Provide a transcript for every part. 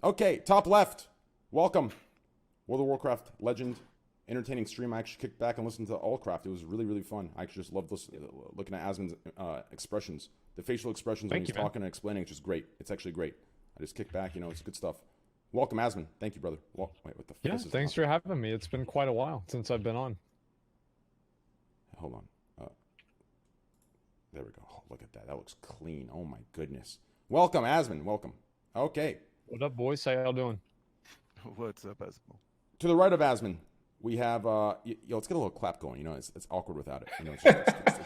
Okay, top left. Welcome. World of Warcraft legend. Entertaining stream. I actually kicked back and listened to Allcraft. It was really, really fun. I actually just loved looking at Asmon's expressions. The facial expressions when he's talking and explaining. It's just great. It's actually great. I just kick back, you know, it's good stuff. Welcome, Asmon. Thank you, brother. Wait, what the fuck? Yeah, thanks for having me. It's been quite a while since I've been on. Hold on. There we go. Oh, look at that. That looks clean. Oh my goodness. Welcome, Asmon. Welcome. Okay. What up, boys? How y'all doing? What's up, Asmon? To the right of Asmon, we have let's get a little clap going. You know, it's awkward without it. You know, it's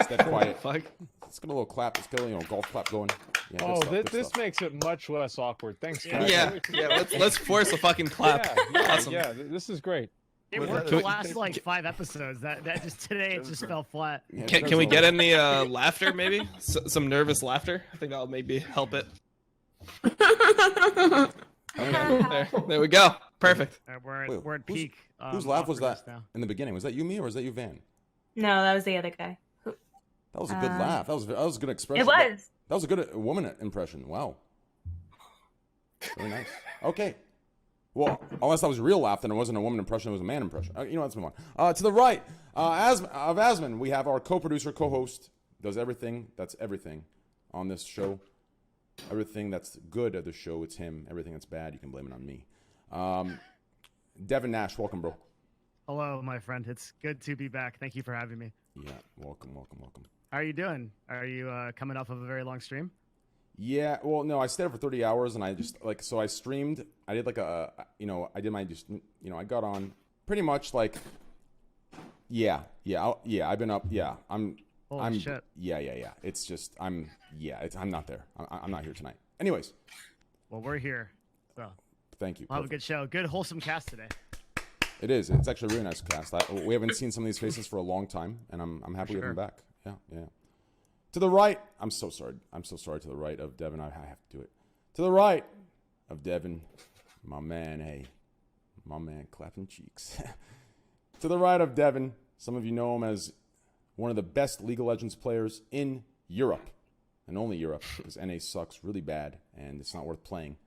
dead quiet. Let's get a little clap. Let's get a golf clap going. Yeah, oh, this makes it much less awkward. Thanks, guys. Yeah. Let's force a fucking clap. Awesome. Yeah, this is great. It worked the last like 5 episodes. That just today it just fell flat. Yeah, Can we get any laughter maybe? Some nervous laughter? I think that'll maybe help it. There we go. Perfect. We're at peak. Whose laugh was that in the beginning? Was that you, me, or was that you, Van? No, that was the other guy. That was a good laugh. That was a good expression. It was. That was a good woman impression. Wow. Very nice. Okay. Well, unless that was a real laugh, then it wasn't a woman impression, it was a man impression. You know, let's move on. To the right of Asmon, we have our co-producer, co-host, does everything that's everything on this show. Everything that's good at the show, it's him. Everything that's bad, you can blame it on me. Devin Nash, welcome, bro. Hello, my friend. It's good to be back. Thank you for having me. Yeah, welcome. How are you doing? Are you coming off of a very long stream? Yeah, well, no, I stayed up for 30 hours, and I just, so I streamed, I did like I got on pretty much like, I've been up, Holy shit. Yeah, it's just, I'm not there. I'm not here tonight. Anyways. Well, we're here, so. Thank you. We'll have a good show. Good, wholesome cast today. It is. It's actually a really nice cast. We haven't seen some of these faces for a long time, and I'm happy to have them back. Yeah. To the right, I'm so sorry. To the right of Devin, I have to do it. To the right of Devin, my man, clapping cheeks. To the right of Devin, some of you know him as one of the best League of Legends players in Europe, and only Europe, because NA sucks really bad, and it's not worth playing.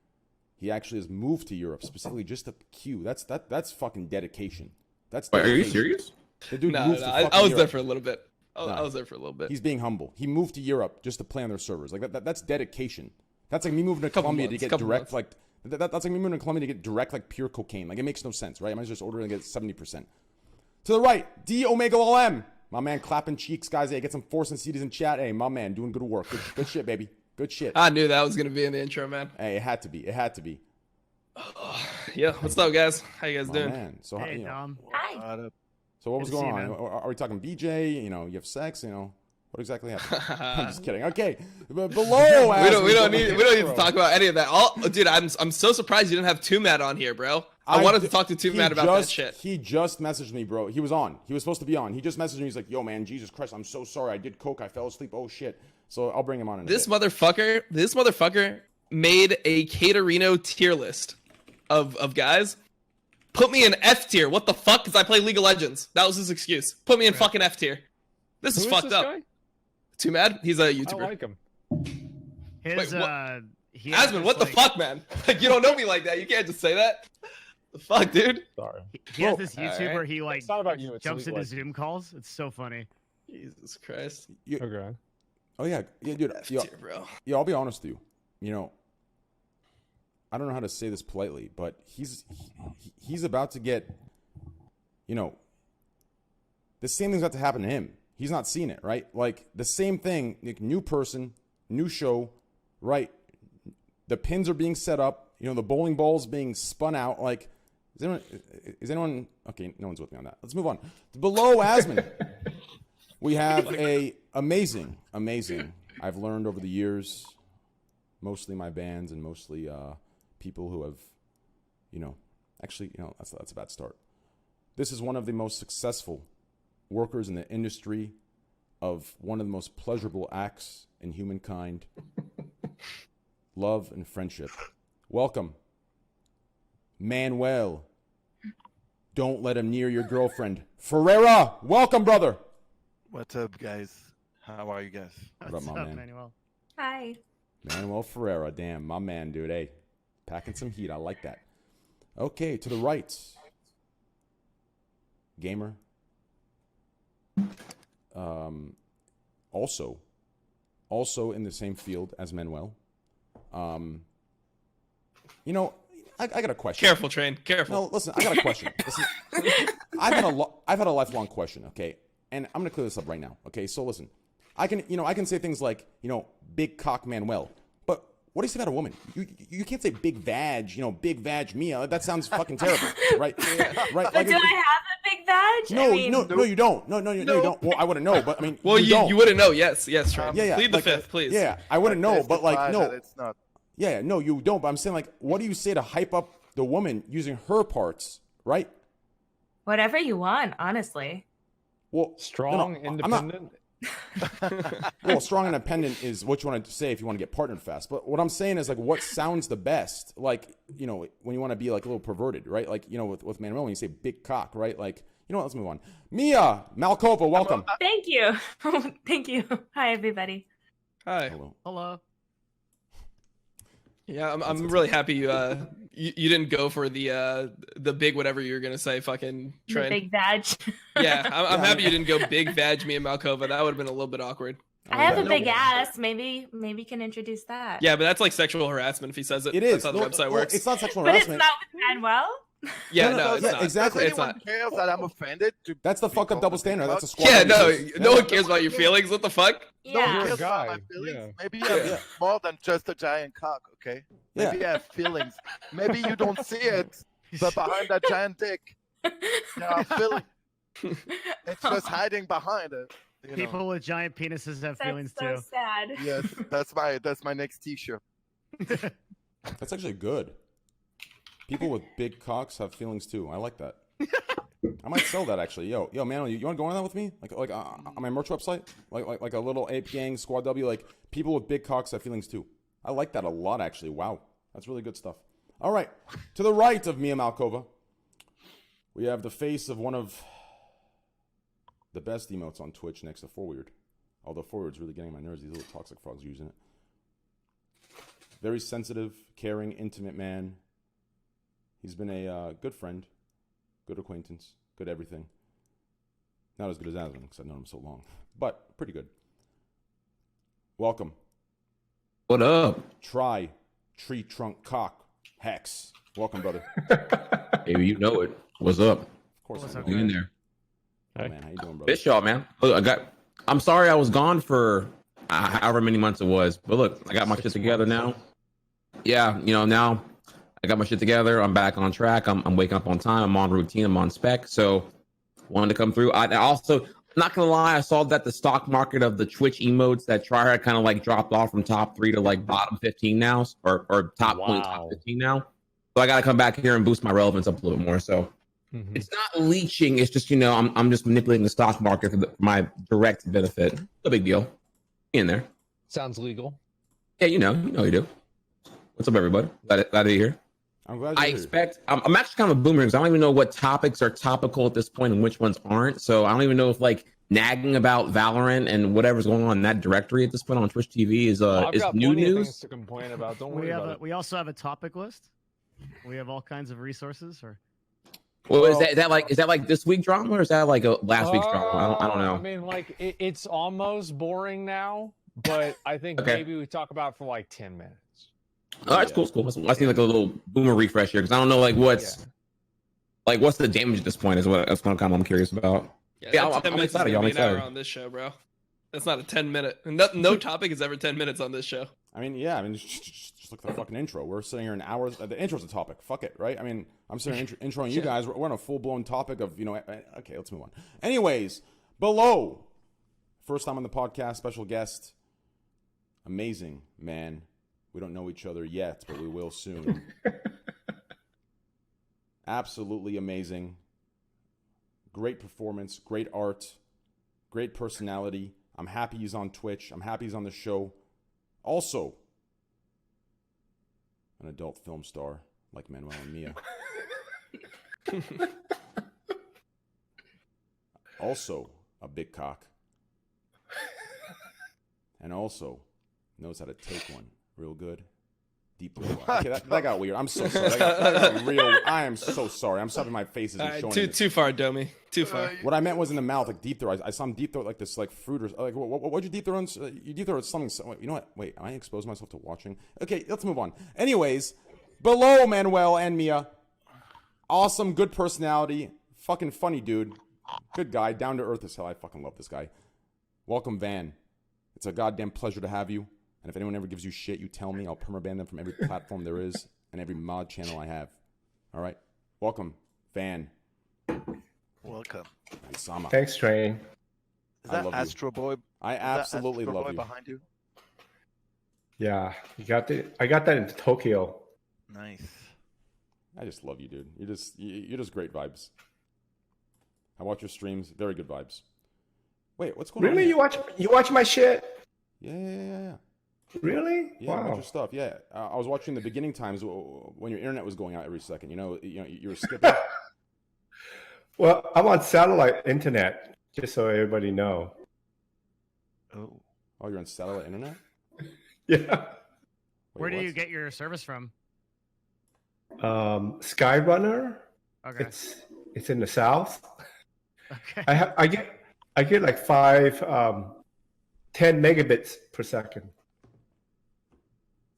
He actually has moved to Europe specifically just to queue. That's fucking dedication. That's dedication. Wait, are you serious? The dude No, moved to fucking I was Europe. there for a little bit. I was there for a little bit. He's being humble. He moved to Europe just to play on their servers. Like that's dedication. That's like me moving to Colombia to get direct like that's like me moving to Colombia to get direct like pure cocaine. Like it makes no sense, right? I might just order and get 70%. To the right, D Omega LM. My man clapping cheeks, guys. Hey, get some force and CDs in chat. Hey, my man doing good work. Good shit, baby. Good shit. I knew that was gonna be in the intro, man. Hey, it had to be. Yeah, what's up, guys? How you guys doing? Man. So Hey, Dom. Hi. So what was Good to going see on? you, man. Are we talking BJ? You know, you have sex? You know, what exactly happened? I'm just kidding. Okay, but below. we don't need to talk about any of that. Dude, I'm so surprised you didn't have Twomad on here, bro. I wanted to talk to Twomad about that shit. He just messaged me, bro. He was on. He was supposed to be on. He just messaged me. He's like, "Yo, man, Jesus Christ, I'm so sorry. I did coke. I fell asleep. Oh shit." So I'll bring him on in a bit. This motherfucker made a Katerino tier list of guys. Put me in F tier. What the fuck? Because I play League of Legends. That was his excuse. Put me in fucking F tier. This is fucked up. Guy? Twomad? He's a YouTuber. I like him. His, Wait, Asmon, what the fuck, man? Like, you don't know me like that. You can't just say that. The fuck, dude? Sorry. He has this YouTuber. He like It's not about you. It's jumps into League Zoom calls. It's so funny. Jesus Christ. Okay. Oh yeah, dude. F tier, bro. Yeah, I'll be honest with you. You know, I don't know how to say this politely, but he's about to get, you know, the same thing's about to happen to him. He's not seeing it, right? Like the same thing, like, new person, new show, right? The pins are being set up, you know, the bowling ball's being spun out. Like, is anyone okay? No one's with me on that. Let's move on. Below Asmon, we have a amazing. I've learned over the years, mostly my bands and mostly people who have, you know, actually, you know, that's a bad start. This is one of the most successful workers in the industry of one of the most pleasurable acts in humankind. Love and friendship. Welcome, Manuel. Don't let him near your girlfriend. Ferreira, welcome, brother. What's up, guys? How are you guys? What up, my man? Manuel? Hi. Manuel Ferreira, damn, my man, dude. Hey, Packing some heat. I like that. Okay, to the right. Gamer. Also in the same field as Manuel. You know, I got a question. Careful, Train. Careful. No, listen, I got a question. Listen, I've had a lifelong question, okay? And I'm gonna clear this up right now, okay? So listen, I can say things like, big cock Manuel, but what do you say about a woman? You can't say big vag, big vag Mia. That sounds fucking terrible, right? Right? But do I have a big badge? No, no, you don't. No, you don't. Well, I wouldn't know, but I mean, Well, don't. you wouldn't know. Yes, Train. Yeah. Plead the fifth, please. Yeah, I wouldn't know, but like, no. It's not. Yeah, no, you don't. But I'm saying, like, what do you say to hype up the woman using her parts, right? Whatever you want, honestly. Well, Strong, no, I'm not- independent. Well, strong and independent is what you want to say if you want to get partnered fast. But what I'm saying is, like, what sounds the best? Like, when you want to be, like, a little perverted, right? Like, with Manuel, when you say big cock, right? Like, let's move on. Mia Malkova, welcome. Thank you. Thank you. Hi, everybody. Hi. Hello. Yeah, I'm really happy you didn't go for the big whatever you were gonna say, fucking The Train. big badge. Yeah, I'm happy you didn't go big vag me and Malkova. That would have been a little bit awkward. I have a big ass. Maybe you can introduce that. Yeah, but that's like sexual harassment if he says it. It is. That's how the website works. It's not sexual But it's harassment. not with Manuel. Yeah, No, no, it's yeah, not. exactly. It's Anyone not. cares that I'm offended? That's the fucked up double standard. That's a squad. Yeah, basis. no one cares about your feelings. What the fuck? No Yeah. one You're a cares about guy, my feelings. yeah. Maybe I'm more than just a giant cock, okay? Maybe I have feelings. Maybe you don't see it, but behind that giant dick, there are feelings. It's just hiding behind it. People with giant penises have That's feelings so too. sad. Yes, that's my next T-shirt. That's actually good. People with big cocks have feelings too. I like that. I might sell that actually. Yo, man, you want to go on that with me? Like on my merch website? Like a little ape gang squad W. Like people with big cocks have feelings too. I like that a lot actually. Wow, that's really good stuff. All right, to the right of Mia Malkova, we have the face of one of the best emotes on Twitch next to Forward. Although Forward's really getting on my nerves. These little toxic frogs using it. Very sensitive, caring, intimate man. He's been a good friend, good acquaintance, good everything. Not as good as Aslan, because I've known him so long, but pretty good. Welcome. What up? Try Tree Trunk Cock Hex. Welcome, brother. Hey, you know it. What's up? Of course, What's I up, know. We in there. Oh, man, how you doing, brother? Miss y'all, man. Look, I'm sorry I was gone for however many months it was, but look, I got my shit together now. Yeah, now I got my shit together. I'm back on track. I'm waking up on time. I'm on routine. I'm on spec. So wanted to come through. I also, not gonna lie, I saw that the stock market of the Twitch emotes that Tryhard kind of like dropped off from top 3 to like bottom 15 now, or top point top 15 now. So I got to come back here and boost my relevance up a little bit more. So it's not leeching. It's just I'm just manipulating the stock market for my direct benefit. No big deal. In there. Sounds legal. Yeah, you do. What's up, everybody? Glad to hear. I'm glad I you're here. expect I'm actually kind of a boomerang because I don't even know what topics are topical at this point and which ones aren't. So I don't even know if like nagging about Valorant and whatever's going on in that directory at this point on Twitch TV is I've got new plenty of news. things to complain about. Don't worry about it. We also have a topic list. We have all kinds of resources. Or Well, is that like this week drama or is that like a last week's drama? I don't know. I mean, like it's almost boring now, but I think Okay. maybe we talk about it for like 10 minutes. Oh, that's cool. I see like a little boomer refresh here because I don't know like what's the damage at this point is what I'm curious about. Yeah, that 10 I'm minutes excited. is I'm gonna be an hour excited. on this show, bro. That's not a 10-minute. No topic is ever 10 minutes on this show. I mean, yeah. I mean, just look at the fucking intro. We're sitting here in hours. The intro's a topic. Fuck it, right? I mean, I'm sitting here introing you guys. We're on a full blown topic of Okay, let's move on. Anyways, below, first time on the podcast, special guest, amazing man. We don't know each other yet, but we will soon. Absolutely amazing. Great performance, great art, great personality. I'm happy he's on Twitch. I'm happy he's on the show. Also, an adult film star like Manuel and Mia. Also, a big cock. And also, knows how to take one real good. Deep throat. Okay, that got weird. I'm so sorry. That got real. I am so sorry. I'm stopping my face as you're showing Too far, Domi. Too far. What I meant was in the mouth, like deep throat. I saw him deep throat like this, like fruit or like. What'd you deep throat? You deep throat something. You know what? Wait, am I exposing myself to watching? Okay, let's move on. Anyways, below Manuel and Mia, awesome, good personality, fucking funny dude, good guy, down to earth as hell. I fucking love this guy. Welcome, Van. It's a goddamn pleasure to have you. And if anyone ever gives you shit, you tell me. I'll permaban them from every platform there is and every mod channel I have. All right? Welcome, Van. Welcome. And Sama. Thanks, Train. Is that Astro Boy? I absolutely Astro love Boy you. behind you? Yeah, you got the. I got that in Tokyo. Nice. I just love you, dude. You're just great vibes. I watch your streams. Very good vibes. Wait, what's going on? Really? Here? You watch my shit? Yeah. Really? Yeah, I watch Wow. your stuff. Yeah, I was watching the beginning times when your internet was going out every second. You were skipping. Well, I'm on satellite internet, just so everybody know. Oh. Oh, you're on satellite internet? Yeah. Wait, Where do what? you get your service from? Skyrunner. Okay. It's in the south. Okay. I get like 10 megabits per second.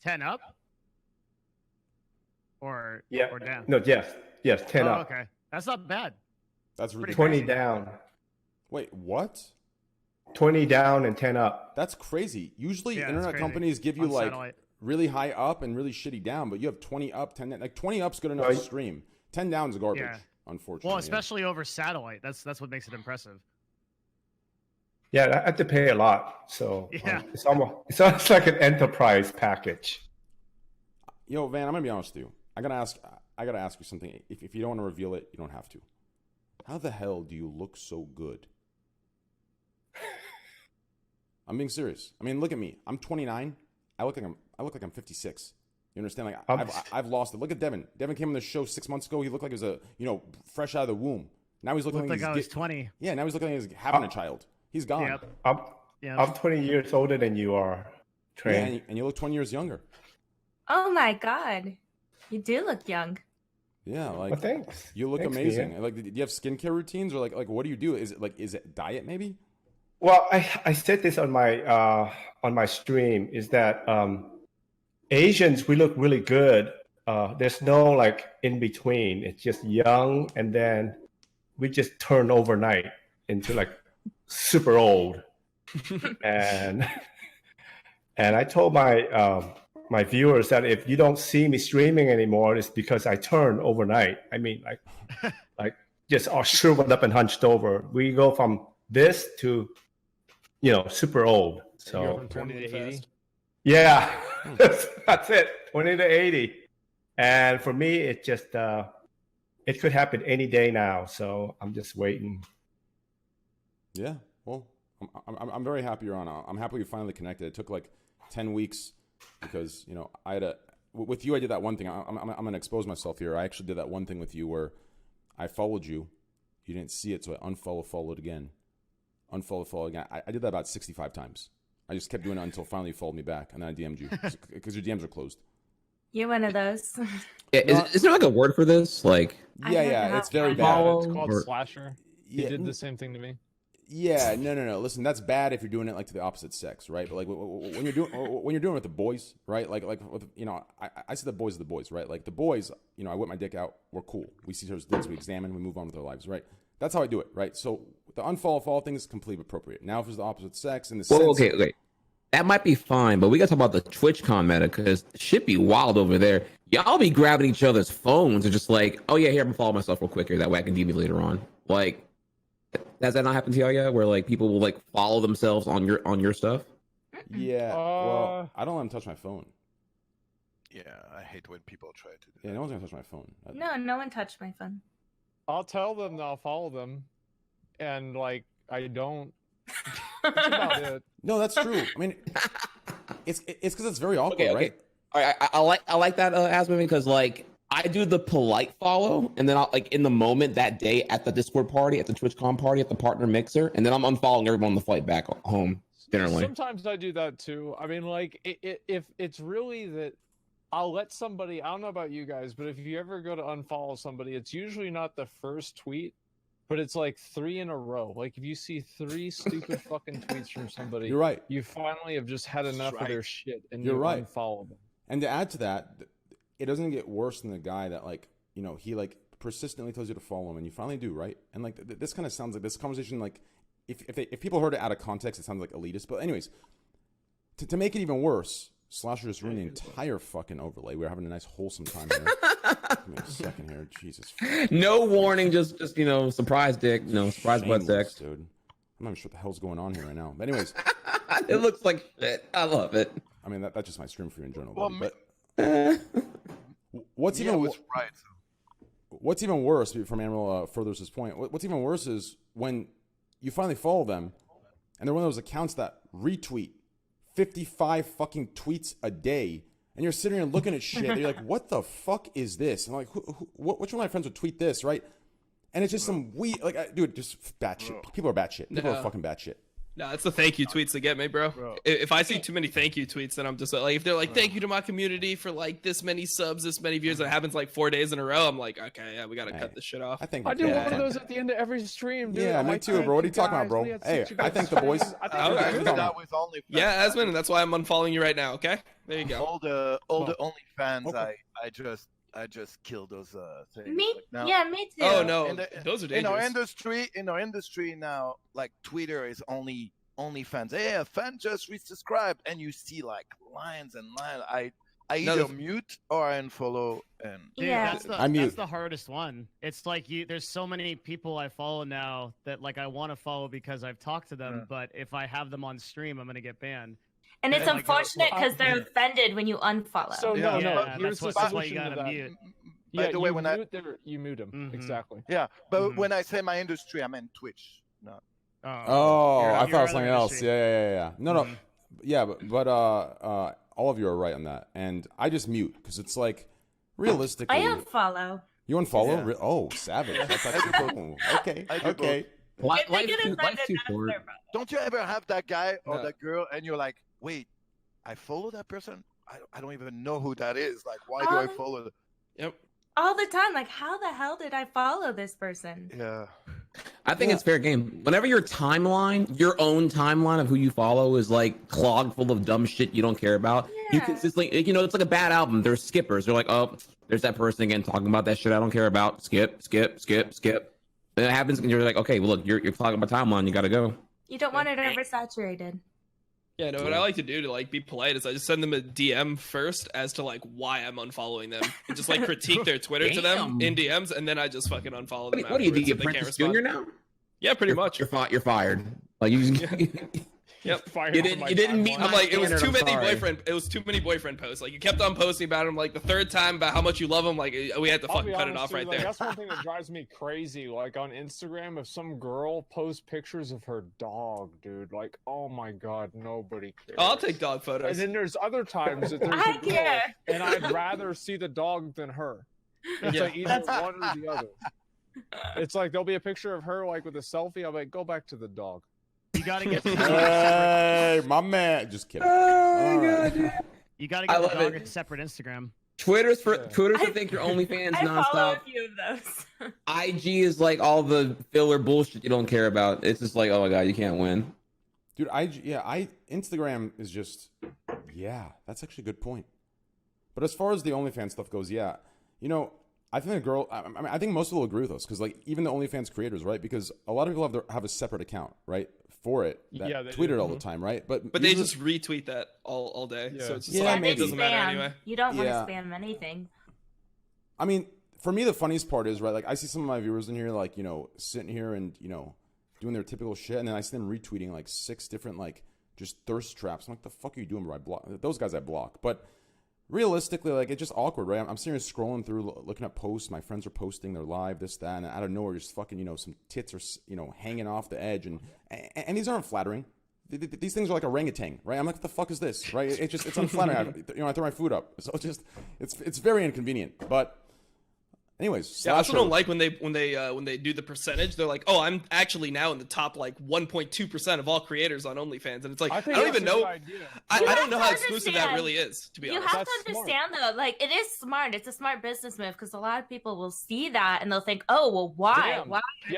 10 up? Or Yeah. or down? No, yes, 10 Oh, up, okay. That's not bad. That's Pretty ridiculous. 20 down, Wait, what? 20 down, and 10 up. That's crazy. Usually, Yeah, that's internet crazy. companies give you On like satellite. really high up and really shitty down, but you have 20 up, 10 down. Like 20 up's good enough to stream. 10 down's garbage, Yeah. unfortunately. Well, especially over satellite. That's what makes it impressive. Yeah, I have to pay a lot, so Yeah. it's almost like an enterprise package. Yo, Van, I'm gonna be honest with you. I gotta ask you something. If you don't want to reveal it, you don't have to. How the hell do you look so good? I'm being serious. I mean, look at me. I'm 29. I look like I'm 56. You understand? Like I've lost it. Look at Devin. Devin came on the show 6 months ago. He looked like he was fresh out of the womb. Now he's looking Looked like I was he's 20. yeah. Now he's looking like he's having a child. He's gone. Yep. Yeah. I'm 20 years older than you are, Yeah, Train. and you look 20 years younger. Oh my god. You do look young. Yeah, like Well, thanks. you look Thanks, amazing. Mia. Like, do you have skincare routines or like what do you do? Is it diet maybe? Well, I said this on my stream is that Asians, we look really good. There's no like in between. It's just young, and then we just turn overnight into like super old. and I told my viewers that if you don't see me streaming anymore, it's because I turn overnight. I mean, like just all shriveled up and hunched over. We go from this to super old. You go So from 20 to 80. yeah, that's it. 20 to 80. And for me, it just it could happen any day now. So I'm just waiting. Yeah. Well, I'm very happy you're on. I'm happy we finally connected. It took like 10 weeks because I had with you. I did that one thing. I'm gonna expose myself here. I actually did that one thing with you where I followed you. You didn't see it, so I followed again. Unfollow again. I did that about 65 times. I just kept doing it until finally you followed me back, and then I DM'd you because your DMs are closed. You're one of those. Yeah, is there like a word for this? Like, I don't Yeah, know it's how very to bad. follow. It's called Or- slasher. He Yeah, did the same thing to me. Yeah, no. Listen, that's bad if you're doing it like to the opposite sex, right? But like when you're doing it with the boys, right? Like with, I see the boys are the boys, right? Like the boys, I whip my dick out, we're cool. We see each other's dicks, we examine, we move on with our lives, right? That's how I do it, right? So the follow thing is completely appropriate. Now if it's the opposite sex in the well, sense, okay. That might be fine, but we gotta talk about the TwitchCon meta because shit be wild over there. Y'all be grabbing each other's phones and just like, oh yeah, here I'm gonna follow myself real quick here. That way I can DM you later on. Like, has that not happened to y'all yet? Where like people will like follow themselves on your stuff? yeah. Well, I don't let them touch my phone. Yeah, I hate when people try to do Yeah, no one's gonna touch my phone. No one touched my phone. I'll tell them that I'll follow them, and like I don't. That's about it. No, that's true. I mean, it's because it's very awkward, Okay. right? All right, I like that Aspen because like I do the polite follow, and then I'll like in the moment that day at the Discord party, at the TwitchCon party, at the partner mixer, and then I'm unfollowing everyone on the flight back home generally. Sometimes I do that too. I mean, like if it's really that I'll let somebody. I don't know about you guys, but if you ever go to unfollow somebody, it's usually not the first tweet, but it's like 3 in a row. Like if you see 3 stupid fucking tweets from somebody, You're right. You finally have just had enough of their shit, and You're you right. unfollow them. And to add to that, it doesn't get worse than the guy that like he like persistently tells you to follow him, and you finally do, right? And like this kind of sounds like this conversation like if people heard it out of context, it sounds like elitist. But anyways, to make it even worse. Slasher just ruined the entire fucking overlay. We're having a nice wholesome time here. Give me a second here. Jesus. No warning, just surprise dick. Surprise butt sex. Dude. I'm not even sure what the hell's going on here right now. But anyways. It looks like shit. I love it. I mean, that's just my stream for you in general. Well, But what's even right. What's even worse, from Admiral furthers his point, what's even worse is when you finally follow them, and they're one of those accounts that retweet 55 fucking tweets a day, and you're sitting here looking at shit. You're like, what the fuck is this? And I'm like, which one of my friends would tweet this, right? And it's just some weird, like, dude, just batshit. People are batshit. People are fucking batshit. No, it's the thank you tweets that get me, bro. If I see too many thank you tweets, then I'm just like, if they're like, thank you to my community for like this many subs, this many views, and it happens like 4 days in a row, I'm like, okay, yeah, we gotta cut this shit off. I think I do one of those at the end of every stream, dude. Yeah, me too, bro. What are you talking about, bro? Hey, I thank the boys. That was only Yeah, Asmund, and that's why I'm unfollowing you right now. Okay, there you go. all the OnlyFans. I just kill those things. Me, Like now, yeah, me too. Oh no, those are in our dangerous. industry now, like Twitter is OnlyFans. Hey, a fan just resubscribed, and you see like lines and lines. I either mute or I unfollow. And Dude, Yeah. that's the hardest one. It's like there's so many people I follow now that like I want to follow because I've talked to them, but if I have them on stream, I'm gonna get banned. And it's Oh my God. unfortunate because they're offended when you unfollow. So Yeah. no, Yeah, here's that's the why you solution to gotta that. mute. By Yeah, the way, you when you mute them. Mhm. Exactly. yeah, but Mhm. when I say my industry, I meant Twitch. No. Oh, You're- I thought you're it was something other else. industry. Yeah. No. Mhm. Yeah, but all of you are right on that. And I just mute because it's like, realistically. I unfollow. You unfollow? Yeah. Oh, savage. That's actually cool. Okay. I do Okay. If they get Life's offended, too that's short. their problem. Don't you ever have that guy or No. that girl, and you're like, wait, I follow that person? I don't even know who that is. Like, why do I follow them? Yep. All the time, like, how the hell did I follow this person? Yeah. I think it's fair game. Whenever your own timeline of who you follow is like clogged full of dumb shit you don't care about, you Yeah. consistently, it's like a bad album. There's skippers. They're like, oh, there's that person again talking about that shit I don't care about. Skip. And it happens, and you're like, okay, well, look, you're clogging my timeline. You got to go. You don't want it oversaturated. Yeah, no, what I like to do to like be polite is I just send them a DM first as to like why I'm unfollowing them, and just like critique their Twitter to them in DMs, and then I just fucking unfollow them. What do you afterwards think, if they can't Apprentice respond. Junior now? Yeah, pretty much. You're fired. Like you. Yep. Fired You from didn't- my you didn't meet timeline. I'm like, it was standard, too I'm many sorry. boyfriend. It was too many boyfriend posts. Like you kept on posting about him. Like the third time about how much you love him. Like we had to I'll fucking be cut it honest, off dude, right like, there. That's one thing that drives me crazy. Like on Instagram, if some girl posts pictures of her dog, dude, like, oh my god, nobody cares. Oh, I'll take dog And photos. then there's other times that there's I a girl, care. and I'd rather see the dog than her. It's Yeah. like either one or the other. It's like there'll be a picture of her like with a selfie. I'm like, go back to the dog. You gotta get Hey, my man. Just kidding. Oh my All right. god. you gotta I get the love dog it. a separate Instagram. Twitter's for Yeah. think your OnlyFans I follow nonstop. a few of those. IG is like all the filler bullshit you don't care about. It's just like, oh my god, you can't win. Dude, Instagram is just, that's actually a good point. But as far as the OnlyFans stuff goes, I think I think most people will agree with us because like even the OnlyFans creators, right? Because a lot of people have a separate account, right, for it that Yeah, they tweet do. it all the time, right? But But they usually- just retweet that all day. Yeah. So it's just Yeah, like and it it's doesn't matter spam. anyway. You don't want Yeah. to spam anything. I mean, for me, the funniest part is, right, like, I see some of my viewers in here, like, sitting here and, doing their typical shit, and then I see them retweeting, like, 6 different, like, just thirst traps. I'm like, the fuck are you doing, bro? I block those guys. I block. But realistically, like, it's just awkward, right? I'm sitting here scrolling through, looking at posts. My friends are posting their live, this, that, and out of nowhere, just fucking, some tits are, hanging off the edge, and these aren't flattering. These things are like orangutan, right? I'm like, what the fuck is this, right? It's unflattering. I throw my food up, so it's very inconvenient. But Anyways, Yeah, I also Slasher- don't like when they do the percentage. They're like, oh, I'm actually now in the top like 1.2% of all creators on OnlyFans, and it's like I don't even know. I don't know how exclusive that really is. To be honest, you have to understand though, like it is smart. It's a smart business move because a lot of people will see that and they'll think, oh, well, why? Damn. Why? Yeah,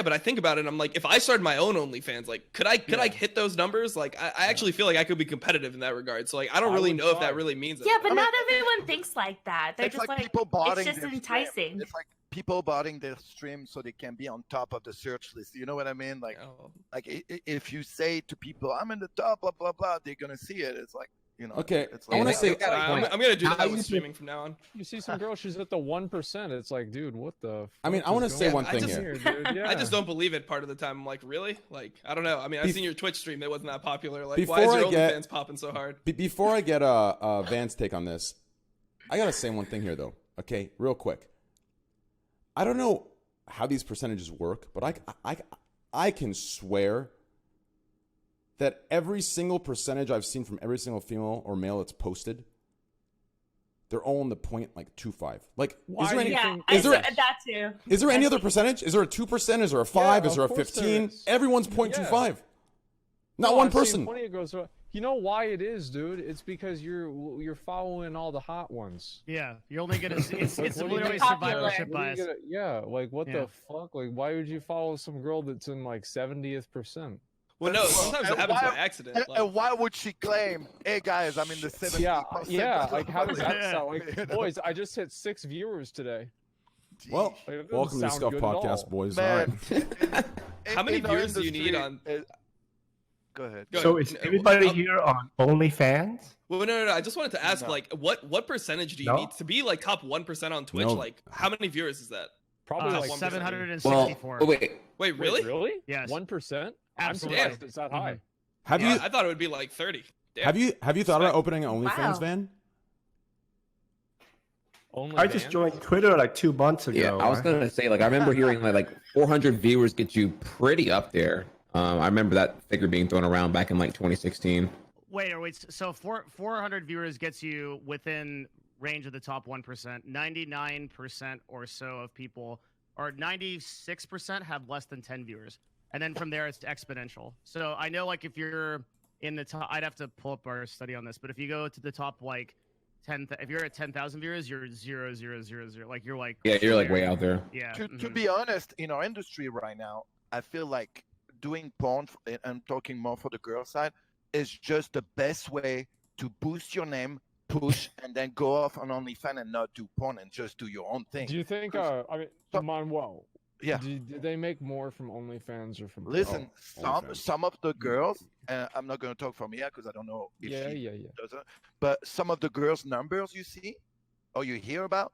but I think about it. And I'm like, if I started my own OnlyFans, like, could I hit those numbers? Like, I actually feel like I could be competitive in that regard. So like, I don't really know if that really means it. Yeah, but not everyone thinks like that. They're It's just like like people botting it's just their enticing. Stream. It's like people botting their stream so they can be on top of the search list. You know what I mean? Like, if you say to people, "I'm in the top," blah blah blah, they're gonna see it. It's like, you know. Okay, it's I want to say I'm gonna do that with streaming from now on. You see some girl, she's at the 1%. It's like, dude, what the? I mean, I want to say one thing here. here. Dude. Yeah. I just don't believe it part of the time. I'm like, really? Like, I don't know. I mean, I've seen your Twitch stream. It wasn't that popular. Like, why is your OnlyFans popping so hard? Before I get Van's take on this, I gotta say one thing here though. Okay, real quick. I don't know how these percentages work, but I can swear that every single percentage I've seen from every single female or male that's posted, they're all in the point like 2.5. Like, is there any? That too. Is there any other percentage? Is there a 2%? Is there a 5? Yeah, is there a 15? Everyone's 0.25. Not No, one I've seen person. plenty of girls. You know why it is, dude? It's because you're following all the hot ones. Yeah, you're only gonna. It's What do you literally mean? survivorship What are you bias. yeah, like what Yeah. the fuck? Like, why would you follow some girl that's in like 70th percent? Well, no, sometimes it happens by accident. Like, And why would she claim, "Hey guys, I'm in the 70%"? Yeah. Like, how does that sound? Like, boys, I just hit 6 viewers today. Well, Like, it doesn't welcome to the sound Scuffed good at Podcast, all. boys. Man, All right. How many in our viewers do you need industry, on? Go ahead. Go So ahead. is everybody here on OnlyFans? Well, no. I just wanted to ask, No. like, what percentage do you No? need to be like top 1% on Twitch? No. Like, how many viewers is that? Probably like 1%. 764. Well, wait. Wait, really? Really? Yes. 1%? I'm Absolutely. surprised it's that high. Have Yeah, you I thought it would be like 30. Damn. have you thought about opening an OnlyFans, Wow. Van? Only I just joined Twitter like 2 months ago. Yeah, I was gonna say, like, I remember hearing like 400 viewers get you pretty up there. I remember that figure being thrown around back in like 2016. Wait. So 400 viewers gets you within range of the top 1%. 99% or so of people, or 96% have less than 10 viewers, and then from there it's exponential. So I know, like, if you're in the top, I'd have to pull up our study on this, but if you go to the top like 10, if you're at 10,000 viewers, you're 0.000. Like, you're like, Yeah, you're like way out there. Yeah. To be honest, in our industry right now, I feel like doing porn, and I'm talking more for the girl side, is just the best way to boost your name, push, and then go off on OnlyFans and not do porn and just do your own thing. Do you think, I mean, Manuel, Yeah. do they make more from OnlyFans or from... Listen, OnlyFans. some of the girls, I'm not going to talk from here because I don't know if Yeah. she doesn't, but some of the girls' numbers you see or you hear about,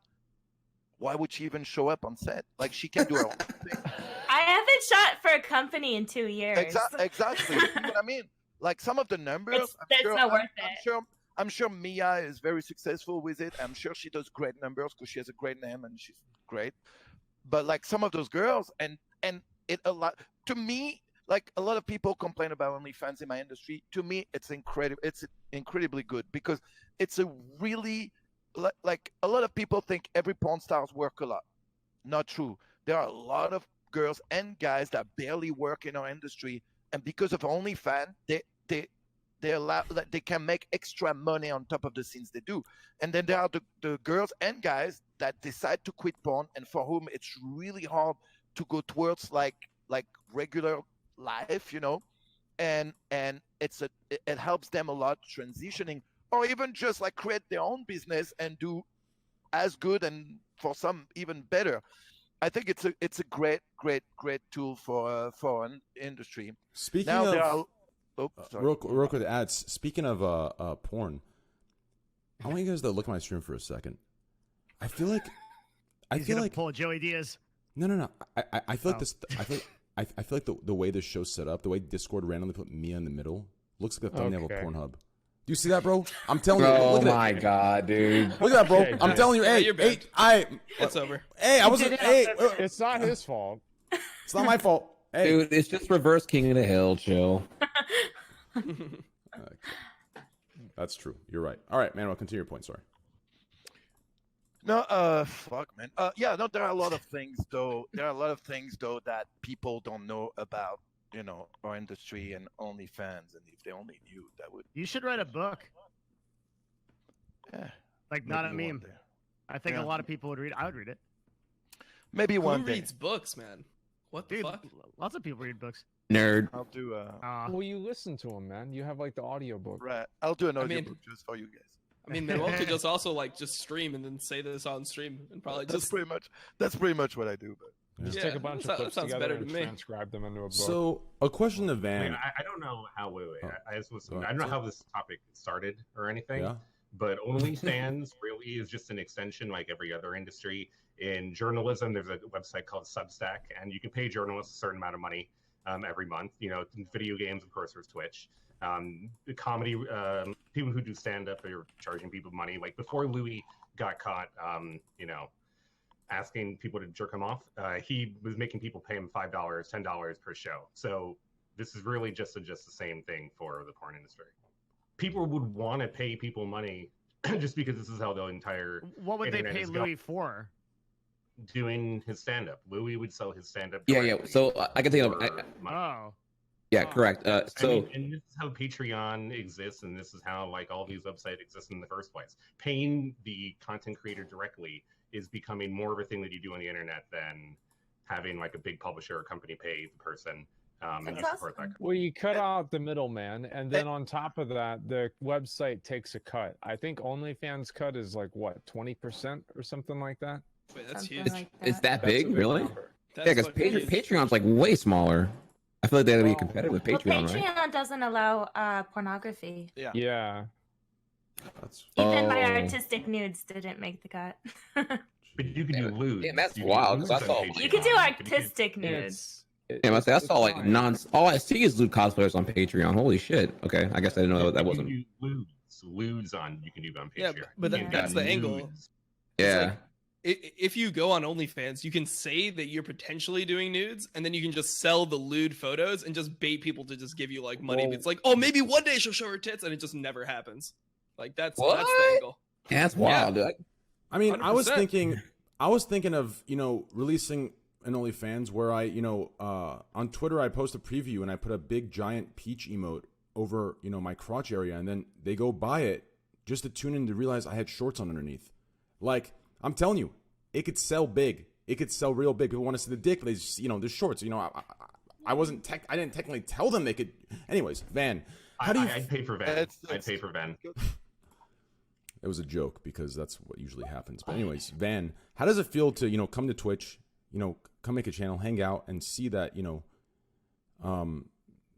why would she even show up on set? Like, she can do her own thing. I haven't shot for a company in 2 years. Exactly. You know what I mean? Like, some of the numbers, It's not worth it. I'm sure Mia is very successful with it. I'm sure she does great numbers because she has a great name and she's great. But like some of those girls, and it a lot to me. Like, a lot of people complain about OnlyFans in my industry. To me, it's incredible. It's incredibly good because it's a really, like, a lot of people think every porn stars work a lot. Not true. There are a lot of girls and guys that barely work in our industry, and because of OnlyFans, they allow, like, they can make extra money on top of the scenes they do. And then there are the girls and guys that decide to quit porn, and for whom it's really hard to go towards like regular life, you know, and it helps them a lot transitioning, or even just like create their own business and do as good, and for some even better. I think it's a great tool for an industry. Speaking Now of there are, sorry. real quick ads. Speaking of porn, I want you guys to look at my stream for a second. I feel like He's gonna pull Joey Diaz. No. I feel like this. I feel like the way this show's set up, the way Discord randomly put Mia in the middle, looks like a thumbnail of Pornhub. Do you see that, bro? I'm telling you. Oh Look at my god, dude! Look at that, bro. Okay, I'm telling you. Hey, you're hey, bad. It's over. Hey, I wasn't. Hey, It's not his fault. it's not my fault. Hey, Dude, it's just reverse King of the Hill. Chill. that's true. You're right. All right, man. I'll continue your point. Sorry. No, fuck, man. Yeah, no, there are a lot of things though. There are a lot of things though that people don't know about, our industry and OnlyFans. And if they only knew, that would. You should write a book. Yeah. Like not a maybe one meme. day. I think Yeah. a lot of people would read. I would read it. Maybe Who one day. reads books, man? What the Dude, fuck? lots of people read books. Nerd. I'll do Well, you listen to them, man. You have like the audiobook. right. I'll do an I audiobook mean- just for you guys. I mean, Manuel could just also like just stream and then say this on stream and probably That's just. pretty much what I do. But Just Yeah, take a bunch that of clips sounds together better and to me. transcribe them into a book. So a question to I, mean, Van. I don't know how. Wait. Oh. I just was. Go ahead. I don't know how this topic started or anything. Yeah. But OnlyFans really is just an extension, like every other industry. In journalism, there's a website called Substack, and you can pay journalists a certain amount of money every month. In video games, of course, there's Twitch. The comedy, people who do stand-up are charging people money. Like before Louis got caught, asking people to jerk him off, he was making people pay him $5, $10 per show. So this is really just the same thing for the porn industry. People would want to pay people money just because this is how the entire What would they internet pay is Louis for? doing his stand-up. Louis would sell his stand-up. Yeah. directly So I can think of. for money. Oh. Yeah, Oh. correct. I So mean, and this is how Patreon exists, and this is how like all these websites exist in the first place. Paying the content creator directly is becoming more of a thing that you do on the internet than having like a big publisher or company pay the person and you That's support that. awesome. Well, you cut out the middleman, and then on top of that, the website takes a cut. I think OnlyFans cut is like what, 20% or something like that. Wait, that's Something huge. like it's that That's a big, really? number. That's Yeah, because fucking huge. Patreon's like way smaller. I feel like they gotta be Well, competitive with Well, Patreon, right? Patreon doesn't allow pornography. Yeah. That's Even my Oh. artistic nudes didn't make the cut. But you can do lewd. damn, that's You can wild, do 'cause I lewd saw- on Patreon. You can do You artistic nudes. Yeah, I it's saw like fine. all I see is lewd cosplayers on Patreon. Holy shit. Okay, I guess I didn't know that You wasn't. can do lewds on. You can do on Patreon. Yeah, but Yeah. that's the angle. Nudes. Yeah. If you go on OnlyFans, you can say that you're potentially doing nudes, and then you can just sell the lewd photos and just bait people to just give you like money. Well- It's like, oh, maybe one day she'll show her tits, and it just never happens. Like that's the What? angle. Yeah, that's wild, dude. I mean, I was 100%. thinking of, releasing an OnlyFans where I, on Twitter I post a preview and I put a big giant peach emote over, my crotch area, and then they go buy it just to tune in to realize I had shorts on underneath. Like, I'm telling you, it could sell big. It could sell real big. People want to see the dick, but they just, there's shorts. I didn't technically tell them they could. Anyways, Van, how do you? I'd pay for Van. I'd pay for Van. It was a joke because that's what usually happens. But anyways, Van, how does it feel to, come to Twitch, come make a channel, hang out, and see that,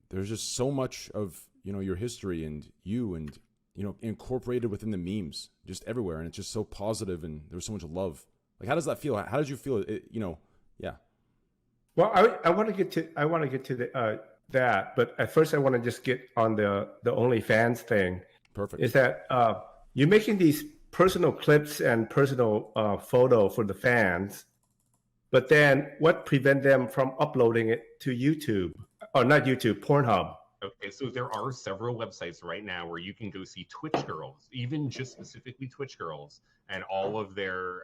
there's just so much of, your history and you and, incorporated within the memes just everywhere. And it's just so positive and there's so much love. Like, how does that feel? How did you feel? Yeah. Well, I want to get to the that, but at first I want to just get on the OnlyFans thing. Perfect. Is that you're making these personal clips and personal photo for the fans, but then what prevent them from uploading it to YouTube or not YouTube, Pornhub? Okay, so there are several websites right now where you can go see Twitch girls, even just specifically Twitch girls, and all of their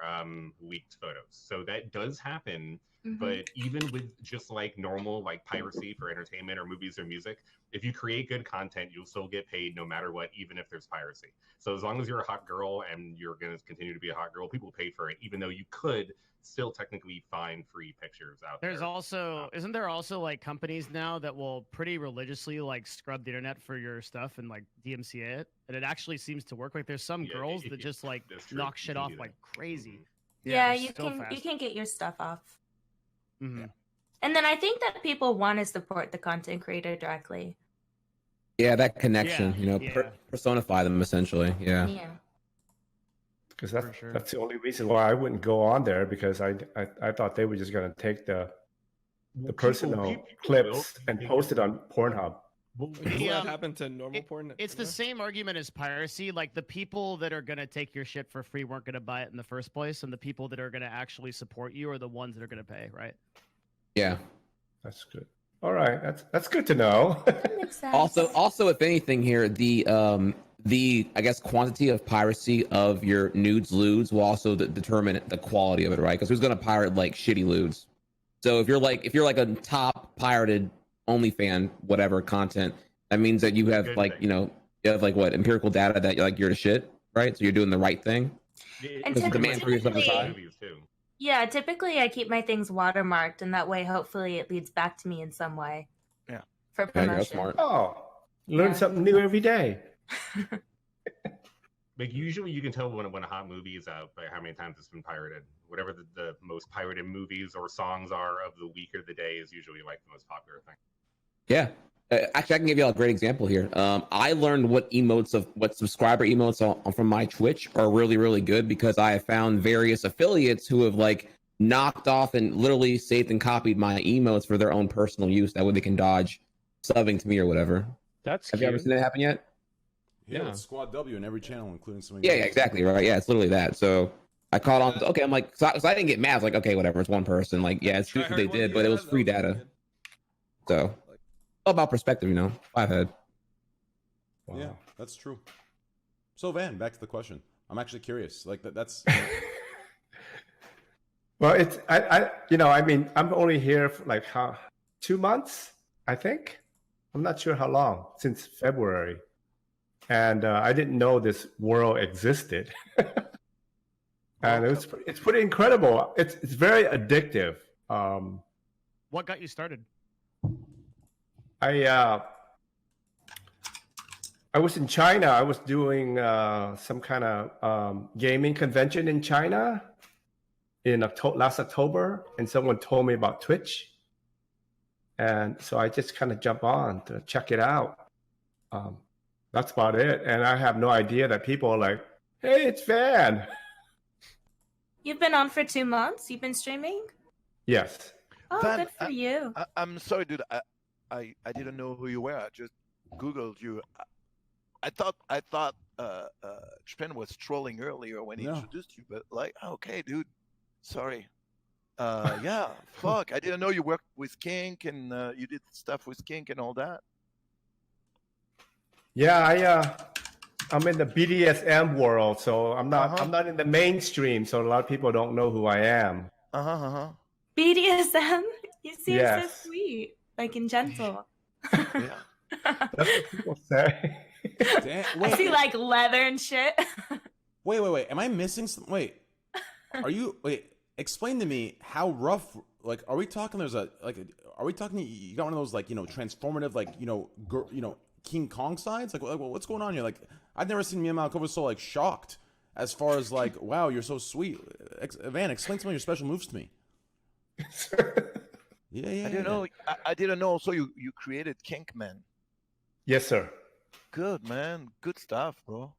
leaked photos. So that does happen. But even with just like normal like piracy for entertainment or movies or music, if you create good content, you'll still get paid no matter what, even if there's piracy. So as long as you're a hot girl and you're going to continue to be a hot girl, people pay for it, even though you could still technically find free pictures out there. There's also, isn't there also like companies now that will pretty religiously like scrub the internet for your stuff and like DMCA it? And it actually seems to work. Like there's some Yeah, girls that just like that's true. knock You shit can off do like that. crazy. Yeah, they're you so can fast. get your stuff off. Mhm. And then I think that people want to support the content creator directly. Yeah, that connection, Yeah. personify them essentially. Yeah. Yeah. Because For sure. that's the only reason why I wouldn't go on there, because I thought they were just going to take the personal People clips will and take post it it. on Pornhub. What Yeah, happened to normal porn? It's the same argument as piracy. Like the people that are gonna take your shit for free weren't gonna buy it in the first place, and the people that are gonna actually support you are the ones that are gonna pay, right? Yeah. That's good. All right, that's good to know. That makes sense. Also, if anything here, the the, I guess, quantity of piracy of your nudes lewds will also determine the quality of it, right? Because who's gonna pirate like shitty lewds? So if you're like a top pirated OnlyFan whatever content, that means that you have Good like thing. you have like what empirical data that you're the shit, right? So you're doing the right thing. And Because the demand for your stuff is typically- high. Movies too. Yeah, typically I keep my things watermarked, and that way, hopefully, it leads back to me in some way. Yeah. For Yeah, promotion. that's smart. Oh, learn Yeah. something new every day. Like usually you can tell when a hot movie is out by how many times it's been pirated. Whatever the most pirated movies or songs are of the week or the day is usually like the most popular thing. Yeah. Actually, I can give you a great example here. I learned what subscriber emotes from my Twitch are really, really good because I have found various affiliates who have like knocked off and literally saved and copied my emotes for their own personal use. That way they can dodge subbing to me or whatever. That's Have you ever cute. seen that happen yet? Yeah, Yeah. it's Squad W in every channel, including some. Yeah, exactly. Right. Yeah, it's literally that. So I caught on. Okay, I'm like, so I didn't get mad. I was like, okay, whatever. It's one person. Like, yeah, it's true what they did, but it was free data. So, all about perspective, you know. Five head. Wow. Yeah, that's true. So Van, back to the question. I'm actually curious. Like that's. Well, it's I mean, I'm only here for like 2 months, I think. I'm not sure how long, since February, and I didn't know this world existed. And it's pretty incredible. It's very addictive. What got you started? I was in China. I was doing some kind of gaming convention in China in last October, and someone told me about Twitch, and so I just kind of jump on to check it out. That's about it, and I have no idea that people are like, "Hey, it's Van." You've been on for 2 months? You've been streaming? Yes. Oh, Van, good for you. I'm sorry, dude. I didn't know who you were. I just Googled you. I thought Trent was trolling earlier when he No. introduced you, but like, okay, dude. Sorry. Yeah, fuck. I didn't know you worked with Kink and you did stuff with Kink and all that. Yeah, I'm in the BDSM world, so I'm not Uh-huh. I'm not in the mainstream, so a lot of people don't know who I am. BDSM? You seem Yes. so sweet. Like and gentle. Yeah. That's what people say. Damn, I see wait, like leather and shit. wait. Am I missing some? Wait, explain to me how rough. Like, are we talking? Are we talking? You got one of those like transformative King Kong sides? Like what's going on here? Like, I've never seen Mia Malkova so like shocked as far as like, wow, you're so sweet. Van, explain some of your special moves to me. Yeah. I didn't know. I didn't know. Also, you created Kink, man. Yes, sir. Good, man. Good stuff, bro.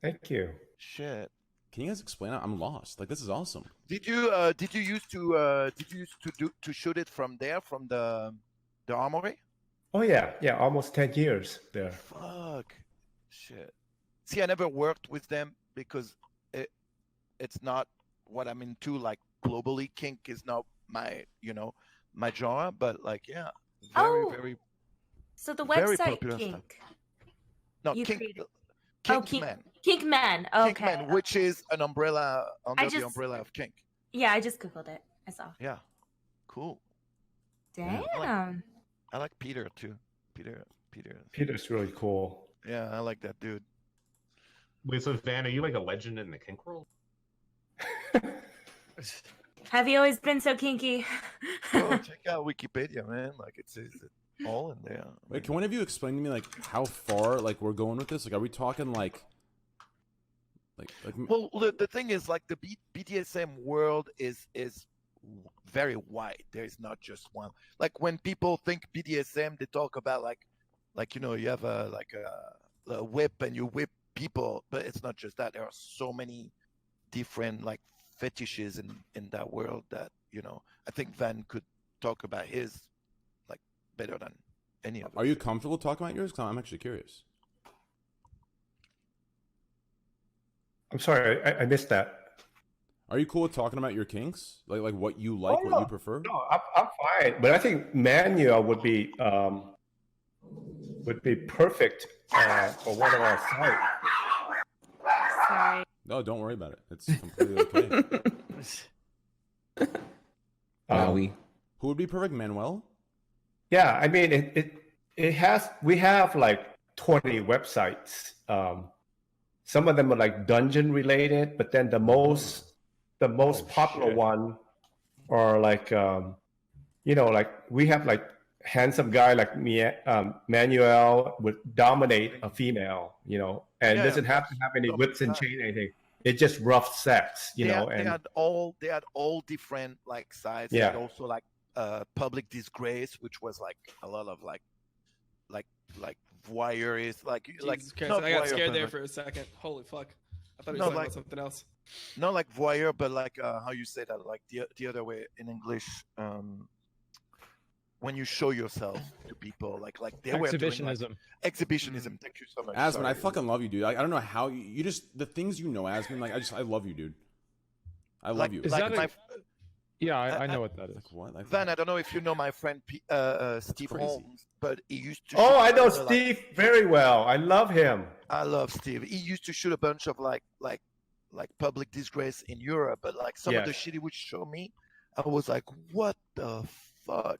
Thank you. Shit. Can you guys explain it? I'm lost. Like, this is awesome. Did you used to shoot it from there, from the armory? Oh yeah, almost 10 years there. Fuck. Shit. See, I never worked with them because it's not what I'm into. Like globally, kink is not my genre. But like, yeah, very So the very website popular stuff. Kink. no You kink. created- Kinkman. Kinkman. Okay. Kinkman, which is an umbrella under the just- umbrella of kink. Yeah, I just googled it. I saw. Yeah. Cool. Damn. I like Peter too. Peter. Peter's really cool. Yeah, I like that dude. Wait, so Van, are you like a legend in the kink world? Have you always been so kinky? Oh, check out Wikipedia, man. Like it says it all in there. Wait, can one of you explain to me like how far like we're going with this? Like, are we talking like? Well, the thing is, like the BDSM world is very wide. There is not just one. Like when people think BDSM, they talk about like you have a whip and you whip people, but it's not just that. There are so many different like fetishes in that world that I think Van could talk about his like better than any of us. Are you comfortable talking about yours? 'Cause I'm actually curious. I'm sorry, I missed that. Are you cool with talking about your kinks? Like what you like, Oh, what you prefer? No, I'm fine. But I think manual would be would be perfect for one of our sites. Sorry. No, don't worry about it. It's completely okay. Who would be perfect, Manuel? Yeah, I mean we have like 20 websites. Some of them are like dungeon related, but then the most popular one are like like we have like handsome guy like me, Manuel would dominate a female, and doesn't have to have any whips and chain anything. It's just rough sex, They had all different like sides. Yeah. And also like public disgrace, which was like a lot of like voyeurs, like Jesus Christ, not I got voyeur, scared but there like- for a second. Holy fuck! I thought he was No, talking like- about something else. not like voyeur, but like how you say that, like the other way in English. When you show yourself to people, like they were doing Exhibitionism. like, exhibitionism. Thank you so much. Asman, Sorry. I fucking love you, dude. I don't know how you just the things Asman. Like I love you, dude. I love Like- you. Is like that my- a... Yeah, I know what that is. What? Like, Van, I don't know if you know my friend Steve Crazy. Holmes, but he used to. Oh, I know shoot, Steve very well. I love him. I love Steve. He used to shoot a bunch of like public disgrace in Europe, but like some of the Yes. shit he would show me, I was like, what the fuck?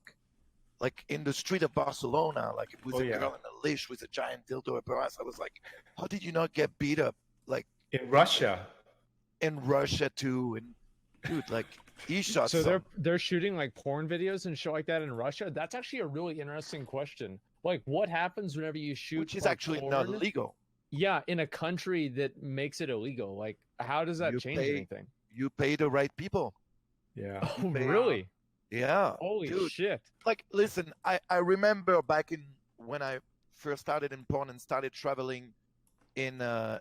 Like in the street of Barcelona, like it was a girl in a leash with a giant dildo up her ass. I was like, how did you not get beat up? Like In Russia. in Russia too, and dude, like he shot. So some. they're shooting like porn videos and shit like that in Russia. That's actually a really interesting question. Like, what happens whenever you shoot? Which is like, actually porn? not illegal. Yeah, in a country that makes it illegal. Like, how does that You change pay- anything? You pay the right people. Yeah. Oh, pay- really? Yeah. Holy dude. shit! Like listen, I remember back in when I first started in porn and started traveling in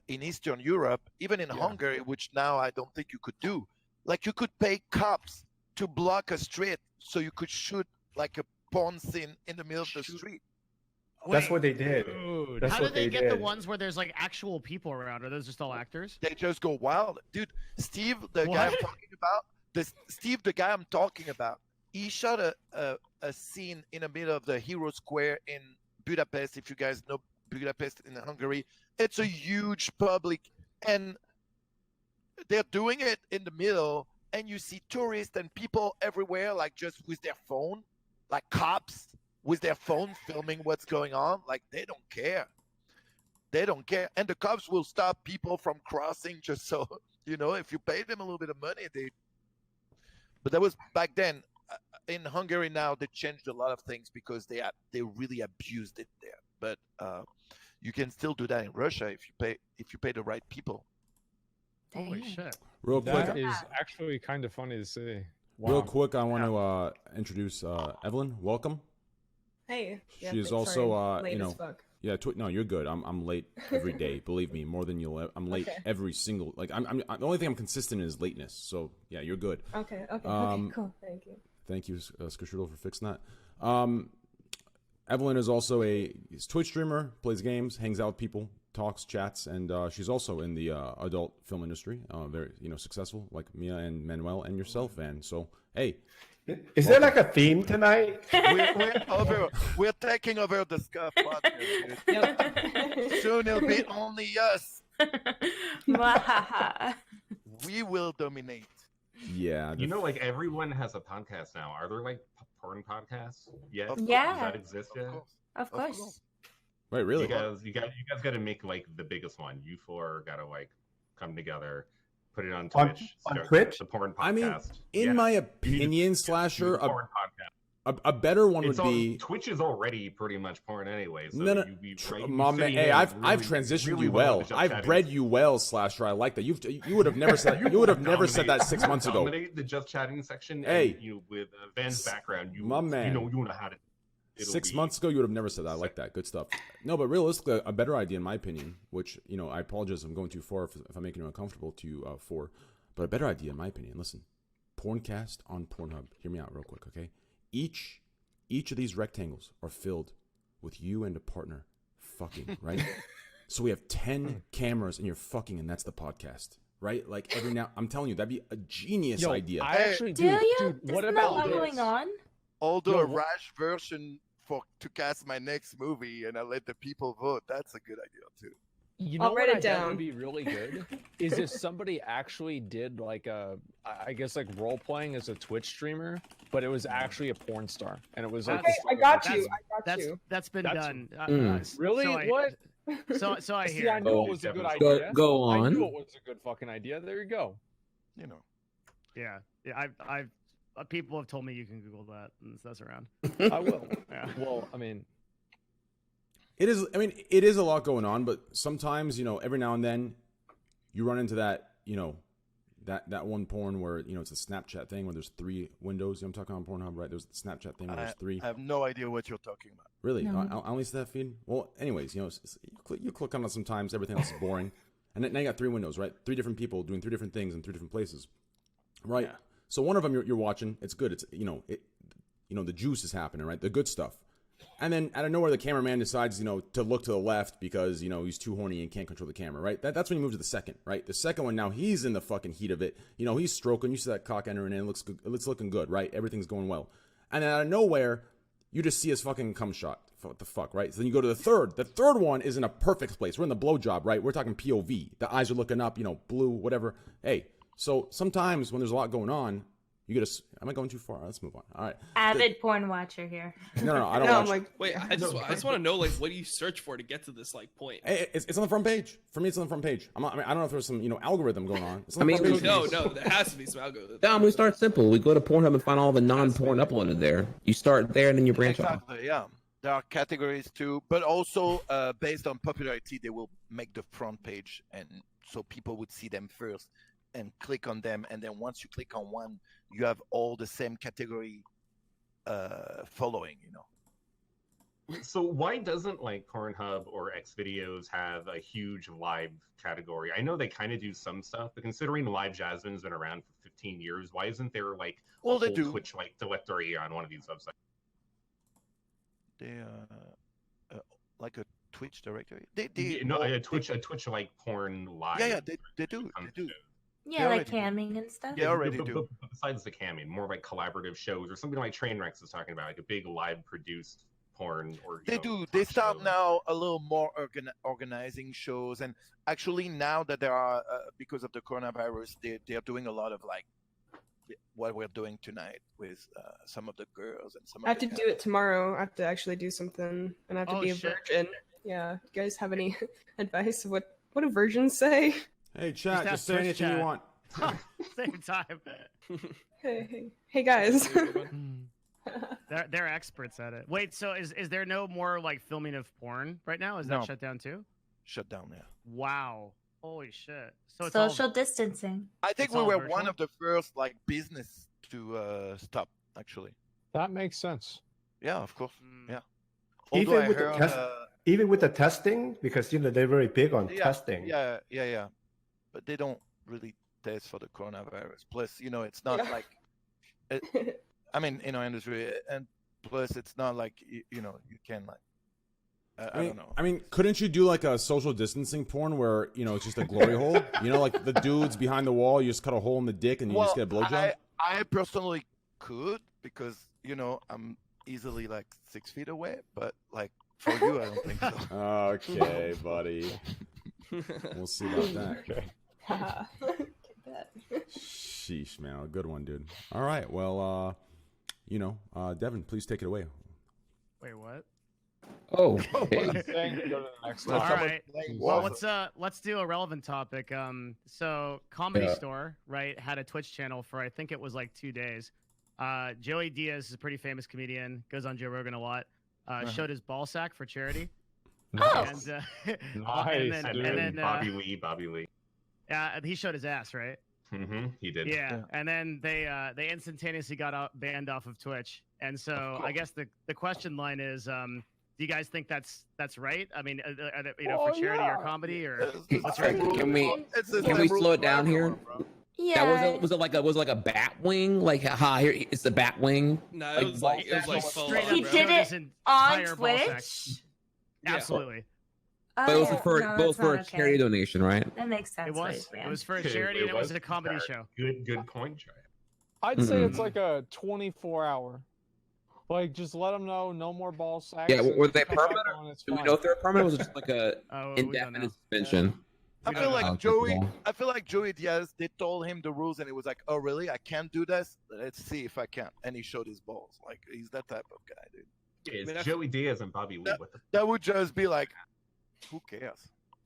Eastern Europe, even in Hungary, which now I don't think you could do. Like you could pay cops to block a street so you could shoot like a porn scene in the middle of the street. That's what they did. Dude. That's How what did they get did. the ones where there's like actual people around? Are those just all actors? They just go wild, dude. Steve, the guy I'm What? talking about, Steve, the guy I'm talking about, he shot a scene in the middle of the Hero Square in Budapest. If you guys know Budapest in Hungary, it's a huge public, and they're doing it in the middle, and you see tourists and people everywhere, like just with their phone, like cops with their phone filming what's going on. Like they don't care. They don't care, and the cops will stop people from crossing just so if you pay them a little bit of money, they. But that was back then. In Hungary now, they changed a lot of things because they really abused it there. But you can still do that in Russia if you pay the right people. Holy Dang. shit. real quick, That is actually kind of funny to see. real Wow. quick, I want to introduce Evelyn. Welcome. Hey. She is also, late as fuck. Yeah, no, you're good. I'm late every day. Believe me, more than you'll. I'm late Okay. every single. Like I'm. The only thing I'm consistent in is lateness. So yeah, you're good. Okay, okay, cool. Thank you. Thank you, Scuffed, for fixing that. Evelyn is also he's a Twitch streamer, plays games, hangs out with people, talks, chats, and she's also in the adult film industry. Very successful, like Mia and Manuel and yourself. And so hey, Is there like a theme tonight? We're taking over the Scuffed podcast, dude. Soon it'll be only us. We will dominate. yeah, Like everyone has a podcast now. Are there like porn podcasts yet? Of course. Yeah. Does that exist Of yet? course. Of course. right, really. You guys got to make like the biggest one. You four got to like come together, put it on On- Twitch. on start Twitch? the porn podcast. I mean, in Yeah. my You need opinion, to do Slasher, the porn podcast. a better one It's would be. Twitch is already pretty much porn anyway. So No, Mom, hey, I've transitioned you well. I've bred you well, Slasher. I like that. You would have never said that. You would have never said that 6 months ago. Dominate the just chatting section. Hey. And, with Van's background, My man. you know how to. it'll 6 be- months ago, you would have never said that. I like that. Good stuff. No, but realistically, a better idea, in my opinion, which, I apologize if I'm going too far if I'm making you uncomfortable but a better idea, in my opinion, listen, Porncast on Pornhub. Hear me out real quick, okay? Each of these rectangles are filled with you and a partner fucking, right? So we have 10 cameras and you're fucking, and that's the podcast, right? Like every now, I'm telling you, that'd be a genius idea. I actually Do you? Dude, what Isn't about that this? going on? Although Yo, a rash version to cast my next movie, and I let the people vote. That's a good idea too. You know I'll write what it I bet down. would be really good is if somebody actually did like I guess like role playing as a Twitch streamer, but it was actually a porn star, and it was like. Okay, I got That's- you. I got you. That's been That's- done. Really? So I, what? So I See, hear. I knew it was a good Go- idea. go I on. knew it was a good fucking idea. There you go. You know. Yeah, I've people have told me you can Google that and that's around. I will. Yeah. Well, I mean, It is. I mean, it is a lot going on, but sometimes, every now and then, you run into that, that one porn where it's a Snapchat thing where there's 3 windows. I'm talking on Pornhub, right? There's the Snapchat thing where there's 3. I have no idea what you're talking about. Really? No. I only see that feed. Well, anyways, you click on it sometimes. Everything else is boring, and now you got 3 windows, right? 3 different people doing 3 different things in 3 different places, right? Yeah. So one of them you're watching. It's good. It's the juice is happening, right? The good stuff. And then out of nowhere, the cameraman decides, to look to the left because, he's too horny and can't control the camera, right? That's when you move to the second, right? The second one, now he's in the fucking heat of it. He's stroking. You see that cock entering in. It looks good. It's looking good, right? Everything's going well. And then out of nowhere, you just see his fucking cum shot. What the fuck, right? So then you go to the third. The third one is in a perfect place. We're in the blowjob, right? We're talking POV. The eyes are looking up, blue, whatever. Hey, so sometimes when there's a lot going on, you get a. Am I going too far? Let's move on. All right. Avid porn watcher here. No, I don't No, watch. I'm like, Wait, I just want to know, like, what do you search for to get to this like point? Hey, it's on the front page. For me, it's on the front page. I don't know if there's some algorithm going on. It's on I the mean, front page. No, there has to be some algorithm. Dom, we start simple. We go to Pornhub and find all the non-porn uploaded there. You start there and then you branch off. Exactly. Yeah. There are categories too, but also based on popularity, they will make the front page, and so people would see them first and click on them, and then once you click on one, you have all the same category following. So why doesn't like Pornhub or Xvideos have a huge live category? I know they kind of do some stuff, but considering Live Jasmine's been around for 15 years, why isn't there like Well, a they whole do. Twitch like directory on one of these websites? They like a Twitch directory. A Twitch like porn live. Yeah, they do. Yeah, like already do. camming and stuff. They already do. But besides the camming, more like collaborative shows or something like Trainwreckstv is talking about, like a big live produced porn or They do. They start now a little more organizing shows, and actually now that there are because of the coronavirus, they are doing a lot of like what we're doing tonight with some of the girls and some. I have to do it tomorrow. I have to actually do something, and I have to Oh, be a shit. virgin. Yeah. You guys have any advice of what do virgins say? Hey, chat, Just just say ask anything Twitch you chat. want. Same time. Hey guys. They're experts at it. Wait, so is there no more like filming of porn right now? Is No. that shut down too? Shut down. Yeah. Wow. Holy shit. So it's Social all, distancing. I think It's we all were virtual? one of the first like business to stop. Actually. that makes sense. Yeah, of course. Mm. Yeah. Even Although I with the heard, test- Even with the testing, because they're very big on Yeah, testing. Yeah. But they don't really test for the coronavirus. Plus, it's not Yeah. like. I mean, in our industry, and plus, it's not like you can like. I don't know. I mean, couldn't you do like a social distancing porn where it's just a glory hole? Like the dude's behind the wall, you just cut a hole in the dick and you just get a blowjob. I personally could because I'm easily like 6 feet away, but like for you, I don't think so. Okay, buddy. We'll see about that. Okay. Get that. Sheesh, man, a good one, dude. All right, well, Devin, please take it away. Wait, what? Oh, Saying to go to the next All one. right. Well, let's do a relevant topic. So Comedy Yeah. Store, right, had a Twitch channel for I think it was like 2 days. Joey Diaz is a pretty famous comedian, goes on Joe Rogan a lot. Showed his ball sack for charity. Oh. And, Nice, and dude. then Bobby Lee. he showed his ass, right? He did. Yeah. And then they instantaneously got banned off of Twitch. And so I guess the question line is, do you guys think that's right? I mean, for charity or comedy or what's right? Can we slow it down here? Yeah. That was it like a bat wing? Like here it's the bat wing. No, Like it was like He full straight on, up He bro. did showed it his on entire ball sack. Twitch. Yeah. Absolutely. Oh, But it was yeah. for No, both that's for a not okay. charity donation, right? That makes sense. It why was. it's It banned. was for a Okay, charity it and it was was a comedy show. Good point, Trey. I'd say it's Mhm. like a 24-hour. Like, just let them know no more ball sacks. Yeah, and were they come back permanent? on, it's Do we fine. know if they're permanent? Or was it just like a Oh, we don't know. indefinite suspension? I feel like know. Joey. I feel like Joey Diaz. They told him the rules, and he was like, "Oh, really? I can't do this. Let's see if I can." And he showed his balls. Like he's that type of guy, dude. Yeah, it's Joey Diaz and Bobby Lee. What the That would just be like, who cares?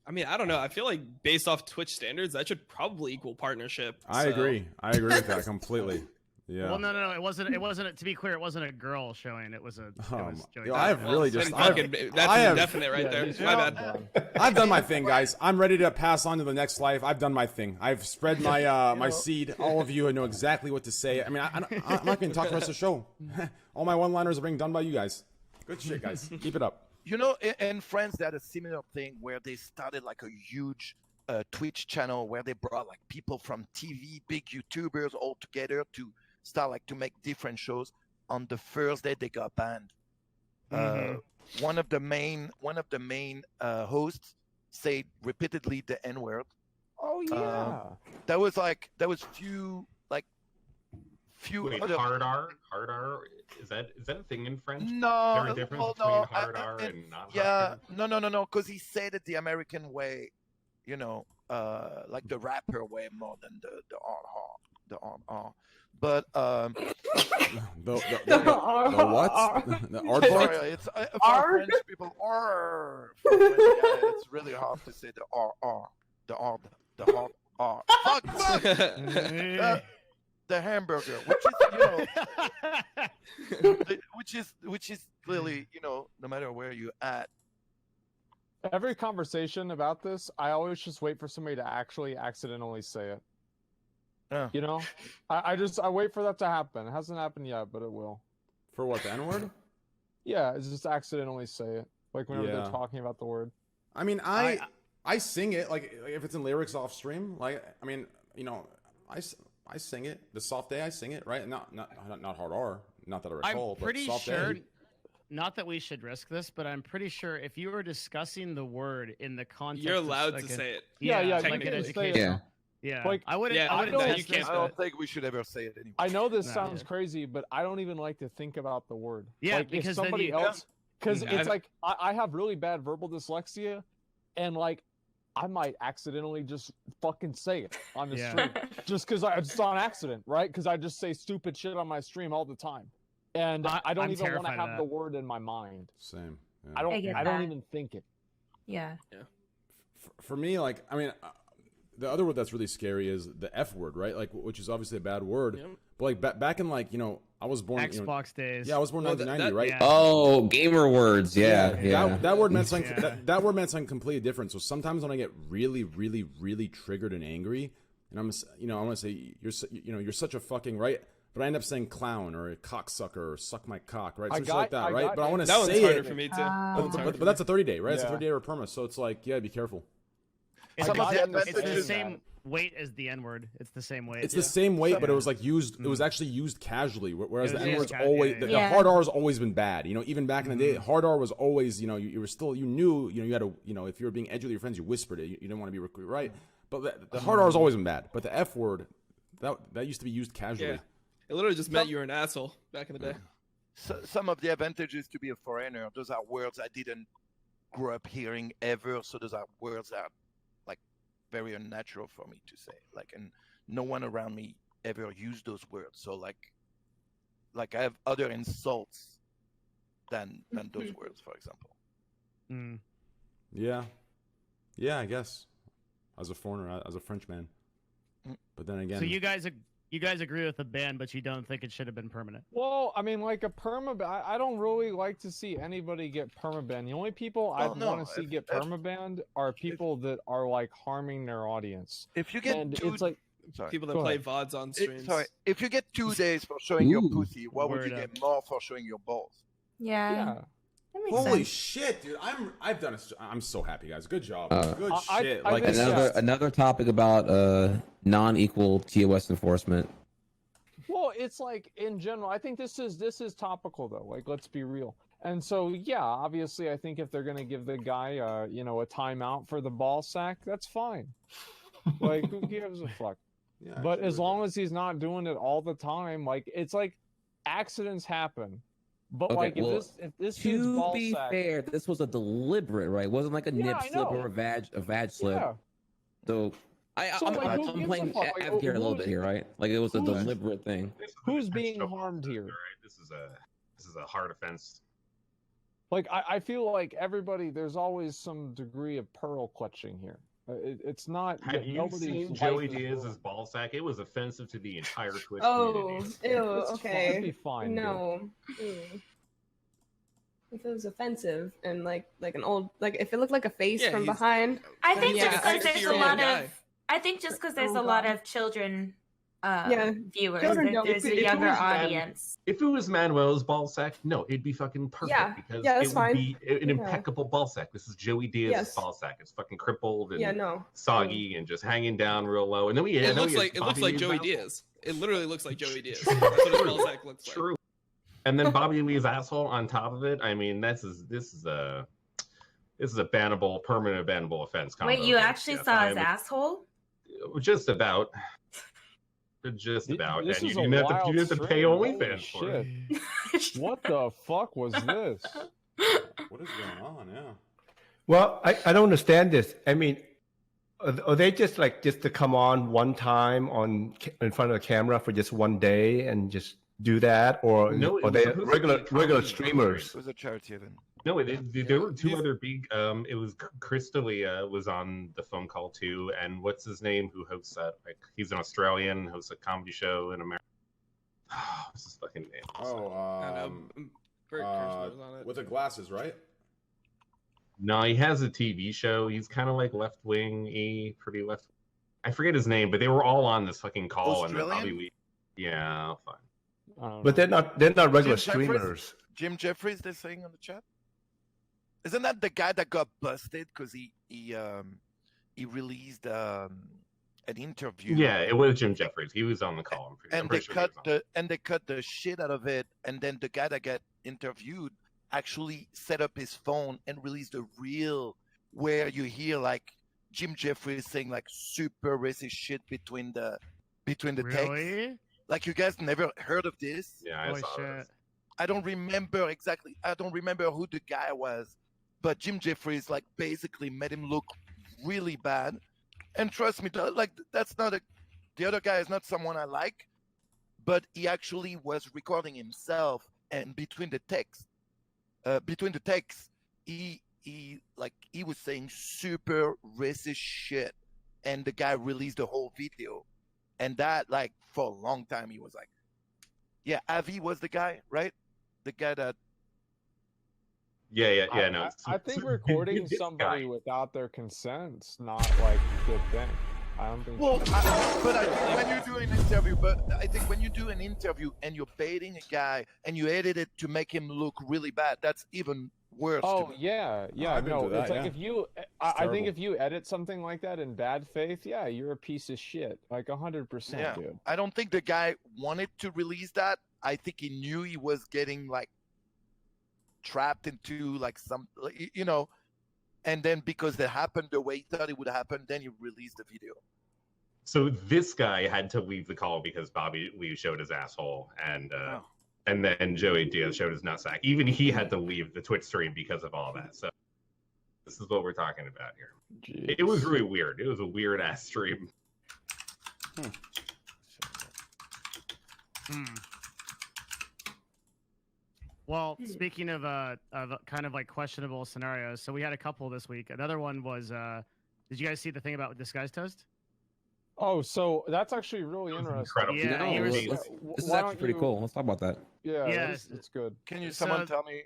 I mean, I don't know. I feel like based off Twitch standards, that should probably equal partnership. I so- agree. I agree with that completely. Yeah. Well, no. It wasn't. It wasn't. To be clear, it wasn't a girl showing. It was a. It was Joey yo, Diaz. I've really Then just. fucking- that's I have- indefinite right there. he's My not bad. done. I've done my thing, guys. I'm ready to pass on to the next life. I've done my thing. I've spread my my seed. All of you know exactly what to say. I mean, I'm not going to talk the rest of the show. All my one-liners are being done by you guys. Good shit, guys. Keep it up. You know, in France, they had a similar thing where they started like a huge Twitch channel where they brought like people from TV, big YouTubers all together to start like to make different shows. On the first day, they got banned. One of the main hosts said repeatedly the N word. Oh yeah. That was few Wait, other. hard R? Hard R? Is that a thing in French? No, Is there a difference well, between no, hard R and not yeah, hard R? no, because he said it the American way, you know, like the rapper way more than the R. But The what? The art part? sorry, it's for French people. R. For French guy, it's really hard to say the R. The hard R. Fuck. The hamburger, which is which is clearly, you know, no matter where you at. Every conversation about this, I always just wait for somebody to actually accidentally say it. Yeah. You know, I wait for that to happen. It hasn't happened yet, but it will. For what, the N-word? Yeah, it's just accidentally say it, like whenever Yeah. they're talking about the word. I mean, I sing it, like if it's in lyrics off stream. Like, I mean, you know, I sing it. The soft A, I sing it, right? Not hard R. Not that I recall. I'm pretty but soft sure. A. Not that we should risk this, but I'm pretty sure if you were discussing the word in the context, You're of, allowed like to say it. Yeah, like you an can say it. education. Yeah, Like, I wouldn't. yeah, I wouldn't I don't- test you can't this, I do don't think we should ever say it anymore. I know this No, sounds yeah. crazy, but I don't even like to think about the word. Yeah, like, because if then somebody you- else, because Yeah. it's like I have really bad verbal dyslexia, and like I might accidentally just fucking say it on the Yeah. stream, just because I just on accident, right? Because I just say stupid shit on my stream all the time, and I don't I'm even want to terrified of have that. the word in my mind. Same. Yeah. I don't. I get I don't that. even think it. Yeah. For me, like, I mean, the other word that's really scary is the F word, right? Like, which is obviously a bad word. Yep. But like back in, like, you know, I was born. You know, Xbox days. yeah, I was born in No, that- 1990, right? yeah. Oh, gamer words. Yeah. That word meant something. Yeah. That word meant something completely different. So sometimes when I get really, really, really triggered and angry, and I'm, you know, I want to say you're such a fucking right, but I end up saying clown or a cocksucker or suck my cock, right? So shit like that, right? But I want to That one's say harder it. for me too. But that's a 30-day, right? It's a Yeah. 30-day perma. So it's like, yeah, be careful. It's, Some of the it's advantages the of same weight as the N word. It's the same weight. It's the same weight, but it Yeah. was like used. It was actually used casually. Whereas It was the N used word's ca- always yeah, the yeah. hard R has always been bad. You know, even back in the day, hard R was always. You know, you were still. You knew. You know, you had to. You know, if you were being edgy with your friends, you whispered it. You didn't want to be right. But the hard R has always been bad. But the F word, that used to be used casually. Yeah. It literally just meant you were an asshole back in the day. So, some of the advantages to be a foreigner, those are words I didn't grow up hearing ever. So those are words that are like very unnatural for me to say. Like, and no one around me ever used those words. So like I have other insults than those words, for example. Mm. Yeah, I guess. As a foreigner, as a Frenchman. But then again, So you guys agree with the ban, but you don't think it should have been permanent. Well, I mean, like a permaban. I don't really like to see anybody get permabanned. The only people I no, want to see if- get if- permabanned are people that are like harming their audience. If you get And two, it's like, sorry. People that Go play ahead. VODs on It- streams. sorry, if you get 2 days for showing your Ooh. pussy, why would you Word up. get more for showing your balls? Yeah. yeah. That makes holy sense. shit, dude! I've done it. I'm so happy, guys. Good job. Good I- shit. I like think Another topic about non-equal TOS enforcement. Well, it's like in general. I think this is topical though. Like, let's be real. And so, yeah, obviously, I think if they're gonna give the guy, a timeout for the ball sack, that's fine. Like, who gives a fuck? Yeah, I But agree as with long as he's not doing it all the time, like it's like accidents happen. But Okay, like, well, if this dude's to ball be sack, fair, this was a deliberate, right? It wasn't like a Yeah, nip I slip know. or a vag slip. yeah. So So, like, who I'm gives a playing fuck? Like, F here a little bit here, right? Like it was a who's- deliberate thing. This is an Who's offense being to harmed all, here? all right? This is a hard offense. Like, I feel like everybody, there's always some degree of pearl clutching here. It's not. Have you nobody's seen life Joey is Diaz's ruined. ball sack? It was offensive to the entire Twitch Oh, community. ew, It's okay. it'd be fine. dude. No. If it was offensive and like an old, like if it looked like a face Yeah, from he's- behind. I then think yeah. just because there's a 60-year-old lot guy. of, I think just because there's Oh, a lot God. of children Yeah, viewers, children that don't- there's If a it younger was bad- audience. If it was Manuel's ball sack, no, it'd be fucking perfect Yeah, because yeah, it that's would fine. be an Yeah. impeccable ball sack. This is Joey Diaz's Yes. ball sack. It's fucking crippled and Yeah, no. soggy and just hanging down real low. And then we It looks we like Bobby Lee's Joey asshole. Diaz. It literally looks like Joey Diaz. That's what his ball sack looks like. True. And then Bobby Lee's asshole on top of it. I mean, this is a bannable, permanent bannable offense. Wait, combo. you actually Yes, saw I his am- asshole? Just about. Just Th- about. this And is you a didn't have wild to, you didn't have to pay stream. Holy OnlyFans for it. shit. What the fuck was this? What is going on? Yeah. Well, I don't understand this. I mean, are they just to come on one time in front of the camera for just one day and just do that, or No, it are was they supposed to be regular a comedy streamers? It was a charity event. No, there were two other big. It was Chris D'Elia was on the phone call too, and what's his name? Who hosts that? Like he's an Australian, hosts a comedy show in America. What's his fucking name? Oh, I know. Bert Kirshner was on it. with the glasses, right? No, he has a TV show. He's kind of like left wing-y, pretty left. I forget his name, but they were all on this fucking call, and then Bobby Australian? Lee. Yeah, fine. I don't But know. they're not regular Jim Jeffries? streamers. Jim Jeffries, they're saying on the chat. Isn't that the guy that got busted because he released an interview? Yeah, it was Jim Jeffries. He was on the call. I'm And pretty they sure he was on. cut the shit out of it, and then the guy that got interviewed actually set up his phone and released a reel where you hear like Jim Jeffries saying like super racist shit between the texts. Really? Like you guys never heard of this? Yeah, I Holy saw shit. this. I don't remember exactly. I don't remember who the guy was, but Jim Jeffries like basically made him look really bad. And trust me, like that's not the other guy is not someone I like, but he actually was recording himself, and between the text, he was saying super racist shit, and the guy released the whole video, and that like for a long time he was like, yeah, Avi was the guy, right? The guy that Yeah, no. I think so recording this somebody guy- without their consent's not like a good thing. I don't think. Well, but I think when you do an interview, and you're baiting a guy and you edit it to make him look really bad, that's even worse. to Oh me. yeah, I've been no. through that, It's like yeah. if you, I think terrible. if you edit something like that in bad faith, yeah, you're a piece of shit. Like 100%, Yeah. dude. I don't think the guy wanted to release that. I think he knew he was getting like trapped into like some, you know, and then because it happened the way he thought it would happen, then he released the video. So this guy had to leave the call because Bobby Lee showed his asshole, and then Joey Diaz showed his nutsack. Even he had to leave the Twitch stream because of all that. So this is what we're talking about here. It was really weird. It was a weird ass stream. Well, speaking of kind of like questionable scenarios, so we had a couple this week. Another one was, did you guys see the thing about Disguise Toast? Oh, so that's actually really interesting. Incredible. Yeah, No, he was- this is Why actually don't pretty you- cool. Let's talk about that. Yeah, Yes. it's good. Can you So- someone tell me?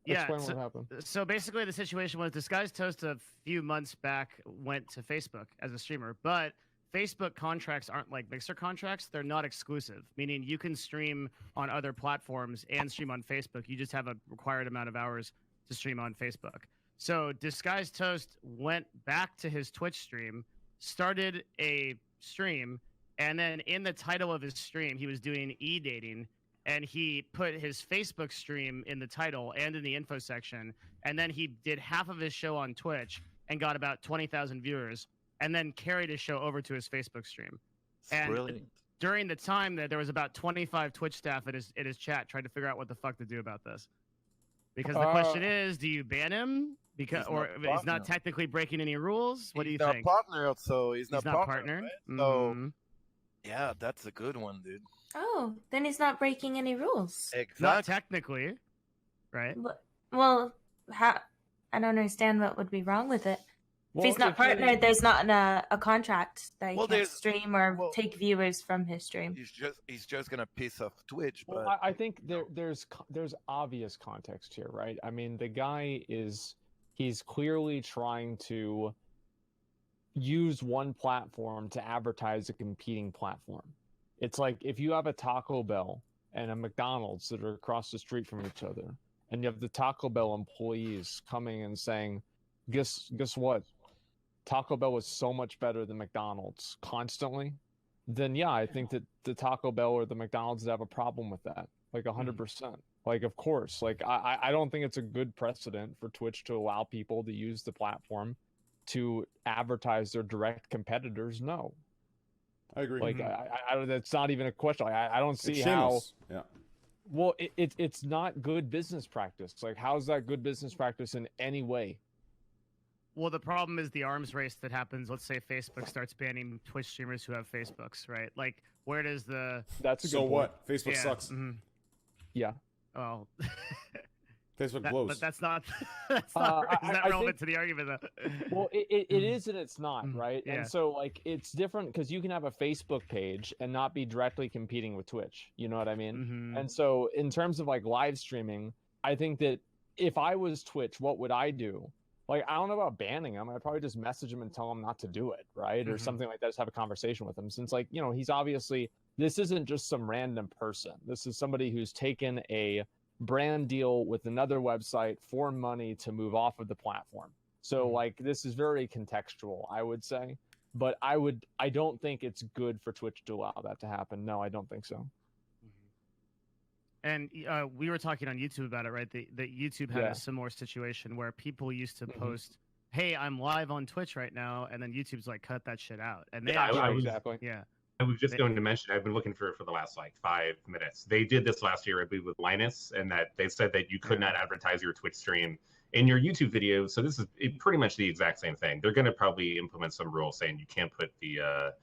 Yeah, Explain so- what happened. So basically, the situation was Disguise Toast a few months back went to Facebook as a streamer, but Facebook contracts aren't like Mixer contracts. They're not exclusive, meaning you can stream on other platforms and stream on Facebook. You just have a required amount of hours to stream on Facebook. So Disguise Toast went back to his Twitch stream, started a stream, and then in the title of his stream, he was doing e-dating, and he put his Facebook stream in the title and in the info section, and then he did half of his show on Twitch and got about 20,000 viewers, and then carried his show over to his Facebook stream. It's And brilliant. during the time that there was about 25 Twitch staff in his chat trying to figure out what the fuck to do about this. Because the question is, do you ban him? Because he's not technically breaking any rules. What do you think? He's not partner, so he's not partner. Right? So yeah, that's a good one, dude. Oh, then he's not breaking any rules. Exactly. Not technically, right? Well, how? I don't understand what would be wrong with it. Well, if he's not partnered, there's not a contract that he Well, can't there's- stream or well, take viewers from his stream. He's just gonna piss off Twitch. Well, But I think there's obvious context here, right? I mean, the guy he's clearly trying to use one platform to advertise a competing platform. It's like if you have a Taco Bell and a McDonald's that are across the street from each other, and you have the Taco Bell employees coming and saying, guess what? Taco Bell is so much better than McDonald's constantly, then yeah, I think that the Taco Bell or the McDonald's would have a problem with that. Like 100%. Like, of course. Like, I don't think it's a good precedent for Twitch to allow people to use the platform to advertise their direct competitors. No. I agree. Like, I that's not even a question. I don't see It's how. shameless. Yeah. Well, it's not good business practice. Like, how's that good business practice in any way? Well, the problem is the arms race that happens. Let's say Facebook starts banning Twitch streamers who have Facebooks, right? Like, where does the... That's a good So point. what? Facebook Yeah, sucks. Yeah. Oh. Facebook blows. But that's not... That's not is that I relevant think- to the argument, though? Well, it is and it's not, right? Yeah. And so, like, it's different because you can have a Facebook page and not be directly competing with Twitch. You know what I mean? And so, in terms of, like, live streaming, I think that if I was Twitch, what would I do? Like, I don't know about banning him. I'd probably just message him and tell him not to do it, right? Or something like that. Just have a conversation with him. Since, like, you know, he's obviously... This isn't just some random person. This is somebody who's taken a brand deal with another website for money to move off of the platform. So like this is very contextual, I would say. But I don't think it's good for Twitch to allow that to happen. No, I don't think so. And we were talking on YouTube about it, right? That YouTube had Yeah. a similar situation where people used to post, "Hey, I'm live on Twitch right now," and then YouTube's like, "Cut that shit out." And they Yeah, I was- Exactly. yeah. I was just going to mention, I've been looking for the last like 5 minutes. They did this last year, I believe, with Linus, and that they said that you could not advertise your Twitch stream in your YouTube video. So this is pretty much the exact same thing. They're going to probably implement some rule saying you can't put the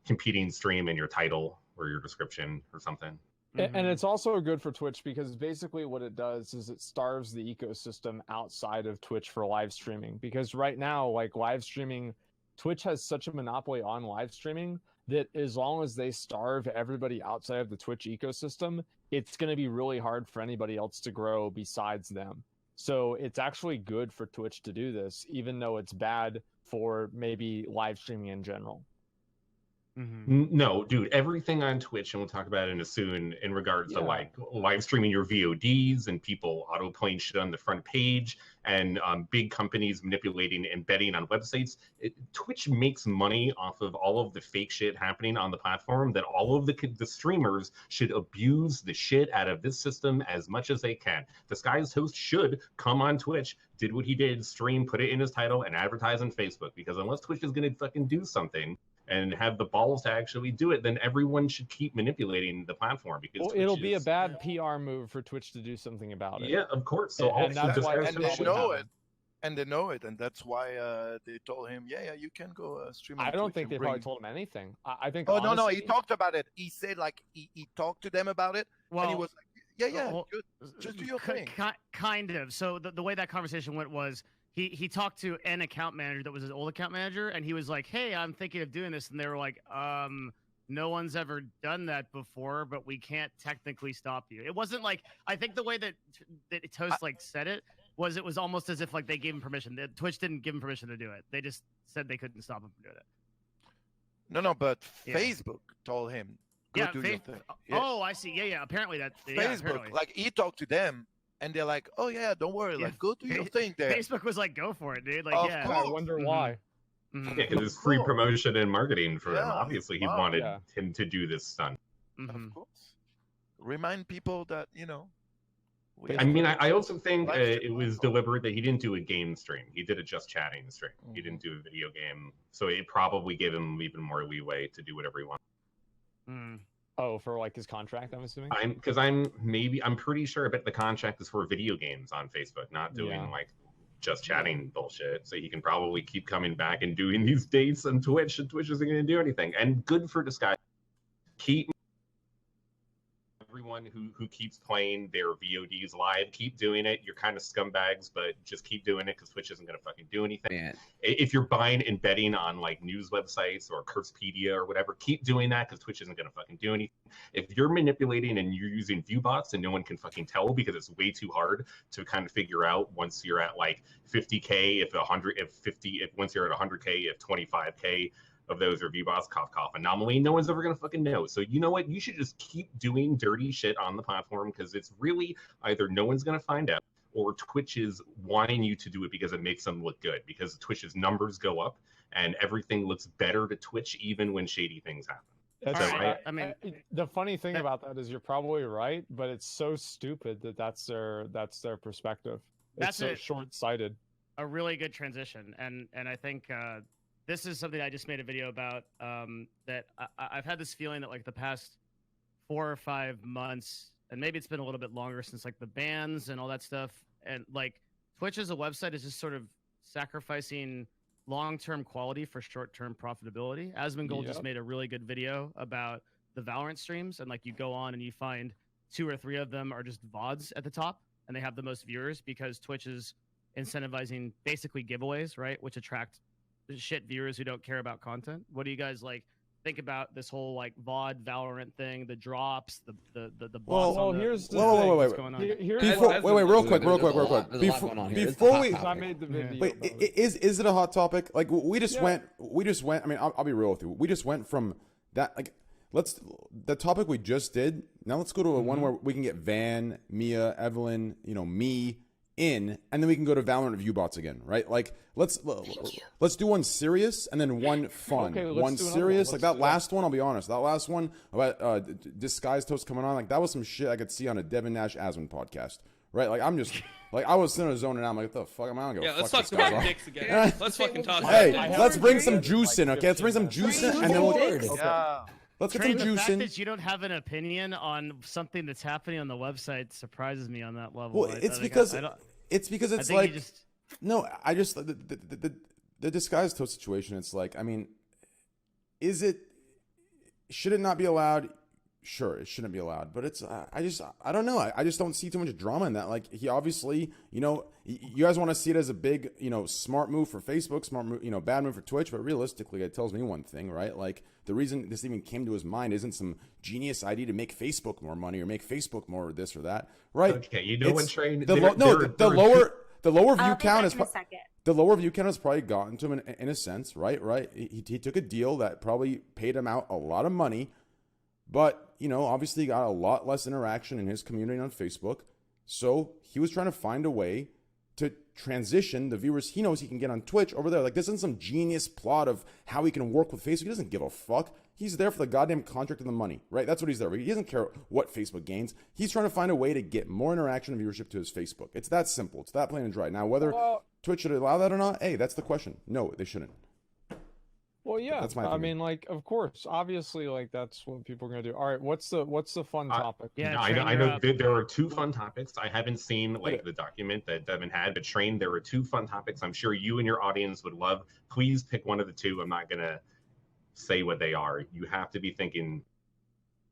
competing stream in your title or your description or something. And it's also good for Twitch because basically what it does is it starves the ecosystem outside of Twitch for live streaming. Because right now, like live streaming, Twitch has such a monopoly on live streaming that as long as they starve everybody outside of the Twitch ecosystem, it's going to be really hard for anybody else to grow besides them. So it's actually good for Twitch to do this, even though it's bad for maybe live streaming in general. No, dude, everything on Twitch, and we'll talk about it soon, in regards to like live streaming your VODs and people auto playing shit on the front page and big companies manipulating and betting on websites. Twitch makes money off of all of the fake shit happening on the platform, that all of the streamers should abuse the shit out of this system as much as they can. Disguised Host should come on Twitch, did what he did, stream, put it in his title, and advertise on Facebook, because unless Twitch is going to fucking do something and have the balls to actually do it, then everyone should keep manipulating the platform. Because Well, Twitch it'll be a is- bad PR move for Twitch to do something about it. Yeah, of course. So And that's why and they know it. happen. And they know it, and that's why they told him, yeah, you can go stream. On I don't Twitch think and they bring... probably told him anything. I think. Oh no, honestly, he talked about it. He said like he talked to them about it, and he was like, yeah, well, good. Just do your ki- thing. Kind of. So the way that conversation went was he talked to an account manager that was his old account manager, and he was like, "Hey, I'm thinking of doing this," and they were like, "No one's ever done that before, but we can't technically stop you." It wasn't like, I think the way that Toast like said it was almost as if like they gave him permission. Twitch didn't give him permission to do it. They just said they couldn't stop him from doing it. No, but Yeah. Facebook told him, "Go do your thing." Yeah. Oh, I see. Yeah. Apparently that. Yeah, Facebook, apparently. like he talked to them, and they're like, "Oh yeah, don't worry, like go do your thing there." Facebook was like, "Go for it, dude!" Like, Of yeah. course. I wonder why. Yeah, because it's free promotion and marketing for him. Yeah, Obviously, he wow. wanted Yeah. him to do this stunt. Of course. Remind people that we I have mean, to- I also think live it stream was also. deliberate that he didn't do a game stream. He did a just chatting stream. He didn't do a video game. So it probably gave him even more leeway to do whatever he wanted. Oh, for like his contract, I'm assuming. I'm pretty sure. I bet the contract is for video games on Facebook, not doing like just chatting bullshit. So he can probably keep coming back and doing these dates on Twitch, and Twitch isn't going to do anything. And good for Disguise. Keep everyone who keeps playing their VODs live, keep doing it. You're kind of scumbags, but just keep doing it because Twitch isn't going to fucking do anything. Man. If you're buying and betting on like news websites or Cursepedia or whatever, keep doing that because Twitch isn't going to fucking do anything. If you're manipulating and you're using view bots and no one can fucking tell because it's way too hard to kind of figure out once you're at like 50K, once you're at 100K, if 25K of those review bots, cough, cough, anomaly, no one's ever going to fucking know. So you know what? You should just keep doing dirty shit on the platform because it's really either no one's going to find out or Twitch is wanting you to do it because it makes them look good, because Twitch's numbers go up and everything looks better to Twitch even when shady things happen. That's I mean, the funny thing about that is you're probably right, but it's so stupid that's their perspective. It's so short-sighted. A really good transition, and I think this is something I just made a video about. That I've had this feeling that like the past 4 or 5 months, and maybe it's been a little bit longer since like the bans and all that stuff, and like Twitch as a website is just sort of sacrificing long-term quality for short-term profitability. Asmongold just made a really good video about the Valorant streams, and like you go on and you find 2 or 3 of them are just VODs at the top, and they have the most viewers because Twitch is incentivizing basically giveaways, right? Which attract shit viewers who don't care about content. What do you guys like think about this whole like VOD Valorant thing, the drops, the bots? Well, here's the thing. What's going on? Wait, real quick. Before we, I made the video. Wait, is it a hot topic? Like we just went. I mean, I'll be real with you. We just went from that. Like, the topic we just did. Now let's go to a one where we can get Van, Mia, Evelyn, me in, and then we can go to Valorant review bots again, right? Like let's do one serious and then one fun. Okay, one serious, like that last one. I'll be honest, that last one about Disguised Toast coming on, like that was some shit I could see on a Devin Nash Aswin podcast, right? Like I'm just like I was sitting in a zone and I'm like, what the fuck am I gonna go? Yeah, let's talk about dicks again. Let's fucking talk. Hey, let's bring some juice in, okay? Let's bring some juice in, and then let's get some juice in. The fact that you don't have an opinion on something that's happening on the website surprises me on that level. Well, it's because it's like no, I just the Disguised Toast situation. It's like, I mean, should it not be allowed? Sure, it shouldn't be allowed, but it's I don't know. I just don't see too much drama in that. Like he obviously, you guys want to see it as a big, smart move for Facebook, smart move, bad move for Twitch, but realistically, it tells me one thing, right? Like the reason this even came to his mind isn't some genius idea to make Facebook more money or make Facebook more this or that, right? Okay, you know what, Train? The lower view count is the lower view count has probably gotten to him in a sense, right? Right. He took a deal that probably paid him out a lot of money. But, obviously he got a lot less interaction in his community on Facebook. So he was trying to find a way to transition the viewers he knows he can get on Twitch over there. Like, this isn't some genius plot of how he can work with Facebook. He doesn't give a fuck. He's there for the goddamn contract and the money, right? That's what he's there for. He doesn't care what Facebook gains. He's trying to find a way to get more interaction and viewership to his Facebook. It's that simple. It's that plain and dry. Now, whether Twitch should allow that or not, hey, that's the question. No, they shouldn't. Well, yeah. That's my opinion. I mean, like, of course, obviously, like that's what people are gonna do. All right, what's the fun topic? Yeah, I know there are 2 fun topics. I haven't seen like the document that Devin had, but Train, there are 2 fun topics. I'm sure you and your audience would love. Please pick one of the 2. I'm not gonna say what they are. You have to be thinking,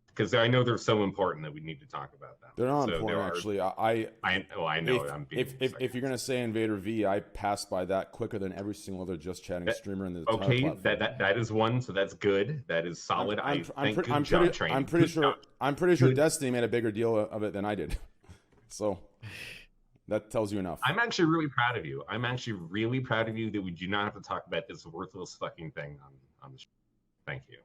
because I know they're so important that we need to talk about them. They're not important, actually. I know. If you're gonna say Invader V, I passed by that quicker than every single other Just Chatting streamer in the okay. platform. That is one, so that's good. That is solid. I'm pretty sure Destiny made a bigger deal of it than I did. So that tells you enough. I'm actually really proud of you. I'm actually really proud of you that we do not have to talk about this worthless fucking thing on the show. Thank you.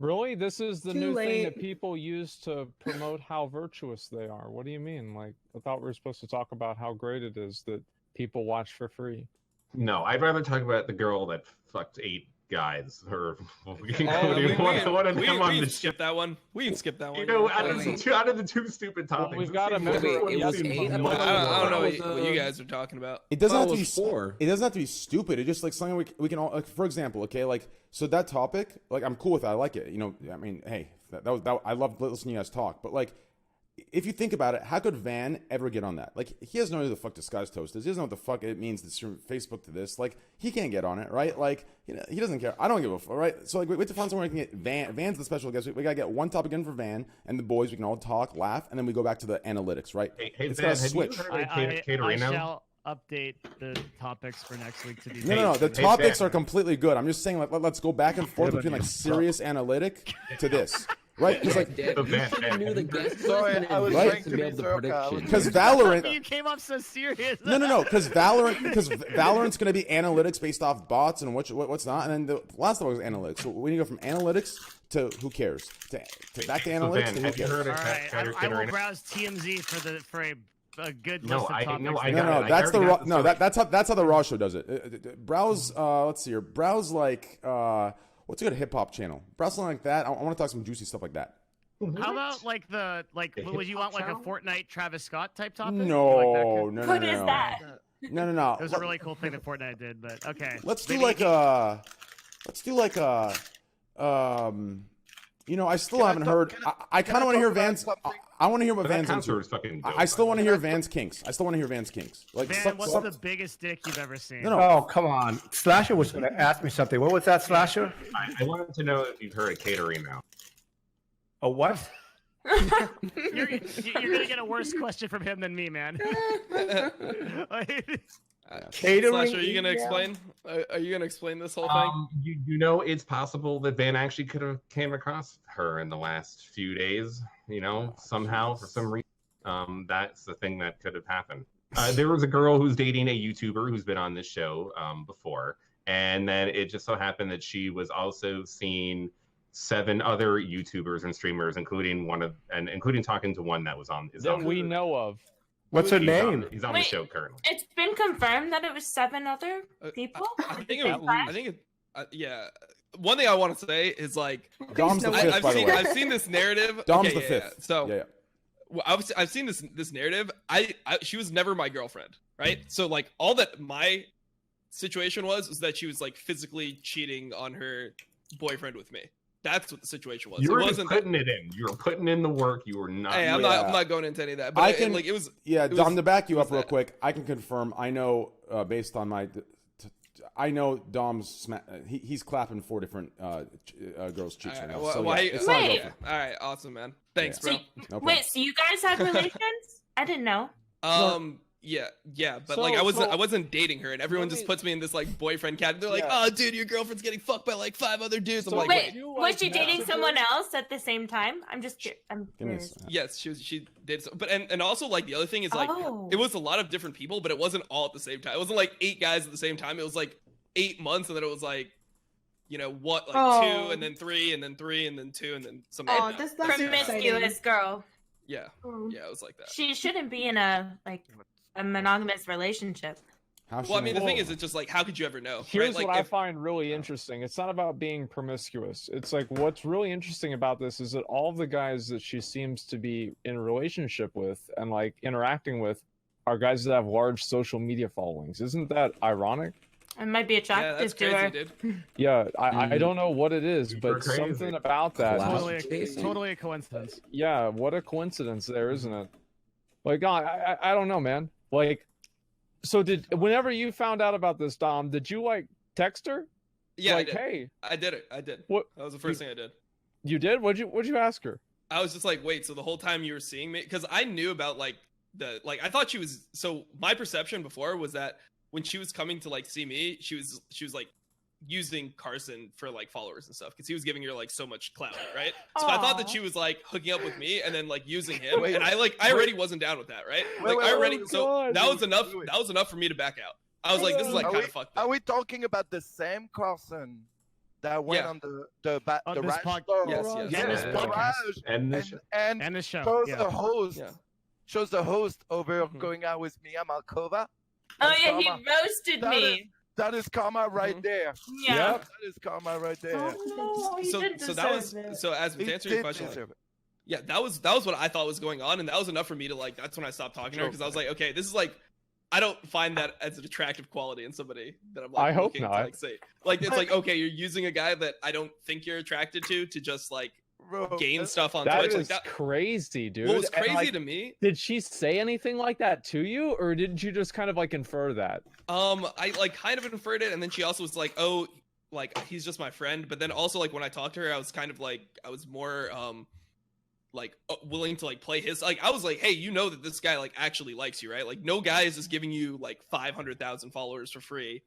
Really? This is the new thing that people use to promote how virtuous they are. What do you mean? Like, I thought we were supposed to talk about how great it is that people watch for free. No, I'd rather talk about the girl that fucked 8 guys, or we including one of them on can the skip that one. We can skip that one. You know, out of the two stupid topics, we've got a this member. seems- Wait, this it was seems 8? much I don't know more- what you guys are talking about. It doesn't have to be 4. It doesn't have to be stupid. It's just like something we can all, like, for example, okay, like, so that topic, like, I'm cool with it. I like it. You know, I mean, hey, that I love listening to you guys talk, but like, if you think about it, how could Van ever get on that? Like, he doesn't know who the fuck Disguised Toast is. He doesn't know what the fuck it means to stream Facebook to this. Like, he can't get on it, right? Like, you know, he doesn't care. I don't give a fuck, right? So, like, we have to find somewhere we can get Van. Van's the special guest. We gotta get one topic in for Van and the boys. We can all talk, laugh, and then we go back to the analytics, right? Hey, It's Van, gotta have switch. you heard I of Katerino? shall update the topics for next week to be. No. The Hey, topics Van. are completely good. I'm just saying, like, let's go back and forth between like serious analytic to this, right? Because like, knew the guest Sorry, list I was and trying to be be able to sarcastic. prediction. because Valorant. You came up so serious. No. Because Valorant's going to be analytics based off bots and what's not. And then the last one was analytics. So we need to go from analytics to who cares to back to analytics Van, to who have you cares. heard All of right, I will Katerino? browse TMZ for a good No, list of I topics. know, I No, got no, it. that's the already raw, got the no. story. That's how the Raw show does it. Browse. Let's see here. Browse like what's a good hip hop channel? Browse something like that. I want to talk some juicy stuff like that. How about like would you want like a channel? Fortnite Travis Scott type topic? No, You like that kind- no. What is that? No. It was a really cool thing that Fortnite did, but okay. Let's do Maybe like you know, I still Can I haven't talk- heard. can I can kind I of want to hear talk about Van's. something? I want to hear what But that Van's concert into. was fucking dope. I still want to hear Van's kinks. I still want to hear Van's kinks. Like, Van, what's the biggest dick you've ever seen? No. Oh, come on. Slasher was going to ask me something. What was that, Slasher? I wanted to know if you've heard of Katerino. A what? You're gonna get a worse question from him than me, man. Catering Slash, are you gonna email? explain? Are you gonna explain this whole thing? You know, it's possible that Van actually could have came across her in the last few days. You know, somehow for some reason, that's the thing that could have happened. There was a girl who's dating a YouTuber who's been on this show before, and then it just so happened that she was also seeing 7 other YouTubers and streamers, including talking to one that was on. That we know of. What's her name? He's on the Wait. show currently. It's been confirmed that it was 7 other people. Yeah. One thing I want to say is like Dom's the fifth, I've by the seen way. I've seen this narrative. Dom's Okay, the yeah, fifth. yeah. So yeah. well, I've seen this narrative. She was never my girlfriend, right? So like all that my situation was that she was like physically cheating on her boyfriend with me. That's what the situation was. You were it just wasn't putting it in. You were putting in the work. You were not. Hey, I'm not going into any of that. But it was. Yeah, it Dom, was- to back you it up was real that. quick, I can confirm. I know based on my, I know Dom's. He's clapping 4 different girls' cheeks right now. Well, So, well, yeah, hey, it's not a Wait. girlfriend. All right, awesome, man. Thanks, So, bro. No problem. wait, so you guys had relations? I didn't know. Yeah, but So- like so- I wasn't dating her, and everyone Let just me- puts me in this like boyfriend cat. They're like, Yeah. "Oh, dude, your girlfriend's getting fucked by like 5 other dudes." I'm So like, Wait, you was like she dating messages? someone else at the same time? I'm just I'm Give me a curious. second. yes, she did. But and also like the other thing is like Oh. it was a lot of different people, but it wasn't all at the same time. It wasn't like 8 guys at the same time. It was like 8 months, and then it was like, you know what, like Oh. 2, and then 3, and then 3, and then 2, and then something. Oh, like that. that's so Promiscuous exciting. girl. Yeah, Oh. yeah, it was like that. She shouldn't be in a monogamous relationship. How Well, I mean, the should thing is, it's just like, how could you ever know? Here's right? Like, what I if- find really interesting. It's not about being promiscuous. It's like what's really interesting about this is that all the guys that she seems to be in a relationship with and like interacting with are guys that have large social media followings. Isn't that ironic? It might be yeah, attractive that's to her. crazy, dude. Yeah, I don't know what it is, Super but crazy. something about that. Wow. Totally a coincidence. Yeah, what a coincidence there, isn't it? Like, I don't know, man. Like, so whenever you found out about this, Dom, did you like text her? Yeah, like, I did. hey, I did it. I did. What- That was the first thing I did. you did? What'd you ask her? I was just like, wait, so the whole time you were seeing me, because I knew about like I thought she was. So my perception before was that when she was coming to like see me, she was like using Carson for like followers and stuff because he was giving her like so much clout, right? So I thought that Aw. she was like hooking up with me and then like using him, Wait, and I already wasn't down with that, right? Wait, Like wait, I wait, already. wait, So God. that was enough. Wait. That was enough for me to back out. I was like, this is like Are kind we- of fucked Are up. we talking about the same Carson that went Yeah. on the On the this Raj pod- show? Yes, yes. And this Yeah. podcast. And this And this show. shows Yeah. the host Yeah. shows the host over Mhm. going out with Mia Malkova. Oh and yeah, he Sama. roasted That me. That is karma right there. Yeah. That is karma right there. Oh, no, he did So that was deserve it. so as to He answer your did question. Like, deserve it. yeah, that was what I thought was going on, and that was enough for me to like. That's when I stopped talking to her because I was like, okay, this is like, I don't find that as an attractive quality in somebody that I'm like. I hope looking not. To, like, say, like it's like okay, you're using a guy that I don't think you're attracted to just like Bro, gain stuff on That Twitch. is Like that. crazy, dude. What was And, crazy like, to me? did she say anything like that to you, or did you just kind of like infer that? I like kind of inferred it, and then she also was like, oh, like he's just my friend. But then also like when I talked to her, I was kind of like I was more like willing to like play his like I was like, hey, you know that this guy like actually likes you, right? Like no guy is just giving you like 500,000 followers for free.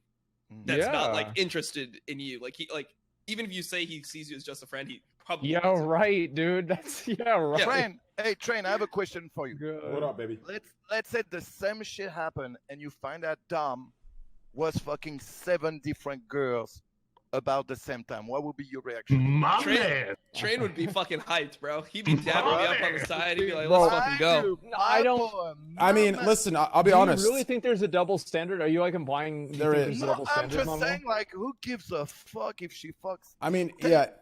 That's not like interested in you. Like he like even if you say he sees you as just a friend, he probably Yeah, doesn't. right, dude. That's right. Train, hey Train, I have a question for you. Good. What up, baby? Let's say the same shit happened and you find out Dom was fucking 7 different girls about the same time. What would be your reaction? My Train, man. Train would be fucking hyped, bro. He'd be dapping me up on the side. He'd be like, Bro, let's fucking go. No, I don't- I mean, listen, I'll be Do honest. you really think there's a double standard? Are you like implying There think is. there's a No, double I'm standard? just Manuel? saying, like, who gives a fuck if she fucks I mean, 10, yeah. 20?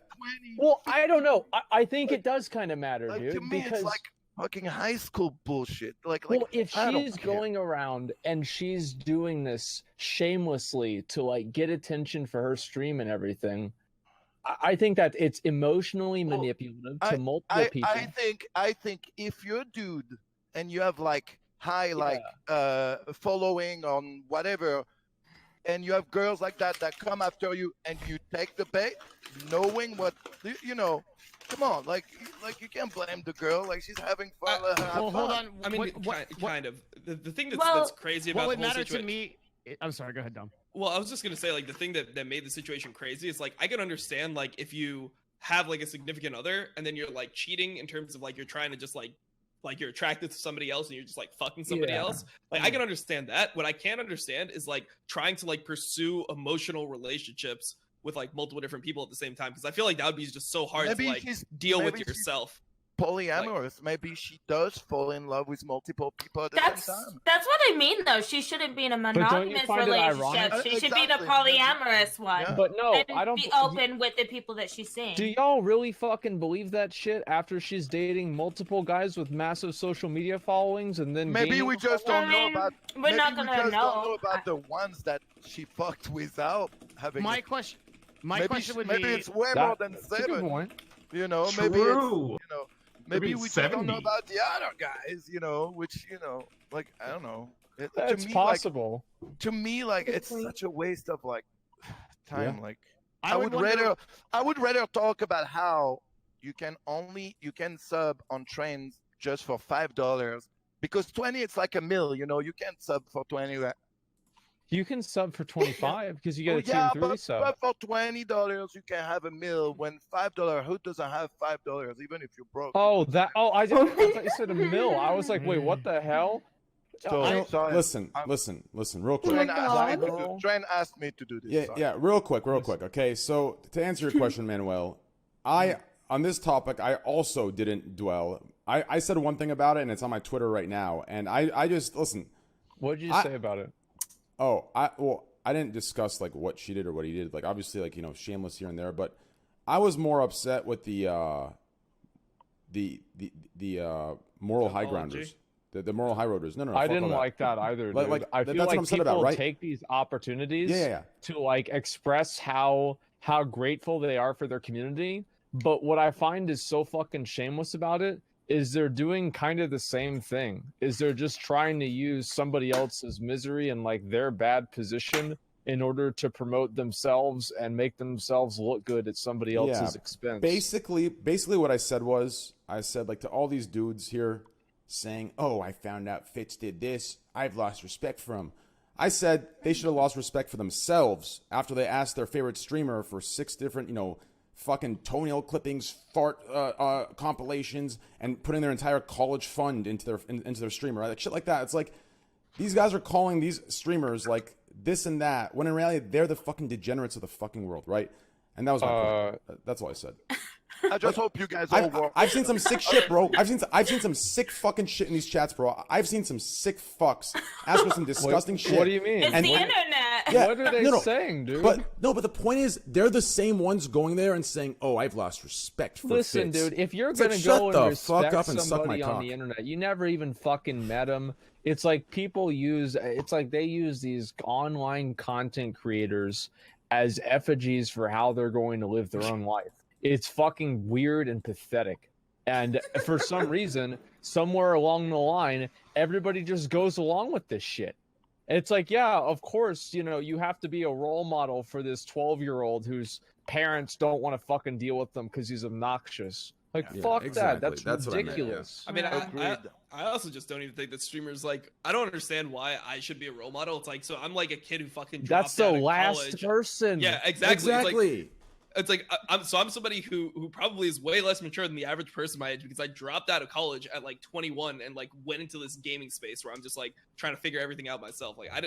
Well, I don't know. I think it does kind of matter, Like, dude. to me, because it's like fucking high school bullshit. Like well, if I don't she's care. going around and she's doing this shamelessly to like get attention for her stream and everything, I think that it's emotionally Well, manipulative to multiple people. I think if you're a dude and you have like high following on whatever, and you have girls like that come after you and you take the bait, knowing what you know. Come on, like you can't blame the girl. Like she's having fun. Let her have Well, fun. hold on. I mean, what kind of. The thing that's, Well, that's crazy about would the whole matter to situation. me? I'm sorry. Go ahead, Dom. Well, I was just gonna say, like, the thing that made the situation crazy is like I can understand like if you have like a significant other and then you're like cheating in terms of like you're trying to just like you're attracted to somebody else and you're just like fucking somebody Yeah. else. Like I can understand that. What I can't understand is like trying to like pursue emotional relationships with like multiple different people at the same time because I feel like that would be just so hard Maybe to like she's- deal with maybe she's yourself. Polyamorous. Maybe she does fall in love with multiple people at the That's same time. that's what I mean, though. She shouldn't be in a don't you monogamous find it relationship. ironic? She should be in a Exactly. polyamorous one. Yeah. But no, And I don't. be open with the people that she's seeing. Do y'all really fucking believe that shit after she's dating multiple guys with massive social media followings and then Maybe gaining we a just following? don't know I mean, about. we're maybe not we gonna just know. don't know about the ones that she fucked without having. My question. My maybe question would maybe be. it's way more than That's a good 7. point. You know, maybe it's, True. you know, maybe Maybe we it's just don't know 70. about the other guys. You know, which you know, like I don't know. That's possible. To me, like it's such a waste of like time. Like I would I would rather talk about how you can sub on trains just for $5 because 20 it's like a meal. You know, you can't sub for 20. You can sub for 25 because you get a tier yeah, 3 but sub. for $20 you can have a meal. When $5, who doesn't have $5? Even if you're broke. Oh, that. Oh, I thought you said a mill. I was like, wait, what the hell? So sorry. Listen, real quick. Train asked me to do this. Yeah, sorry. yeah, real quick. Okay, so to answer your question, Manuel, on this topic, I also didn't dwell. I said one thing about it, and it's on my Twitter right now. And I just listen. What did you say about it? Oh, I didn't discuss like what she did or what he did. Like obviously, like shameless here and there, but I was more upset with the moral high grounders. The moral high roaders. No, I fuck all didn't that. like that either. Dude. Like, I feel that's what like I'm upset people about, right? take these opportunities Yeah. to like express how grateful they are for their community. But what I find is so fucking shameless about it is they're doing kind of the same thing. Is they're just trying to use somebody else's misery and like their bad position in order to promote themselves and make themselves look good at somebody else's expense. Basically what I said like to all these dudes here saying, "Oh, I found out Fitz did this. I've lost respect for him." I said they should have lost respect for themselves after they asked their favorite streamer for 6 different, fucking toenail clippings, fart compilations, and putting their entire college fund into their streamer, right? Like shit like that. It's like these guys are calling these streamers like this and that, when in reality they're the fucking degenerates of the fucking world, right? And that was my point. That's all I said. I just hope you guys all work. I've seen some sick shit, bro. I've seen some sick fucking shit in these chats, bro. I've seen some sick fucks ask for some disgusting shit. What do you mean? It's And- the internet. Yeah, What are they saying, dude? But the point is, they're the same ones going there and saying, "Oh, I've lost respect for Listen, Fitz." dude, if you're It's like, gonna shut go the and respect fuck up and suck my somebody on cock. the internet, you never even fucking met them. It's like people use. It's like they use these online content creators as effigies for how they're going to live their own life. It's fucking weird and pathetic. And for some reason, somewhere along the line, everybody just goes along with this shit. It's like, yeah, of course, you know, you have to be a role model for this 12-year-old whose parents don't want to fucking deal with them because he's obnoxious. Like, Yeah, fuck exactly. that. That's what I meant, yeah. ridiculous. I mean, Agreed. I also just don't even think that streamers like. I don't understand why I should be a role model. It's like, so I'm like a kid who fucking dropped That's the out of last college. person. Yeah, exactly. Exactly. It's like I'm somebody who probably is way less mature than the average person my age because I dropped out of college at like 21 and like went into this gaming space where I'm just like trying to figure everything out myself. Like I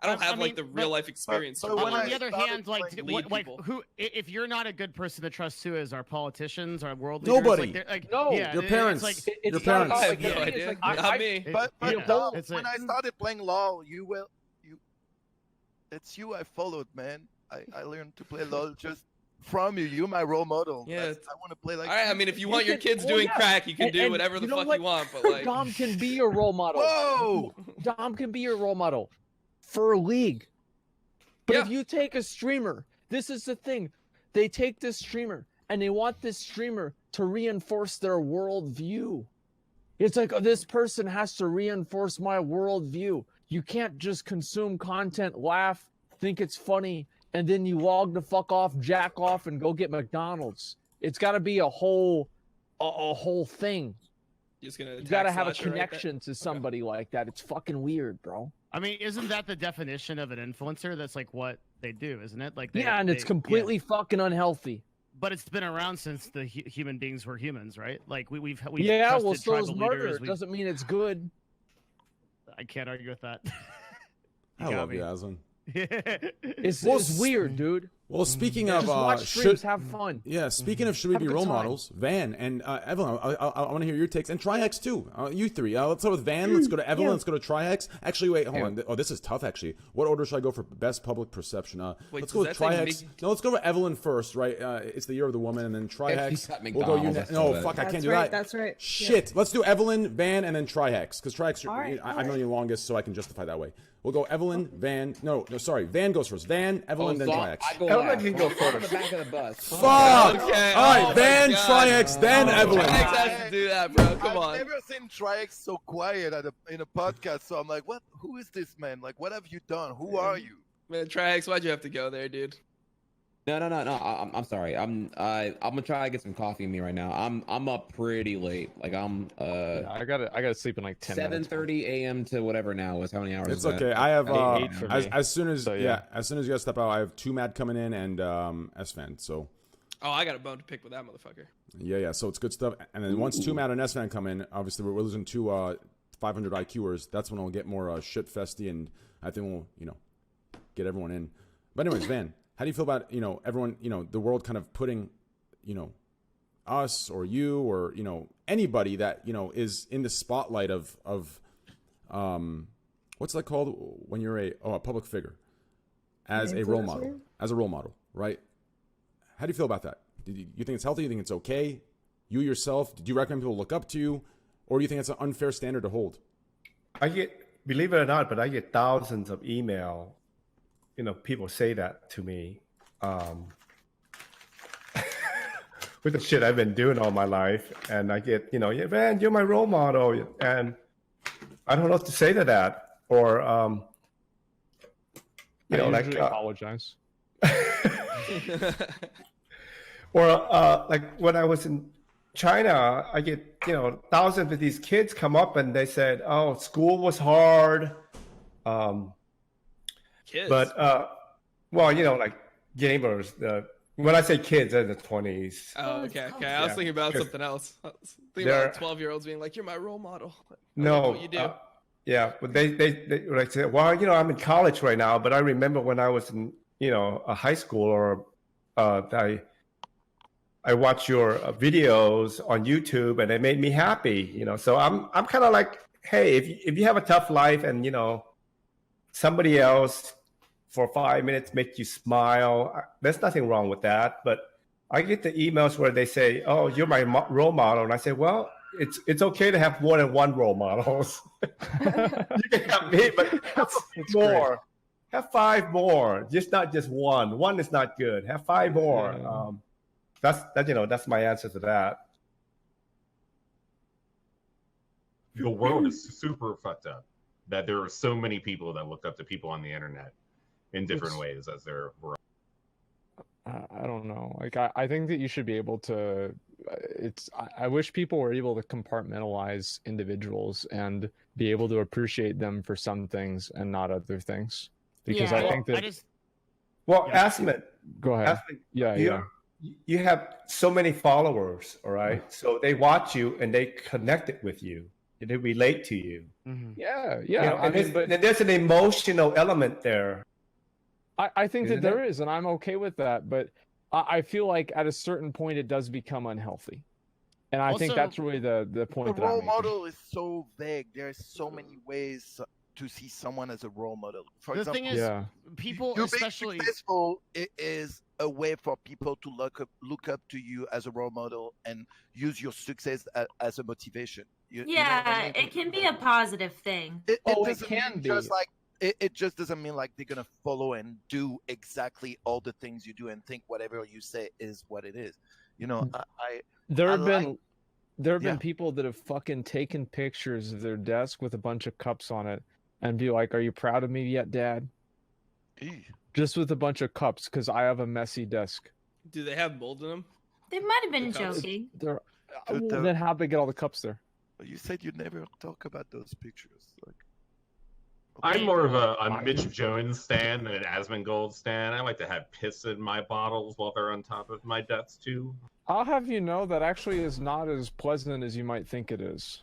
don't have like the real life experience. but to when really, on I the other started hand, like, playing- what, like people. who? If you're not a good person to trust too, as our politicians, our world Nobody. leaders, like, No, yeah, your it's parents. like, It's Your not parents. I like have no it's idea. like, Not me. But yeah, Dom, it's when a- I started playing LOL, it's you I followed, man. I learned to play LOL just from you. You're my role model. Yeah, I want to play like. all right, I mean, if you want your can- kids well, doing yeah. crack, you can And- do and whatever the you know fuck what? you want. But like, Dom can be your role model. Whoa! Dom can be your role model for a league. But if Yeah. you take a streamer, this is the thing. They take this streamer and they want this streamer to reinforce their worldview. It's like, oh, this person has to reinforce my worldview. You can't just consume content, laugh, think it's funny, and then you log the fuck off, jack off, and go get McDonald's. It's got to be a whole thing. just gonna You attack got to have a Slasher right there? connection to somebody like that. It's fucking weird, bro. I mean, isn't that the definition of an influencer? That's like what they do, isn't it? Like, Yeah, and it's completely fucking unhealthy. But it's been around since the human beings were humans, right? Like we've Yeah, well, trusted so is tribal murder. leaders, It doesn't mean it's good. I can't argue with that. I love you, Aslan. It's Well, weird, dude. Well, speaking of Just watch streams, have fun. Yeah, speaking of should we Have a be good role time. models, Van and Evelyn, I want to hear your takes, and Trihex too. You three. Let's start with Van. Let's go to Evelyn. Yeah. Let's go to Trihex. Actually, wait, hold on. Oh, this is tough. Actually, what order should I go for best public perception? Wait, let's go does with that thing Trihex. make- No, let's go with Evelyn first. Right? It's the year of the woman, and then Trihex. got We'll go you. McDonald's, No, that's fuck, I That's can't do right, that. that's right. Shit. Let's do Evelyn, Van, and then Trihex, because Trihex. All right, I've known you longest, so I can justify that way. We'll go Evelyn, Van. No, sorry. Van goes first. Van, Evelyn, then Trihex. Evelyn can go On the first. back of the bus. Fuck! Okay, All right, oh my Van, God. Trihex, then Evelyn. Trihex has to do that, bro. Come I've on. never seen Trihex so quiet in a podcast, so I'm like, what? Who is this man? Like, what have you done? Who are you? Man, Trihex, why'd you have to go there, dude? No. I'm sorry. I'm gonna try to get some coffee in me right now. I'm up pretty late. Like I'm I gotta sleep in like 10 minutes. 7:30 a.m. to whatever now is how many hours? It's is that? okay. I have Eight for me. as soon as So, yeah. as soon as you guys step out, I have Twomad coming in and Esfand. So Oh, I got a bone to pick with that motherfucker. yeah. So it's good stuff. And then once Twomad and Esfand come in, obviously we're losing two 500 IQers. That's when we'll get more shit festy, and I think we'll get everyone in. But anyways, Van, how do you feel about everyone the world kind of putting us or you or anybody that is in the spotlight of what's that called when you're a public figure as a role model, right? How do you feel about that? Do you think it's healthy? You think it's okay? You yourself, did you recommend people look up to you, or do you think it's an unfair standard to hold? I get, believe it or not, but I get thousands of email. People say that to me. With the shit I've been doing all my life, and I get, yeah, man, you're my role model, and I don't know what to say to that, or I usually apologize. Or like when I was in China, I get thousands of these kids come up and they said, "Oh, school was hard." Kids. But well, like gamers. When I say kids, they're in the 20s. Oh, okay. I was thinking about something else. I was thinking about 12-year-olds being like, "You're my role model." I No, like what you do. yeah, but they like say, "Well, I'm in college right now, but I remember when I was in a high school, or I I watch your videos on YouTube, and it made me happy. You know, so I'm kind of like, hey, if you have a tough life, and you know, somebody else for 5 minutes make you smile, there's nothing wrong with that. But I get the emails where they say, "Oh, you're my role model," and I say, "Well, it's okay to have more than one role models. You can have me, but have more. Great. Have 5 more. Just not just one. One is not good. Have 5 more." Yeah. That's my answer to that. The world is super fucked up. That there are so many people that look up to people on the internet in different ways as their. I don't know. Like, I think that you should be able to. I wish people were able to compartmentalize individuals and be able to appreciate them for some things and not other things. Because I think that. Asmund, go ahead. Asmund, you have so many followers, all right? So they watch you and they connected with you. They relate to you. Mm-hmm. Yeah. You know, and there's an emotional element there. I think that there is, and I'm okay with that. But I feel like at a certain point it does become unhealthy, and I think that's really the point. The role model is so vague. There are so many ways to see someone as a role model. For example, thing is, people, you especially being successful, is a way for people to look up to you as a role model and use your success as a motivation. You know what I mean? It can be a positive thing. It can be. Just like it just doesn't mean like they're gonna follow and do exactly all the things you do and think whatever you say is what it is. You know, there have been people that have fucking taken pictures of their desk with a bunch of cups on it and be like, "Are you proud of me yet, Dad?" Just with a bunch of cups because I have a messy desk. Do they have mold in them? They might have been joking. Then how'd they get all the cups there? You said you'd never talk about those pictures. Like, I'm more of a Mitch Jones stan than an Asmongold stan. I like to have piss in my bottles while they're on top of my desk too. I'll have you know that actually is not as pleasant as you might think it is.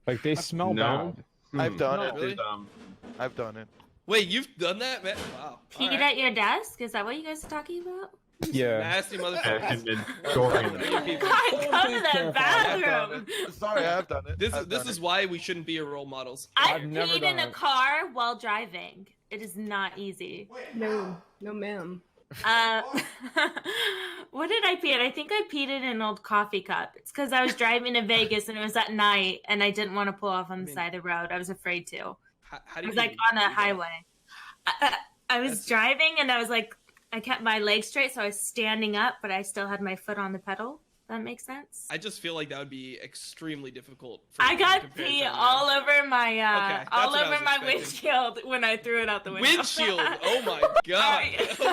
Like, they smell bad. I've done it. Really? I've done it. Wait, you've done that, man? Wow. Peed at your desk? Is that what you guys are talking about? Yeah. Nasty motherfuckers. Come to the bathroom. Sorry, I've done it. This is why we shouldn't be your role models. I've peed in a car while driving. It is not easy. No, ma'am. What did I pee in? I think I peed in an old coffee cup. It's because I was driving to Vegas and it was at night and I didn't want to pull off on the side of the road. I was afraid to. How do I was like on a highway. I was driving and I was like, I kept my legs straight, so I was standing up, but I still had my foot on the pedal. That makes sense. I just feel like that would be extremely difficult. I got pee all over my windshield when I threw it out the window. Windshield? Oh my god.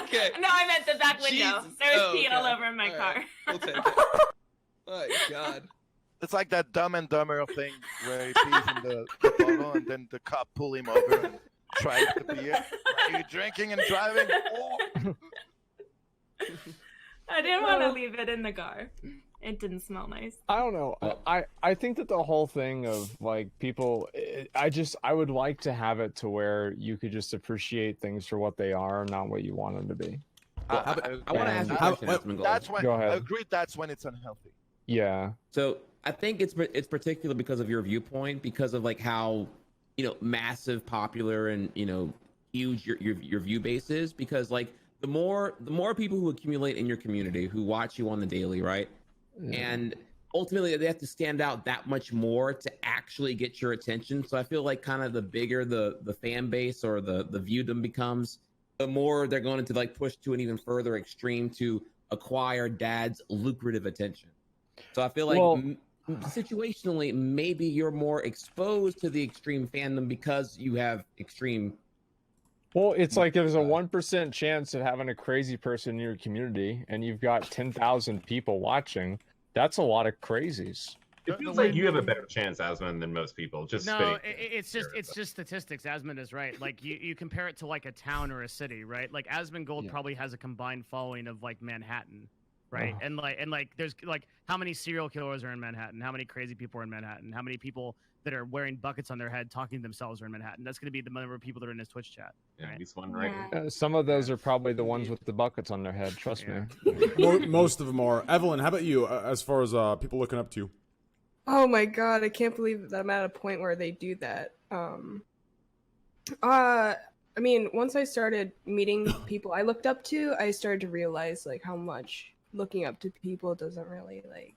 Okay. No, I meant the back window. Jesus. There was pee all over my car. We'll take it. Oh my god. It's like that Dumb and Dumber thing where he pees in the bottle and then the cop pull him over and tries to pee it. Are you drinking and driving? Oh. I didn't want to leave it in the car. It didn't smell nice. I don't know. I think that the whole thing of like people, I would like to have it to where you could just appreciate things for what they are, not what you want them to be. I want to ask you a question. That's when Go ahead. I agree. That's when it's unhealthy. Yeah. So I think it's particular because of your viewpoint, because of like how massive, popular, and huge your view base is. Because like the more people who accumulate in your community who watch you on the daily, right? Yeah. And ultimately they have to stand out that much more to actually get your attention. So I feel like kind of the bigger the fan base or the viewdom becomes, the more they're going to like push to an even further extreme to acquire dad's lucrative attention. So I feel like situationally, maybe you're more exposed to the extreme fandom because you have extreme. Well, it's like there's a 1% chance of having a crazy person in your community, and you've got 10,000 people watching. That's a lot of crazies. It feels like you have a better chance, Asmund, than most people. It's just statistics. Asmund is right. Like you compare it to like a town or a city, right? Like Asmongold probably has a combined following of like Manhattan. right? And there's like how many serial killers are in Manhattan? How many crazy people are in Manhattan? How many people that are wearing buckets on their head talking to themselves are in Manhattan? That's going to be the number of people that are in his Twitch chat. Yeah, Right? at least one, right? Some of those are probably the ones with the buckets on their head. Trust me. Most of them are. Evelyn, how about you? As far as people looking up to you? Oh my god, I can't believe that I'm at a point where they do that. I mean, once I started meeting people I looked up to, I started to realize like how much looking up to people doesn't really like.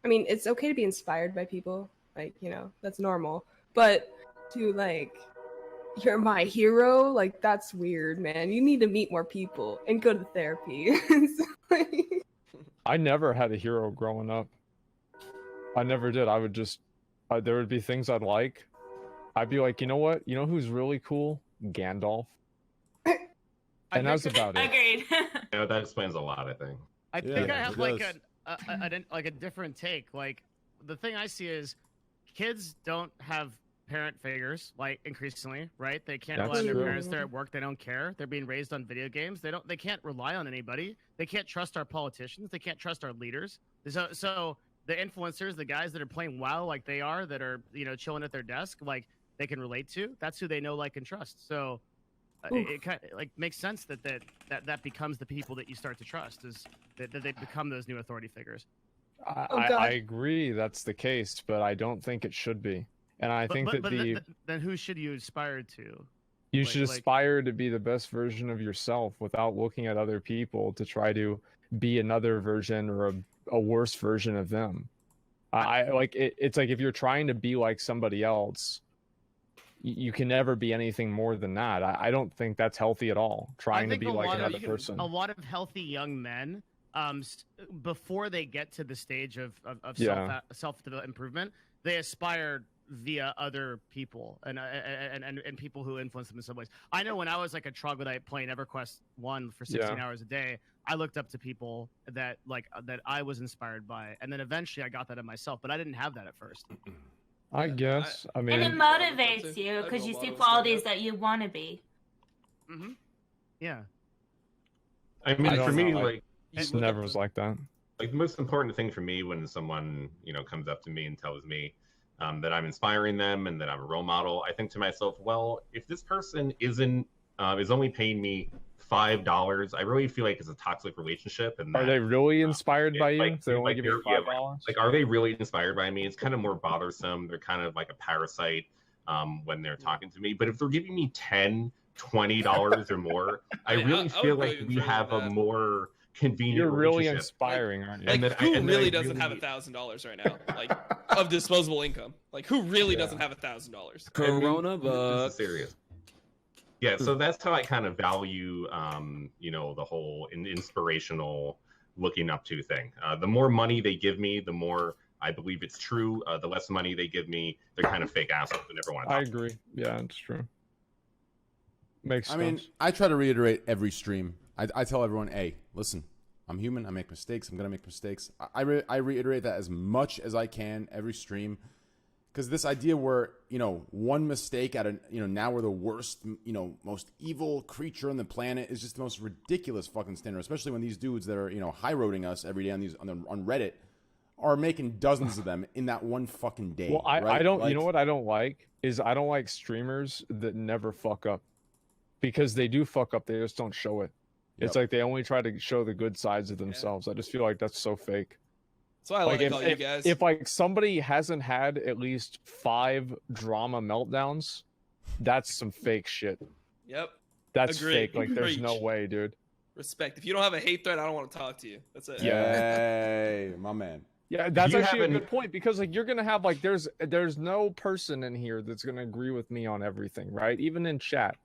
I mean, it's okay to be inspired by people, like, you know, that's normal. But to like, you're my hero, like that's weird, man. You need to meet more people and go to therapy. So, like... I never had a hero growing up. I never did. I would just, there would be things I'd like. I'd be like, you know what? You know who's really cool? Gandalf. And that's about it. Agreed. You know, that explains a lot, I think. I think I have like a different take. Like the thing I see is kids don't have parent figures, like increasingly, right? They can't rely on their parents. They're at work. They don't care. They're being raised on video games. They can't rely on anybody. They can't trust our politicians. They can't trust our leaders. So the influencers, the guys that are playing WoW like they are, that are, you know, chilling at their desk, like they can relate to. That's who they know, like, and trust. So it kind of like makes sense that becomes the people that you start to trust, is that they become those new authority figures. I agree that's the case, but I don't think it should be. And I think then who should you aspire to? You should aspire to be the best version of yourself without looking at other people to try to be another version or a worse version of them. I like it. It's like if you're trying to be like somebody else, you can never be anything more than that. I don't think that's healthy at all. Trying to be like another person. A lot of healthy young men, before they get to the stage of self improvement, they aspire via other people and people who influence them in some ways. I know when I was like a troglodyte playing EverQuest 1 for 16 hours a day, I looked up to people that I was inspired by, and then eventually I got that in myself, but I didn't have that at first. I guess. I mean, and it motivates you because you see qualities that you want to be. Yeah. I mean, for me, like, it never was like that. Like the most important thing for me when someone, you know, comes up to me and tells me that I'm inspiring them and that I'm a role model, I think to myself, well, if this person is only paying me $5, I really feel like it's a toxic relationship. And are they really inspired by you? If they only give you $5? Like, are they really inspired by me? It's kind of more bothersome. They're kind of like a parasite when they're talking to me. But if they're giving me $10, $20 or more, I really feel like we have a more convenient. You're really inspiring, aren't you? Like, who really doesn't have $1,000 right now? Like, of disposable income? Like, who really doesn't have $1,000? Corona bucks. This is serious. Yeah, so that's how I kind of value, you know, the whole inspirational looking up to thing. The more money they give me, the more I believe it's true. The less money they give me, they're kind of fake assholes and never want to talk. I agree. Yeah, it's true. Makes sense. I mean, I try to reiterate every stream. I tell everyone, hey, listen, I'm human. I make mistakes. I'm going to make mistakes. I reiterate that as much as I can every stream. Because this idea where, you know, one mistake now we're the worst, you know, most evil creature on the planet is just the most ridiculous fucking standard. Especially when these dudes that are, you know, high-roading us every day on Reddit are making dozens of them in that one fucking day. Well, I don't, you know what I don't like is I don't like streamers that never fuck up. Because they do fuck up, they just don't show it. It's like they only try to show the good sides of themselves. I just feel like that's so fake. That's why I like all you guys. If like somebody hasn't had at least 5 drama meltdowns, that's some fake shit. Yep. That's fake. Like there's no way, dude. Respect. If you don't have a hate threat, I don't want to talk to you. That's it. Yay, my man. Yeah, that's actually a good point because like you're gonna have like there's no person in here that's gonna agree with me on everything, right? Even in chat.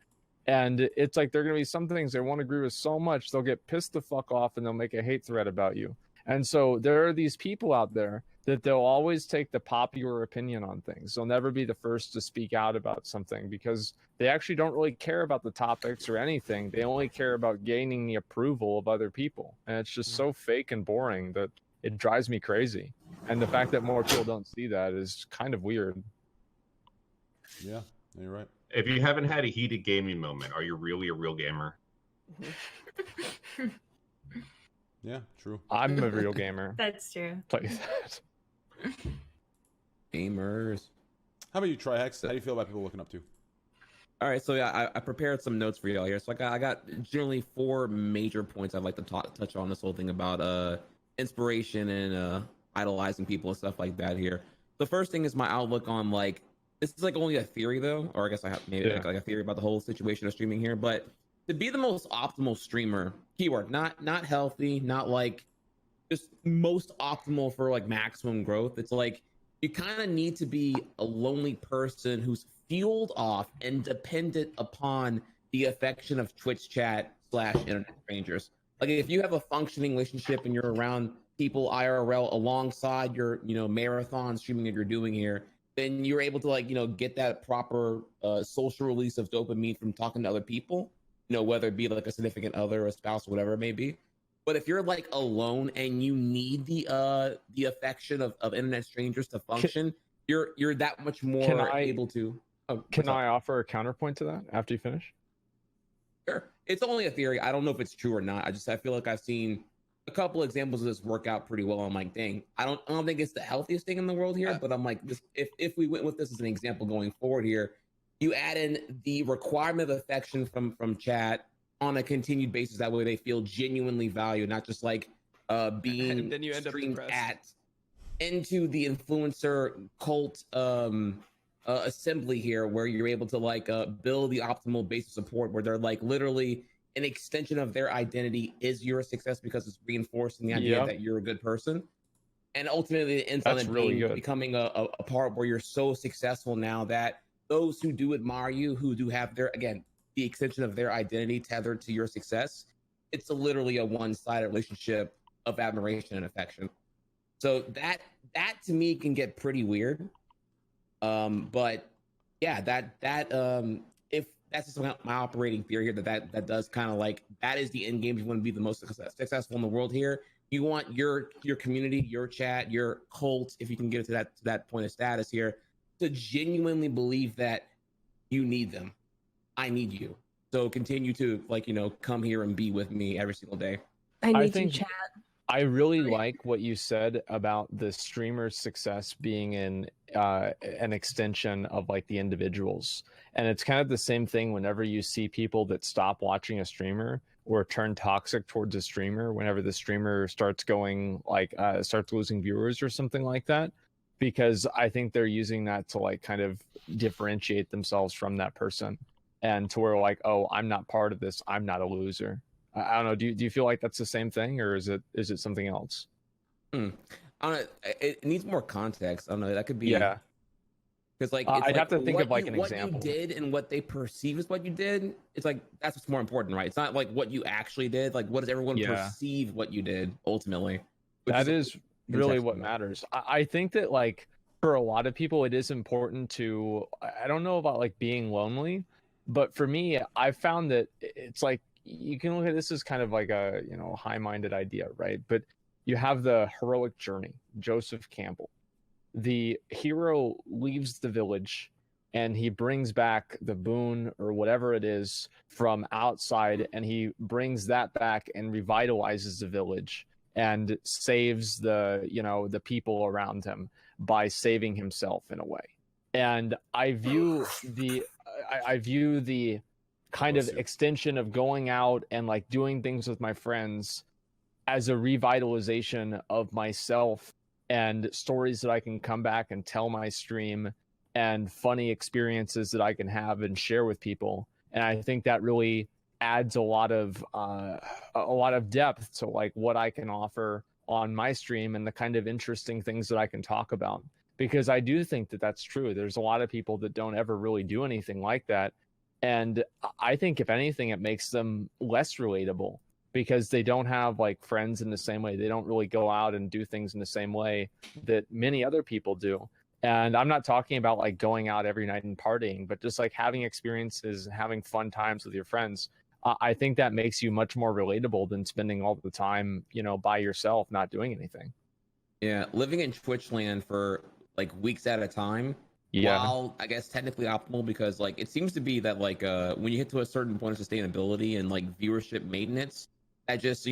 And it's like there are going to be some things they won't agree with so much, they'll get pissed the fuck off and they'll make a hate threat about you. And so there are these people out there that they'll always take the popular opinion on things. They'll never be the first to speak out about something because they actually don't really care about the topics or anything. They only care about gaining the approval of other people. And it's just so fake and boring that it drives me crazy. And the fact that more people don't see that is kind of weird. Yeah, you're right. If you haven't had a heated gaming moment, are you really a real gamer? Yeah, true. I'm a real gamer. That's true. Tell you that. Gamers. How about you, Trihex? How do you feel about people looking up to? All right, so yeah, I prepared some notes for y'all here. So I got generally 4 major points I'd like to touch on this whole thing about inspiration and idolizing people and stuff like that here. The first thing is my outlook on like, this is like only a theory though, or I guess I have maybe like a theory about the whole situation of streaming here. But to be the most optimal streamer, keyword not healthy, not like just most optimal for like maximum growth. It's like you kind of need to be a lonely person who's fueled off and dependent upon the affection of Twitch chat / internet strangers. Like if you have a functioning relationship and you're around people IRL alongside your, marathon streaming that you're doing here, then you're able to like, get that proper social release of dopamine from talking to other people, whether it be like a significant other, a spouse, whatever it may be. But if you're like alone and you need the affection of internet strangers to function, you're that much more able to. Can I offer a counterpoint to that after you finish? Sure. It's only a theory. I don't know if it's true or not. I feel like I've seen a couple examples of this work out pretty well. I'm like, dang, I don't think it's the healthiest thing in the world here, but I'm like, if we went with this as an example going forward here, you add in the requirement of affection from chat on a continued basis. That way they feel genuinely valued, not just like being and then you end streamed up at into the influencer cult assembly here, where you're able to like build the optimal base of support, where they're like literally an extension of their identity is your success because it's reinforcing the idea that you're a good person, and ultimately it ends on it really becoming a part where you're so successful now that those who do admire you, who do have their, again, the extension of their identity tethered to your success, it's literally a one-sided relationship of admiration and affection. So that to me can get pretty weird. But yeah, if that's just my operating theory here, that does kind of like, that is the end game. If you want to be the most successful in the world here, you want your community, your chat, your cult, if you can get to that point of status here, to genuinely believe that you need them. I need you. So continue to come here and be with me every single day. I think chat. I really like what you said about the streamer's success being an extension of like the individuals. And it's kind of the same thing whenever you see people that stop watching a streamer or turn toxic towards a streamer, whenever the streamer starts going starts losing viewers or something like that, because I think they're using that to like kind of differentiate themselves from that person, and to where like, oh, I'm not part of this, I'm not a loser. I don't know. Do you feel like that's the same thing, or is it something else? I don't know. It needs more context. I don't know. That could be because like I'd have to think of like an what example. What you did and what they perceive as what you did. It's like that's what's more important, right? It's not like what you actually did. Like what does everyone perceive what you did ultimately? That is really what matters. I think that like for a lot of people, it is important to. I don't know about like being lonely, but for me, I found that it's like. You can look at this as kind of like a high-minded idea, right? But you have the heroic journey, Joseph Campbell. The hero leaves the village and he brings back the boon or whatever it is from outside, and he brings that back and revitalizes the village and saves the people around him by saving himself in a way. And I view the kind of extension of going out and like doing things with my friends as a revitalization of myself and stories that I can come back and tell my stream and funny experiences that I can have and share with people. And I think that really adds a lot of depth to like what I can offer on my stream and the kind of interesting things that I can talk about, because I do think that that's true. There's a lot of people that don't ever really do anything like that. And I think if anything, it makes them less relatable because they don't have like friends in the same way. They don't really go out and do things in the same way that many other people do. And I'm not talking about like going out every night and partying, but just like having experiences, having fun times with your friends. I think that makes you much more relatable than spending all the time, by yourself, not doing anything. Yeah, living in Twitch land for like weeks at a time. While I guess technically optimal, because like it seems to be that like when you hit to a certain point of sustainability and like viewership maintenance, that just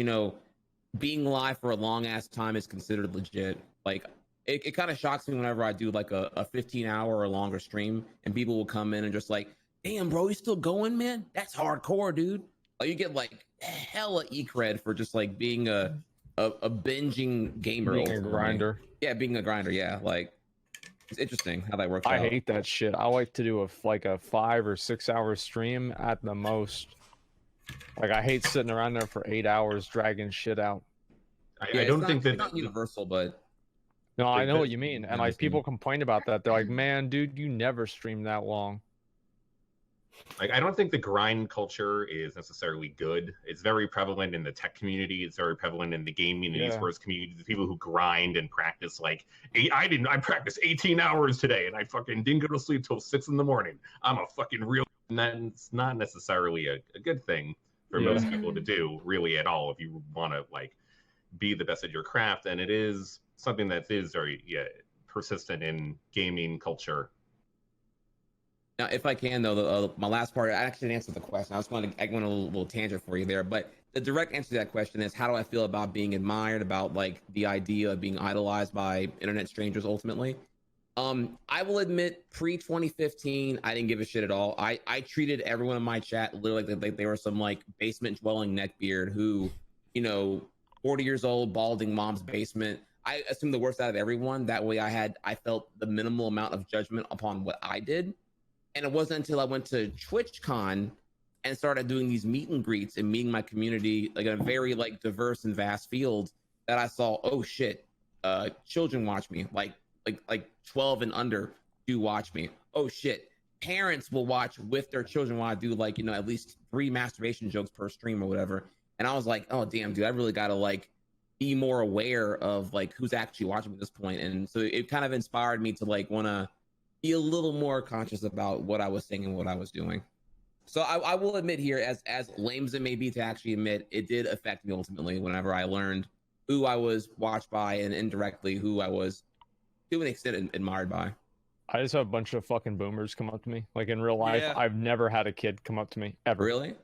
being live for a long ass time is considered legit. Like it kind of shocks me whenever I do like a 15-hour or longer stream and people will come in and just like, damn bro, you still going, man? That's hardcore, dude. Like you get like hella e-cred for just like being a binging gamer. Being a ultimately. grinder. Yeah, being a grinder. Yeah, like it's interesting how that works. I out. hate that shit. I like to do a 5 or 6 hour stream at the most. Like I hate sitting around there for 8 hours dragging shit out. Yeah, I don't think it's that not universal, but No, I know that- what you mean. And like people complain about that. They're like, man, dude, you never stream that long. like I don't think the grind culture is necessarily good. It's very prevalent in the tech community. It's very prevalent in the gaming and esports community. The people who grind and practice like I practiced 18 hours today and I fucking didn't go to sleep till 6 in the morning. I'm a fucking real. And that's not necessarily a good thing for most people to do, really at all. If you want to like be the best at your craft, and it is something that is very persistent in gaming culture. now, if I can though, my last part, I actually didn't answer the question. I went a little tangent for you there, but the direct answer to that question is, how do I feel about being admired, about like the idea of being idolized by internet strangers ultimately? I will admit, pre-2015, I didn't give a shit at all. I treated everyone in my chat literally like they were some like basement dwelling neckbeard who, 40 years old, balding mom's basement. I assumed the worst out of everyone. That way I felt the minimal amount of judgment upon what I did. And it wasn't until I went to TwitchCon and started doing these meet and greets and meeting my community, like in a very like diverse and vast field, that I saw, oh shit, children watch me, like 12 and under do watch me. Oh shit, parents will watch with their children while I do like, at least 3 masturbation jokes per stream or whatever. And I was like, oh damn, dude, I really gotta like be more aware of like who's actually watching at this point. And so it kind of inspired me to like want to be a little more conscious about what I was saying and what I was doing. So I will admit here, as lame as it may be to actually admit, it did affect me ultimately whenever I learned who I was watched by and indirectly who I was to an extent admired by. I just have a bunch of fucking boomers come up to me. Like in real life, I've never had a kid come up to me ever. Really?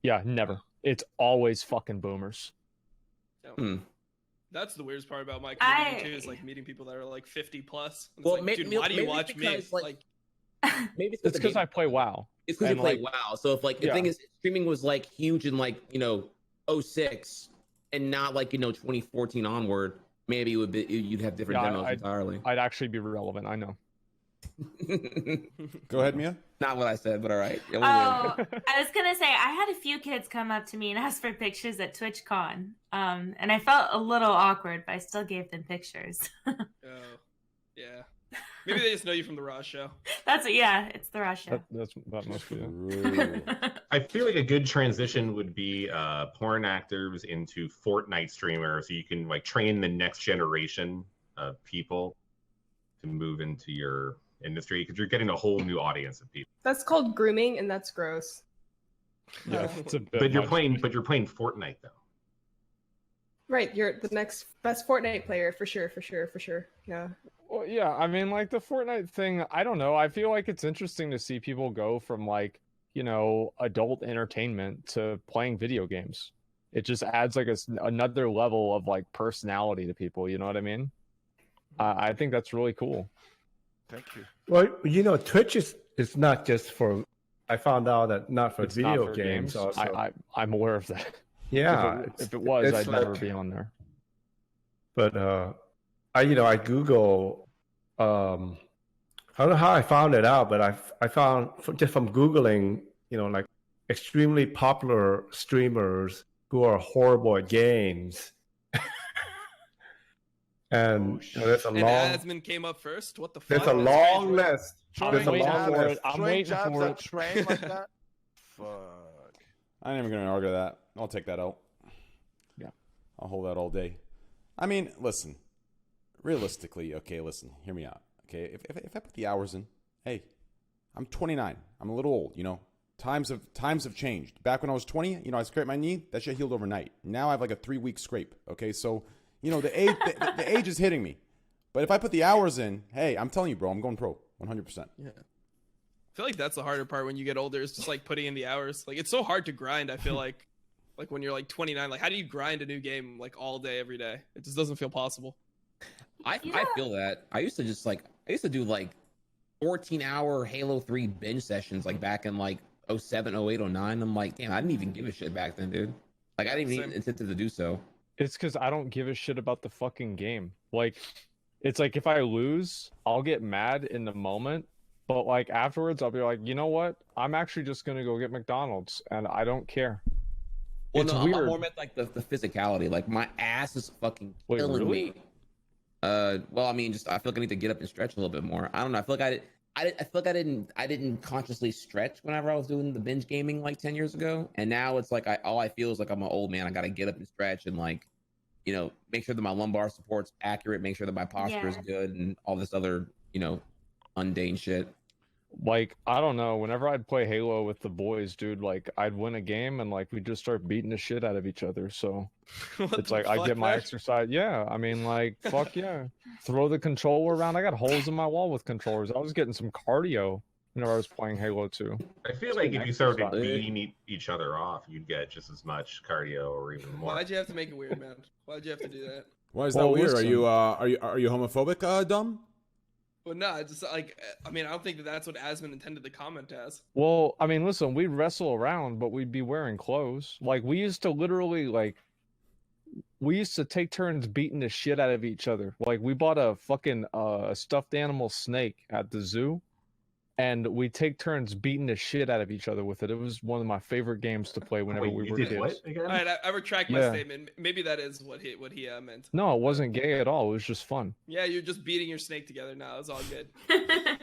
Yeah, never. It's always fucking boomers. That's the weirdest part about my community too, is like meeting people that are like 50 plus. And it's like, dude, why do you watch me? Like maybe it's because I play WoW. It's because you play WoW. So if like the thing is, streaming was like huge in like 06 and not like 2014 onward, maybe it would be, you'd have different demos entirely. I'd actually be relevant. I know. Go ahead, Mia. Not what I said, but all right. Oh, I was gonna say I had a few kids come up to me and ask for pictures at TwitchCon, and I felt a little awkward, but I still gave them pictures. Oh, yeah. Maybe they just know you from the Raw show. It's the Raw show. That must be it. I feel like a good transition would be porn actors into Fortnite streamers, so you can like train the next generation of people to move into your industry, because you're getting a whole new audience of people. That's called grooming, and that's gross. Yeah, it's a bit But you're much. playing Fortnite though. Right, you're the next best Fortnite player for sure. Yeah. Well, yeah, I mean, like the Fortnite thing, I don't know. I feel like it's interesting to see people go from like, adult entertainment to playing video games. It just adds like another level of like personality to people. You know what I mean? I think that's really cool. Thank you. Well, Twitch is not just for. I found out that not for It's video not for games. Also, I'm aware of that. yeah. If it was, it's I'd never like- be on there. But I Google. I don't know how I found it out, but I found just from Googling, like extremely popular streamers who are horrible at games. And there's a And long. Asmund came up first. What the fuck? There's a That's long strange. list. I'm There's a waiting long for list. it. I'm Train waiting jobs for that it. train like that? Fuck. I ain't even gonna argue that. I'll take that out. Yeah. I'll hold that all day. I mean, listen. Realistically, okay, listen. Hear me out. Okay, if I put the hours in, hey, I'm 29. I'm a little old. Times have changed. Back when I was 20, I scraped my knee. That shit healed overnight. Now I have like a 3-week scrape. Okay, so the age the age is hitting me. But if I put the hours in, hey, I'm telling you, bro, I'm going pro, 100%. Yeah. I feel like that's the harder part when you get older, is just like putting in the hours. Like it's so hard to grind, I feel like. Like when you're like 29, like how do you grind a new game like all day every day? It just doesn't feel possible. I feel that. I used to do like 14-hour Halo 3 binge sessions like back in like 07, 08, 09. I'm like, damn, I didn't even give a shit back then, dude. Like I didn't even incentive to do so. It's because I don't give a shit about the fucking game. Like, it's like if I lose, I'll get mad in the moment, but like afterwards, I'll be like, you know what? I'm actually just gonna go get McDonald's, and I don't care. Well, It's no, weird. I more meant like the physicality. Like my ass is fucking Wait, killing really? me. Well, I mean, just I feel like I need to get up and stretch a little bit more. I don't know. I feel like I feel like I didn't consciously stretch whenever I was doing the binge gaming like 10 years ago, and now it's like all I feel is like I'm an old man. I gotta get up and stretch and like, you know, make sure that my lumbar support's accurate, make sure that my posture is good, and all this other, you know, mundane shit. Like, I don't know, whenever I'd play Halo with the boys, dude, like I'd win a game and like we'd just start beating the shit out of each other. So it's like I get my exercise. Yeah, I mean, like, fuck yeah. Throw the controller around. I got holes in my wall with controllers. I was getting some cardio whenever I was playing Halo 2. I feel like if you started beating each other off, you'd get just as much cardio or even more. Why'd you have to make it weird, man? Why'd you have to do that? Why is that weird? listen. Are you homophobic, Dumb? Well, no, it's just like, I mean, I don't think that's what Asmund intended the comment as. Well, I mean, listen, we'd wrestle around, but we'd be wearing clothes. Like, we used to literally, like, we used to take turns beating the shit out of each other. Like, we bought a fucking stuffed animal snake at the zoo, and we take turns beating the shit out of each other with it. It was one of my favorite games to play whenever we were kids. All right, I retract my statement. Maybe that is what he meant. No, it wasn't gay at all. It was just fun. Yeah, you're just beating your snake together now. It's all good.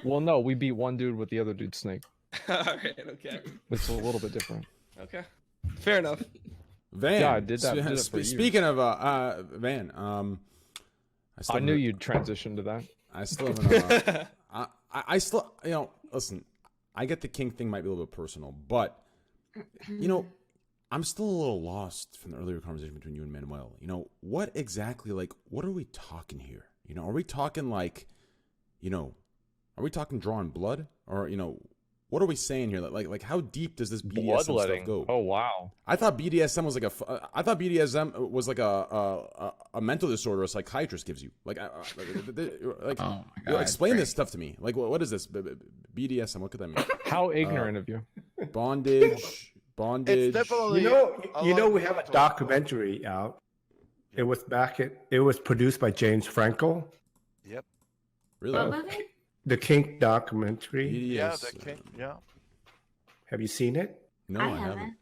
Well, no, we beat one dude with the other dude's snake. All right, okay. It's a little bit different. Okay, fair enough. Van, Yeah, I did that. Did it for speaking of Van, I knew you'd transition to that. I still haven't. I still, you know, listen. I get the kink thing might be a little bit personal, but you know, I'm still a little lost from the earlier conversation between you and Manuel. You know, what exactly, like, what are we talking here? You know, are we talking like, you know, are we talking drawing blood, or you know, what are we saying here? Like how deep does this BDSM stuff go? Oh wow! I thought BDSM was like a mental disorder a psychiatrist gives you. Like, oh my God, explain this stuff to me. Like, what is this BDSM? What could that mean? How ignorant of you! Bondage. It's definitely You know, we have a documentary out. It was produced by James Franco. Yep. Really? What movie? The Kink documentary. Yeah, the king. Yeah. Have you seen it? No, I I haven't. haven't.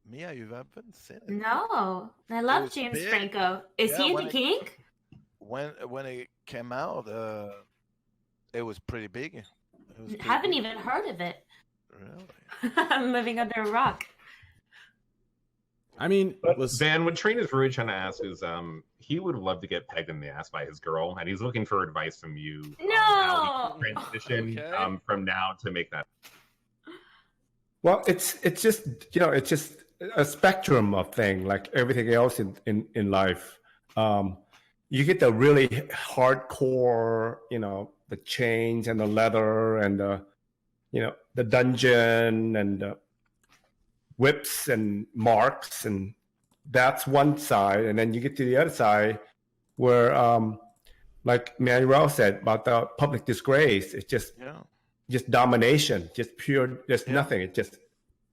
Mia, you haven't seen it. No, I love was James big. Franco. Is Yeah, he when into it- kink? When it came out, it was pretty big. It was pretty Haven't big. even heard of it. Really? I'm living under a rock. I mean, listen, Van, what Train is really trying to ask is, he would love to get pegged in the ass by his girl, and he's looking for advice from you. No! How we can transition Okay. from now to make that. Well, it's just, you know, it's just a spectrum of thing, like everything else in life. You get the really hardcore, you know, the chains and the leather and the, you know, the dungeon and the whips and marks, and that's one side. And then you get to the other side where, like Manuel said about the public disgrace, it's just domination, just pure, just nothing. It's just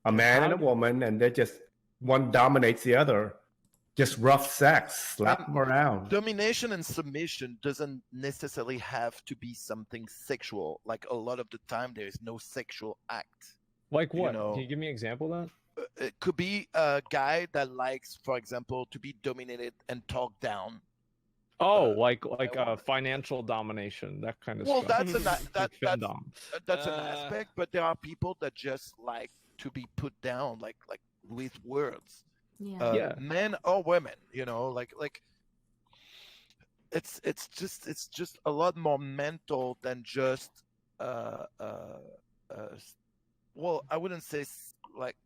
a man and a woman, and they're just, one dominates the other. Just rough sex, slap them around. Domination and submission doesn't necessarily have to be something sexual. Like a lot of the time, there is no sexual act. Like what? You know, Can you give me an example of that? it could be a guy that likes, for example, to be dominated and talked down. Oh, like financial domination, that kind of Well, stuff. that's Like an aspect, but there are people that just like to be put down, like with words. Yeah. Men or women, you know, like it's just a lot more mental than just well, I wouldn't say like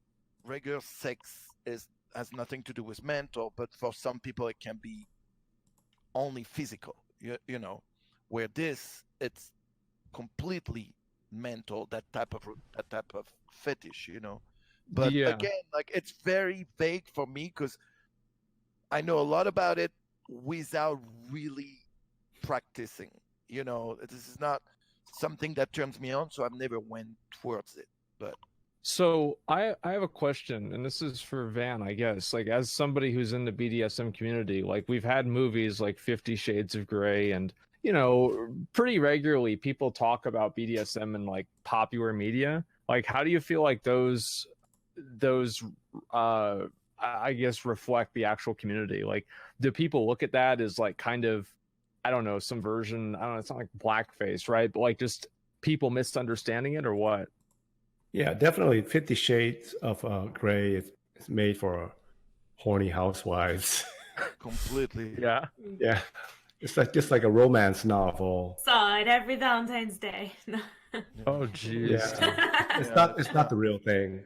regular sex has nothing to do with mental, but for some people it can be only physical, you know, where it's completely mental, that type of fetish, you know. But Yeah. again, like it's very vague for me because I know a lot about it without really practicing. You know, this is not something that turns me on, so I've never went towards it. But So I have a question, and this is for Van, I guess. Like, as somebody who's in the BDSM community, like we've had movies like 50 Shades of Grey, and you know, pretty regularly people talk about BDSM in like popular media. Like, how do you feel like those I guess reflect the actual community? Like, do people look at that as like kind of, I don't know, some version, I don't know, it's not like blackface, right? But like just people misunderstanding it or what? Yeah, definitely 50 Shades of Grey is made for horny housewives. completely. Yeah. Yeah. It's like just like a romance novel. Saw it every Valentine's Day. Oh jeez. Yeah. Yeah. It's not the real thing.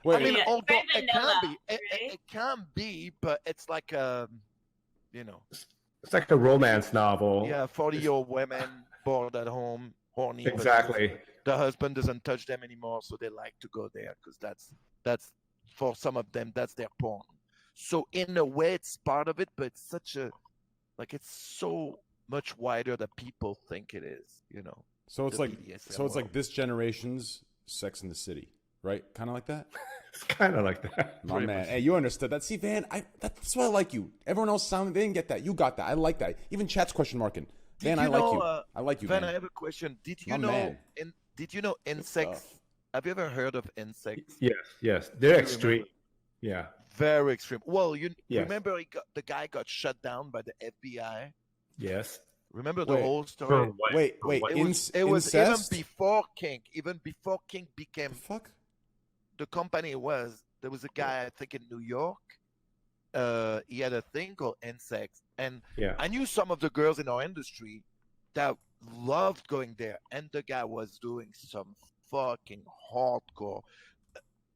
Wait, I mean, Yeah, although very it vanilla, can be, right? it can be, but it's like you know, It's like a romance novel. yeah, 40-year-old women bored at home, horny. but Exactly. the husband doesn't touch them anymore, so they like to go there because that's for some of them that's their porn. So in a way, it's part of it, but it's such a it's so much wider than people think it is. You know. so it's the like BDSM so it's like world. this generation's Sex in the City, right? Kind of like that. It's kind of like that. My man, hey, you understood that. See, Van, that's why I like you. Everyone else sounded, they didn't get that. You got that. I like that. Even chat's question marking. Did Van, you I like know, you. I like you, Van, Van. I have a question. Did you My know? man. Did you know insects? Have you ever heard of insects? Yes. They're You extreme. remember? Yeah. Very extreme. Well, you Yes. remember the guy got shut down by the FBI. Yes. Remember the Wait, whole For story? what? Wait, For wait. what? It was even incest? before Kink. Even before Kink The became fuck? the company was. There was a guy I think in New York. He had a thing called insects, and Yeah. I knew some of the girls in our industry that loved going there, and the guy was doing some fucking hardcore.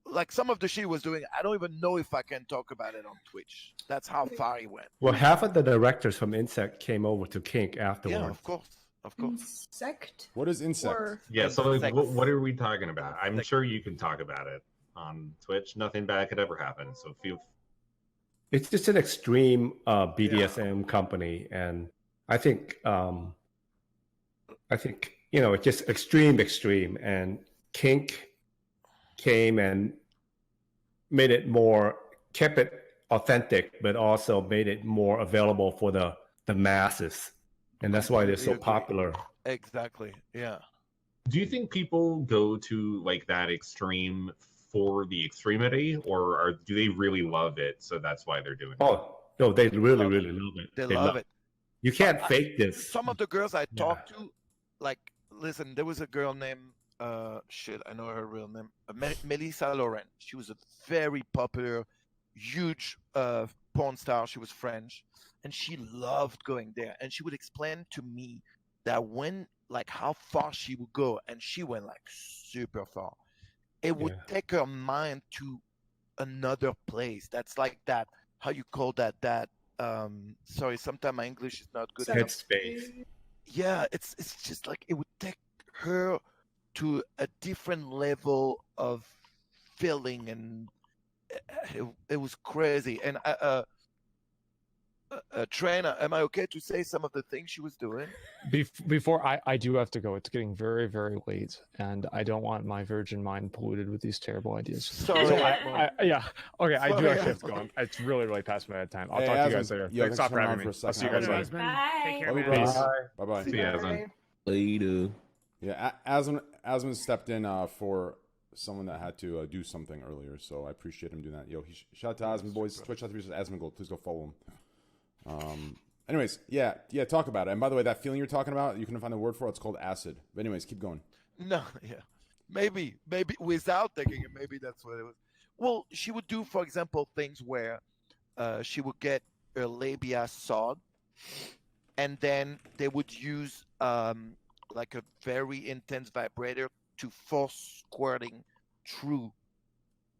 Like some of the shit he was doing, I don't even know if I can talk about it on Twitch. That's how far he went. Well, half of the directors from Insect came over to Kink Yeah, afterwards. of course, of course. Insect? What is insect? Or Yeah, so like, Sex. what are we talking about? I'm Sex. sure you can talk about it on Twitch. Nothing bad could ever happen. So feel It's just an extreme BDSM company, and I think it's just extreme, and Kink came and made it more, kept it authentic, but also made it more available for the masses, and that's why they're so Completely agree. popular. Exactly. Yeah. Do you think people go to like that extreme for the extremity, or do they really love it, so that's why they're doing it? Oh no, they really Love it. love it. They love it. You can't fake this. Some of the girls I talked to, like, listen, there was a girl named shit, I know her real name, Melissa Laurent. She was a very popular, huge porn star. She was French, and she loved going there. And she would explain to me that when, like, how far she would go, and she went like super far. It would take her mind to another place. That's like that. How you call that? Sorry, sometimes my English is not good enough. Headspace. Yeah, it's just like it would take her to a different level of feeling, and it was crazy. And Trainer, am I okay to say some of the things she was doing? Before I do have to go. It's getting very, very late, and I don't want my virgin mind polluted with these terrible ideas. Sorry. So yeah. Okay, I do Sorry. actually have to go. It's really, really past my time. I'll Hey, talk to you Aslan, guys later. yo, Thanks thanks for for having coming me. for a I'll see you second. guys Bye. later. Bye. Take care, Love you, man. bros. Bye. Bye-bye. See ya, Aslan. Later. Yeah, Asman stepped in for someone that had to do something earlier, so I appreciate him doing that. Yo, shout out to Asman, boys. Twitch.tv says Asman Gold. Please go follow him. Anyways, yeah, talk about it. And by the way, that feeling you're talking about, you can find a word for it. It's called acid. But anyways, keep going. No, yeah. Maybe without thinking it, maybe that's what it was. Well, she would do, for example, things where she would get her labia sawed, and then they would use like a very intense vibrator to force squirting through.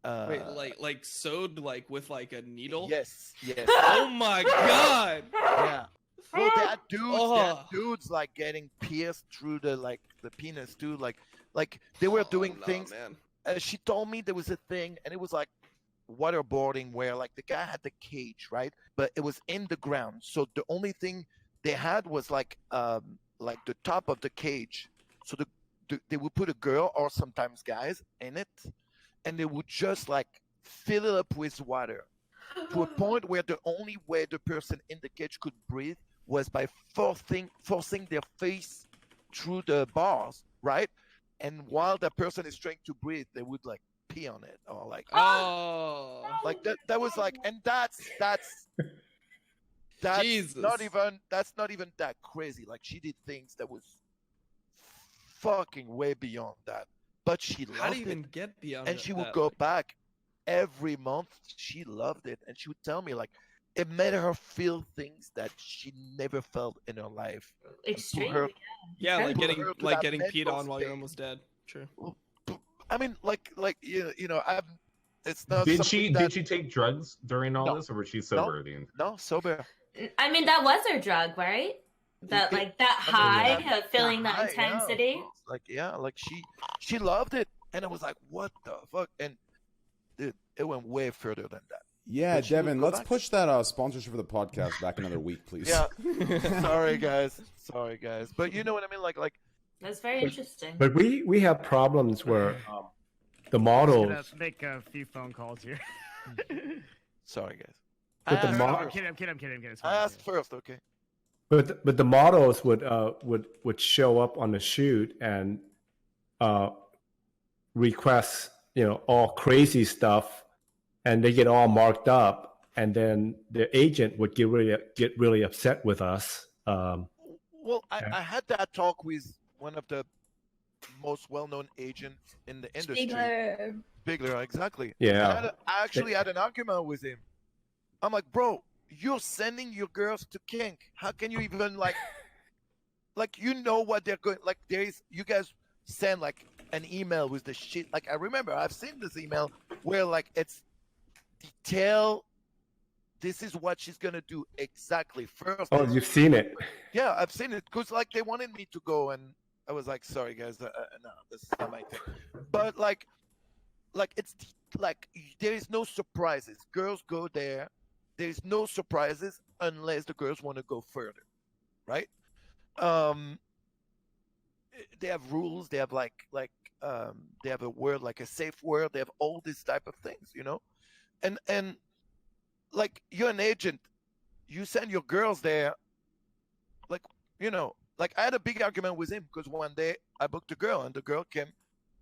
Wait, like sewed like with like a needle? Yes. Oh my god! Yeah. Well, there are Oh. dudes like getting pierced through the penis too. Like they were doing Oh, no, things. man. she told me there was a thing, and it was like waterboarding where like the guy had the cage, right? But it was in the ground, so the only thing they had was like the top of the cage. So they would put a girl or sometimes guys in it, and they would just like fill it up with water to a point where the only way the person in the cage could breathe was by forcing their face through the bars, right? And while that person is trying to breathe, they would like pee on it or like like that was like, and that's Jesus. not even that crazy. Like she did things that was fucking way beyond that, but she loved How do you it. even get beyond And she would that? go back every month. She loved it, and she would tell me like it made her feel things that she never felt in her life. Extremely. Yeah, like put getting her to like that getting peed mental on while you're state. almost dead. True. I mean, like you know, it's not. Did something she that, did she take drugs during all No. this, or was she sober? No, sober. I mean, that was her drug, right? That like that high of feeling that intensity. Like she loved it, and I was like, what the fuck? And dude, it went way further than that. Yeah, But she would Devin, go let's back. push that sponsorship for the podcast back another week, please. Yeah, sorry guys, but you know what I mean. Like That's very interesting. But we have problems where the I'm models. gonna make a few phone calls here. sorry guys. But the I asked mo- I'm first. kidding. I'm kidding. It's I fine. asked first, okay. But the models would show up on the shoot and request, you know, all crazy stuff, and they get all marked up, and then the agent would get really upset with us. Well, I had that talk with one of the most well-known agents in the industry. Bigler, exactly. Yeah. I actually had an argument with him. I'm like, bro, you're sending your girls to kink. How can you even like you know what they're going like? You guys send like an email with the shit. Like I remember I've seen this email where like it's detail. This is what she's gonna do exactly first. Oh, you've seen it. Yeah, I've seen it because like they wanted me to go, and I was like, sorry guys, no, this is not my thing. But like it's like there is no surprises. Girls go there. There is no surprises unless the girls want to go further, right? They have rules. They have they have a word like a safe word. They have all these type of things, you know, and like you're an agent, you send your girls there, like you know, like I had a big argument with him because one day I booked a girl and the girl came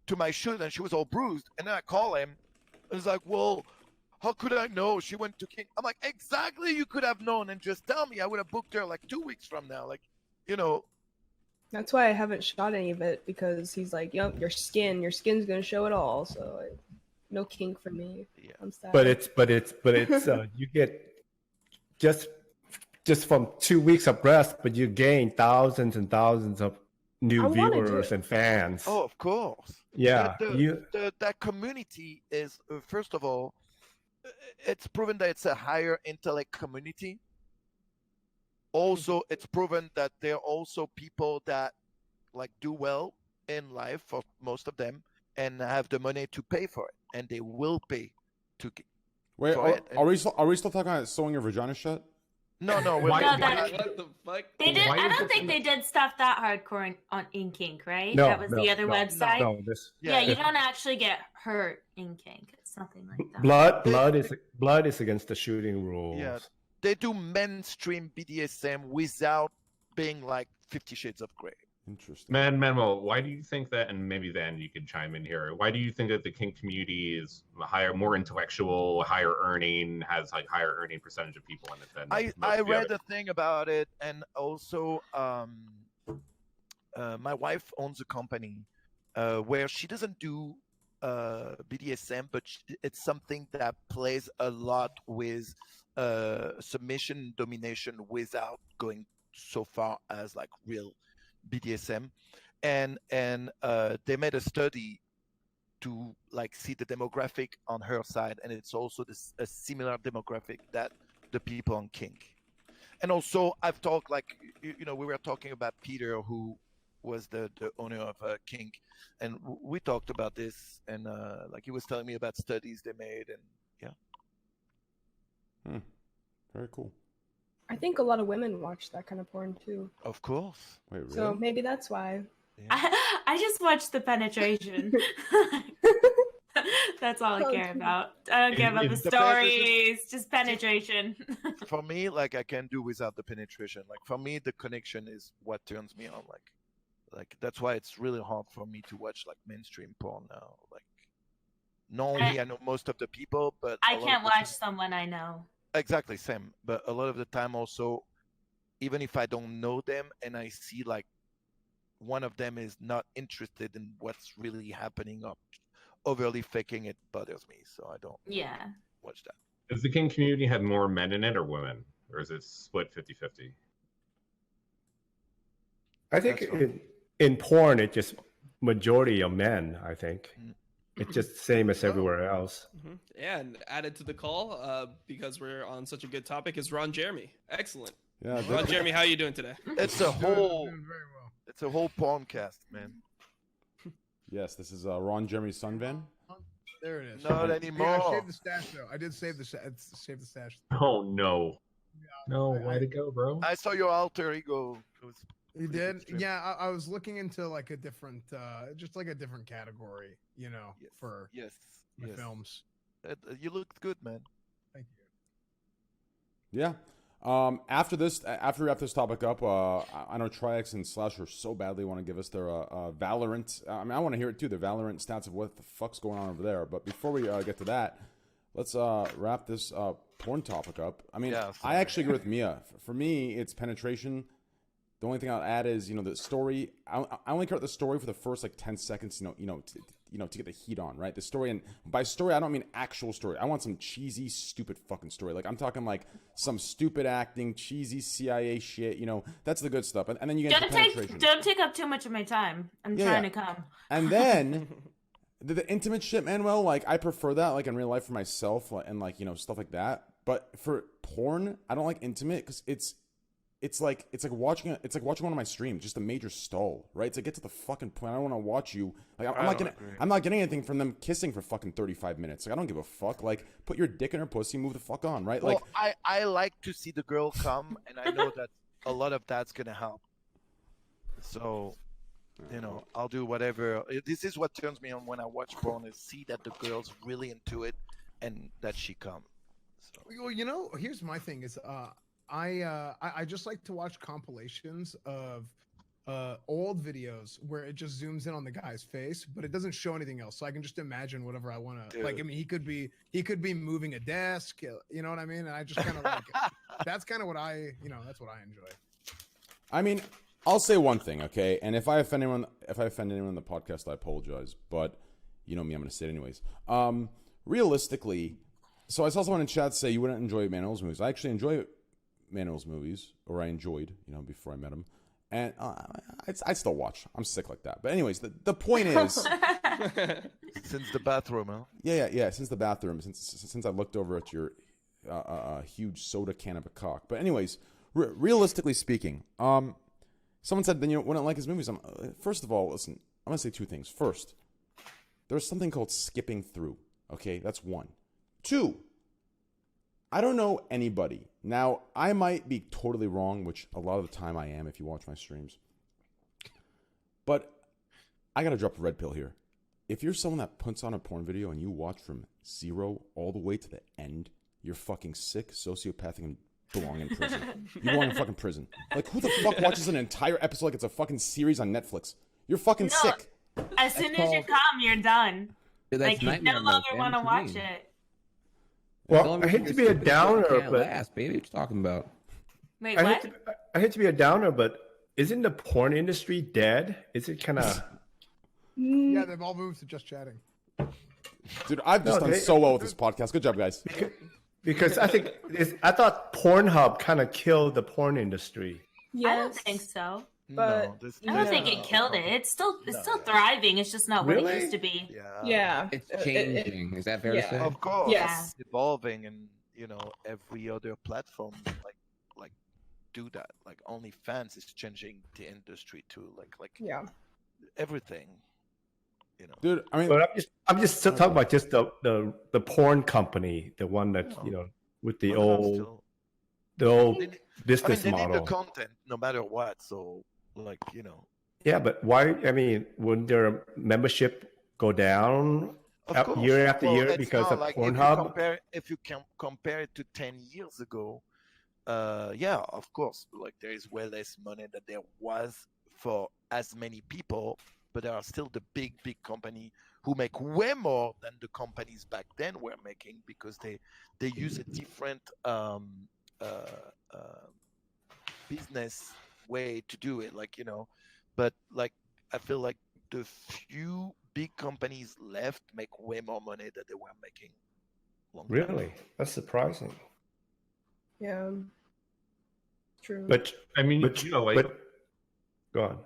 to my shoot and she was all bruised, and then I call him, and it's like, well, how could I know she went to King? I'm like, exactly, you could have known and just tell me. I would have booked her like 2 weeks from now, like, you know. That's why I haven't shot any of it, because he's like, "Yep, your skin's gonna show it all." So no kink for me. Yeah. I'm sad. But it's you get just from 2 weeks of breast, but you gain thousands and thousands of new I wanted viewers to. and fans. Oh, of course. Yeah, That community is first of all, it's proven that it's a higher intellect community. Also, it's proven that there are also people that like do well in life for most of them and have the money to pay for it, and they will pay to. Wait, for it. are we still talking about sewing your vagina shut? No, we're Why- not- why- What the fuck? They did. Why I is don't it think so- they did stuff that hardcore in kink, right? No, that was the other no, website. No, this Yeah, you this- don't actually get hurt in kink. It's something like that. blood is against the shooting rules. Yeah. They do mainstream BDSM without being like 50 Shades of Grey. Interesting. Manuel, why do you think that, and maybe then you could chime in here, why do you think that the kink community is higher, more intellectual, higher earning, has like higher earning percentage of people in it than most I of the read other- a thing about it, and also my wife owns a company where she doesn't do BDSM, but it's something that plays a lot with submission, domination, without going so far as like real BDSM, and they made a study to like see the demographic on her side, and it's also a similar demographic that the people on kink. And also I've talked like you know, we were talking about Peter, who was the owner of Kink, and we talked about this, and like he was telling me about studies they made, and yeah. Very cool. I think a lot of women watch that kind of porn too. Of course. Wait, really? So maybe that's why. I just watched the penetration. That's all I care about. I don't care about the stories, just penetration. For me, like I can do without the penetration. Like for me, the connection is what turns me on. Like that's why it's really hard for me to watch like mainstream porn now. Like, not only I know most of the people, but I can't watch someone I know. Exactly, same. But a lot of the time also, even if I don't know them and I see like one of them is not interested in what's really happening or overly faking, it bothers me. So I don't watch that. Does the King community have more men in it or women? Or is it split 50-50? I think in porn, it's just majority of men, I think. It's just the same as everywhere else. Yeah, and added to the call, because we're on such a good topic, is Ron Jeremy. Excellent. Yeah, Ron Jeremy, how are you doing today? It's a whole, it's a whole porncast, man. Yes, this is Ron Jeremy's son, Van. There it is. Not anymore. Yeah, I saved the stash though. I did save the stash. Oh no. No, why'd it go, bro? I saw your alter ego. You did? Yeah, I was looking into like a different, just like a different category, you know, for the films. You looked good, man. Thank you. Yeah. After we wrap this topic up, I know Triax and Slasher so badly want to give us their Valorant. I mean, I want to hear it too. The Valorant stats of what the fuck's going on over there. But before we get to that, let's wrap this porn topic up. I mean, I actually agree with Mia. For me, it's penetration. The only thing I'll add is, you know, the story. I only care about the story for the first like 10 seconds. To get the heat on, right? The story, and by story, I don't mean actual story. I want some cheesy, stupid fucking story. Like I'm talking like some stupid acting, cheesy CIA shit. You know, that's the good stuff. And then you get penetration. Don't take up too much of my time. I'm trying to come. And then the intimate shit, Manuel. Like I prefer that, like in real life for myself, and like stuff like that. But for porn, I don't like intimate because it's like watching one of my streams, just a major stall, right? It's like get to the fucking point. I don't want to watch you. Like I'm not getting anything from them kissing for fucking 35 minutes. Like I don't give a fuck. Like put your dick in her pussy, move the fuck on, right? Well, like I like to see the girl come, and I know that a lot of that's gonna help. So, I'll do whatever. This is what turns me on when I watch porn: is see that the girl's really into it, and that she comes. So. Well, here's my thing: is I just like to watch compilations of old videos where it just zooms in on the guy's face, but it doesn't show anything else. So I can just imagine whatever I want to. Like, I mean, he could be moving a desk. You know what I mean? And I just kind of like it. That's kind of what that's what I enjoy. I mean, I'll say one thing, okay? And if I offend anyone in the podcast, I apologize. But you know me, I'm going to say it anyways. Realistically, so I saw someone in chat say you wouldn't enjoy Manuel's movies. I actually enjoy Manuel's movies, or I enjoyed, before I met him, and I still watch. I'm sick like that. But anyways, the point is, since the bathroom, huh? Yeah. Since the bathroom, since I looked over at your huge soda can of a cock. But anyways, realistically speaking, someone said then you wouldn't like his movies. First of all, listen, I'm gonna say two things. First, there's something called skipping through. Okay, that's one. Two, I don't know anybody. Now, I might be totally wrong, which a lot of the time I am if you watch my streams. But I got to drop a red pill here. If you're someone that puts on a porn video and you watch from 0 all the way to the end, you're fucking sick, sociopathic, and belong in prison. You belong in fucking prison. Like, who the fuck watches an entire episode like it's a fucking series on Netflix? You're fucking sick. As soon as you come, you're done. Like, you no longer want to watch it. Well, I hate to be a downer, but last, baby, what you talking about? Wait, what? I hate to be a downer, but isn't the porn industry dead? Is it kind of? Yeah, they've all moved to just chatting. Dude, I've just done so well with this podcast. Good job, guys. Because I thought Pornhub kind of killed the porn industry. Yes. I don't think so. But I don't think it killed it. It's still thriving. It's just not what it used to be. Yeah. It's changing. Is that fair to say? Of course. Yes. It's evolving, and every other platform like do that. Like OnlyFans is changing the industry too. Like Yeah. everything. You know. Dude, I mean, But I'm just talking about just the porn company, the one that with the Well, old the old they need business the model. content no matter what. So like Yeah, but why? I mean, wouldn't their membership go down of course. year after Well, year it's because not of like Pornhub? if you can compare it to 10 years ago, yeah, of course, like there is way less money that there was for as many people, but there are still the big company who make way more than the companies back then were making because they use a different business way to do it, like but like I feel like the few big companies left make way more money than they were making long time ago. Really, that's surprising. Yeah. True. But I mean, but, like, but go on.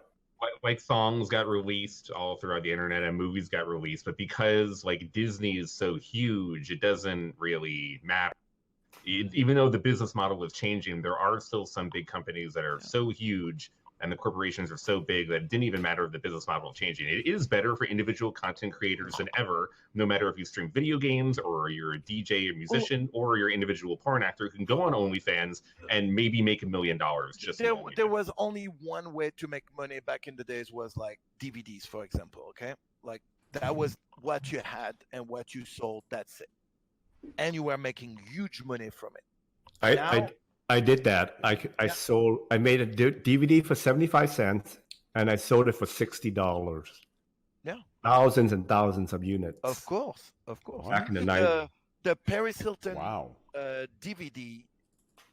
like songs got released all throughout the internet and movies got released, but because like Disney is so huge, it doesn't really matter. Even though the business model is changing, there are still some big companies that are so huge and the corporations are so big that it didn't even matter if the business model is changing. It is better for individual content creators than ever, no matter if you stream video games or you're a DJ or musician or you're an individual porn actor who can go on OnlyFans and maybe make $1 million. Just there was only one way to make money back in the days was like DVDs, for example. Okay, like that was what you had and what you sold. That's it, and you were making huge money from it. I did that. I made a DVD for 75 cents and I sold it for $60. Yeah. Thousands and thousands of units. Of course. Back in the 90s. The Paris Hilton DVD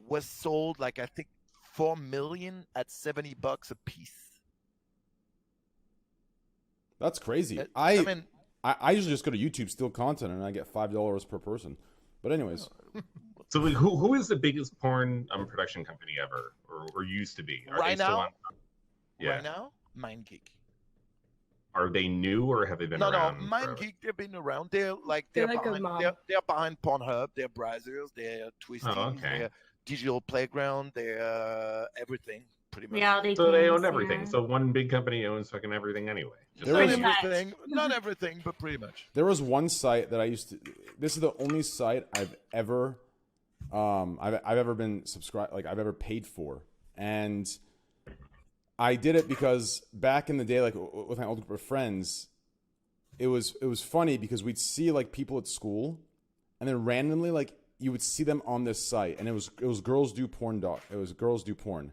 was sold like I think 4 million at $70 a piece. That's crazy. I mean, I usually just go to YouTube, steal content, and I get $5 per person. But anyways. So like, who is the biggest porn production company ever, or used to be? Right now, MindGeek. Are they new or have they been around? No, MindGeek, they've been around. They're behind Pornhub, they're browsers, they're Twisties, they're Digital Playground, they're everything pretty much. Reality so they games, own everything. So one big company owns fucking everything anyway. Not everything, but pretty much. There was one site that I used to. This is the only site I've ever been subscribed, like I've ever paid for, and I did it because back in the day, like with my old group of friends, it was funny because we'd see like people at school, and then randomly like you would see them on this site, and it was girls do porn. It was girls do porn,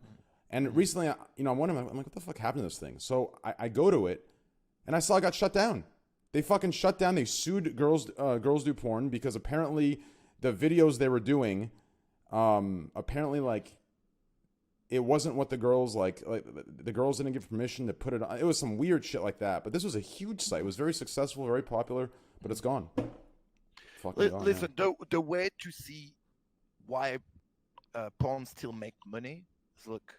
and recently, I'm wondering, I'm like, what the fuck happened to this thing? So I go to it, and I saw it got shut down. They fucking shut down. They sued girls do porn because apparently the videos they were doing, apparently like it wasn't what the girls like the girls didn't give permission to put it on. It was some weird shit like that. But this was a huge site. It was very successful, very popular, but it's gone. Listen, the way to see why porn still make money is, look,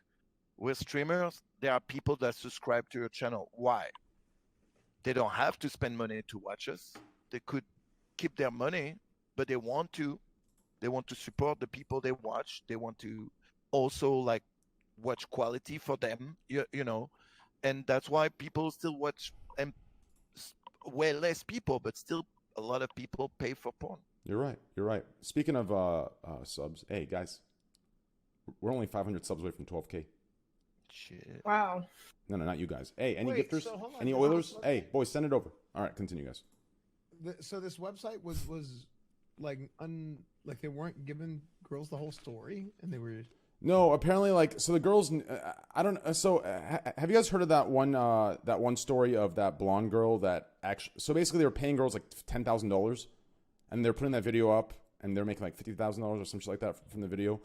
we're streamers. There are people that subscribe to your channel. Why? They don't have to spend money to watch us. They could keep their money, but they want to support the people they watch. They want to also like watch quality for them, you know, and that's why people still watch, and way less people, but still a lot of people pay for porn. You're right. Speaking of subs, hey guys, we're only 500 subs away from 12K. Shit. Wow. No, not you guys. Hey, any Wait, gifters? so hold on, Any Oilers? Hey, boys, send it over. All right, continue, guys. So this website was like like they weren't giving girls the whole story, and they were. No, apparently, like, so the girls, I don't. So, have you guys heard of that one story of that blonde girl that actually? So basically, they were paying girls like $10,000, and they're putting that video up, and they're making like $50,000 or some shit like that from the video.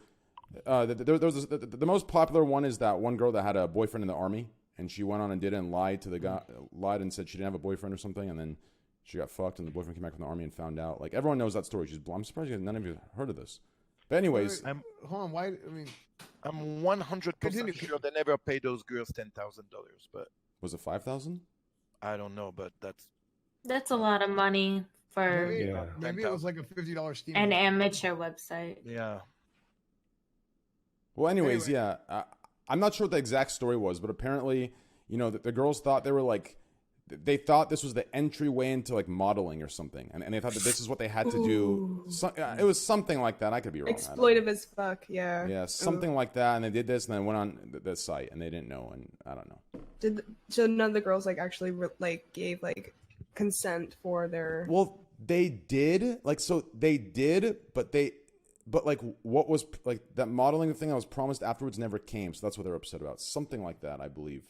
The most popular one is that one girl that had a boyfriend in the army, and she went on and did it and lied to the guy, lied and said she didn't have a boyfriend or something, and then she got fucked, and the boyfriend came back from the army and found out. Like, everyone knows that story. I'm surprised none of you heard of this. But anyways, Hold on, why? I mean, I'm 100% sure they never paid those girls $10,000, but was it 5,000? I don't know, but That's a lot of money for maybe it was like a $50 Steam. an amateur website. Yeah. Well, anyways, yeah, I'm not sure what the exact story was, but apparently, you know, the girls thought they were like, they thought this was the entryway into like modeling or something, and they thought that this is what they had to do. So, it was something like that. I could be wrong. Exploitive as fuck. Yeah. Yeah, something like that, and they did this, and then went on the site, and they didn't know, and I don't know. So none of the girls like actually like gave like consent for their. Well, they did, like, so they did, but like what was like that modeling thing that was promised afterwards never came, so that's what they're upset about. Something like that, I believe.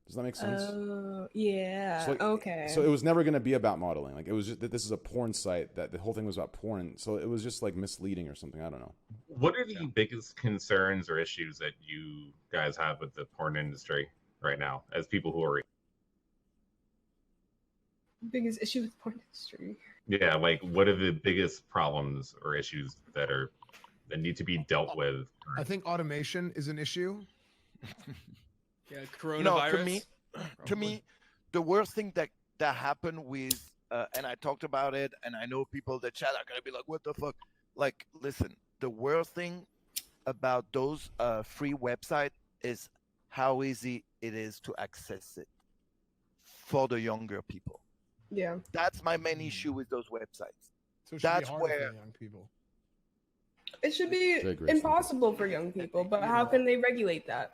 Does that make sense? Oh, yeah. So, like, okay. So it was never going to be about modeling. Like, it was just that this is a porn site, that the whole thing was about porn. So it was just like misleading or something. I don't know. What are the biggest concerns or issues that you guys have with the porn industry right now, as people who are? Biggest issue with the porn industry. Yeah, like what are the biggest problems or issues that need to be dealt with? I think automation is an issue. Yeah, coronavirus. No, to me, the worst thing that happened with, and I talked about it, and I know people in the chat are gonna be like, "What the fuck?" Like, listen, the worst thing about those free websites is how easy it is to access it for the younger people. Yeah, that's my main issue with those websites. So it should that's be harder where for young people. it should be impossible for young people, but how can they regulate that?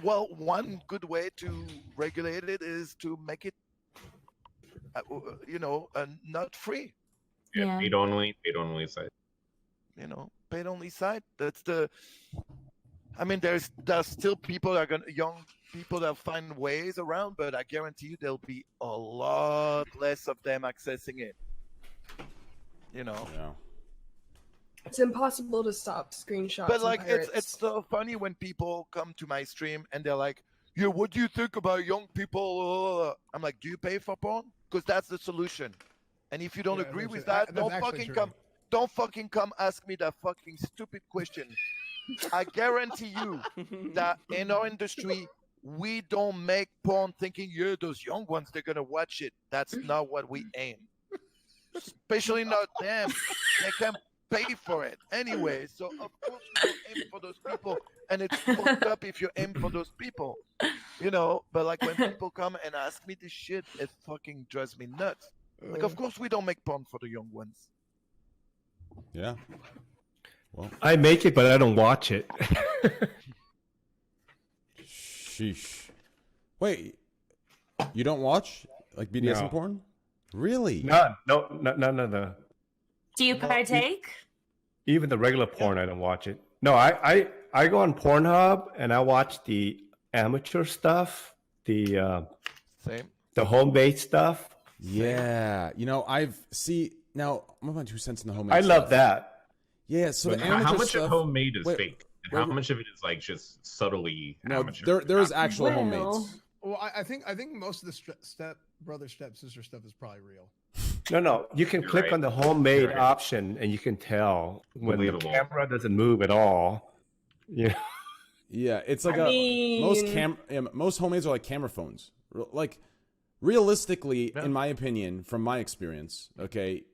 Well, one good way to regulate it is to make it, not free. Yeah, paid only site. You know, paid only site. That's the. I mean, there's still people that are young people that find ways around, but I guarantee you there'll be a lot less of them accessing it. You know. Yeah. It's impossible to stop screenshots. But like, it's so funny when people come to my stream and they're like, "Yeah, what do you think about young people?" I'm like, "Do you pay for porn? Because that's the solution. And if you don't agree with that, don't fucking come ask me that fucking stupid question." I guarantee you that in our industry, we don't make porn thinking, "Yeah, those young ones, they're gonna watch it." That's not what we aim. Especially not them. They can pay for it anyway, so of course you don't aim for those people, and it's fucked up if you aim for those people, you know. But like when people come and ask me this shit, it fucking drives me nuts. Like, of course we don't make porn for the young ones. Yeah. Well, I make it, but I don't watch it. Sheesh. Wait, you don't watch like BDSM porn? Really? No. Do you partake? Even the regular porn, I don't watch it. No, I go on Pornhub and I watch the amateur stuff, the homemade stuff. Yeah, you know, now I'm about 2 cents in the homemade. I love that. Yeah, so but the amateur how much stuff, of homemade is fake, and how much of it is like just subtly amateur? There is actual homemades. Well, I think most of the step brother, stepsister stuff is probably real. No, you can click on the homemade option and you can tell when the camera doesn't move at all. Yeah. Yeah, it's like most homemades are like camera phones. Like, realistically, in my opinion, from my experience, okay,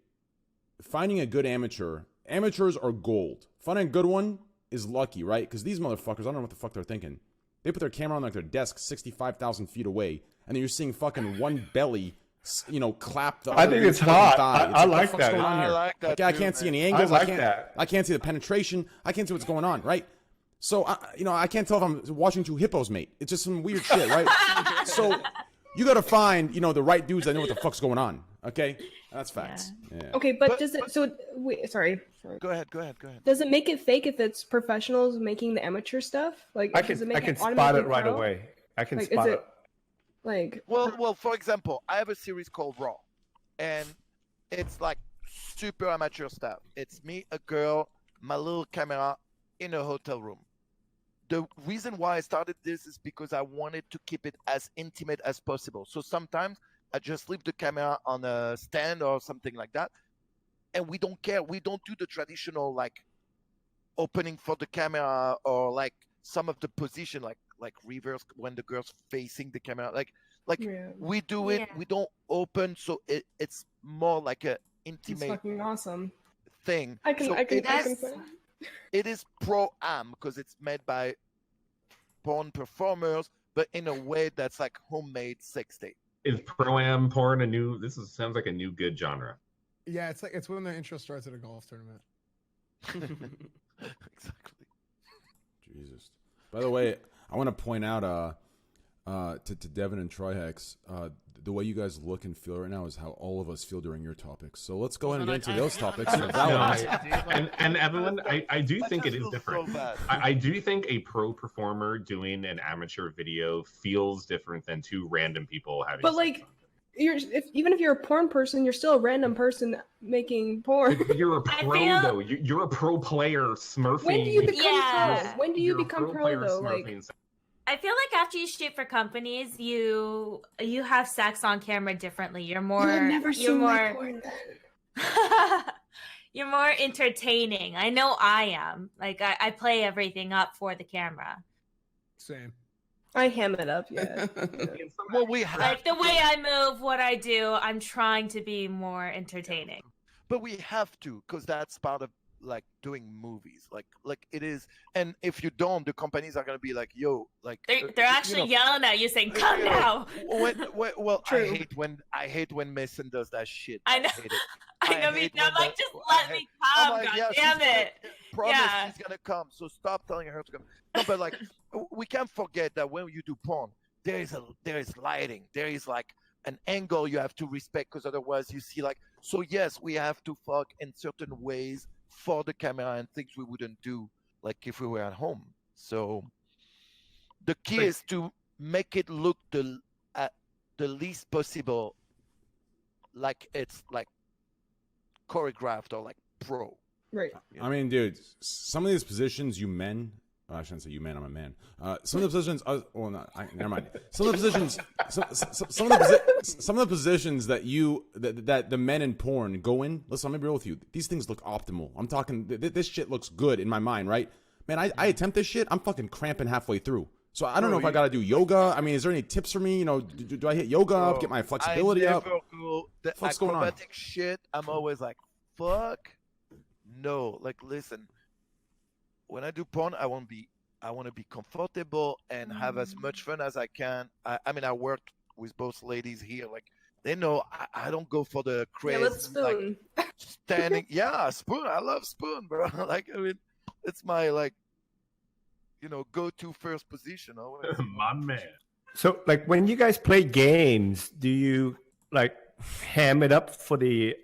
finding a good amateurs are gold. Finding a good one is lucky, right? Because these motherfuckers, I don't know what the fuck they're thinking. They put their camera on like their desk 65,000 feet away, and then you're seeing fucking one belly, you know, clap the. I think it's hot. I like that. I like that. I can't see any angles. I can't see the penetration. I can't see what's going on, right? So, I can't tell if I'm watching two hippos, mate. It's just some weird shit, right? So, you got to find, the right dudes that know what the fuck's going on. Okay, that's facts. Yeah. Okay, but does it? So, wait, sorry. Go ahead. Does it make it fake if it's professionals making the amateur stuff? Like, I can spot it right away. I can spot it. Like, well, for example, I have a series called Raw, and it's like super amateur stuff. It's me, a girl, my little camera in a hotel room. The reason why I started this is because I wanted to keep it as intimate as possible. So sometimes I just leave the camera on a stand or something like that, and we don't care. We don't do the traditional like opening for the camera or like some of the position like reverse when the girl's facing the camera. We do it. We don't open, so it's more like a intimate. It's fucking awesome thing. I can it is pro-am because it's made by porn performers, but in a way that's like homemade sex tape. Is pro-am porn a new? Sounds like a new good genre. Yeah, it's when the intro starts at a golf tournament. Exactly. Jesus. By the way, I want to point out to Devin and Trihex, the way you guys look and feel right now is how all of us feel during your topics. So let's go ahead and get into those topics. And Evelyn, I do think it is different. So bad. I do think a pro performer doing an amateur video feels different than two random people having. But sex like, on even if you're a porn person, you're still a random person making porn. it. You're a pro though. You're a pro player smurfing. When do you become Yeah. pro? When do you You're a become pro player though? smurfing Like, I feel like after you shoot for companies, you have sex on camera differently. You're more. you have never you're seen more. my porn then. You're more entertaining. I know I am. Like I play everything up for the camera. Same. I ham it up, yeah. Well, we have, Like the way I move, what I do, I'm trying to be more entertaining. but we have to, because that's part of like doing movies. Like it is, and if you don't, the companies are gonna be like, "Yo, like." They're actually yelling at you, saying, "Come now." Well, True. I hate when Mason does that shit. I know. hate it. I know. hate I'm when like, the- just I let hate- me I'm come. like, God yeah, damn she's gonna- it. Promise Yeah. she's gonna come, so stop telling her to come. No, but like we can't forget that when you do porn, there is lighting, there is like an angle you have to respect, because otherwise you see like. So yes, we have to fuck in certain ways for the camera and things we wouldn't do like if we were at home. So the key is to make it look the least possible like it's like choreographed or like pro. Right. I mean, dude, some of these positions, you men. Well, I shouldn't say you men. I'm a man. Some of the positions. Well, no, never mind. Some of the positions. Some of the positions that that the men in porn go in. Listen, I'm gonna be real with you. These things look optimal. I'm talking. This shit looks good in my mind, right? Man, I attempt this shit. I'm fucking cramping halfway through. So I don't know if I gotta do yoga. I mean, is there any tips for me? You know, do I hit yoga up, get my flexibility I up? never go the What's going on? acrobatic shit. I'm always like, fuck. No, like listen. When I do porn, I want to be comfortable and have as much fun as I can. I mean, I worked with both ladies here. Like they know I don't go for the Yeah, crazy let's spoon. like standing. Yeah, spoon. I love spoon, bro. Like I mean, it's my like, go-to first position. Always. My man. So, like, when you guys play games, do you like ham it up for the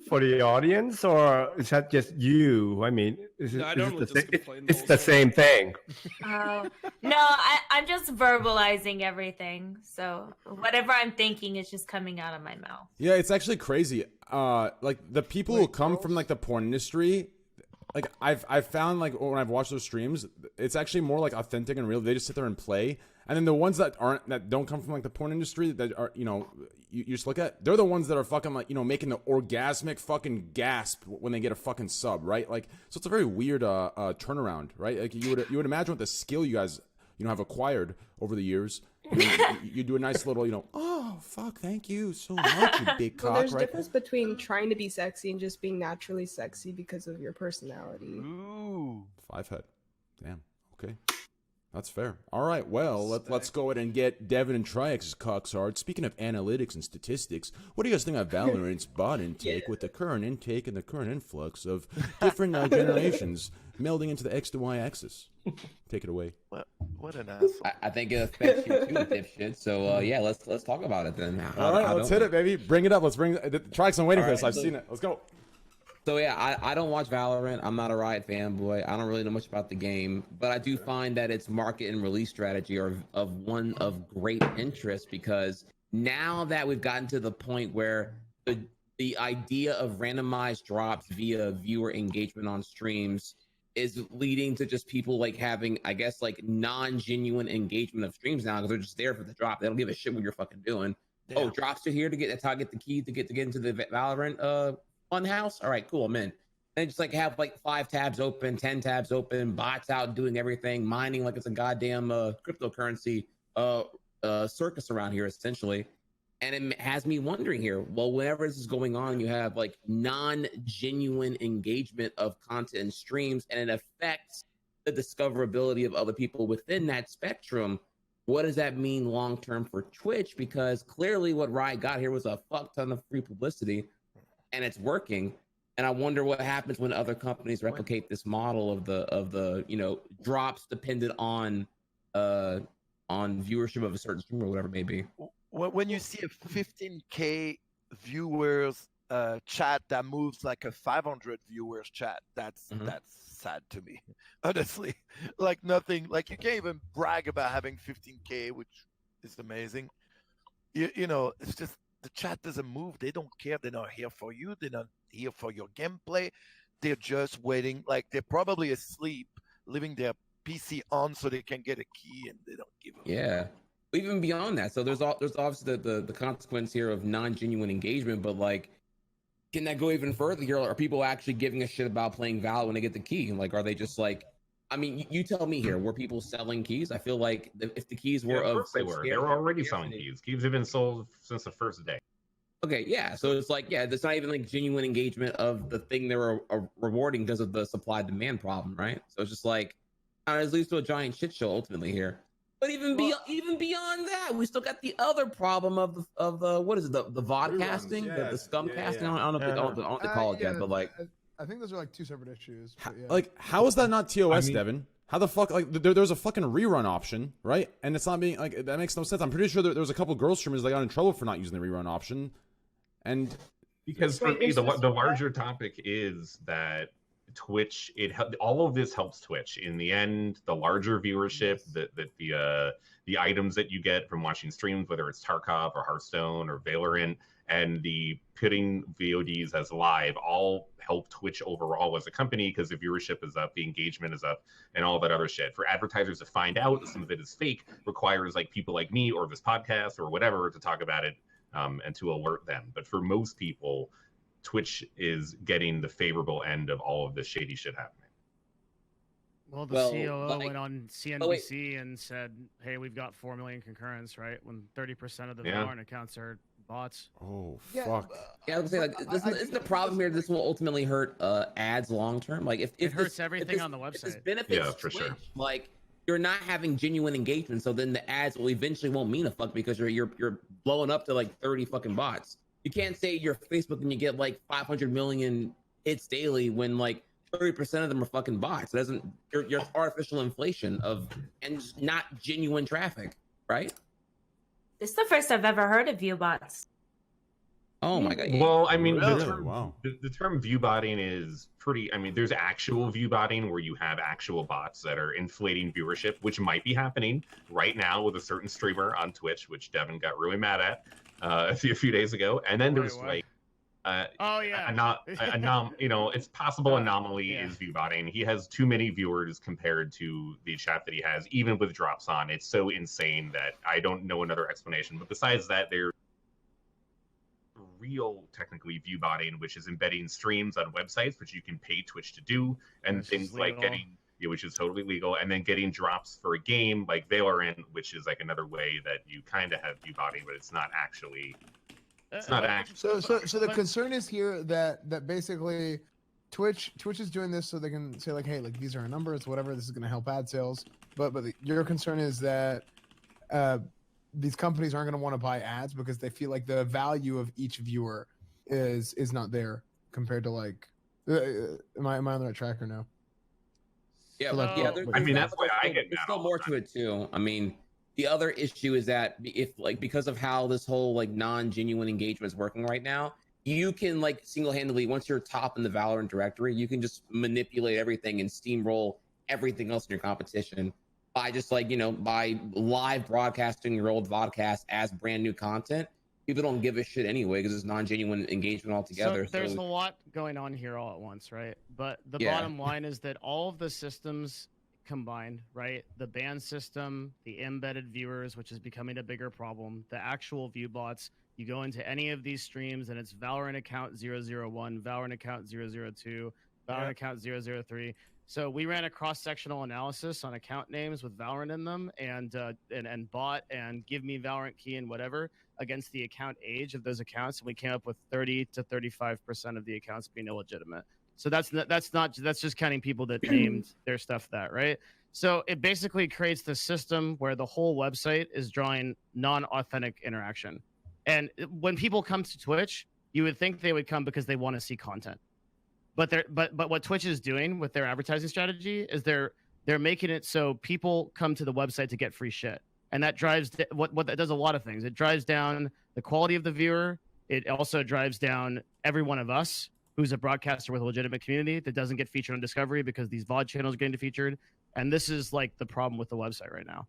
for the audience, or is that just you? I mean, is it, No, I is normally it just the, complain it's the the whole same thing. Oh no, I'm just verbalizing everything. So whatever I'm thinking is just coming out of my mouth. Yeah, it's actually crazy. Like the people who come from like the porn industry, like I've found like when I've watched those streams, it's actually more like authentic and real. They just sit there and play. And then the ones that don't come from like the porn industry, that are, you just look at, they're the ones that are fucking like, making the orgasmic fucking gasp when they get a fucking sub, right? Like, so it's a very weird turnaround, right? Like you would imagine with the skill you guys have acquired over the years, you do a nice little, oh fuck, thank you so much, you big cock, Well, there's a right? difference between trying to be sexy and just being naturally sexy because of your personality. Ooh. 5 head, damn, okay. That's fair. All right, well, let's go ahead and get Devin and Triex's cocks hard. Speaking of analytics and statistics, what do you guys think of Valorant's bot intake with the current intake and the current influx of different generations melding into the X to Y axis? Take it away. What an asshole. I think it affects you too, dipshit. So yeah, let's talk about it then. All right, let's hit it, baby. Bring it up. Let's bring Trix. I'm waiting for this. I've seen it. Let's go. So yeah, I don't watch Valorant. I'm not a Riot fanboy. I don't really know much about the game, but I do find that its market and release strategy are of one of great interest, because now that we've gotten to the point where the idea of randomized drops via viewer engagement on streams is leading to just people like having, I guess, like non-genuine engagement of streams now, because they're just there for the drop. They don't give a shit what you're fucking doing. Yeah. Oh, drops are here to get, that's how I get the key to get into the Valorant fun house. All right, cool, I'm in. And just like have like 5 tabs open, 10 tabs open, bots out doing everything, mining like it's a goddamn cryptocurrency circus around here, essentially. And it has me wondering here, well, whenever this is going on, you have like non-genuine engagement of content and streams, and it affects the discoverability of other people within that spectrum. What does that mean long-term for Twitch? Because clearly what Riot got here was a fuck ton of free publicity, and it's working. And I wonder what happens when other companies replicate this model of the drops dependent on viewership of a certain streamer or whatever it may be. When you see a 15K viewers chat that moves like a 500 viewers chat, that's sad to me, honestly. Like nothing, like you can't even brag about having 15K, which is amazing. You know, it's just the chat doesn't move. They don't care. They're not here for you. They're not here for your gameplay. They're just waiting. Like they're probably asleep, leaving their PC on so they can get a key, and they don't give a Yeah. Even beyond that, so there's obviously the consequence here of non-genuine engagement, but like, can that go even further here? Are people actually giving a shit about playing Val when they get the key? Like, are they just like, I mean, you tell me here, were people selling keys? I feel like if the keys were of course they were. They were already selling keys. Keys have been sold since the first day. Okay, yeah. So it's like, yeah, there's not even like genuine engagement of the thing they were rewarding because of the supply demand problem, right? So it's just like, it leads to a giant shit show ultimately here. But even beyond that, we still got the other problem of the what is it, the vodcasting, the scum casting. I don't know what to call it yet, but like, I think those are like two separate issues. But yeah. Like, how is that not TOS, Devin? How the fuck, like, there's a fucking rerun option, right? And it's not being, like, that makes no sense. I'm pretty sure there was a couple girl streamers that got in trouble for not using the rerun option. And because for me, the larger topic is that Twitch, all of this helps Twitch. In the end, the larger viewership, the items that you get from watching streams, whether it's Tarkov or Hearthstone or Valorant, and the putting VODs as live, all help Twitch overall as a company because the viewership is up, the engagement is up, and all that other shit. For advertisers to find out some of it is fake requires like people like me or this podcast or whatever to talk about it and to alert them. But for most people, Twitch is getting the favorable end of all of this shady shit happening. Well, the COO went on CNBC and said, "Hey, we've got 4 million concurrents, right? When 30% of the Valorant accounts are bots." Oh, fuck. Yeah, I was saying, like, isn't the problem here? This will ultimately hurt ads long term. Like, if it hurts everything on the website. Benefits for Twitch, sure. Like, you're not having genuine engagement, so then the ads will eventually won't mean a fuck because you're blowing up to like 30 fucking bots. You can't say you're Facebook and you get like 500 million hits daily when like 30% of them are fucking bots. It doesn't. You're artificial inflation and just not genuine traffic, right? This is the first I've ever heard of view bots. Oh my god. Well, I mean, Really? the term view botting is pretty. I mean, there's actual view botting where you have actual bots that are inflating viewership, which might be happening right now with a certain streamer on Twitch, which Devin got really mad at a few days ago. And then there's like, it's possible anomaly is view botting. He has too many viewers compared to the chat that he has, even with drops on. It's so insane that I don't know another explanation. But besides that, there's real technically view botting, which is embedding streams on websites, which you can pay Twitch to do, and things like which is totally legal, and then getting drops for a game like Valorant, which is like another way that you kind of have view botting, but it's not actually. It's not actually. So the concern is here that basically Twitch is doing this so they can say like, hey, like these are our numbers, whatever. This is going to help ad sales. But your concern is that these companies aren't going to want to buy ads because they feel like the value of each viewer is not there compared to like. Am I on the right track or no? Yeah, I mean that's why I get. There's still more to it too. I mean, the other issue is that if like because of how this whole like non-genuine engagement is working right now, you can like single-handedly once you're top in the Valorant directory, you can just manipulate everything and steamroll everything else in your competition by just like by live broadcasting your old vodcast as brand new content. People don't give a shit anyway because it's non-genuine engagement altogether. So there's a lot going on here all at once, right? But the bottom line is that all of the systems combined, right? The ban system, the embedded viewers, which is becoming a bigger problem, the actual view bots. You go into any of these streams and it's Valorant account 001, Valorant account 002, Valorant account 003. So we ran a cross-sectional analysis on account names with Valorant in them, and bot and give me Valorant key and whatever against the account age of those accounts, and we came up with 30 to 35% of the accounts being illegitimate. So that's just counting people that named their stuff that, right? So it basically creates the system where the whole website is drawing non-authentic interaction. And when people come to Twitch, you would think they would come because they want to see content. But what Twitch is doing with their advertising strategy is they're making it so people come to the website to get free shit. And that drives what that does a lot of things. It drives down the quality of the viewer. It also drives down every one of us who's a broadcaster with a legitimate community that doesn't get featured on Discovery because these VOD channels are getting featured. And this is like the problem with the website right now.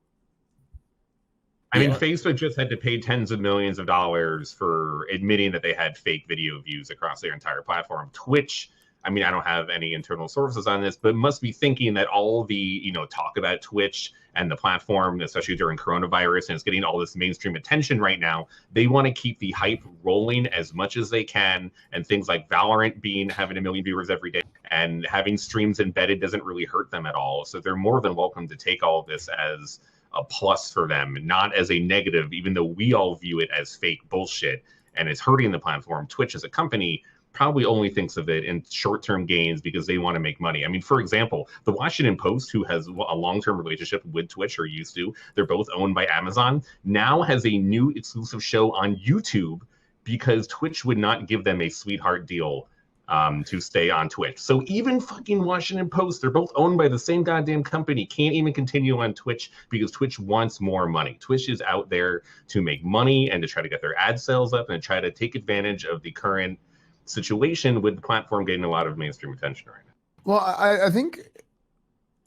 I mean, Facebook just had to pay tens of millions of dollars for admitting that they had fake video views across their entire platform. Twitch, I mean, I don't have any internal sources on this, but must be thinking that all the, talk about Twitch and the platform, especially during coronavirus, and it's getting all this mainstream attention right now, they want to keep the hype rolling as much as they can. And things like Valorant having 1 million viewers every day and having streams embedded doesn't really hurt them at all. So they're more than welcome to take all of this as a plus for them, not as a negative, even though we all view it as fake bullshit and it's hurting the platform. Twitch as a company probably only thinks of it in short-term gains because they want to make money. I mean, for example, the Washington Post, who has a long-term relationship with Twitch, or used to, they're both owned by Amazon, now has a new exclusive show on YouTube because Twitch would not give them a sweetheart deal to stay on Twitch. So even fucking Washington Post, they're both owned by the same goddamn company, can't even continue on Twitch because Twitch wants more money. Twitch is out there to make money and to try to get their ad sales up and to try to take advantage of the current situation with the platform getting a lot of mainstream attention right now. Well, I think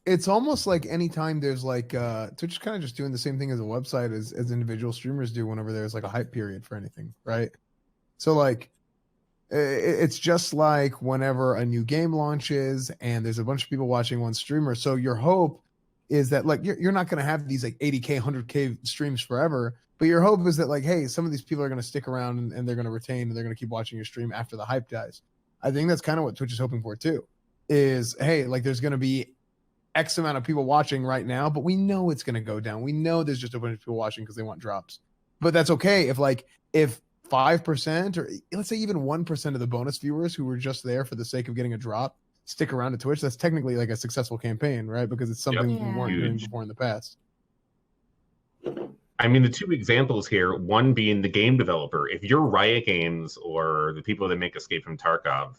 it's almost like anytime there's like Twitch is kind of just doing the same thing as a website as individual streamers do whenever there's like a hype period for anything, right? So like it's just like whenever a new game launches and there's a bunch of people watching one streamer. So your hope is that like you're not going to have these like 80K, 100K streams forever, but your hope is that like, hey, some of these people are going to stick around and they're going to retain and they're going to keep watching your stream after the hype dies. I think that's kind of what Twitch is hoping for too, is, hey, like there's going to be X amount of people watching right now, but we know it's going to go down. We know there's just a bunch of people watching because they want drops, but that's okay. If 5% or let's say even 1% of the bonus viewers who were just there for the sake of getting a drop stick around to Twitch, that's technically like a successful campaign, right? Because it's something we weren't doing before in the past. I mean, the two examples here, one being the game developer. If you're Riot Games or the people that make Escape from Tarkov,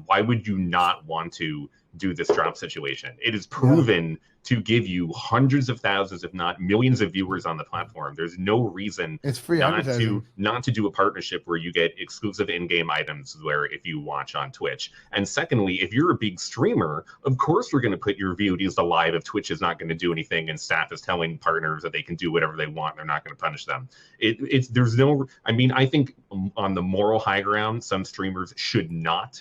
why would you not want to do this drop situation? It is proven to give you hundreds of thousands, if not millions of viewers on the platform. There's no reason it's free not to do a partnership where you get exclusive in-game items where if you watch on Twitch. And secondly, if you're a big streamer, of course you're going to put your VODs live if Twitch is not going to do anything and staff is telling partners that they can do whatever they want. They're not going to punish them. I think on the moral high ground, some streamers should not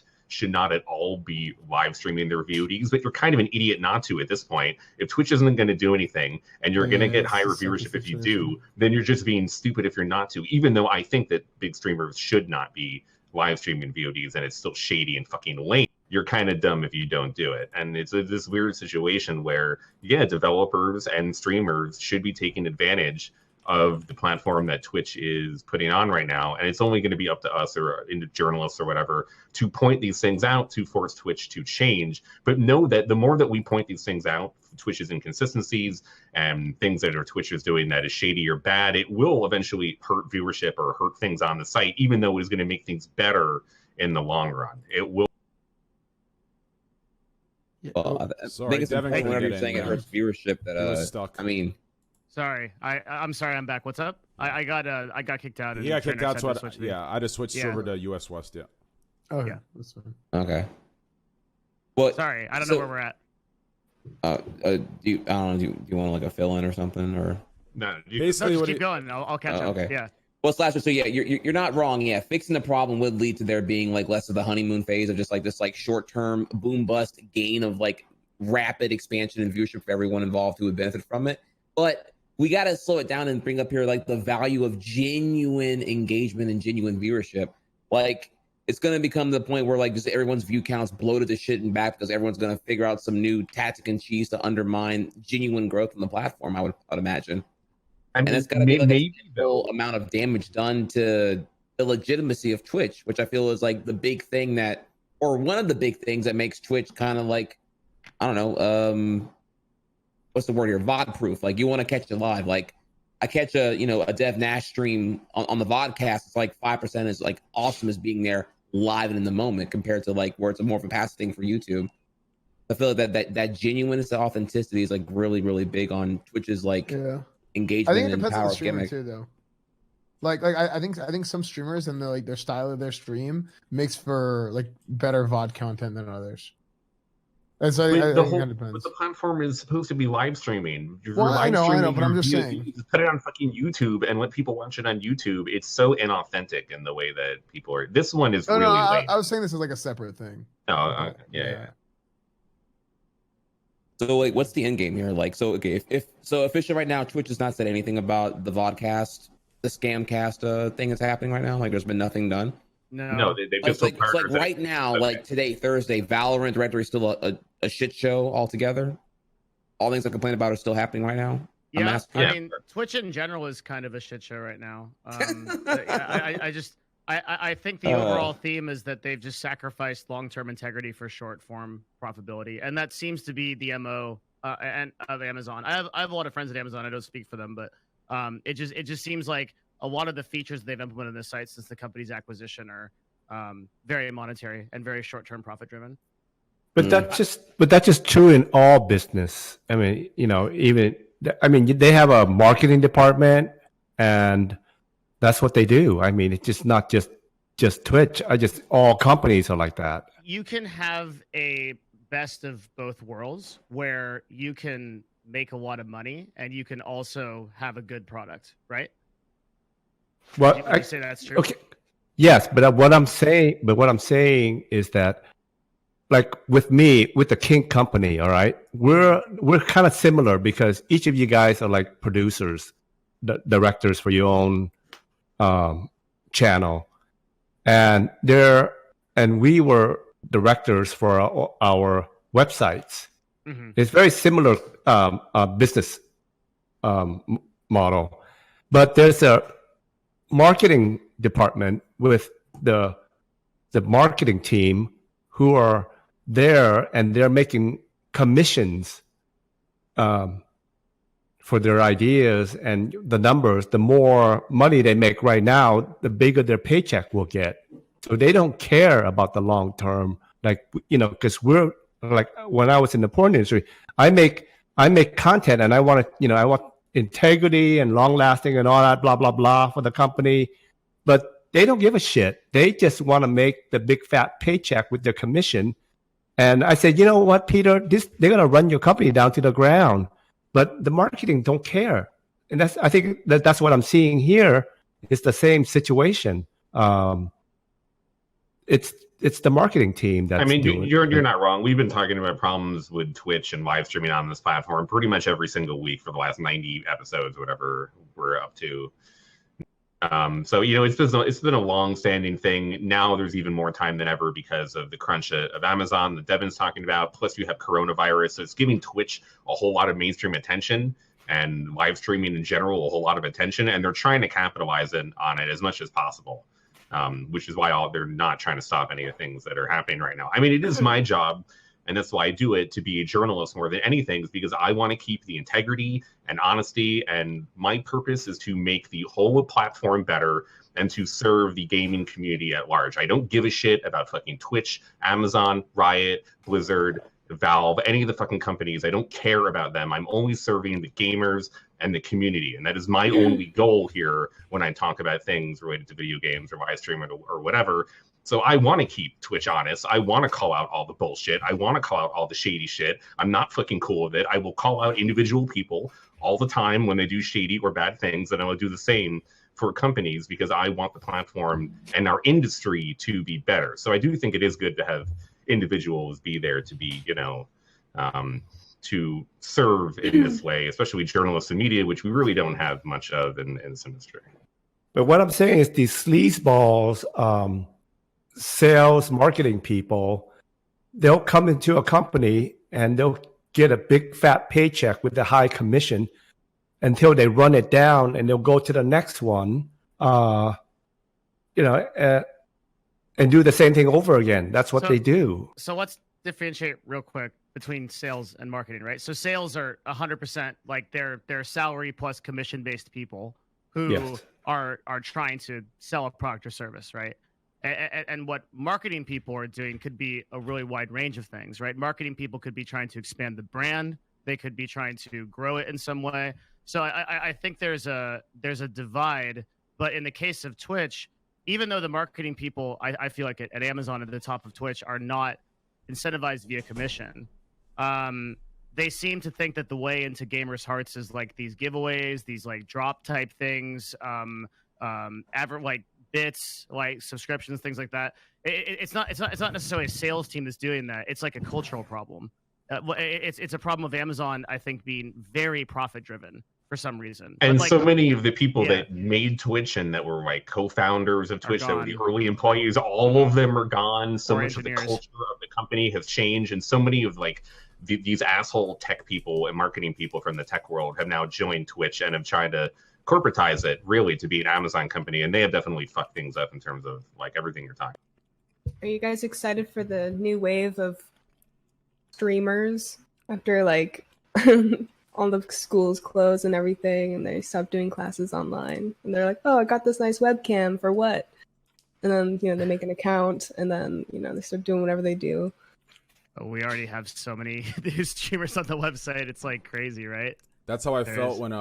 at all be live streaming their VODs, but you're kind of an idiot not to at this point. If Twitch isn't going to do anything and you're going to get higher viewership if you do, then you're just being stupid if you're not to, even though I think that big streamers should not be live streaming VODs and it's still shady and fucking lame. You're kind of dumb if you don't do it. And it's this weird situation where, developers and streamers should be taking advantage of the platform that Twitch is putting on right now, and it's only going to be up to us or journalists or whatever to point these things out to force Twitch to change. But know that the more that we point these things out, Twitch's inconsistencies and things that Twitch is doing that is shady or bad, it will eventually hurt viewership or hurt things on the site, even though it's going to make things better in the long run. It will. Well, Sorry, Devin, whenever you're saying it hurts viewership, Sorry, I'm sorry. I'm back. What's up? I got kicked out. He got kicked out. So I just switched server to US West. Yeah. Oh yeah. That's fine. Okay. Well, sorry, I don't know where we're at. Do you want like a fill in or something or? No, basically, just keep going. I'll catch up. Okay. Yeah. Well, Slasher. So yeah, you're not wrong. Yeah, fixing the problem would lead to there being like less of the honeymoon phase of just like this like short term boom bust gain of like rapid expansion and viewership for everyone involved who would benefit from it, but we got to slow it down and bring up here like the value of genuine engagement and genuine viewership. Like it's going to become the point where like just everyone's view counts bloated to shit and back because everyone's going to figure out some new tactic and cheese to undermine genuine growth on the platform. I'd imagine. And it's got to be like a full amount of damage done to the legitimacy of Twitch, which I feel is like the big thing that, or one of the big things that makes Twitch kind of like, I don't know, what's the word here? VOD proof. Like you want to catch it live. Like I catch a Dev Nash stream on the vodcast. It's like 5% is like awesome as being there live and in the moment compared to like where it's more of a passive thing for YouTube. I feel like that genuineness, the authenticity is like really, really big on Twitch's like engagement. I think it and depends on power the streamer gimmick. too, though. I think some streamers and their style of their stream makes for like better VOD content than others. And so I think it kind of depends. But the platform is supposed to be live streaming. I know, but I'm just saying. You just put it on fucking YouTube and let people watch it on YouTube. It's so inauthentic in the way that people are. This one is really lame. I was saying this is like a separate thing. Oh, yeah. So like, what's the end game here? Like, so okay, if officially right now, Twitch has not said anything about the vodcast, the scamcast thing that's happening right now. Like, there's been nothing done. No, they've just like right now, like today, Thursday, Valorant directory is still a shit show altogether. All things I complain about are still happening right now. Yeah, I mean, Twitch in general is kind of a shit show right now. I think the overall theme is that they've just sacrificed long-term integrity for short-form profitability, and that seems to be the MO of Amazon. I have a lot of friends at Amazon. I don't speak for them, but it just seems like a lot of the features they've implemented in this site since the company's acquisition are very monetary and very short-term profit-driven. But that's just true in all business. I mean, they have a marketing department, and that's what they do. I mean, it's just not just Twitch. All companies are like that. You can have a best of both worlds where you can make a lot of money and you can also have a good product, right? Well, Would you say that's true? Okay. Yes, but what I'm saying is that, like with me, with the King Company, all right, we're kind of similar because each of you guys are like producers, directors for your own channel, and we were directors for our websites. Mm-hmm. It's very similar business model, but there's a marketing department with the marketing team who are there, and they're making commissions for their ideas and the numbers. The more money they make right now, the bigger their paycheck will get. So they don't care about the long term, because we're like, when I was in the porn industry, I make content, and I want integrity and long lasting and all that blah blah blah for the company, but they don't give a shit. They just want to make the big fat paycheck with their commission. And I said, you know what, Peter, they're gonna run your company down to the ground, but the marketing don't care. And I think that's what I'm seeing here. It's the same situation. It's the marketing team that's you're not wrong. We've been talking about problems with Twitch and live streaming on this platform pretty much every single week for the last 90 episodes, whatever we're up to. So it's been a long-standing thing. Now there's even more time than ever because of the crunch of Amazon that Devin's talking about. Plus you have coronavirus, so it's giving Twitch a whole lot of mainstream attention and live streaming in general a whole lot of attention, and they're trying to capitalize on it as much as possible. Which is why they're not trying to stop any of the things that are happening right now. I mean, it is my job, and that's why I do it, to be a journalist more than anything, is because I want to keep the integrity and honesty, and my purpose is to make the whole platform better and to serve the gaming community at large. I don't give a shit about fucking Twitch, Amazon, Riot, Blizzard, Valve, any of the fucking companies. I don't care about them. I'm only serving the gamers and the community, and that is my only goal here when I talk about things related to video games or live streaming or whatever. So I want to keep Twitch honest. I want to call out all the bullshit. I want to call out all the shady shit. I'm not fucking cool with it. I will call out individual people all the time when they do shady or bad things, and I will do the same for companies because I want the platform and our industry to be better. So I do think it is good to have individuals be there to be, to serve in this way, especially journalists and media, which we really don't have much of in this industry. But what I'm saying is these sleazeballs sales marketing people, they'll come into a company and they'll get a big fat paycheck with the high commission until they run it down, and they'll go to the next one, and do the same thing over again. That's what they do. So let's differentiate real quick between sales and marketing, right? So sales are 100% like they're salary plus commission based people who are trying to sell a product or service, right? And what marketing people are doing could be a really wide range of things, right? Marketing people could be trying to expand the brand. They could be trying to grow it in some way. So I think there's a divide. But in the case of Twitch, even though the marketing people, I feel like at Amazon at the top of Twitch are not incentivized via commission, they seem to think that the way into gamers' hearts is like these giveaways, these like drop type things, like bits, like subscriptions, things like that. It's not necessarily a sales team that's doing that. It's like a cultural problem. It's a problem of Amazon, I think, being very profit driven for some reason. And like, so many of the people that made Twitch and that were like co-founders of Twitch, that were the early employees, all of them are gone. So much of the culture of the company has changed, and so many of like these asshole tech people and marketing people from the tech world have now joined Twitch and have tried to corporatize it really to be an Amazon company, and they have definitely fucked things up in terms of like everything you're talking. Are you guys excited for the new wave of streamers after like all the schools close and everything, and they stop doing classes online, and they're like, oh, I got this nice webcam for what? And then they make an account, and then they start doing whatever they do. Oh, we already have so many new streamers on the website. It's like crazy, right? That's how I felt when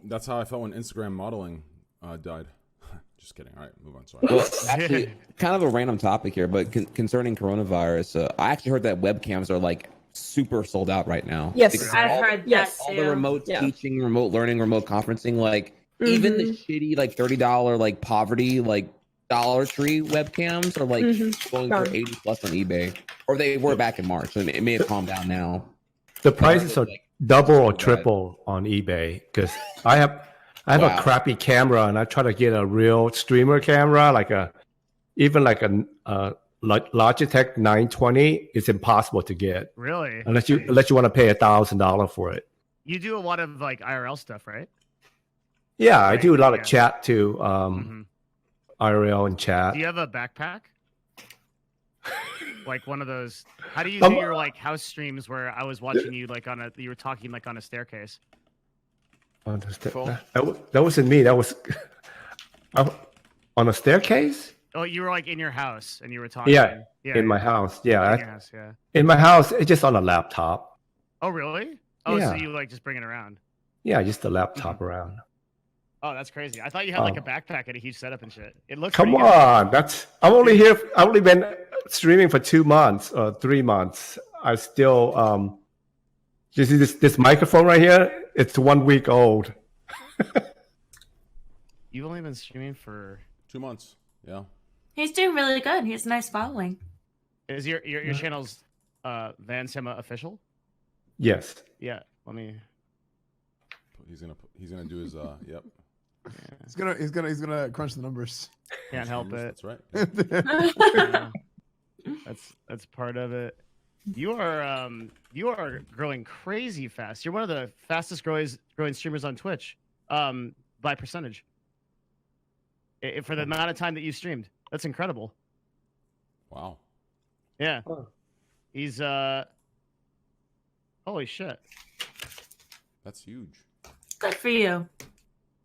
that's how I felt when Instagram modeling died. Just kidding. All right, move on. Sorry. Well, actually, kind of a random topic here, but concerning coronavirus, I actually heard that webcams are like super sold out right now. Yes, I've heard that all the remote teaching, remote learning, remote conferencing, like even the shitty like $30 like poverty like Dollar Tree webcams are like going for 80 plus on eBay, or they were back in March. So it may have calmed down now. The prices are double or triple on eBay because I have a crappy camera, and I try to get a real streamer camera, like a Logitech 920. It's impossible to get. Really? Unless you want to pay $1,000 for it. You do a lot of like IRL stuff, right? Yeah, I do a lot of chat too. IRL and chat. Do you have a backpack? Like one of those. How do you do your like house streams where I was watching you like you were talking like on a staircase? That wasn't me. That was on a staircase. Oh, you were like in your house and you were talking. Yeah, in my house. Yeah, in your house, yeah. In my house, it's just on a laptop. Oh, really? Oh, so you like just bring it around? Yeah, just the laptop around. Oh, that's crazy. I thought you had like a backpack and a huge setup and shit. It looks. Come on, I've only been streaming for 2 months or 3 months. I still you see this microphone right here? It's 1 week old. You've only been streaming for 2 months. Yeah. He's doing really good. He has a nice following. Is your channel's Van Sema official? Yes. Yeah. Let me. He's gonna do his yep. Yeah. He's gonna crunch the numbers. Can't help it. That's right. That's part of it. You are growing crazy fast. You're one of the fastest growing streamers on Twitch, by percentage. For the amount of time that you streamed, that's incredible. Wow. Yeah. He's holy shit. That's huge. Good for you.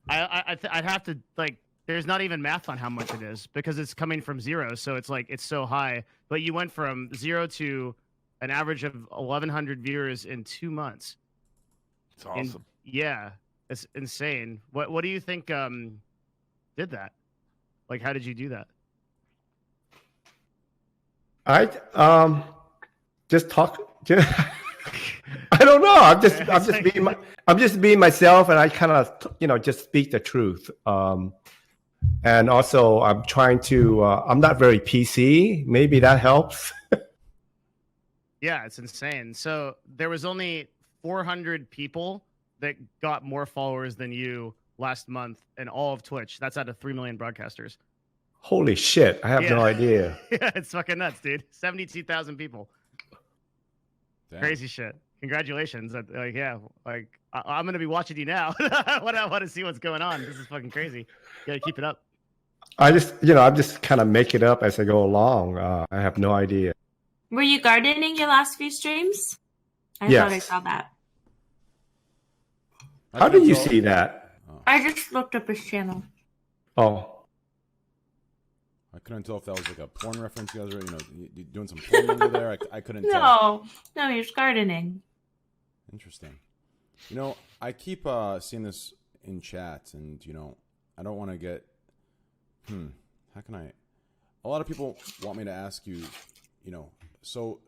I'd have to like. There's not even math on how much it is because it's coming from zero, so it's like it's so high. But you went from 0 to an average of 1,100 viewers in 2 months. It's awesome. Yeah, it's insane. What do you think did that? Like, how did you do that? I just talk. I don't know. I'm just being myself, and I kind of just speak the truth. And also, I'm trying to. I'm not very PC. Maybe that helps. Yeah, it's insane. So there was only 400 people that got more followers than you last month in all of Twitch. That's out of 3 million broadcasters. Holy shit! I have no idea. Yeah, it's fucking nuts, dude. 72,000 people. Damn. Crazy shit. Congratulations. Like, yeah, like I'm gonna be watching you now. I want to see what's going on. This is fucking crazy. You gotta keep it up. I just, I'm just kind of make it up as I go along. I have no idea. Were you gardening your last few streams? I Yes. thought I saw that. How did you see that? I just looked up his channel. Oh, I couldn't tell if that was like a porn reference. You guys are, you doing some porn under there. I couldn't tell. No, he was gardening. Interesting. I keep seeing this in chat, and I don't want to get. How can I? A lot of people want me to ask you, so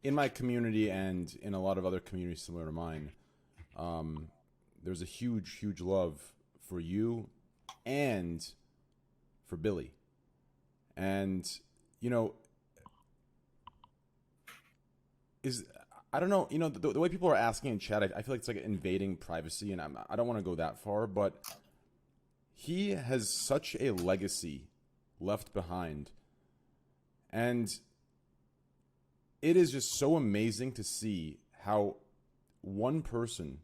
in my community and in a lot of other communities similar to mine, there's a huge, huge love for you and for Billy. And, I don't know, the way people are asking in chat, I feel like it's like invading privacy, and I don't want to go that far, but he has such a legacy left behind. And it is just so amazing to see how one person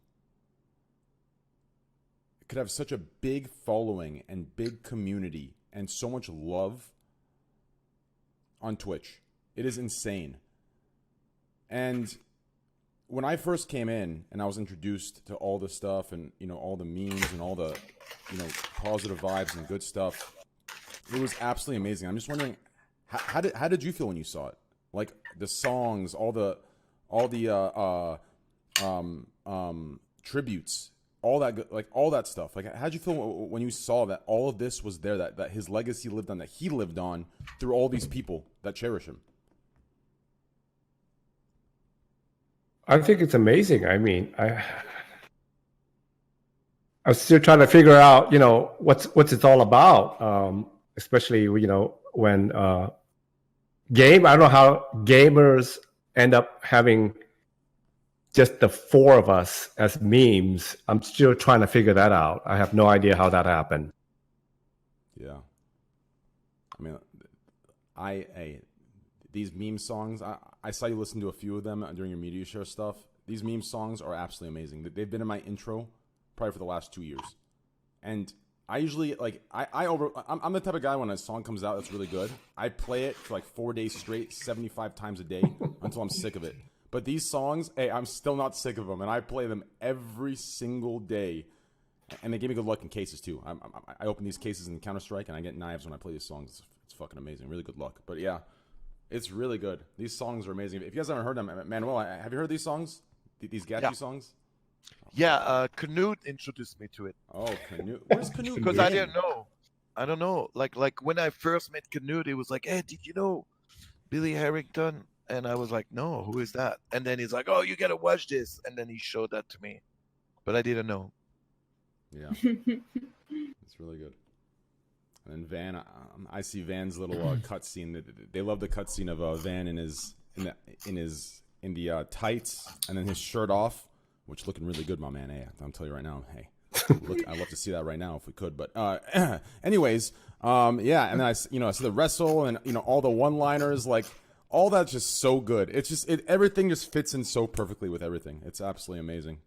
could have such a big following and big community and so much love on Twitch. It is insane. And when I first came in and I was introduced to all the stuff and, all the memes and all the, positive vibes and good stuff, it was absolutely amazing. I'm just wondering, how did you feel when you saw it? Like the songs, all the tributes, all that stuff. Like, how'd you feel when you saw that all of this was there, that his legacy lived on, that he lived on through all these people that cherish him? I think it's amazing. I mean, I was still trying to figure out, what's it all about. Especially, when I don't know how gamers end up having just the four of us as memes. I'm still trying to figure that out. I have no idea how that happened. Yeah. I mean, these meme songs, I saw you listen to a few of them during your media share stuff. These meme songs are absolutely amazing. They've been in my intro probably for the last 2 years. And I usually, I'm the type of guy when a song comes out that's really good, I play it for like 4 days straight, 75 times a day until I'm sick of it. But these songs, hey, I'm still not sick of them, and I play them every single day. And they give me good luck in cases, too. I open these cases in Counter-Strike, and I get knives when I play these songs. It's fucking amazing. Really good luck. But yeah, it's really good. These songs are amazing. If you guys haven't heard them, Manuel, have you heard these songs? These Gachi songs? Yeah, Canute introduced me to it. Oh, Canute. Where's Canute? Because I didn't know. I don't know. Like when I first met Canute, it was like, hey, did you know Billy Harrington? And I was like, no, who is that? And then he's like, oh, you gotta watch this. And then he showed that to me. But I didn't know. Yeah. It's really good. And then Van, I see Van's little cutscene. They love the cutscene of Van in the tights and then his shirt off, which looking really good, my man. Hey, I'm telling you right now. Hey, look, I'd love to see that right now if we could. But anyways, yeah. And then I see the wrestle and all the one-liners, like all that's just so good. It's just everything just fits in so perfectly with everything. It's absolutely amazing.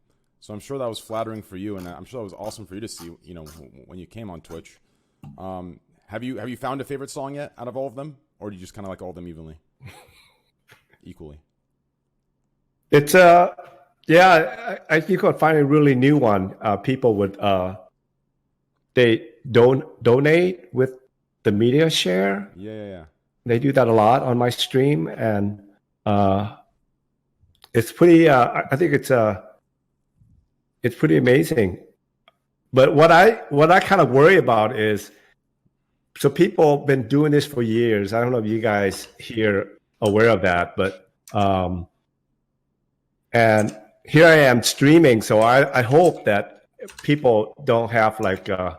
So I'm sure that was flattering for you, and I'm sure that was awesome for you to see. When you came on Twitch. Have you found a favorite song yet out of all of them, or do you just kind of like all of them equally? It's yeah, I think I'll find a really new one. People would they donate with the media share. Yeah. They do that a lot on my stream, and it's pretty. I think it's pretty amazing. But what I kind of worry about is, so people have been doing this for years. I don't know if you guys here are aware of that, but and here I am streaming, so I hope that people don't have like a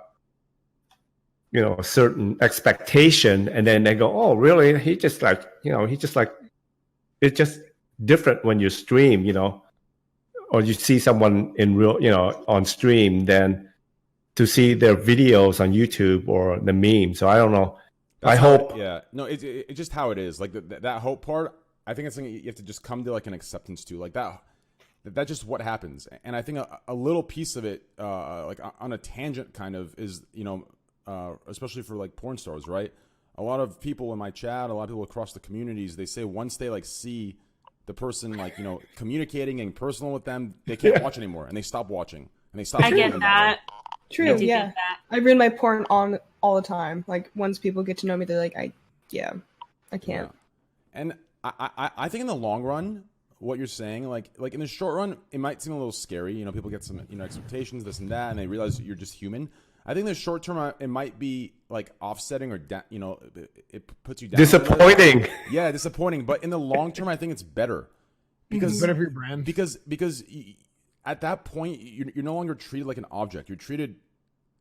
certain expectation, and then they go, oh really, it's just different when you stream, or you see someone in real, on stream than to see their videos on YouTube or the meme. So I don't know. I hope. Yeah, no, it's just how it is. Like that hope part, I think it's something you have to just come to like an acceptance to. Like that's just what happens. And I think a little piece of it, like on a tangent, kind of is, especially for like porn stars, right? A lot of people in my chat, a lot of people across the communities, they say once they like see the person like communicating and personal with them, they can't watch anymore, and they stop watching, and they stop. I get that. True, yeah. I ruin my porn on all the time. Like once people get to know me, they're like, I can't. Yeah. And I think in the long run, what you're saying, like in the short run, it might seem a little scary. People get some expectations, this and that, and they realize you're just human. I think the short term, it might be like offsetting or it puts you down. Disappointing. Yeah, disappointing. But in the long term, I think it's better because better for your brand. Because at that point, you're no longer treated like an object. You're treated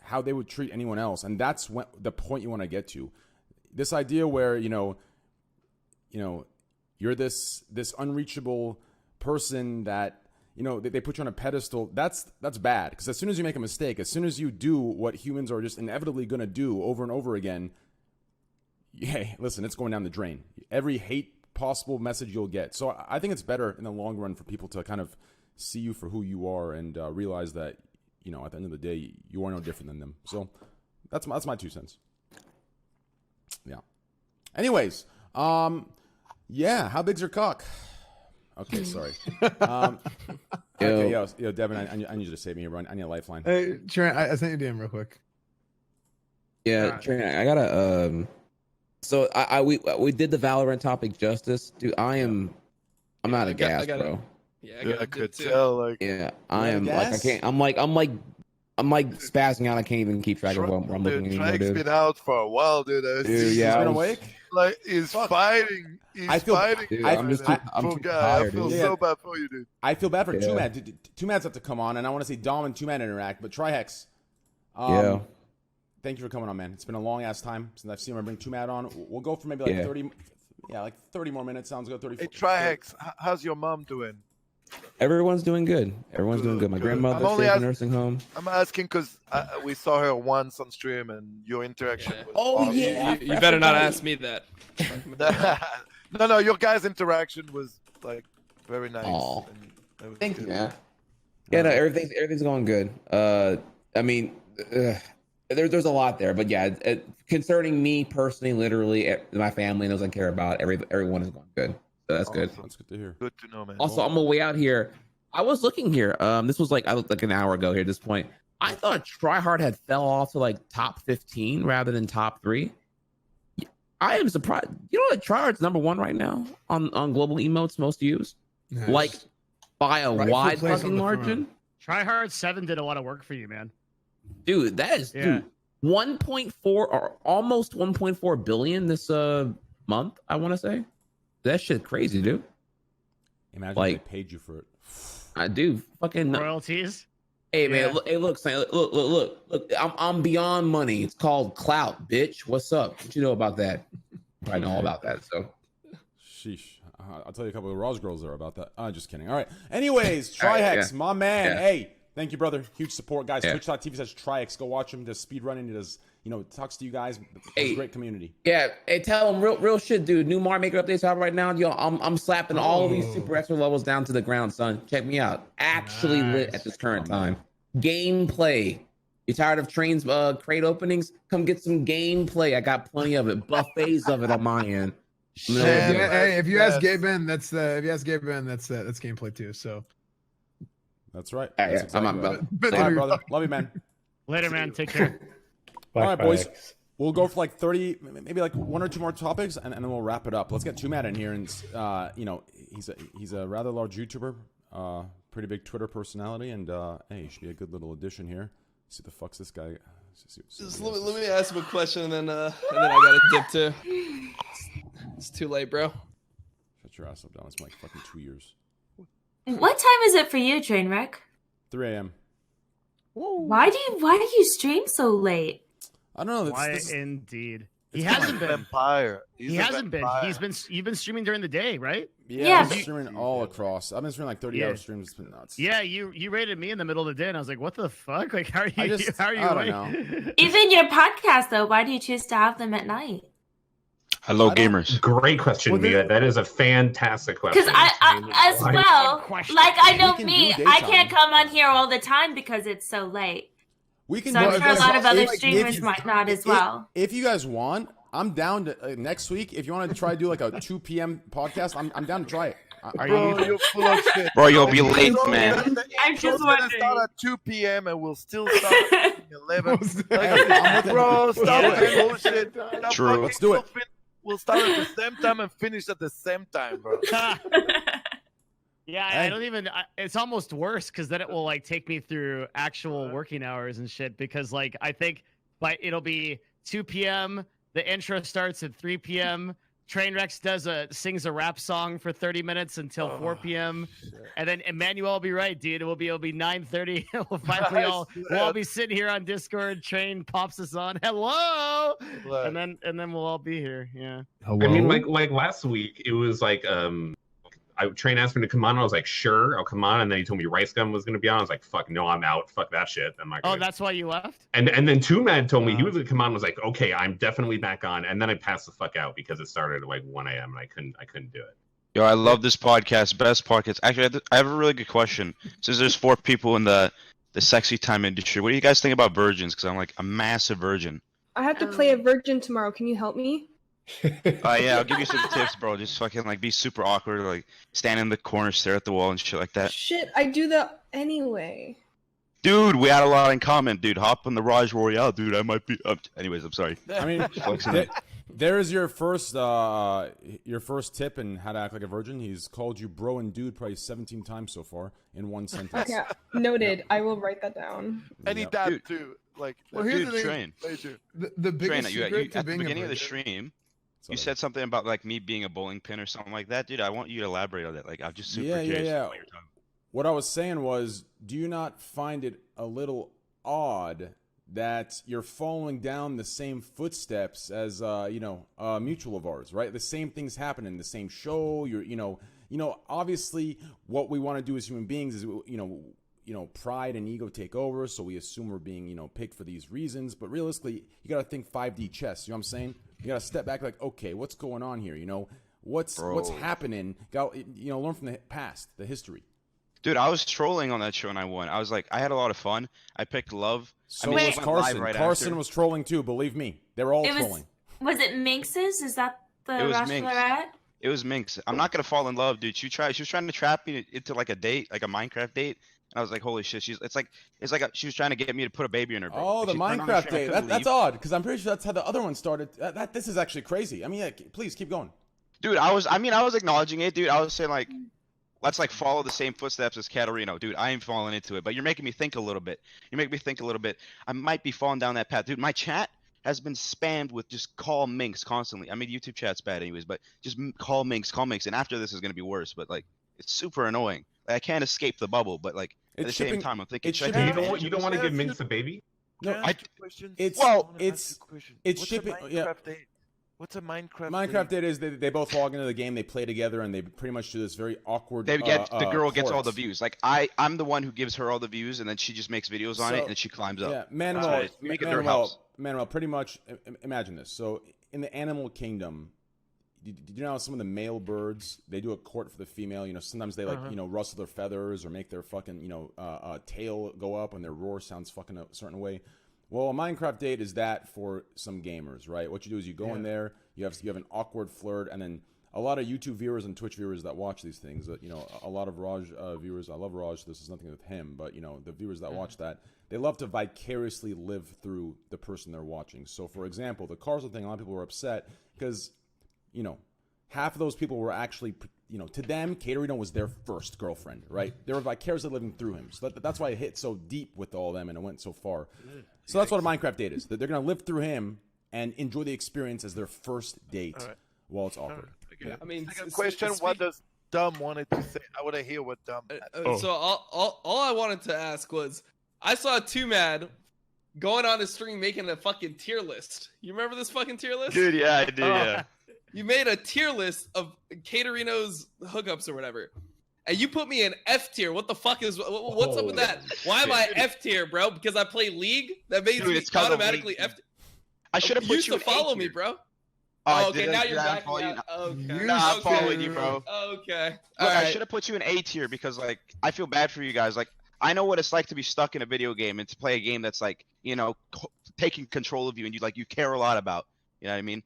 how they would treat anyone else, and that's the point you want to get to. This idea where you're this unreachable person that they put you on a pedestal. That's bad, because as soon as you make a mistake, as soon as you do what humans are just inevitably going to do over and over again, hey, listen, it's going down the drain. Every hate possible message you'll get. So I think it's better in the long run for people to kind of see you for who you are and realize that at the end of the day you are no different than them. So that's my 2 cents. Yeah. Anyways, yeah, how big's your cock? Okay, sorry. Okay, yo, Devin, I need you to save me here, bro. I need a lifeline. Hey, Trent, I sent you a DM real quick. Yeah, Trent, I gotta. So we did the Valorant topic justice, dude. I'm out of gas, bro. Yeah, I could tell. Like, yeah, I am. Like, I can't. I'm like spazzing out. I can't even keep track of what I'm looking at. Track's been out for a while, dude. Dude, yeah, been awake. Like, he's fighting. He's fighting. Dude, I'm too tired, I feel so bad for you, dude. I feel bad for Twomad. Twomad's have to come on, and I want to see Dom and Twomad interact. But Trihex, thank you for coming on, man. It's been a long ass time since I've seen him bring Twomad on. We'll go for maybe like 30. Yeah, like 30 more minutes. Sounds good. 30. Hey, Trihex, how's your mom doing? Everyone's doing good. Everyone's doing good. My grandmother's in a nursing home. I'm asking because we saw her once on stream, and your interaction. Was awesome. You better not ask me that. No, your guys' interaction was like very nice. Thank you, man. Yeah, no, everything's going good. I mean, there's a lot there, but yeah, concerning me personally, literally, my family knows I care about. Everyone is going good. So that's good. That's good to hear. Good to know, man. Also, on my way out here, I was looking here. This was like an hour ago here at this point. I thought Tryhard had fell off to like top 15 rather than top 3. I am surprised. You know what? Tryhard's number 1 right now on global emotes most used, like by a wide fucking margin. Tryhard 7 did a lot of work for you, man. Dude, that is 1.4 or almost 1.4 billion this month. I want to say. That shit crazy, dude. Imagine they paid you for it. I do. Fucking royalties. Hey man, look. I'm beyond money. It's called clout, bitch. What's up? What you know about that? I know all about that. So, sheesh. I'll tell you a couple of Roz girls there about that. just kidding. All right. Anyways, Trihex, my man. Yeah. Hey, thank you, brother. Huge support, guys. Twitch.tv says Trihex. Go watch him. He does speed running. He does. Talks to you guys. It's a great community. Yeah, hey, tell him real shit, dude. New Mario Maker updates out right now. Yo, I'm slapping all of these super extra levels down to the ground, son. Check me out. Actually lit at this current time. Gameplay. You tired of Train's crate openings? Come get some gameplay. I got plenty of it. Buffets of it on my end. Hey, if you ask Gabe Ben, that's gameplay too. So that's right. That's exactly I'm brother. Brother. Love you, man. Later, man. Take care. All right, boys. We'll go for like 30, maybe like 1 or 2 more topics, and then we'll wrap it up. Let's get Twomad in here, and he's a rather large YouTuber, pretty big Twitter personality, and hey, he should be a good little addition here. See the fuck's this guy? Let me ask him a question, and then I gotta dip too. It's too late, bro. Shut your ass up, Don. It's been like fucking 2 years. What time is it for you, Trainwreck? 3 a.m. Why do you stream so late? I don't know. Why indeed? He hasn't been. Vampire. He hasn't been. You've been streaming during the day, right? Yeah. I've been streaming all across. I've been streaming like 30-hour streams. It's been nuts. Yeah, you rated me in the middle of the day, and I was like, "What the fuck? Like, how are you? I don't know. Even your podcast, though. Why do you choose to have them at night? Hello, gamers. Great question, Well, Mia. That is a fantastic question. Because I as well, like I know We can me, do I can't daytime. come on here all the time because it's so late. We can So I'm do sure a lot of other if streamers you- might not as well. If you guys want, I'm down to next week. If you want to try to do like a 2 p.m. podcast, I'm down to try it. Bro, you're full of shit. Bro, you'll be late, man. I'm just gonna wondering. start at 2 p.m. and we'll still start at 11. Hey, I'm with it. Bro, stop Yeah. with that bullshit. Stop True. fucking Let's do it. We'll start at the same time and finish at the same time, bro. Yeah, Hey. I don't even. It's almost worse because then it will like take me through actual working hours and shit. Because like I think, it'll be 2 p.m. The intro starts at 3 p.m. Trainwreckstv sings a rap song for 30 minutes until 4 p.m. And then Emmanuel will be right, dude. It'll be 9:30. We'll finally we'll all be sitting here on Discord. Train pops us on. Hello, and then we'll all be here. Yeah. I mean, like last week, it was like Train asked me to come on. I was like, sure, I'll come on. And then he told me Rice Gum was gonna be on. I was like, fuck no, I'm out. Fuck that shit. I'm like, Oh, that's why you left? and then Twomad told me he was gonna come on. I was like, okay, I'm definitely back on. And then I passed the fuck out because it started at like 1 a.m. and I couldn't do it. Yo, I love this podcast. Best podcast. Actually, I have a really good question. Since there's 4 people in the sexy time industry, what do you guys think about virgins? Because I'm like a massive virgin. I have to play a virgin tomorrow. Can you help me? Yeah, I'll give you some tips, bro. Just fucking like be super awkward, like stand in the corner, stare at the wall and shit like that. Shit, I do that anyway. Dude, we had a lot in common, dude. Hop on the Raj Royale, dude. I might be up. Anyways, I'm sorry. I mean, Flexing. there is your first tip in how to act like a virgin. He's called you bro and dude probably 17 times so far in one sentence. Okay, noted. I will write that down. Any Yep. dad Dude. too. Like, Well, here's Dude, the thing. Train. The biggest Train, you, secret to at the being a beginning of the virgin- stream, So- you said something about like me being a bowling pin or something like that, dude. I want you to elaborate on that. Like, I'm just super curious. Yeah. What you're talking What I was saying was, do you not find it a little odd that you're following down the same footsteps as a mutual of ours, right? The same things happen in the same show. Obviously, what we want to do as human beings is, pride and ego take over, so we assume we're being, picked for these reasons. But realistically, you got to think 5D chess. You know what I'm saying? You got to step back, like, okay, what's going on here? What's happening? Learn from the past, the history. Dude, I was trolling on that show and I won. I was like, I had a lot of fun. I picked love. So I mean, was it went live Carson. right Carson after. was trolling too. Believe me, they were all trolling. Was it Minx's? Is that the It was Minx. Bachelorette? It was Minx. I'm not gonna fall in love, dude. She was trying to trap me into like a date, like a Minecraft date. And I was like, holy shit. She was trying to get me to put a baby in her. Bro. Oh, Like, the she turned on Minecraft stream, I date. couldn't That's leave. odd because I'm pretty sure that's how the other one started. This is actually crazy. I mean, yeah, please keep going. Dude, I was acknowledging it, dude. I was saying like, let's like follow the same footsteps as Katerino, dude. I ain't falling into it, but you're making me think a little bit. I might be falling down that path, dude. My chat has been spammed with just call Minx constantly. I mean, YouTube chat's bad anyways, but just call Minx, and after this is gonna be worse. But like, it's super annoying. Like, I can't escape the bubble, but like at the same time, I'm thinking, should I take You don't want to give Minx a baby? No, it's shipping. Yeah. What's a Minecraft? Minecraft date is they both log into the game, they play together, and they pretty much do this very awkward. They get the girl gets all the chorus. views. Like I'm the one who gives her all the views, and then she just makes videos on it, and then she climbs up. Yeah, Manuel, make it their house. Manuel, pretty much. Imagine this. So in the animal kingdom, did you know how some of the male birds, they do a court for the female? Sometimes they rustle their feathers or make their fucking tail go up, and their roar sounds fucking a certain way. Well, a Minecraft date is that for some gamers, right? What you do is you go in there, you have an awkward flirt, and then a lot of YouTube viewers and Twitch viewers that watch these things, a lot of Raj viewers, I love Raj, this is nothing with him, but the viewers that watch that, they love to vicariously live through the person they're watching. So, for example, the Carson thing, a lot of people were upset because, half of those people were actually, to them, Katerino was their first girlfriend, right? They were vicariously living through him. So that's why it hit so deep with all of them and it went so far. So that's what a Minecraft date is. That they're going to live through him and enjoy the experience as their first date while it's awkward. Yeah. I mean, Second question: what does Dom wanted to say? I want to hear what Dom. So all I wanted to ask was, I saw Twomad going on his stream making a fucking tier list. You remember this fucking tier list? Dude, yeah, I do. Yeah. You made a tier list of Katerino's hookups or whatever. And you put me in F tier. What the fuck is what's up with that? Why am I F tier, bro? Because I play League? That makes me automatically F tier. I should have You put used you to follow me, bro. Oh, okay, did now I- you're did I backing unfollow you? out. Okay. Nah, I'm okay. following you, bro. Okay. Look, All I right. should have put you in A tier because like I feel bad for you guys. Like I know what it's like to be stuck in a video game and to play a game that's like taking control of you and you care a lot about. You know what I mean?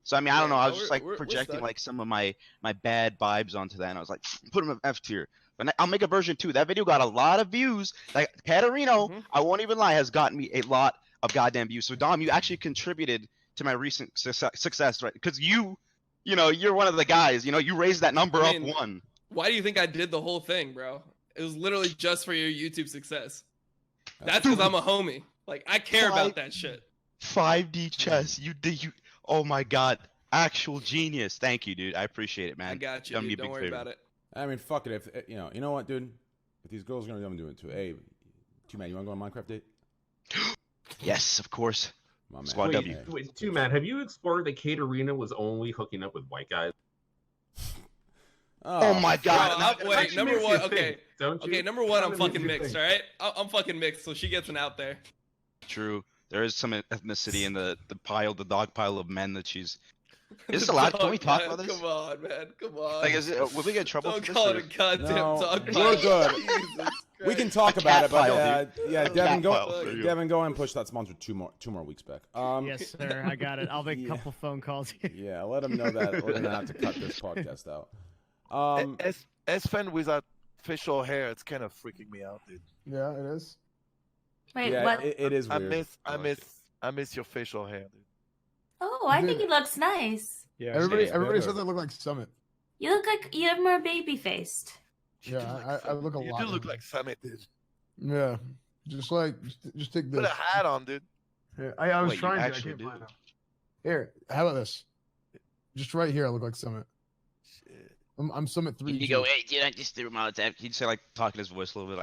So I mean I don't know. I was just like projecting like some of my bad vibes onto that, and I was like, put him in F tier. But I'll make a version 2. That video got a lot of views. Like Katerino, I won't even lie, has gotten me a lot of goddamn views. So Dom, you actually contributed to my recent success, right? Because you're one of the guys. You raised that number up one. Why do you think I did the whole thing, bro? It was literally just for your YouTube success. That's because I'm a homie. Like I care about that shit. 5D chess. You. Oh my god. Actual genius. Thank you, dude. I appreciate it, man. I got you, Done me a dude. Don't big worry favor. about it. I mean, fuck it. If you know what, dude? If these girls are gonna do it too. Hey, Twomad, you wanna go on a Minecraft date? Yes, of course. My man. Squad W. Wait, Twomad, have you explored that Katerina was only hooking up with white guys? Oh my god. Bro, wait, number one. Okay. Don't you? Okay, number one. I'm That fucking makes you mixed. think. All right. I'm fucking mixed, so she gets an out there. True. There is some ethnicity in the dog pile of men that she's. Is this allowed? Can we talk Man, about this? Come on, man. Come on. Like, will we get in trouble Don't for call this? it a goddamn No, dog we're pile. good. Jesus We can Christ. talk A about cat it, but pile, yeah, dude. Devin, Cat pile for go. you. Devin, go and push that sponsor two more weeks back. Yes, sir. I got it. I'll make a couple phone calls here. Yeah, let them know that we're gonna have to cut this podcast out. Esfand without facial hair, it's kind of freaking me out, dude. Yeah, it is. Wait, yeah, what? it is I weird. I miss your facial hair, dude. Oh, I think he looks nice. Yeah, everybody says I look like Summit. You look like you're more baby faced. Yeah, I look a lot. You do look like Summit, dude. Yeah, just take this. Put a hat on, dude. Yeah, I was Wait, you trying to. I actually can't do. find it. Here, how about this? Just right here, I look like Summit. I'm Summit 3. You go, hey, dude, I just threw him all the time. He'd say, like, talking his voice a little bit,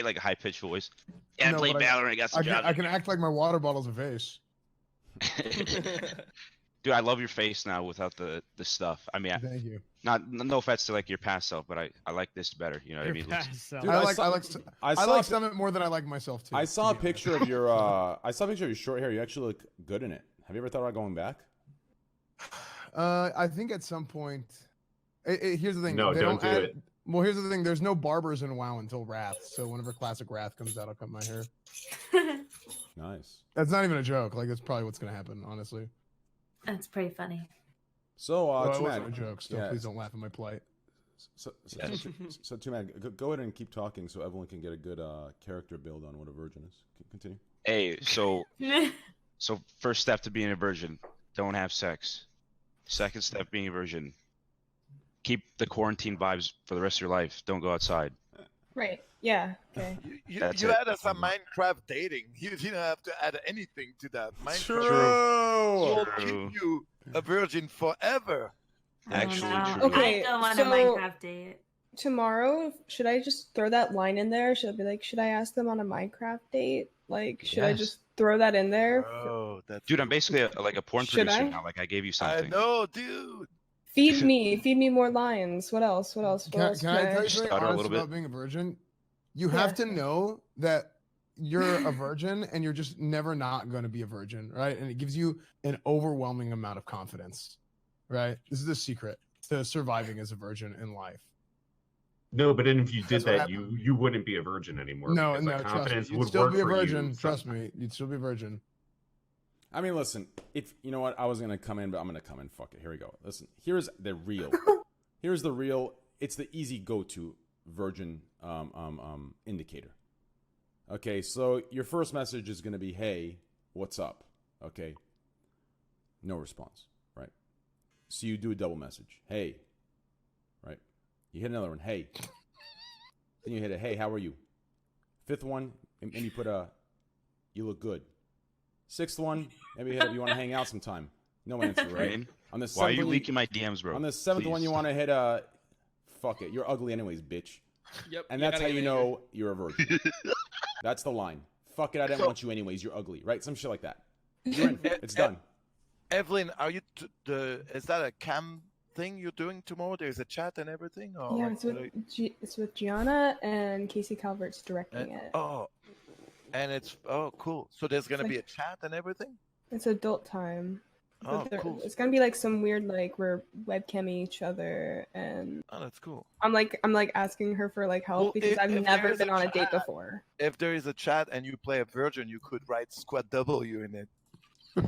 like a high pitched voice. Yeah, No, I played but Valorant, I got some jobs. I can act like my water bottle's a vase. Dude, I love your face now without the stuff. I mean, Thank you. no offense to like your past self, but I like this better. You know what I mean? Dude, I like Summit more than I like myself too. I saw a picture of your short hair. You actually look good in it. Have you ever thought about going back? I think at some point. Here's the thing. No, they don't do add- it. Well, here's the thing. There's no barbers in WoW until Wrath. So whenever Classic Wrath comes out, I'll cut my hair. Nice. That's not even a joke. Like that's probably what's gonna happen, honestly. That's pretty funny. So, Well, it Twomad, wasn't a joke. Still, yeah, please don't laugh at my plight. So Twomad, go ahead and keep talking so everyone can get a good character build on what a virgin is. Continue. Hey, so first step to being a virgin, don't have sex. Second step being a virgin, keep the quarantine vibes for the rest of your life. Don't go outside. Right. Yeah. Okay. You That's you it. added some Minecraft dating. You didn't have to add anything to that. Minecraft will True. keep you a virgin forever. Actually, true. Okay, I go on so- a Minecraft date. Tomorrow, should I just throw that line in there? Should I be like, should I ask them on a Minecraft date? Like, should I Yes. just throw that in there? Oh, that's Dude, I'm basically like a porn Should producer I? now. Like I gave you I something. know, dude. Feed me more lines. What else? What else? What Can else? I tell you something Stutter a honest little about bit. being a virgin? You have to know that you're a virgin and you're just never not going to be a virgin, right? And it gives you an overwhelming amount of confidence, right? This is the secret to surviving as a virgin in life. No, but then if you did That's what that, you wouldn't be a virgin anymore. No, because no, that trust confidence me. You'd would still work be a for you virgin. Trust sometimes. me. You'd still be a virgin. I mean, listen. If you know what, I was gonna come in, but I'm gonna come in. Fuck it. Here we go. Listen. Here's the real. Here's the real. It's the easy go-to virgin indicator. Okay, so your first message is gonna be, "Hey, what's up?" Okay. No response. Right. So you do a double message. Hey. Right. You hit another one. Hey. Then you hit a hey. How are you? Fifth one, and you put a you look good. Sixth one, maybe hit you want to hang out sometime. No answer, right? Rain, On the why are you seventh one, leaking my DMs, bro? On the seventh one, Please. you want to hit a fuck it. You're ugly anyways, bitch. Yep. And that's gotta how get you in know you're a virgin. That's the line. Fuck it, I didn't want you anyways. You're ugly, right? Some shit like that. You're in. It's done. Evelyn, are you is that a cam thing you're doing tomorrow? There's a chat and everything? Or Yeah, like, it's with Gianna and Casey Calvert's directing it. oh, and it's cool. So there's gonna be a chat and everything. It's adult time. Oh, cool. It's gonna be like some weird like we're webcamming each other, and Oh, that's cool. I'm like asking her for like help Well, because I've if never there's been a on a date chat- before. If there is a chat and you play a virgin, you could write squad W in it. Okay.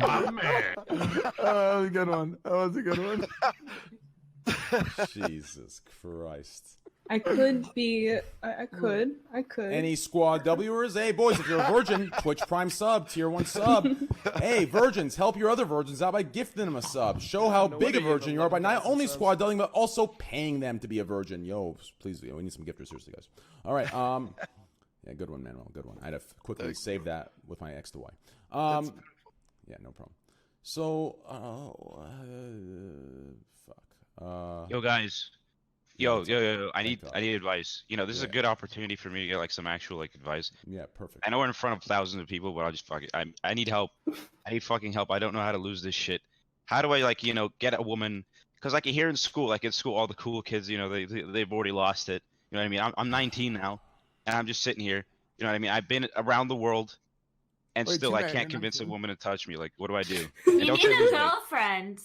My man. That was a good one. That was a good one. Jesus Christ. I could be. I could. Any squad Wers? Hey, boys, if you're a virgin, Twitch Prime sub, tier 1 sub. Hey, virgins, help your other virgins out by gifting them a sub. Show how big a virgin you are by not only squad Wing, but also paying them to be a virgin. Yo, please, we need some gifters, seriously, guys. All right, yeah, good one, Manuel, good one. I'd have quickly saved that with my X to Y. Yeah, no problem. So, fuck. Yo, guys. Yo, I need advice. You know, this is a good opportunity for me to get like some actual like advice. Yeah, perfect. I know we're in front of thousands of people, but I'll just fuck it. I need help. I need fucking help. I don't know how to lose this shit. How do I like, you know, get a woman? Because like here in school, like in school, all the cool kids, you know, they've already lost it. You know what I mean? I'm 19 now, and I'm just sitting here. You know what I mean? I've been around the world, and still I can't convince a woman to touch me. Like, what do I do? You need a girlfriend.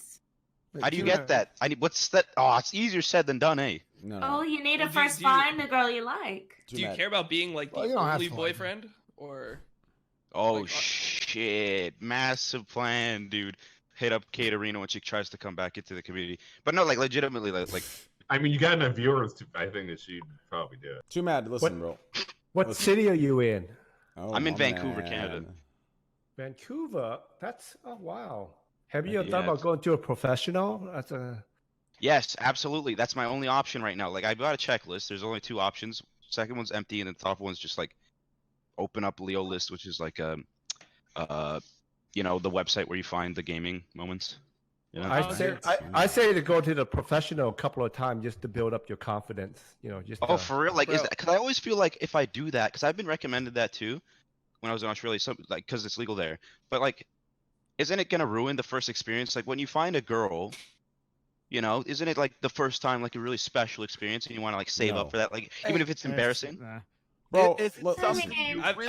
How do you get that? I need. What's that? Oh, it's easier said than done, eh? No. Oh, you need to first find the girl you like. Do you care about being like the only boyfriend, or? Oh shit! Massive plan, dude. Hit up Katerino when she tries to come back into the community. But no, like legitimately, like. I mean, you got enough viewers to. I think that she'd probably do it. Too mad. Listen, bro. What city are you in? Oh, I'm in my Vancouver, man. Canada. Vancouver. That's wow. Have you thought about going to a professional? That's a. Yes, absolutely. That's my only option right now. Like I've got a checklist. There's only 2 options. Second one's empty, and the top one's just like open up Leo list, which is like you know, the website where you find the gaming moments. You know? I say to go to the professional a couple of times just to build up your confidence. You know, just. Oh, for real? Like, is that? Because I always feel like if I do that, because I've been recommended that too, when I was in Australia, so like because it's legal there. But like, isn't it gonna ruin the first experience? Like when you find a girl. You know, isn't it like the first time like a really special experience, and you want to like save up for that, like even if it's embarrassing? Bro, I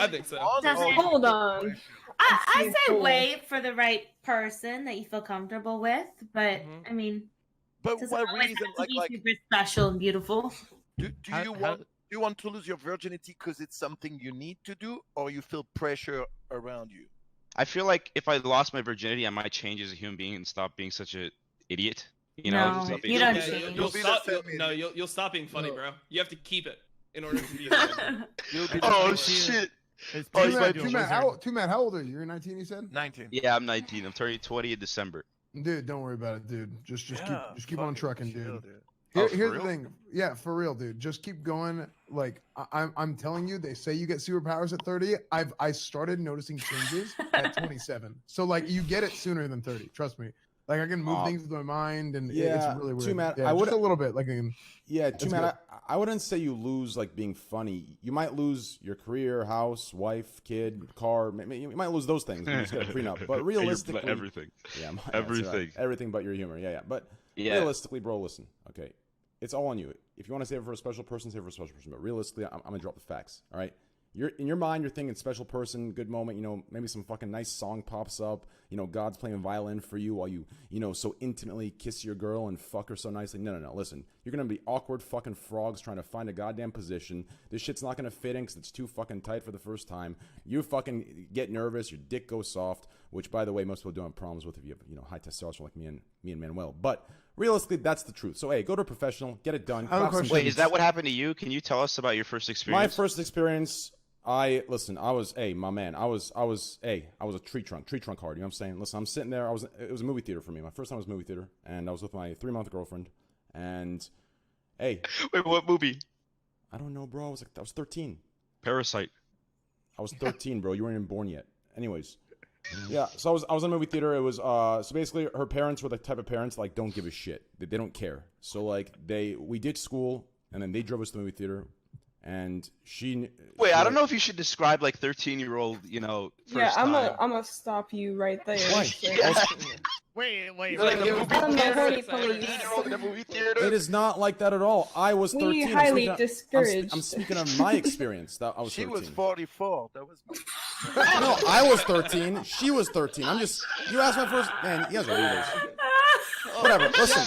think so. Hold on. I say wait for the right person that you feel comfortable with, but I mean, but doesn't what always reason? have to Like, be super special and beautiful. do you want to lose your virginity because it's something you need to do, or you feel pressure around you? I feel like if I lost my virginity, I might change as a human being and stop being such an idiot. You know, No, stop you being- don't change. You'll stop being funny, bro. You have to keep it in order to be. Oh shit! Twomad, how old are you? You're 19, you said? 19. Yeah, I'm 19. I'm turning 20 in December. Dude, don't worry about it, dude. Just keep on trucking, dude. Oh, Here's for the real? thing. Yeah, for real, dude. Just keep going. Like I'm telling you, they say you get superpowers at 30. I started noticing changes at 27. So like you get it sooner than 30. Trust me. Like I can move things with my mind, and it's really weird. Twomad, yeah, I would just a little bit. Like Twomad, I wouldn't say you lose like being funny. You might lose your career, house, wife, kid, car. You might lose those things. You just get a prenup. But realistically, everything. Yeah, everything. Right. Everything but your humor. Yeah. But realistically, bro, listen. Okay, it's all on you. If you want to save it for a special person, save it for a special person. But realistically, I'm gonna drop the facts. All right. You're in your mind, you're thinking special person, good moment, you know, maybe some fucking nice song pops up, you know, God's playing violin for you while you know, so intimately kiss your girl and fuck her so nicely. No, listen, you're gonna be awkward fucking frogs trying to find a goddamn position. This shit's not gonna fit in because it's too fucking tight for the first time. You fucking get nervous, your dick goes soft, which by the way, most people don't have problems with if you have, you know, high testosterone like me and Manuel. But realistically, that's the truth. So hey, go to a professional, get it done. Wait, is that what happened to you? Can you tell us about your first experience? My first experience. I was my man. I was a tree trunk hard. You know what I'm saying? Listen, I'm sitting there. It was a movie theater for me. My first time was movie theater, and I was with my 3-month girlfriend. And hey, wait, what movie? I don't know, bro. I was 13. Parasite. I was 13, bro. You weren't even born yet. Anyways, yeah. So I was in a movie theater. It was so basically her parents were the type of parents like don't give a shit. They don't care. So like we did school, and then they drove us to the movie theater. And wait, I don't know if you should describe like 13-year-old, you know, first I'm time. gonna stop you right there. Wait. It is not like that at all. I was 13. We highly discouraged. I'm speaking of my experience. That I was 13. She was 44. That was. No, I was 13. She was 13. I'm just. You asked my first. Man, you guys are leaders. Whatever. Listen.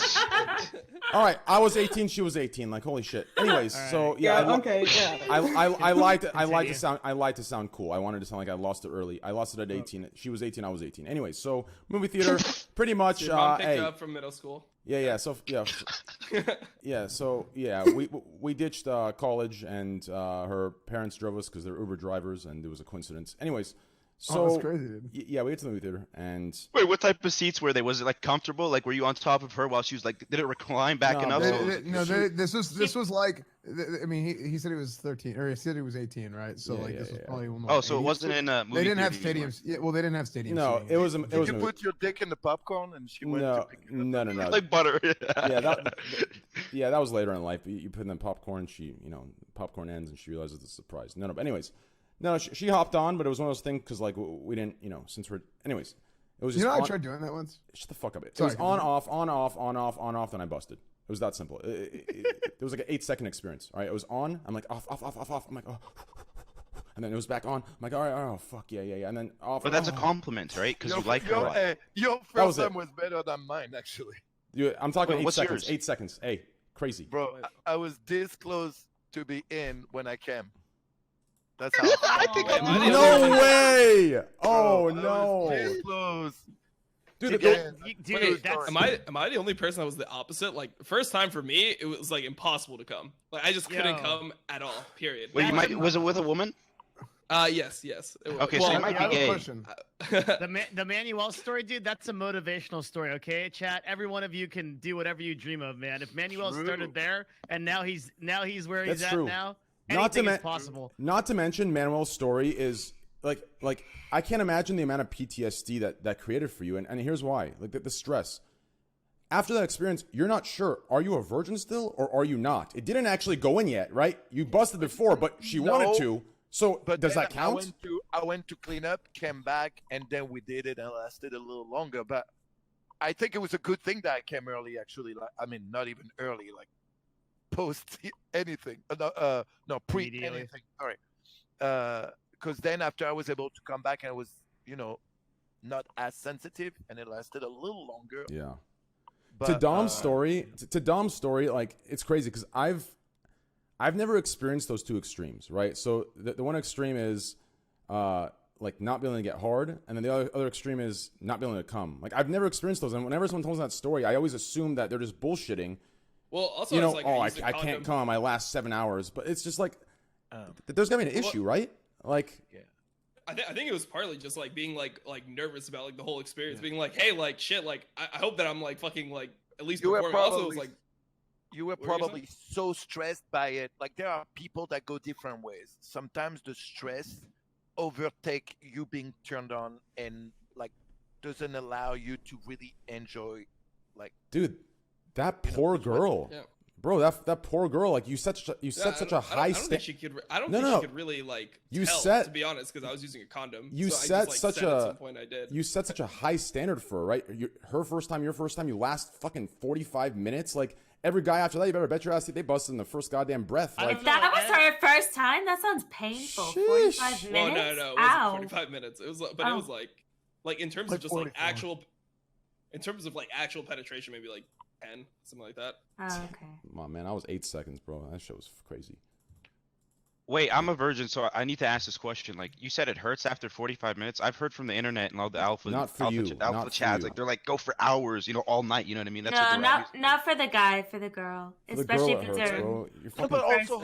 All right, I was 18. She was 18. Like holy shit. Anyways, so yeah. I lied to sound cool. I wanted to sound like I lost it early. I lost it at 18. She was 18. I was 18. Anyways, so movie theater, pretty much. Your mom picked you up from middle school. Yeah. So we ditched college, and her parents drove us because they're Uber drivers, and it was a coincidence. Anyways. So that's crazy, dude. Yeah, we went to the movie theater, and wait, what type of seats were they? Was it like comfortable? Like, were you on top of her while she was like, did it recline back and up? This was like, I mean, he said he was 13, or he said he was 18, right? So this was probably one. Oh, so it wasn't in a movie. They didn't have stadiums. Yeah, well, they didn't have stadiums. No, it was. Did you put your dick in the popcorn and she went to pick it up? No. Like butter. That was later in life. You put in the popcorn. She, popcorn ends, and she realizes it's a surprise. No, but anyways. No, she hopped on, but it was one of those things because like we didn't, since we're anyways, it was just. I tried doing that once. Shut the fuck up! It was on off, then I busted. It was that simple. It was like an 8-second experience. All right, it was on. I'm like off. I'm like oh, and then it was back on. I'm like all right, oh fuck yeah, and then off. But that's a compliment, right? Because you like her a lot. Your first time was better than mine, actually. I'm talking 8 seconds. Yours? 8 seconds. Hey, crazy, bro. I was this close to be in when I came. That's how. No way! Oh no! This close. Dude, am I the only person that was the opposite? Like first time for me, it was like impossible to come. Like I just couldn't come at all. Period. Wait, was it with a woman? Yes. It was. Okay, so you might be gay. The Manuel story, dude, that's a motivational story, okay? Chat, every one of you can do whatever you dream of, man. If Manuel started there and now he's where he's at now. Anything is possible. Not to mention, Manuel's story is like I can't imagine the amount of PTSD that created for you, and here's why: like the stress. After that experience, you're not sure: are you a virgin still, or are you not? It didn't actually go in yet, right? You busted before, but she wanted to. So, but does that count? I went to clean up, came back, and then we did it, and lasted a little longer. But I think it was a good thing that I came early. Actually, like I mean, not even early, like. Post anything, no pre anything. Sorry, because then after I was able to come back and I was, not as sensitive, and it lasted a little longer. Yeah. But, to Dom's story, like it's crazy because I've never experienced those two extremes, right? So the one extreme is like not being able to get hard, and then the other extreme is not being able to come. Like I've never experienced those, and whenever someone tells me that story, I always assume that they're just bullshitting. Well, also, I can't come. I last 7 hours, but it's just like there's gonna be an issue, right? Like, yeah. I think it was partly just like being like nervous about like the whole experience, being like, hey, like shit, like I hope that I'm like fucking like at least performing. Also, it was like you were probably so stressed by it. Like there are people that go different ways. Sometimes the stress overtake you being turned on and like doesn't allow you to really enjoy. Like, dude. That poor girl, bro. That poor girl. Like you set such a high standard. I don't think she could. I don't think she could really like. To be honest, because I was using a condom. You set such a high standard for her, right? Her first time, your first time. You last fucking 45 minutes. Like every guy after that, you better bet your ass they busted in the first goddamn breath. Like, if that was her first time, that sounds painful. Sheesh. 45 minutes. Well, no, it wasn't 45 minutes. It was, but it was like in terms of just like actual, in terms of like actual penetration, maybe like 10, something like that. Oh, okay. Come on, man. I was 8 seconds, bro. That shit was crazy. Wait, I'm a virgin, so I need to ask this question. Like, you said it hurts after 45 minutes. I've heard from the internet and all the alpha chats. Like, they're like, go for hours, all night. You know what I mean? That's not for the guy, for the girl. Especially if it's but also,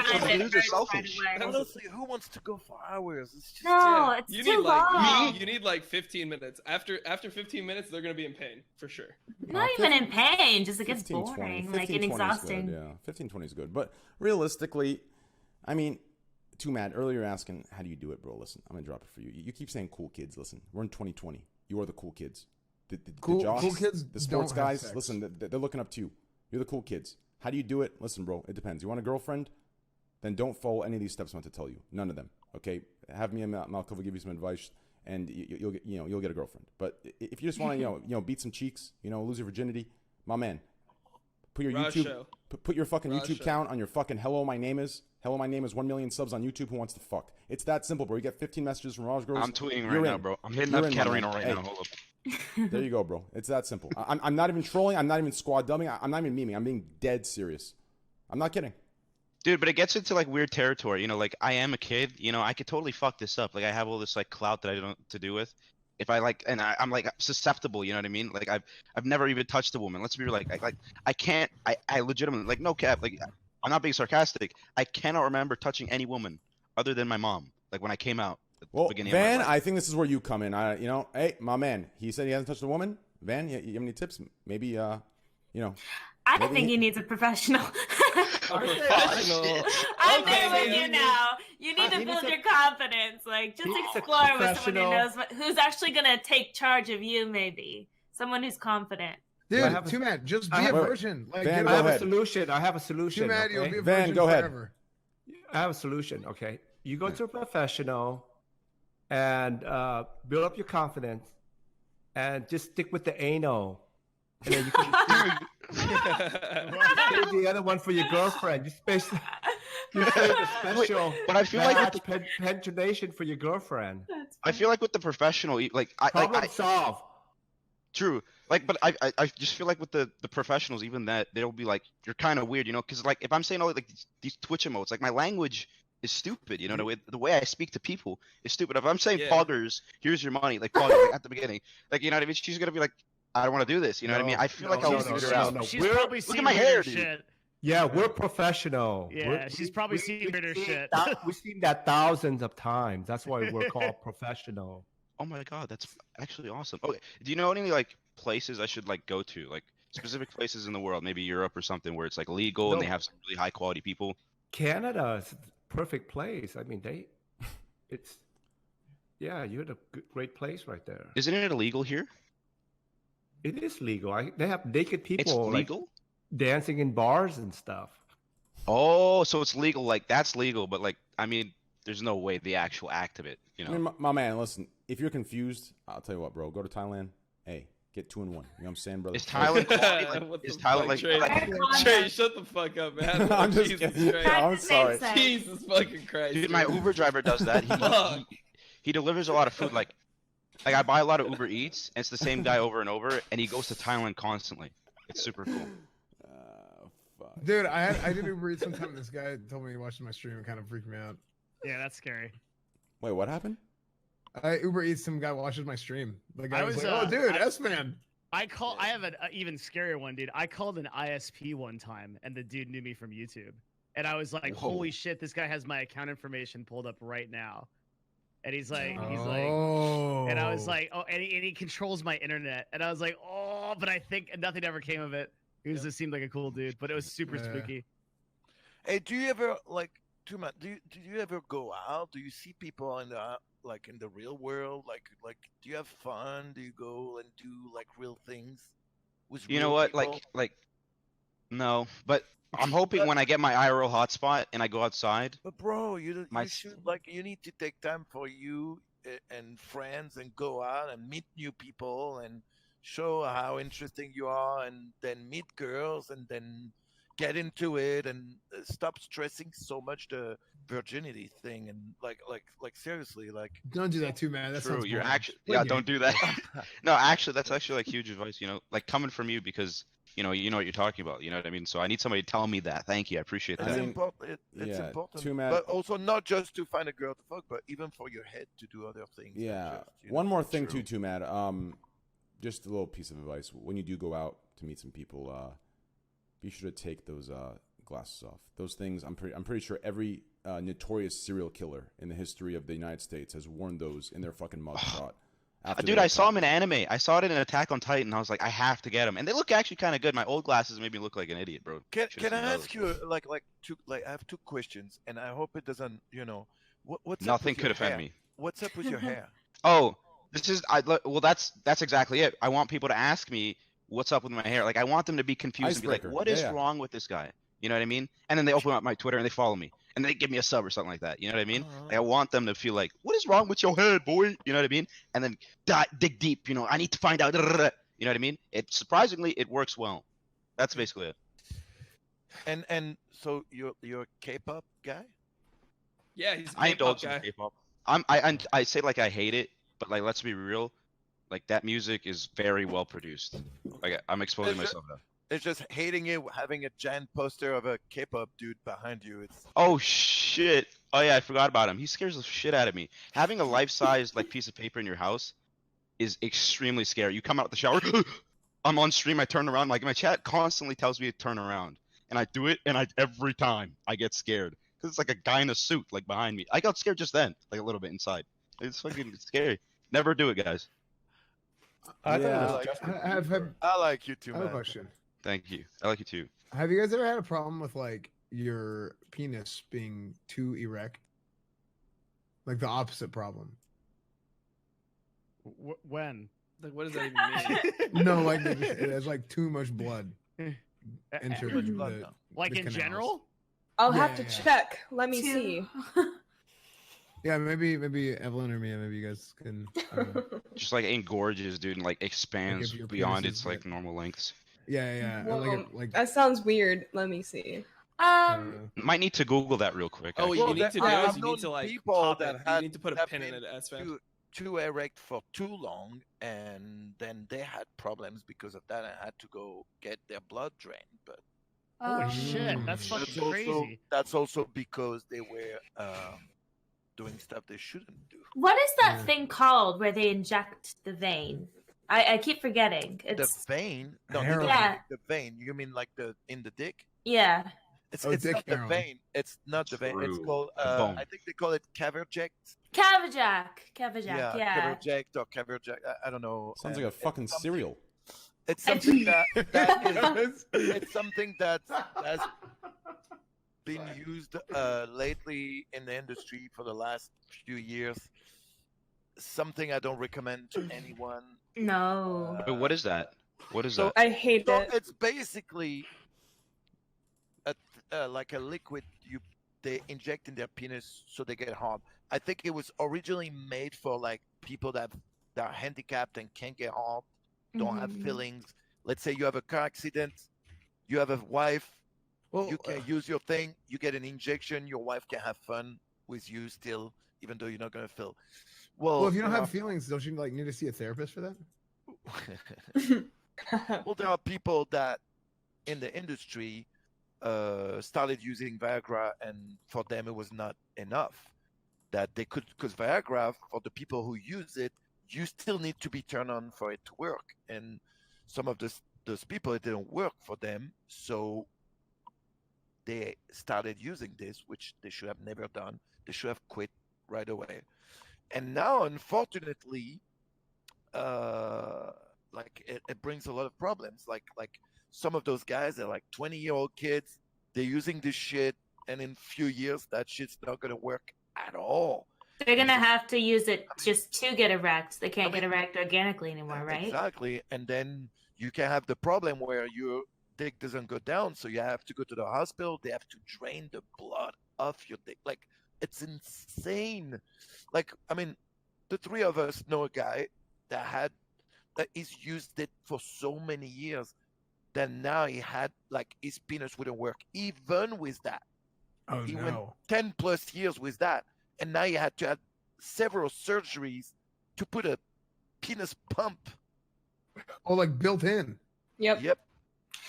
honestly, who wants to go for hours? It's just, it's too long. You need like 15 minutes. After 15 minutes, they're gonna be in pain for sure. Not even in pain. Just it gets boring, like and exhausting. Good, yeah, 15-20 is good. But realistically, I mean. Twomad, earlier asking, how do you do it, bro? Listen, I'm going to drop it for you. You keep saying cool kids. Listen, we're in 2020. You are the cool kids. The cool jocks, kids, the sports guys, listen, they're looking up to you. You're the cool kids. How do you do it? Listen, bro, it depends. You want a girlfriend? Then don't follow any of these steps I'm about to tell you. None of them, okay? Have me and Malcolm will give you some advice, and you'll get a girlfriend. But if you just want to, beat some cheeks, lose your virginity, my man, Put your Raj YouTube. show. Put your fucking Raj YouTube show. count on your fucking Hello My Name Is. Hello My Name Is 1 million subs on YouTube. Who wants to fuck? It's that simple, bro. You get 15 messages from Raj Girls. I'm tweeting You're right now, in. bro. I'm hitting You're up in, my Katerino man. right Hey. now. Hold up. There you go, bro. It's that simple. I'm not even trolling. I'm not even squad dubbing. I'm not even memeing. I'm being dead serious. I'm not kidding. Dude, but it gets into like weird territory. You know, like I am a kid. You know, I could totally fuck this up. Like I have all this like clout that I don't know what to do with. If I like, and I'm like susceptible. You know what I mean? Like I've never even touched a woman. Let's be real. Like I can't. I legitimately like no cap. Like I'm not being sarcastic. I cannot remember touching any woman other than my mom. Like when I came out. At the Well, beginning Van, of my life. I think this is where you come in. Hey, my man. He said he hasn't touched a woman. Van, you have any tips? Maybe, you know. I maybe think he needs a professional. I'm there with you now. You need to build your confidence. Like, just explore with someone who knows who's actually gonna take charge of you. Maybe someone who's confident. Dude, I have a- Twomad, just be I a have- virgin. Like, Van, get go I have over a ahead. solution. I have a solution. Twomad, you'll okay? be a Van, virgin go ahead. forever. I have a solution. Okay, you go to a professional and build up your confidence, and just stick with the anal, and then you can save the other one for your girlfriend. You save the special. But I feel like with match penetration for your girlfriend. I feel like with the professional, like Problem solved. True. Like, but I just feel like with the professionals, even that they'll be like, you're kind of weird, you know? Because like, if I'm saying all like these Twitch emotes, like my language is stupid, you know? The way I speak to people is stupid. If I'm saying poggers, here's your money, like poggers, like, at the beginning, like you know what I mean? She's gonna be like, I don't want to do this, you know what I mean? I feel like I'll weird her out. She's probably Look seen at my weirder hair, dude. shit. Yeah, we're professional. Yeah, she's probably seen weirder shit. We've seen that thousands of times. That's why we're called professional. Oh my god, that's actually awesome. Okay, do you know any like places I should like go to, like specific places in the world, maybe Europe or something, where it's like legal and they have some really high quality people? Canada is the perfect place. I mean, you're in a great place right there. Isn't it illegal here? It is legal. They have naked people. It's legal? Like, dancing in bars and stuff. Oh, so it's legal. Like that's legal, but like I mean, there's no way the actual act of it. You know. I mean, my man, listen. If you're confused, I'll tell you what, bro. Go to Thailand. Hey, get 2 in 1. You know what I'm saying, brother? Is Thailand quality? Like, is Thailand like? Trey, shut the fuck up, man. I'm just Jesus kidding. Christ. I'm sorry. Jesus fucking Christ. Dude, my Uber driver does that. He delivers a lot of food. Like I buy a lot of Uber Eats, and it's the same guy over and over, and he goes to Thailand constantly. It's super cool. Fuck. Dude, I did Uber Eats sometime. This guy told me he watched my stream and kind of freaked me out. Yeah, that's scary. Wait, what happened? I Uber Eats, some guy watches my stream. The guy was like, uh, "Oh, dude, S-Man." I have an even scarier one, dude. I called an ISP one time, and the dude knew me from YouTube, and I was like, Whoa. "Holy shit, this guy has my account information pulled up right now." And he's like, and I was like, oh, and he controls my internet, and I was like, oh, but I think nothing ever came of it. He just seemed like a cool dude, but it was super spooky. Hey, do you ever like Twomad? Do you ever go out? Do you see people in the real world? Like do you have fun? Do you go and do like real things? With You know real what? people? Like, no, but I'm hoping when I get my IRL hotspot and I go outside. But bro, you My- should you need to take time for you and friends and go out and meet new people and show how interesting you are and then meet girls and then get into it and stop stressing so much the virginity thing and like seriously like Don't do that too, man. That True, sounds you're boring. actually Play yeah. game. Don't do that. No, actually, that's actually like huge advice. You know, like coming from you because you know what you're talking about. You know what I mean? So I need somebody telling me that. Thank you, I appreciate it's that. important. It's yeah, important, Twomad- but also not just to find a girl to fuck, but even for your head to do other things. than Yeah. just, you One know, more thing true. too, Twomad. Just a little piece of advice. When you do go out to meet some people, be sure to take those glasses off. Those things, I'm pretty sure every notorious serial killer in the history of the United States has worn those in their fucking mugshot. after Dude, they I saw come. him in anime. I saw it in Attack on Titan. I was like, I have to get them, and they look actually kind of good. My old glasses made me look like an idiot, bro. Can Should've I seen those. ask you I have 2 questions, and I hope it doesn't what's up Nothing with could your offend hair? me. What's up with your hair? Oh, this is well. That's exactly it. I want people to ask me what's up with my hair. Like I want them to be confused and be like, Icebreaker. what is Yeah. wrong with this guy? You know what I mean? And then they open up my Twitter and they follow me and they give me a sub or something like that. You know what I mean? Like, I want them to feel like, what is wrong with your head, boy? You know what I mean? And then dig deep. You know, I need to find out. You know what I mean? Surprisingly, it works well. That's basically it. And so you're a K-pop guy? Yeah, he's a I K-pop indulge in guy. K-pop. I say like I hate it, but like let's be real, like that music is very well produced. Like I'm exposing It's just, myself now. it's just hating it, having a giant poster of a K-pop dude behind you. It's Oh shit! Oh yeah, I forgot about him. He scares the shit out of me. Having a life-size like piece of paper in your house is extremely scary. You come out the shower, I'm on stream, I turn around, like my chat constantly tells me to turn around, and I do it, and every time I get scared because it's like a guy in a suit like behind me. I got scared just then, like a little bit inside. It's fucking scary. Never do it, guys. I thought it Yeah. was just I like you too, I have a man. question. Thank you. I like you too. Have you guys ever had a problem with like your penis being too erect? Like the opposite problem. When? Like, what does that even mean? No, like it has like too much blood entered much blood, the, no. Like the in canals. general? I'll Yeah, have to yeah. check. Let me Two. see. Yeah, maybe Evelyn or Mia, maybe you guys can. Just like engorges, dude, and like expands if your beyond penis is its like big. normal lengths. Yeah, yeah. and Whoa, like that sounds weird. Let me see. Might need to Google that real quick. Oh, what actually. you need to do I've is you known need to like people pop that it. You had- need to put a that pin in been it, Esfand. too erect for too long, and then they had problems because of that and had to go get their blood drained. But Holy shit, that's Mm. fucking also, crazy. that's also because they were doing stuff they shouldn't do. What is that Yeah. thing called where they inject the vein? I keep forgetting. It's The vein? No, they Heroin. don't Yeah. mean the vein. You mean like in the dick? yeah. It's Oh, it's dick not the heroin. vein. It's not the vein. It's True. called The bone. I think they call it caverject. Cavajack. Yeah, Yeah. caverject or caverject. I don't know. Sounds like a fucking cereal. It's something that is it's something that has been used lately in the industry for the last few years. Something I don't recommend to anyone. No. Wait, what is that? What is So- that? I hate So it. it's basically like a liquid they inject in their penis so they get hard. I think it was originally made for like people that are handicapped and can't get hard, don't have Mhm. feelings. Let's say you have a car accident, you have a wife, well, you can use your thing, you get an injection, your wife can have fun with you still, even though you're not gonna feel. well, if you don't there have feelings, don't you like need to see a therapist for that? well, there are people that in the industry started using Viagra, and for them it was not enough. That they could, because Viagra, for the people who use it, you still need to be turned on for it to work. And some of those people, it didn't work for them, so they started using this, which they should have never done. They should have quit right away. And now, unfortunately, like it brings a lot of problems. Like some of those guys are like 20-year-old kids. They're using this shit, and in a few years, that shit's not gonna work at all. They're gonna have to use it just to get erect. They can't get erect organically anymore, right? Exactly. And then you can have the problem where your dick doesn't go down, so you have to go to the hospital. They have to drain the blood off your dick. Like, it's insane. Like, I mean, the three of us know a guy that he's used it for so many years that now he had, like, his penis wouldn't work even with that. Oh He went no. 10 plus years with that, and now he had to have several surgeries to put a penis pump. Oh, like built in. Yep. Yep.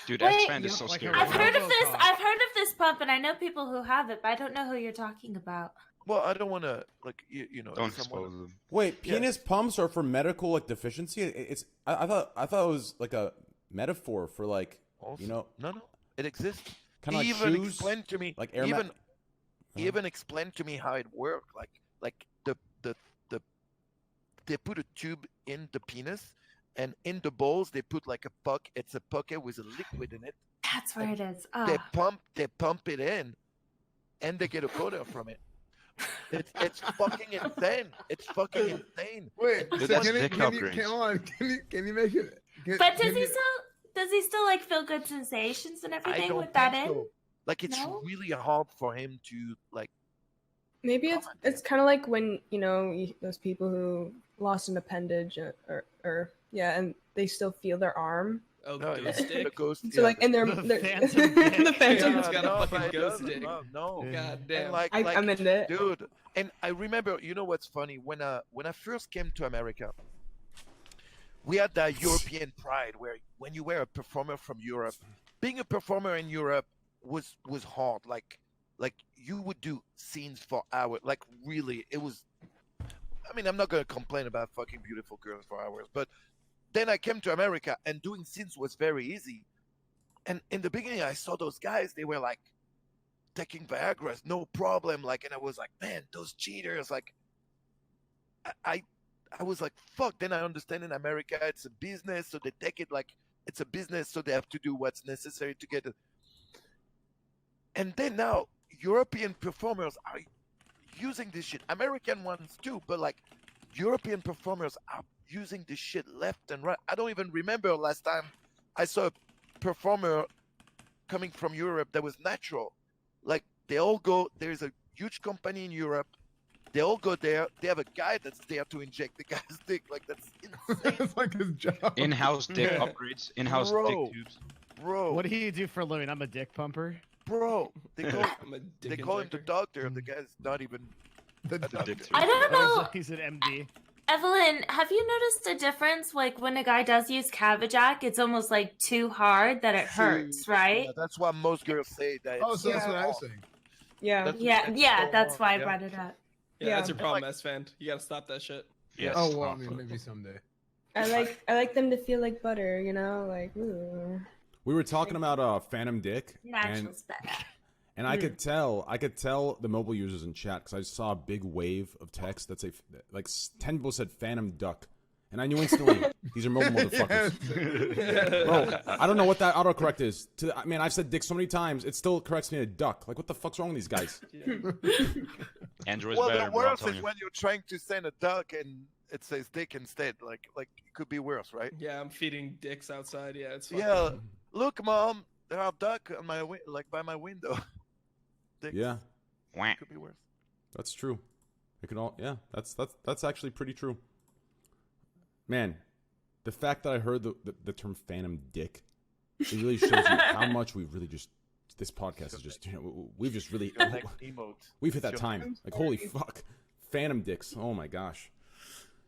Dude, Wait, X-Band is so like a scary. I've heard of this. Robocop. I've heard of this pump, and I know people who have it, but I don't know who you're talking about. Well, I don't want to, like, you know, Don't if someone- expose them. Wait, Yeah. penis pumps are for medical like deficiency? I thought it was like a metaphor for like Also, you know no, it exists. kind of He like even shoes, explained to me, like air even mat. he even explained to me how it worked. Like the they put a tube in the penis, and in the balls they put like a puck. It's a pocket with a liquid in it. That's where it is. They Ah. pump it in, and they get a quota from it. It's fucking insane. It's fucking insane. Wait, Dude, so that's can, dick can, you, upgrades. can, hold on, can you make it? But can does he you- still? Does he still like feel good sensations and I everything don't with that think in? so. Like, it's No? really hard for him to like. Maybe it's kind of like when those people who lost an appendage or yeah, and they still feel their arm Oh, No, ghost the dick. ghost. So like, and they're The they're- phantom dick. the phantom. Yeah, it's got a no, fucking but it ghost doesn't- dick. No. God And damn. like, I'm in it. dude. And I remember, you know what's funny? When I first came to America, we had that European pride where when you were a performer from Europe, being a performer in Europe was hard. Like you would do scenes for hours. Like really, it was. I mean, I'm not gonna complain about fucking beautiful girls for hours, but then I came to America and doing scenes was very easy. And in the beginning, I saw those guys. They were like taking Viagra's, no problem. Like, and I was like, man, those cheaters. Like, I was like, fuck. Then I understand in America it's a business, so they take it like it's a business, so they have to do what's necessary to get it. And then now European performers are using this shit. American ones too, but like European performers are using this shit left and right. I don't even remember last time I saw a performer coming from Europe that was natural. Like they all go. There's a huge company in Europe. They all go there. They have a guy that's there to inject the guy's dick. Like that's insane. It's like his job. In-house dick Yeah. upgrades. In-house Bro. dick tubes. Bro, What do you do for a living? I'm a dick pumper. bro, they call I'm a they dick call him the injector. doctor. The guy's not even The a doctor. I don't know. He's an MD. Evelyn, have you noticed a difference? Like when a guy does use Cavajack, it's almost like too hard that it hurts, right? Yeah, that's why most girls say that. Oh, it's so that's so what I was hard. saying. Yeah. That's- Yeah, it's yeah, so that's hard, why I yeah. brought it up. Yeah, that's your And problem, like- S-Fan. You gotta stop that shit. Yes. Oh well, I mean, maybe someday. I like them to feel like butter, you know, like ooh. We were talking about Phantom Dick, and Natural's better. and I could tell the mobile users in chat because I saw a big wave of text that say like 10 people said Phantom Duck, and I knew instantly these are mobile motherfuckers. Bro, I don't know what that autocorrect is. I mean, I've said dick so many times, it still corrects me to duck. Like, what the fuck's wrong with these guys? Android's Well, better, the bro. I'm worst telling is you. when you're trying to send a duck and it says dick instead. Like it could be worse, right? Yeah, I'm feeding dicks outside. Yeah, it's fucked Yeah. up. Look, mom, there are duck on my by my window. Dicks. Yeah, Wah. Could be worse. that's true. It can all that's actually pretty true. Man, the fact that I heard the term Phantom Dick, it really shows you how much we've really just. This podcast is just, we've just really, Your next emote. we've hit that It's your- time. Like, holy fuck. Phantom dicks. Oh my gosh.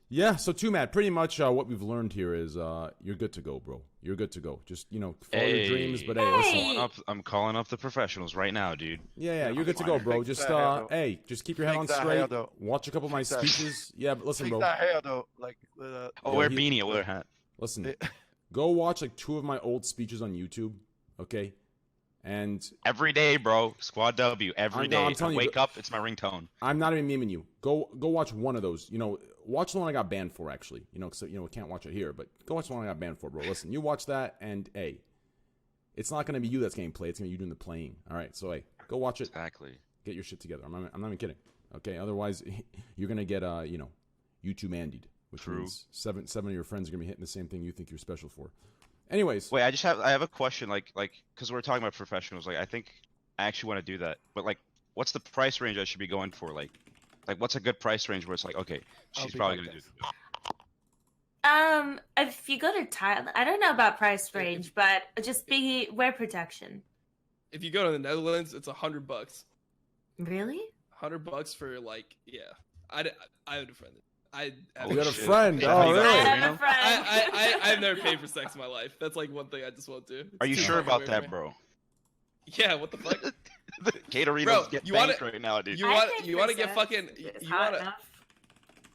Yeah, so Twomad, pretty much what we've learned here is you're good to go, bro. You're good to go. Just, follow your dreams, but hey, listen. I'm calling up the professionals right now, dude. Yeah, you're good to go, bro. Fix Just, that hair, though. hey, just keep your head Fix on that straight. hair, though. Watch a couple of my Fix that. speeches. Yeah, but listen, Fix bro. that hair though. Like Oh, Yeah, wear he- beanie, wear a hat. Listen, go watch like 2 of my old speeches on YouTube, okay? And Every day, bro. Squad W. Every I'm day. telling you, Wake up, it's my ringtone. I'm not even memeing you. Go watch one of those. Watch the one I got banned for, actually. Because we can't watch it here, but go watch the one I got banned for, bro. Listen, you watch that, and hey, it's not gonna be you that's getting played. It's gonna be you doing the playing. All right, so hey, go watch it. Exactly. Get your shit together. I'm not even kidding. Okay, otherwise you're gonna get YouTube mandied, which True. means seven of your friends are gonna be hitting the same thing you think you're special for. Anyways, Wait, I have a question, like, because we're talking about professionals. Like, I think I actually want to do that. But like, what's the price range I should be going for? Like what's a good price range where it's like, okay, she's probably gonna do it. If you go to Thailand, I don't know about price range, but just wear protection. If you go to the Netherlands, it's $100. Really? $100 for like, yeah. I have a friend. you got a shit. friend. Yeah, Oh, you really? got I it, have a friend. I've never paid for sex in my life. That's like one thing I just won't do. Are you It's too sure fucking about weird that, for me. bro? Yeah, what the fuck? Caterino's Bro, getting you wanna- banked right now, dude. You I want paid you for want to get sex. fucking It's you hot want to enough.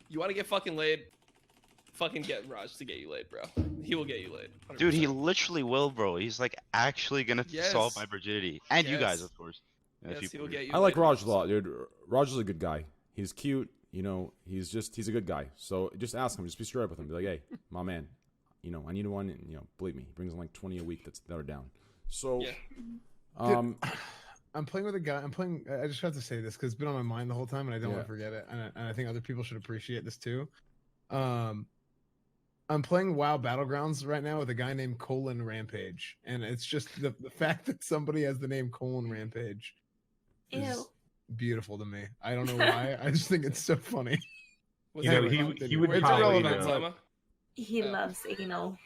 you want to get fucking laid? Fucking get Raj to get you laid, bro. He will get you laid. 100%. Dude, he literally will, bro. He's like actually gonna solve Yes. my virginity, and you guys, Yes. of course. Yes, he will get you. I like laid, Raj a 100%. lot, dude. Raj is a good guy. He's cute. He's a good guy. So just ask him. Just be straight up with him. Be like, hey, my man, I need one. And believe me, he brings in like 20 a week that are down. So, Yeah. I'm playing with a guy. I just have to say this because it's been on my mind the whole time, and I don't want Yeah. to forget it. And I think other people should appreciate this too. I'm playing WoW Battlegrounds right now with a guy named Rampage, and it's just the fact that somebody has the name Rampage is Ew. beautiful to me. I don't know why. I just think it's so funny. What's You know, that he about? would It's probably irrelevant, know. Zama. He Oh. loves anal.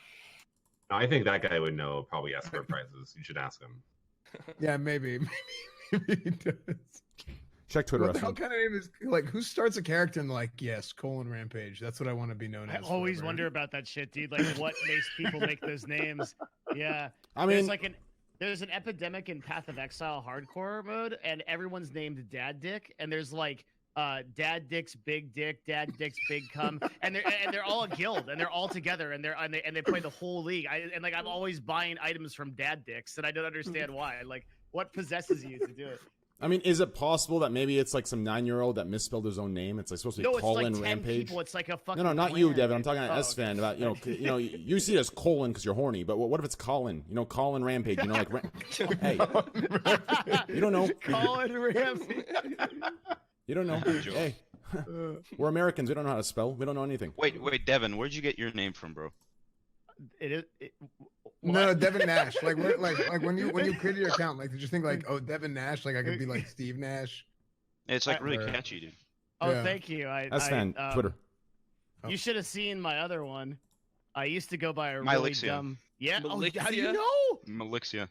I think that guy would know probably escort prices. You should ask him. Yeah, maybe he does. Check Twitter. What the hell kind of name is like? Who starts a character and like, yes, Rampage? That's what I want to be known I as. always forever. wonder about that shit, dude. Like, what makes people make those names? Yeah, I mean, there's an epidemic in Path of Exile hardcore mode, and everyone's named Dad Dick, and there's like Dad Dick's Big Dick, Dad Dick's Big Cum, and they're all a guild, and they're all together, and they play the whole league. I'm always buying items from Dad Dicks, and I don't understand why. Like, what possesses you to do it? I mean, is it possible that maybe it's like some 9-year-old that misspelled his own name? It's like supposed to be No, it's like Colin 10 Rampage. people. It's like a fucking No, not clan, you, Devin. I'm dude. talking about S-Fan about you see it as Colin because you're horny. But what if it's Colin? Colin Rampage. Hey, you don't know. Colin Rampage. You don't know. Hey, we're Americans. We don't know how to spell. We don't know anything. Wait, Devin, where'd you get your name from, bro? No, Devin Nash. Like when you created your account, like did you think like, oh, Devin Nash? Like I could be like Steve Nash. It's like really catchy, dude. Oh, yeah. Thank you. S-Fan, Twitter. You should have seen my other one. I used to go by a really Malixia. dumb. Yeah. Malixia? Oh, how do you know? Malixia.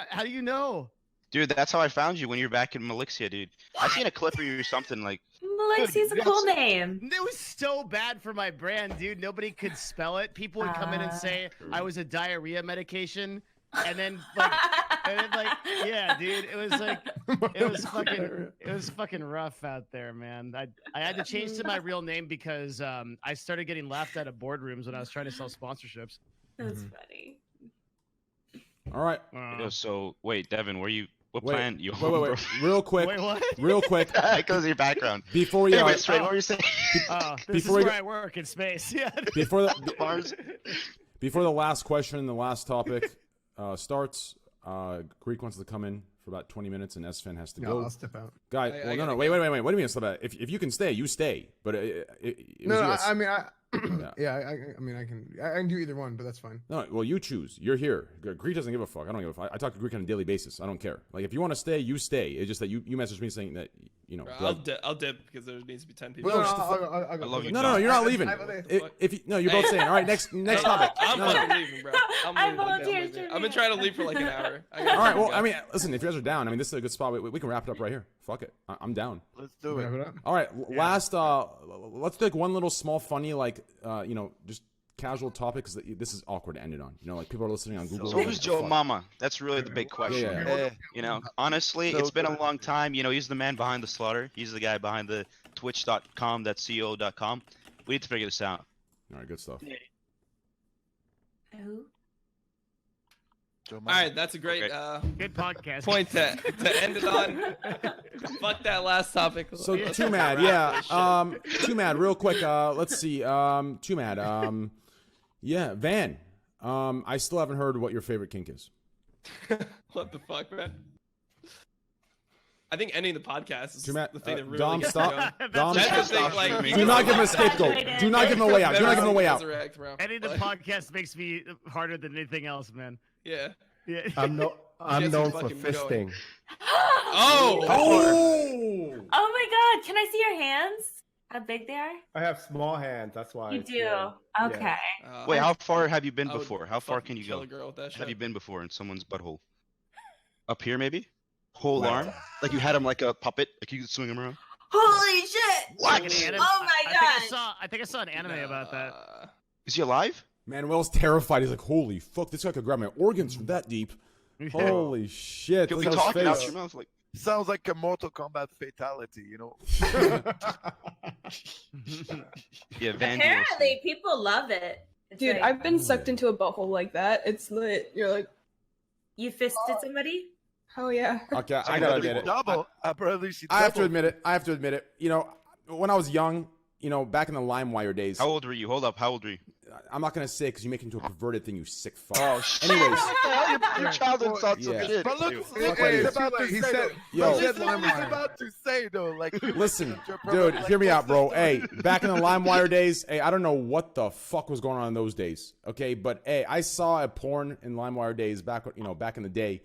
How do you know? Dude, that's how I found you when you were back in Malixia, dude. I seen a clip of you or something like. Malexia's a cool name. It was so bad for my brand, dude. Nobody could spell it. People would come in and say I was a diarrhea medication, and then like, yeah, dude. It was fucking rough out there, man. I had to change to my real name because I started getting laughed at boardrooms when I was trying to sell sponsorships. That's funny. All right. So wait, Devin, what Wait, plan you? Wait. Real quick. Wait, what? Real quick. Because of your background. Before we anyway, Strain, what were you saying? This is where I work in space. Yeah. Before the last question and the last topic starts, Greek wants to come in for about 20 minutes, and S-Fan has to go. I'll step out. Guy, no. Wait. What do you mean step out? If you can stay, you stay. But I mean, I can do either one, but that's fine. No, well, you choose. You're here. Greek doesn't give a fuck. I don't give a fuck. I talk to Greek on a daily basis. I don't care. Like, if you want to stay, you stay. It's just that you messaged me saying that, I'll dip because there needs to be 10 people. Well, I'll go. No, you're not leaving. You're both staying. All right, next topic. I'm fucking leaving, bro. I volunteered. I've been trying to leave for like an hour. All right, well, I mean, listen, if you guys are down, I mean, this is a good spot. We can wrap it up right here. Fuck it. I'm down. Let's do it. All right, last, let's take one little small funny, like, just casual topic, because this is awkward to end it on. Like, people are listening on Google. So who's Joe Mama? That's really the big question. Yeah. Honestly, it's been a long time. He's the man behind the slaughter. He's the guy behind the twitch.com.co.com. We need to figure this out. All right, good stuff. Who? All right, that's a great good podcast point to end it on. Fuck that last topic. So Twomad, yeah, Twomad, real quick. Let's see, Twomad, yeah, Van. I still haven't heard what your favorite kink is. What the fuck, man? I think ending the podcast is Twomad, the thing that really Dom, gets stop. me going. Dom, That's the thing, like, do not give him a scapegoat. Do not give him a way out. Do not give him a way out. Ending the podcast makes me harder than anything else, man. Yeah. I'm known for fisting. Oh my god, can I see your hands? How big they are? I have small hands. That's why. You do? Okay. Wait, how far have you been before? How far can you go? A girl with that shit. Have you been before in someone's butthole? Up here, maybe? Whole arm? Like you had him like a puppet? Like you could swing him around? Holy shit! What? Oh my god! I think I saw an anime about that. Is he alive? Manuel's terrified. He's like, holy fuck, this guy could grab my organs from that deep. Holy shit. You'll be talking out your mouth like... Sounds like a Mortal Kombat fatality, Yeah, Van Apparently, people love it. Dude, I've been sucked into a butthole like that. It's lit. You're like... You fisted somebody? Oh, yeah. Okay, I gotta admit it. I have to admit it. When I was young, back in the LimeWire days. How old were you? Hold up. How old were you? I'm not gonna say because you make it into a perverted thing, you sick fuck. Oh, shit. Anyways, your childhood thoughts of shit. But look, He said about to say though, like. Listen, dude, hear me out, bro. Hey, back in the LimeWire days, hey, I don't know what the fuck was going on in those days. Okay, but hey, I saw a porn in LimeWire days back in the day,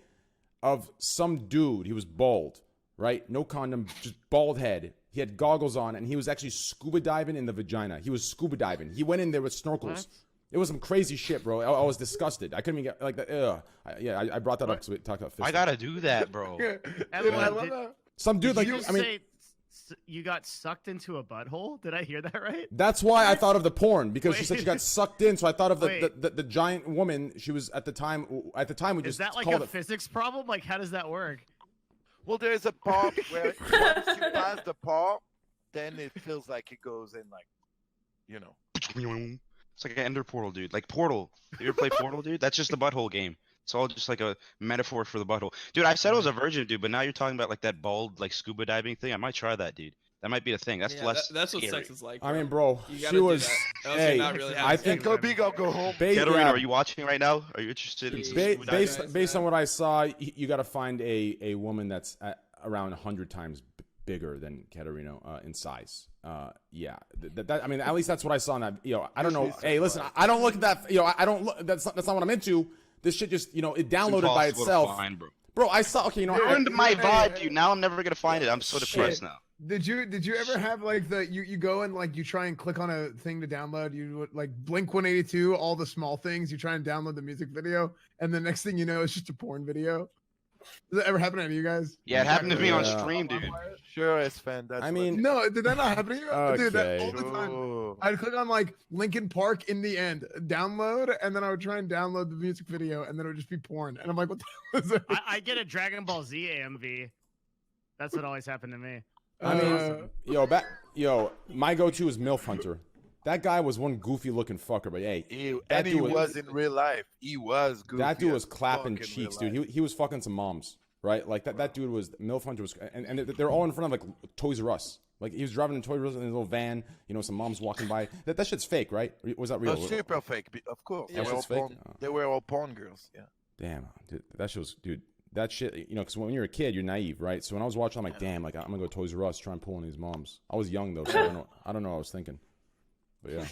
of some dude. He was bald, right? No condom, just bald head. He had goggles on, and he was actually scuba diving in the vagina. He was scuba diving. He went in there with snorkels. It was some crazy shit, bro. I was disgusted. I couldn't even get like that. I brought that up because we talked about fisting. I gotta do that, bro. I love that. Some dude like you I mean. say you got sucked into a butthole? Did I hear that right? That's why I thought of the porn because she said she got Wait. sucked in. So I thought of Wait. the giant woman. She was at the time. At the time, we Is just that like called a it. physics problem? Like, how does that work? Well, there's a part where once you pass the part, then it feels like it goes in like, you know. It's like an ender portal, dude. Like Portal. You ever play Portal, dude? That's just the butthole game. It's all just like a metaphor for the butthole. Dude, I said I was a virgin, dude, but now you're talking about like that bald, like scuba diving thing. I might try that, dude. That might be the thing. That's less. That's what scary. sex is like. I mean, bro, You she gotta do was. that, else Hey, you're not really I having think sex. Go big or go home. Katerino, are you watching right now? Are you interested in some scuba diving? based on what I saw, you got to find a woman that's around 100 times bigger than Katerino in size. Yeah, I mean, at least that's what I saw. In that, I don't know. Hey, listen, I don't look at that. I don't look. That's not what I'm into. This shit just, it downloaded by itself. Find, bro, I saw. Okay, you ruined my vibe, dude. Now I'm never gonna find it. I'm so depressed now. Did you ever have like you go and like you try and click on a thing to download, you would like Blink 182, all the small things, you try and download the music video, and the next thing you know it's just a porn video? Does that ever happen to any of you guys? Yeah, it happened to me on stream, dude. Sure, Esfand. That's I mean, No, did that not happen to you? Dude, that Okay. all the time. Oh. I'd click on like Linkin Park in the end, download, and then I would try and download the music video, and then it would just be porn. And I'm like, what the hell is that? I get a Dragon Ball Z AMV. That's what always happened to me. I mean, my go-to is MILF Hunter. That guy was one goofy-looking fucker, but hey, and he was in real life. He was goofy. that dude as was clapping fuck in cheeks, real dude. life. He was fucking some moms, right? Like that dude was MILF Hunter was, and they're all in front of like Toys R Us. Like he was driving in Toys R Us in his little van. Some moms walking by. That shit's fake, right? Was that real? Oh, super fake, of course. That shit's fake? They were all porn girls. Yeah. Damn, dude, that shit was, dude. That shit, because when you're a kid, you're naive, right? So when I was watching, I'm like, damn, like I'm gonna go to Toys R Us, try and pull in these moms. I was young though, so I don't know what I was thinking. But yeah.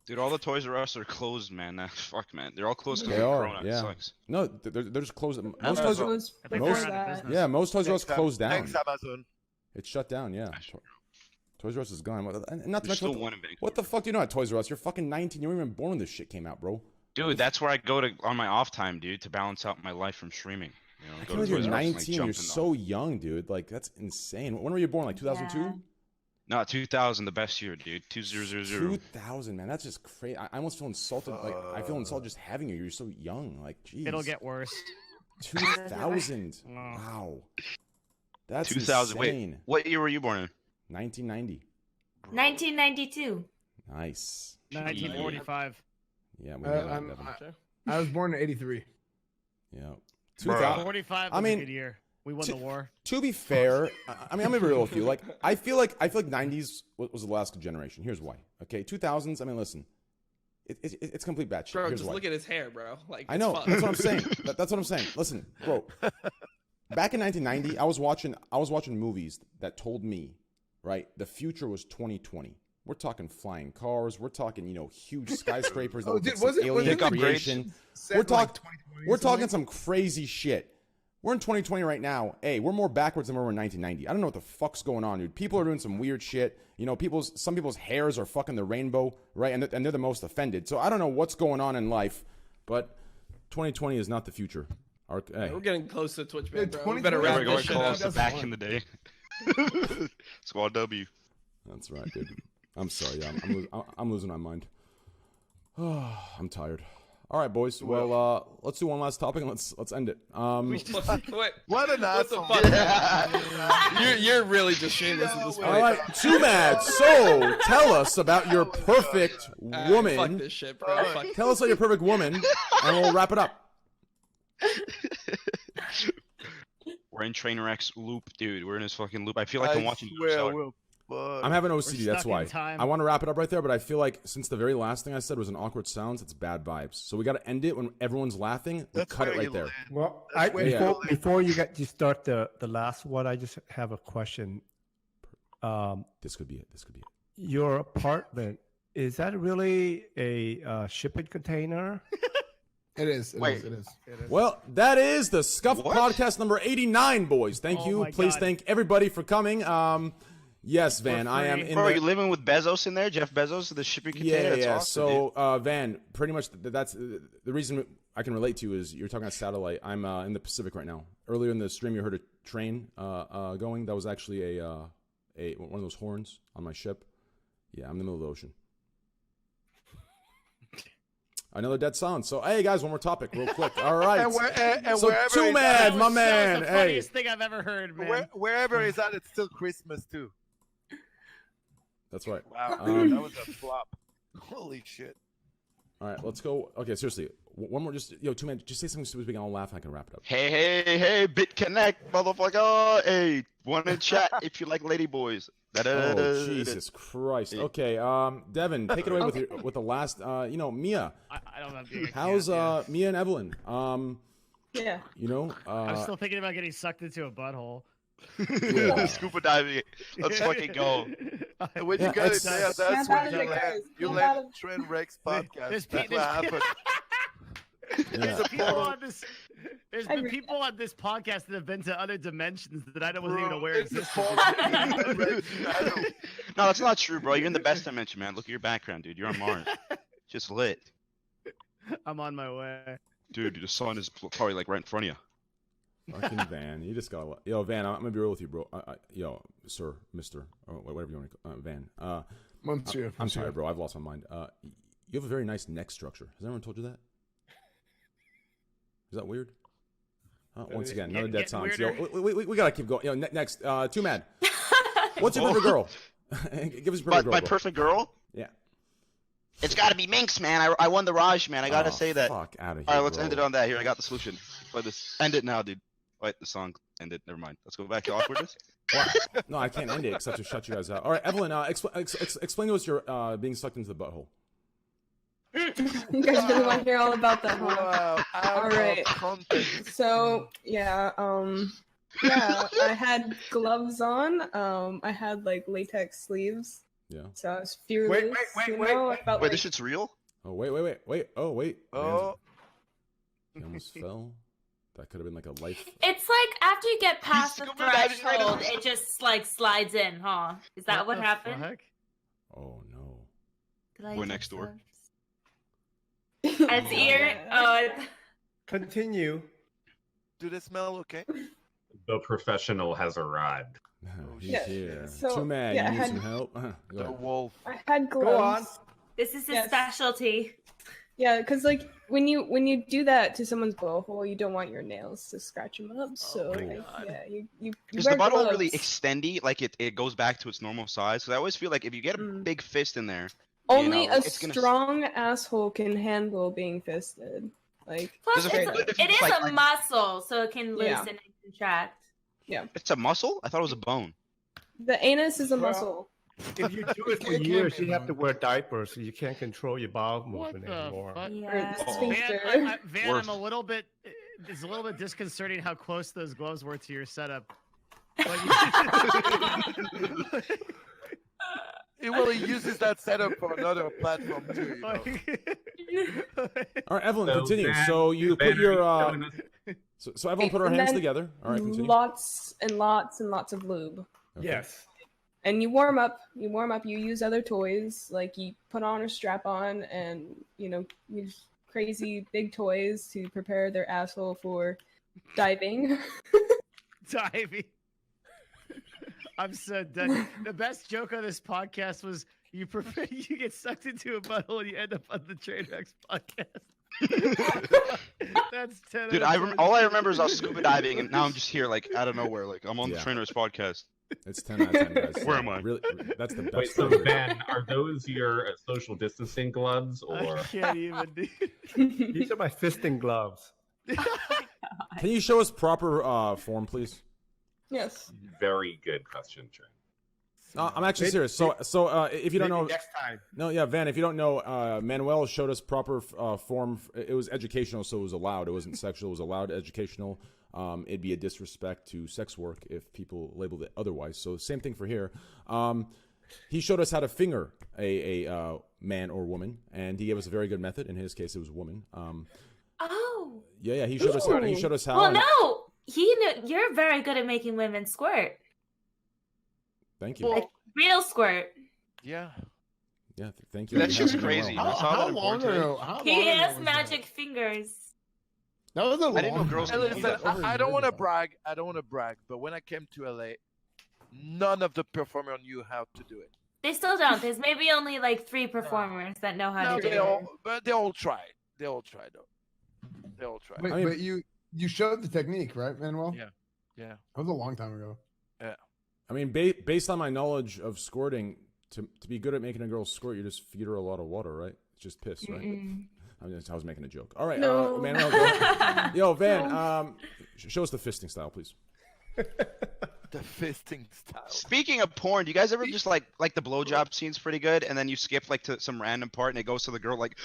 Dude, all the Toys R Us are closed, man. Fuck, man. They're all closed because They of are, Corona. It yeah. sucks. No, they're just closed. Most Amazon Toys, was They before were out of that. business. yeah, most Toys R Us closed down. Thanks, Amazon. It's shut down, yeah. Toys R Us is gone. And not to There's mention, still one in Vancouver. what the fuck do you know at Toys R Us? You're fucking 19. You weren't even born when this shit came out, bro. Dude, that's where I go to on my off time, dude, to balance out my life from streaming. I Go can't believe you're Toys R Us and, like, 19. jump You're in so young, dude. Like that's insane. When were you born? Like 2002? Yeah. No, 2000, the best year, dude. 2000. 2000, man. That's just crazy. I almost feel insulted. Like I feel insulted just having you. You're so young. Like, jeez. It'll get worse. 2000. Wow. That's 2000. insane. Wait, what year were you born in? 1990. 1992. Nice. 1945. Yeah. We got that, I'm- Devin. I was born in '83. Yeah. 45 2000. was I mean, a good year. We won the war. To be fair, I mean, I'm gonna be real with you. Like, I feel like 90s was the last good generation. Here's why. Okay, 2000s. I mean, listen, it's complete bad shit. Bro, Here's just why. look at his hair, bro. Like, I know. it's That's fun. what I'm saying. That's what I'm saying. Listen, bro. Back in 1990, I was watching movies that told me, right, the future was 2020. We're talking flying cars. We're talking, huge skyscrapers. that Oh, look dude, like some was it alien like creation. set We're in, like, talking. 2020 We're or something? talking some crazy shit. We're in 2020 right now. Hey, we're more backwards than we were in 1990. I don't know what the fuck's going on, dude. People are doing some weird shit. Some people's hairs are fucking the rainbow, right? And they're the most offended. So I don't know what's going on in life, but 2020 is not the future. Hey. We're getting close to Twitch, Yeah, man, bro. We 2020 better wrap we're this going shit close up. to Back in the day. Squad W. That's right, dude. I'm sorry. I'm losing my mind. I'm tired. All right, boys. Well, let's do one last topic and let's end it. Wait, What an what the asshole. fuck? You're really just shameless at this point. All right, Twomad. So tell us about your perfect woman. Fuck this shit, bro. Fuck. Tell us about your perfect woman, and we'll wrap it up. We're in Trainwreck's loop, dude. We're in his fucking loop. I feel like I'm watching swear Interstellar. we'll fuck. I'm having We're OCD. That's stuck why. in time. I want to wrap it up right there, but I feel like since the very last thing I said was an awkward sounds, it's bad vibes. So we got to end it when everyone's laughing. We That's cut it where right you there. land. Well, That's where you go. before you start the last one, I just have a question. This could be it. This could be it. Your apartment, is that really a shipping container? It is. It Wait. is. It is. Well, that is the Scuffed What? podcast number 89, boys. Thank Oh you. my Please God. thank everybody for coming. Yes, Van. I am in. Bro, are the... you living with Bezos in there? Jeff Bezos, the shipping container? That's awesome, So, Van, pretty much that's the reason I can relate to is you're talking about satellite. I'm in the Pacific right now. Earlier in the stream, you heard a train going. That was actually one of those horns on my ship. Yeah, I'm in the middle of the ocean. Another dead silence. So, hey guys, one more topic, real quick. All right. So, Twomad, my man. The hey, funniest thing I've ever heard, man. Wherever he's at, it's still Christmas too. that's right. Wow, that was a flop. Holy shit. All right, let's go. Okay, seriously, one more. Just Twomad, just say something stupid. We can all laugh. And I can wrap it up. Hey, BitConnect, motherfucker. Hey, one in chat if you like ladyboys. Oh, Jesus Christ. Okay, Devin, take it away with the last. Mia. I don't know. How's Mia and Evelyn? Yeah. I'm still thinking about getting sucked into a butthole. Yeah. Scuba diving. Let's fucking go. When you got it there, that's when you let Trainwreckstv podcast. That's what happened. There's been people on this podcast that have been to other dimensions that I wasn't even aware existed. No, that's not true, bro. You're in the best dimension, man. Look at your background, dude. You're on Mars. Just lit. I'm on my way. Dude, the sun is probably like right in front of you. Fucking Van, you just gotta. Yo, Van, I'm gonna be real with you, bro. Sir, Mister, or whatever you want to call Van. I'm sorry, bro. I've lost my mind. You have a very nice neck structure. Has anyone told you that? Is that weird? Once again, another dead silence. Yo, we gotta keep going. Next, Twomad. What's your perfect girl? Give us a perfect girl. My perfect girl? Yeah. It's got to be Minx, man. I won the Raj, man. I gotta say that. Fuck out of here. All right, let's bro. end it on that. Here, I got the solution. Play this. End it now, dude. Wait, the song ended. Never mind. Let's go back to awkwardness. What? No, I can't end it except to shut you guys out. All right, Evelyn, explain to us your being sucked into the butthole. You guys really want to hear all about that, huh? Wow. All right. So yeah, I had gloves on. I had like latex sleeves. Yeah. So I was fearless. Wait, this shit's real? Oh wait. Oh wait. Oh. He almost fell. That could have been like a life. It's like after you get past the diving right threshold, now. it just like slides in, huh? Is that what happened? Fuck? Oh no. Did I Boy get next door. Its ear. Oh. Continue. Do they smell okay? The professional has arrived. He's Yeah, here. so, Too mad. yeah, You I need had- some help? Go The ahead. wolf. I had gloves. Go on. This is his Yes. specialty. Yeah, because like when you do that to someone's blowhole, you don't want your nails to scratch them up. So my like, God. yeah, you Is wear the butthole gloves. really extendy? Like it goes back to its normal size? Because I always feel like if you get a big fist in there, Only you know, a it's gonna- strong asshole can handle being fisted. Like Plus, Does it it's feel good if it you, is like, a muscle, so it can loosen Yeah. and contract. it's a muscle? I thought it was a bone. the anus is a Well, muscle. If you do it for years, you have to wear diapers, so you can't control your bowel movement anymore. Yeah. Or the Oh. sphincter. Van, Worse. I'm a little bit. It's a little bit disconcerting how close those gloves were to your setup. Like, He uses that setup for another platform too. You know? All right, Evelyn, So continue. Van- So you Van, put your are you showing us- so Evelyn put her And hands then together. All right, continue. Lots and lots and lots of lube. Okay. Yes. And you warm up. You use other toys, like you put on a strap on, and use crazy big toys to prepare their asshole for diving. diving. I'm so done. The best joke on this podcast was you get sucked into a butthole and you end up on the Trainwreckstv podcast. That's 10. Dude, all I remember is I was scuba diving, and now I'm just here, like out of nowhere, like I'm on the Yeah. Trainwreckstv podcast. It's 10 out of 10, guys. Where am I? Really, that's the best. Wait, so story. Ben, are those your social distancing gloves, I or can't even do. These are my fisting gloves. Can you show us proper form, please? Yes. very good question, Trent? I'm actually serious. So if you don't know, next time. No, yeah, Van. If you don't know, Manuel showed us proper form. It was educational, so it was allowed. It wasn't sexual. It was allowed educational. It'd be a disrespect to sex work if people labeled it otherwise. So same thing for here. He showed us how to finger a man or woman, and he gave us a very good method. In his case, it was a woman. Oh. Yeah. He showed us how. He showed us how. Well, no, you're very good at making women squirt. Thank you. Well, Real squirt. Yeah. Yeah, thank you. That's You have just to do well. crazy. How long ago? How long He ago has was magic fingers. That was a long I didn't know girls Hey, could do listen, that. I don't want to brag. I don't want to brag, but when I came to LA, none of the performers knew how to do it. They still don't. There's maybe only like 3 performers that know how No, to do they it. all, but they all tried. They all tried though. They all tried. But, I mean- but you showed the technique, right, Manuel? Yeah. Yeah. That was a long time ago. I mean, based on my knowledge of squirting, to be good at making a girl squirt, you just feed her a lot of water, right? It's just piss, right? I was making a joke. All right, No. Manuel, go ahead. Yo, Van, show us the fisting style, please. The fisting style. Speaking of porn, do you guys ever just like the blowjob scene's pretty good, and then you skip like to some random part, and it goes to the girl like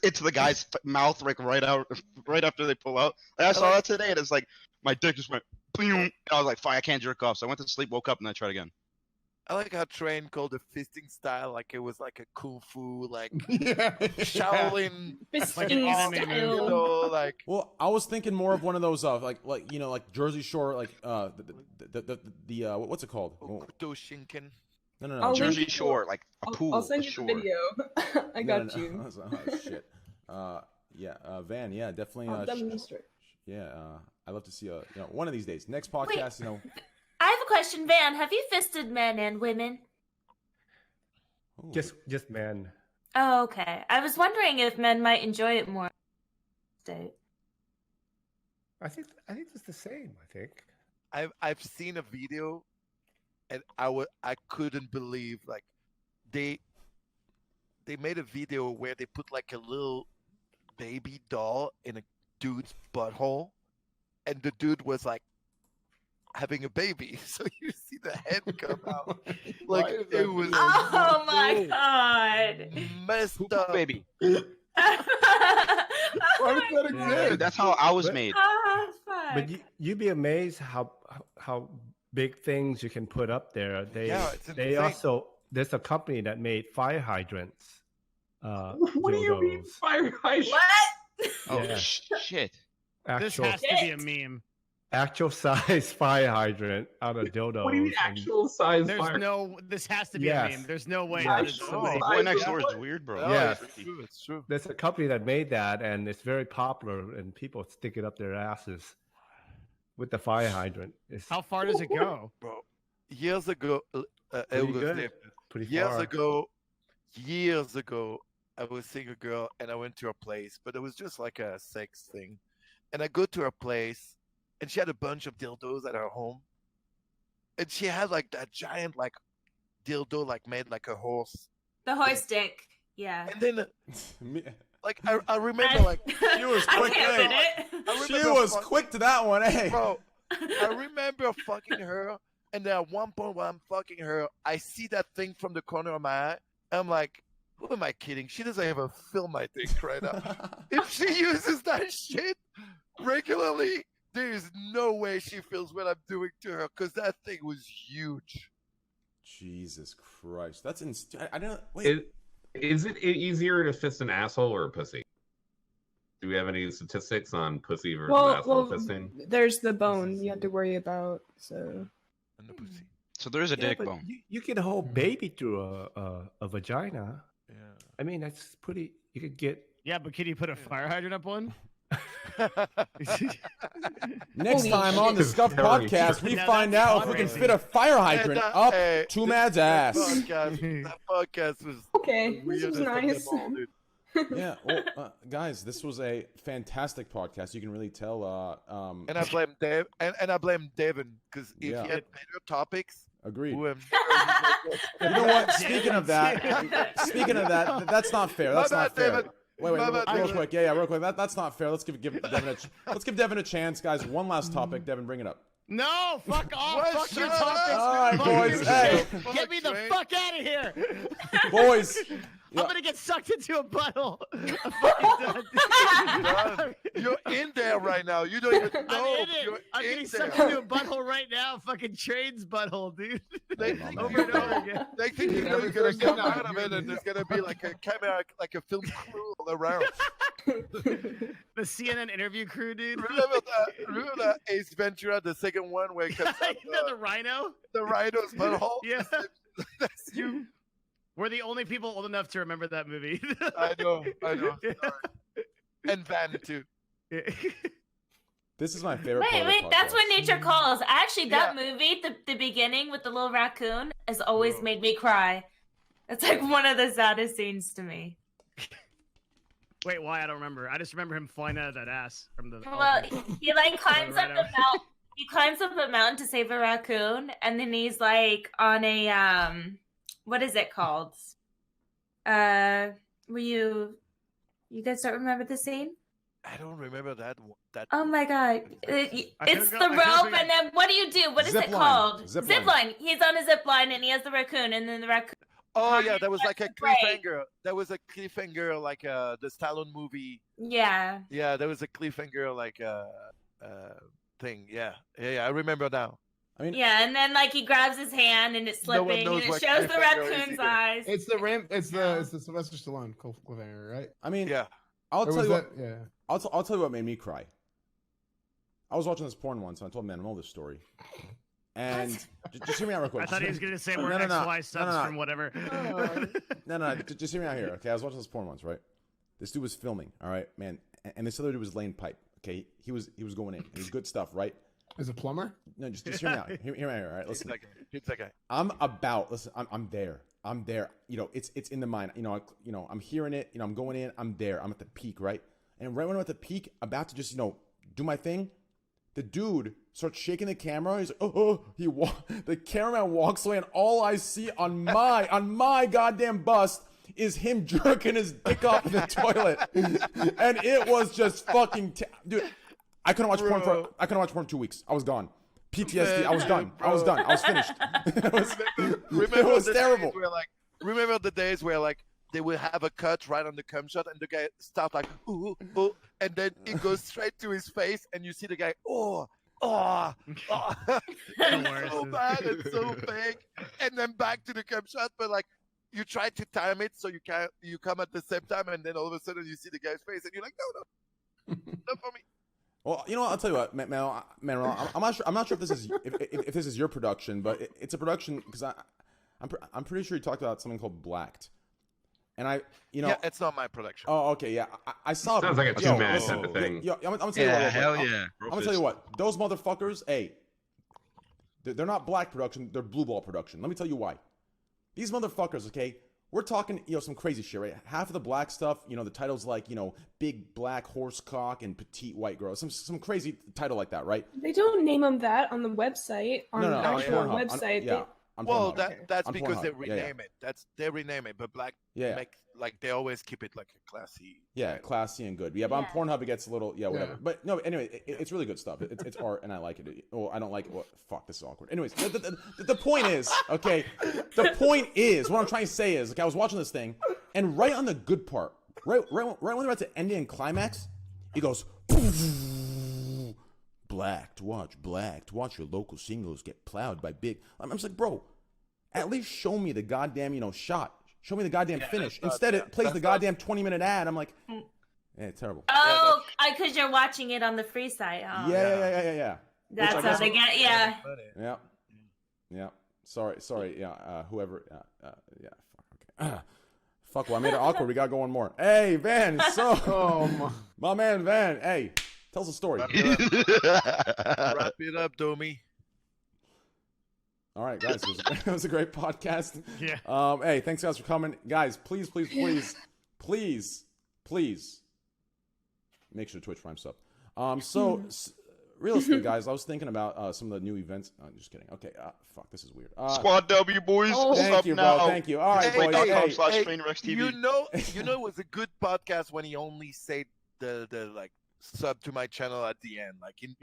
into the guy's mouth like right after they pull out. Like, I saw that today, and it's like my dick just went. Boom, and I was like, "Fuck, I can't jerk off." So I went to sleep, woke up, and I tried again. I like how Train called the fisting style like it was like a kung fu, like Yeah. Shaolin, Fisting anime style. move, you know, like Well, I was thinking more of one of those like Jersey Shore, like the what's it called? Oh, Okuto Shinken. no. I'll Jersey link- Shore, like a pool. I'll send a you shore. the video. I got No. you. Oh, shit. Van, yeah, definitely. I'll demonstrate. I'd love to see one of these days. Next podcast, I have a question, Van. Have you fisted men and women? Ooh. Just man. Oh, okay. I was wondering if men might enjoy it more. I think it's the same. I think. I've seen a video, and I couldn't believe like they made a video where they put like a little baby doll in a dude's butthole, and the dude was like having a baby, so you see the head come out. Like it was Oh my god. messed Poop up. baby. Why does that exist? Dude, that's how I was made. Ah, fuck. But you'd be amazed how big things you can put up there. Yeah, it's They insane. also there's a company that made fire hydrants. What do you mean dildos. fire hydrant? What? Oh Yeah. shit! This Actual has to be a meme. actual size fire hydrant out of dildos. What do you mean and- actual size There's fire? no. This has to be Yes. a meme. There's no way Yeah, that it's sure. somebody. Oh, Boy next yeah. door is weird, bro. Oh, Yeah. it's true. It's true. There's a company that made that, and it's very popular, and people stick it up their asses with the fire hydrant. It's How far does it go? Bro, years ago, pretty good. Pretty years far. ago, I was seeing a girl and I went to her place, but it was just like a sex thing. And I go to her place, and she had a bunch of dildos at her home, and she had like that giant like dildo like made like a horse. The horse dick. Yeah. And then Me- like I remember like She was I quick, can't hey. fit it. I She remember was quick to that one, hey. bro. I remember fucking her, and then at one point while I'm fucking her, I see that thing from the corner of my eye. I'm like, who am I kidding? She doesn't even feel my dick right now. If she uses that shit regularly, there is no way she feels what I'm doing to her, because that thing was huge. Jesus Christ, that's I don't wait. Is it easier to fist an asshole or a pussy? Do we have any statistics on pussy versus asshole fisting? there's the bone you have to worry about. So And the pussy. So there is a Yeah, dick but bone. you can hold baby through a vagina. Yeah. I mean, that's pretty. You could get. Yeah, but can you put a fire hydrant up one? Next Holy time on the shit. Scuffed Very podcast, true. we Now find that's out if we can fundraising. fit a fire hydrant up Hey, Twomad's that ass. That podcast was okay, the this was weirdest of them nice. all, dude. Yeah, well, guys, this was a fantastic podcast. You can really tell. And I blame Dave, and I blame Devin, because if Yeah. he had better topics, Agreed. who am You know what? Speaking of that, that's not fair. That's My not bad, fair. David. Wait, My bad, real David. quick. Yeah, real quick. That's not fair. Let's give Devin a chance, guys. One last topic. Devin, bring it up. No, fuck off. What? Fuck your Shut up. topics. All right, Fuck boys. your Hey. shit. Get me the Train. fuck out of here. Boys, I'm gonna get sucked into a butthole. Done. You're in there right now. You don't even know. I'm in it. You're I'm in getting there. sucked into a butthole right now. Fucking Train's butthole, dude. They think Over and over again. They think you know you're gonna come out of it, and there's gonna be like a camera, like a film crew all around. The CNN interview crew, dude. Remember that Ace Ventura, the second one, where it comes out You know the rhino? the rhino's butthole? Yeah. That's you. We're the only people old enough to remember that movie. I know. Sorry. And Van too. This is my favorite part of the Wait, that's podcast. when nature calls. Actually, that movie, the beginning with the little raccoon, has always made me cry. It's like one of the saddest scenes to me. Wait, why? I don't remember. I just remember him flying out of that ass from the. Well, he like climbs up Right the up. mountain. He climbs up a mountain to save a raccoon, and then he's like on a what is it called? Were you guys don't remember the scene? I don't remember that. Oh my god! It's the rope, and then what do you do? What is Zip it line. called? Zip line. He's on a zip line, and he has the raccoon, and then the raccoon. Oh yeah, there was like a break. cliffhanger. There was a cliffhanger like the Stallone movie. Yeah. Yeah, there was a cliffhanger like thing. Yeah, I remember now. I mean, Yeah, and then like he grabs his hand, and it's No one slipping, knows and it what shows the cliffhanger is raccoon's either. eyes. It's the Sylvester Stallone cliffhanger, right? I mean, Yeah. I'll Or tell was you what. that- yeah. I'll tell you what made me cry. I was watching this porn once, and I told man, I know this story. And just hear me out real quick. I thought he was gonna say No, we're no, no. XY subs No. from whatever. No, just hear me out here, okay? I was watching this porn once, right? This dude was filming, all right, man, and this other dude was laying pipe, okay? He was going in. It was good stuff, right? As a plumber? No, just hear me out. Hear me out here, all right? Listen, It's that guy. I'm there. I'm there. You know, it's in the mind. You know, I'm hearing it. You know, I'm going in. I'm there. I'm at the peak, right? And right when I'm at the peak, about to just do my thing, the dude starts shaking the camera. He's like, the cameraman walks away, and all I see on my goddamn bust is him jerking his dick off in the toilet, and it was just fucking dude. I couldn't watch porn 2 weeks. I was gone. PTSD. I was done. I was finished. It was terrible. Remember the days where like they will have a cut right on the cum shot, and the guy starts like ooh, and then it goes straight to his face, and you see the guy it's so bad, it's so big, and then back to the cum shot, but like you try to time it so you come at the same time, and then all of a sudden you see the guy's face, and you're like, no, not for me. Well, you know what? I'll tell you what, Manuel, I'm not sure if this is if this is your production, but it's a production because I'm pretty sure you talked about something called Blacked, and yeah, it's not my production. Oh, okay, yeah, I saw. Sounds like a Twomad type of thing. I'm gonna tell you what. hell I'm yeah. gonna tell you what. Those motherfuckers, hey, they're not Black production. They're Blue Ball production. Let me tell you why. These motherfuckers, okay. We're talking, some crazy shit, right? Half of the Black stuff, the title's like, big black horse cock and petite white girl. Some crazy title like that, right? They don't name them that on the website. On the actual Pornhub. website. Well, that's On because they Pornhub. Yeah, rename it. They rename it, but Black make like they always keep it like a classy. Yeah, classy and good. Yeah, but on Pornhub it gets a little, whatever. But no, anyway, it's really good stuff. It's art, and I like it. Well, I don't like it. Well, fuck, this is awkward. Anyways, the point is, okay, the point is, what I'm trying to say is, like, I was watching this thing, and right on the good part, right when they're about to end it in climax, he goes, Blacked, watch your local singles get plowed by big. I'm just like, bro, at least show me the goddamn, shot. Show me the goddamn finish. Instead, it plays the goddamn 20-minute ad. I'm like, terrible. Oh, because you're watching it on the free site. Oh. Yeah. That's how they get. Yeah. Yeah. Sorry. Yeah. Whoever. Yeah. Fuck. Okay. Fuck. Well, I made it awkward. We gotta go on more. Hey, Van. So, my man, Van. Hey, tell us a story. Wrap it up, Domi. All right, guys, it was a great podcast. Yeah. Hey, thanks guys for coming, guys. Please, make sure Twitch Prime sub. Realistically, guys, I was thinking about some of the new events. I'm just kidding. Okay, fuck, this is weird. Squad W, boys. Thank you, bro. Thank you. All right, boys. Hey, Trainwreckstv. You know, it was a good podcast when he only said the like sub to my channel at the end, like in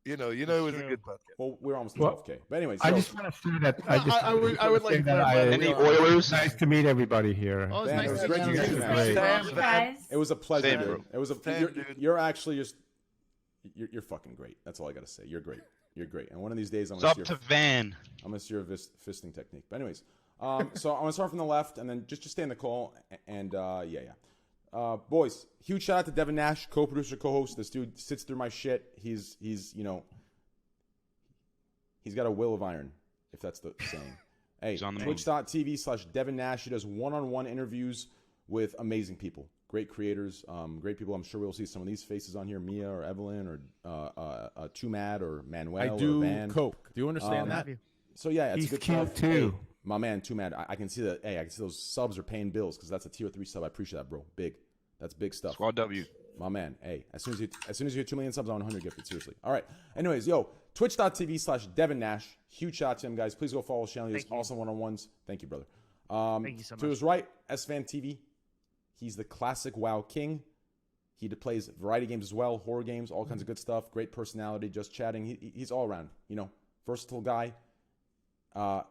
You know, it was a good podcast. Well, we're almost at 12K. But anyways, I just want to say that I would like any Oilers. Nice to meet everybody here. Oh, it's Man, nice it was to great to meet meet you. you, man. Thanks, guys. It was a pleasure, Same, dude. bro. It was you're actually just you're fucking great. That's all I gotta say. You're great. You're great. And one of these days, I'm It's up to Van. gonna see your fisting technique. But anyways, so I'm gonna start from the left, and then just stay in the call, and boys, huge shout out to Devin Nash, co-producer, co-host. This dude sits through my shit. He's he's got a will of iron, if that's the saying. Hey, He's on the twitch.tv/Devin Nash. He does one-on-one interviews with amazing people, great creators, great people. I'm sure we'll see some of these faces on here, Mia or Evelyn or Twomad or Manuel. I do or Van. coke. Do you understand that? So yeah, it's He's good cute stuff. too. Hey, my man Twomad, I can see that. Hey, I can see those subs are paying bills because that's a tier 3 sub. I appreciate that, bro. Big. That's big stuff. Squad W. My man. Hey, as soon as you hit 2 million subs, I want 100 gifted. Seriously. All right. Anyways, yo, twitch.tv/Devin Nash. Huge shout out to him, guys. Please go follow his channel. He does awesome one-on-ones. Thank you, brother. Thank you so much. To his right, EsfandTV. He's the classic WoW king. He plays variety games as well, horror games, all kinds of good stuff. Great personality, just chatting. He's all around, versatile guy. My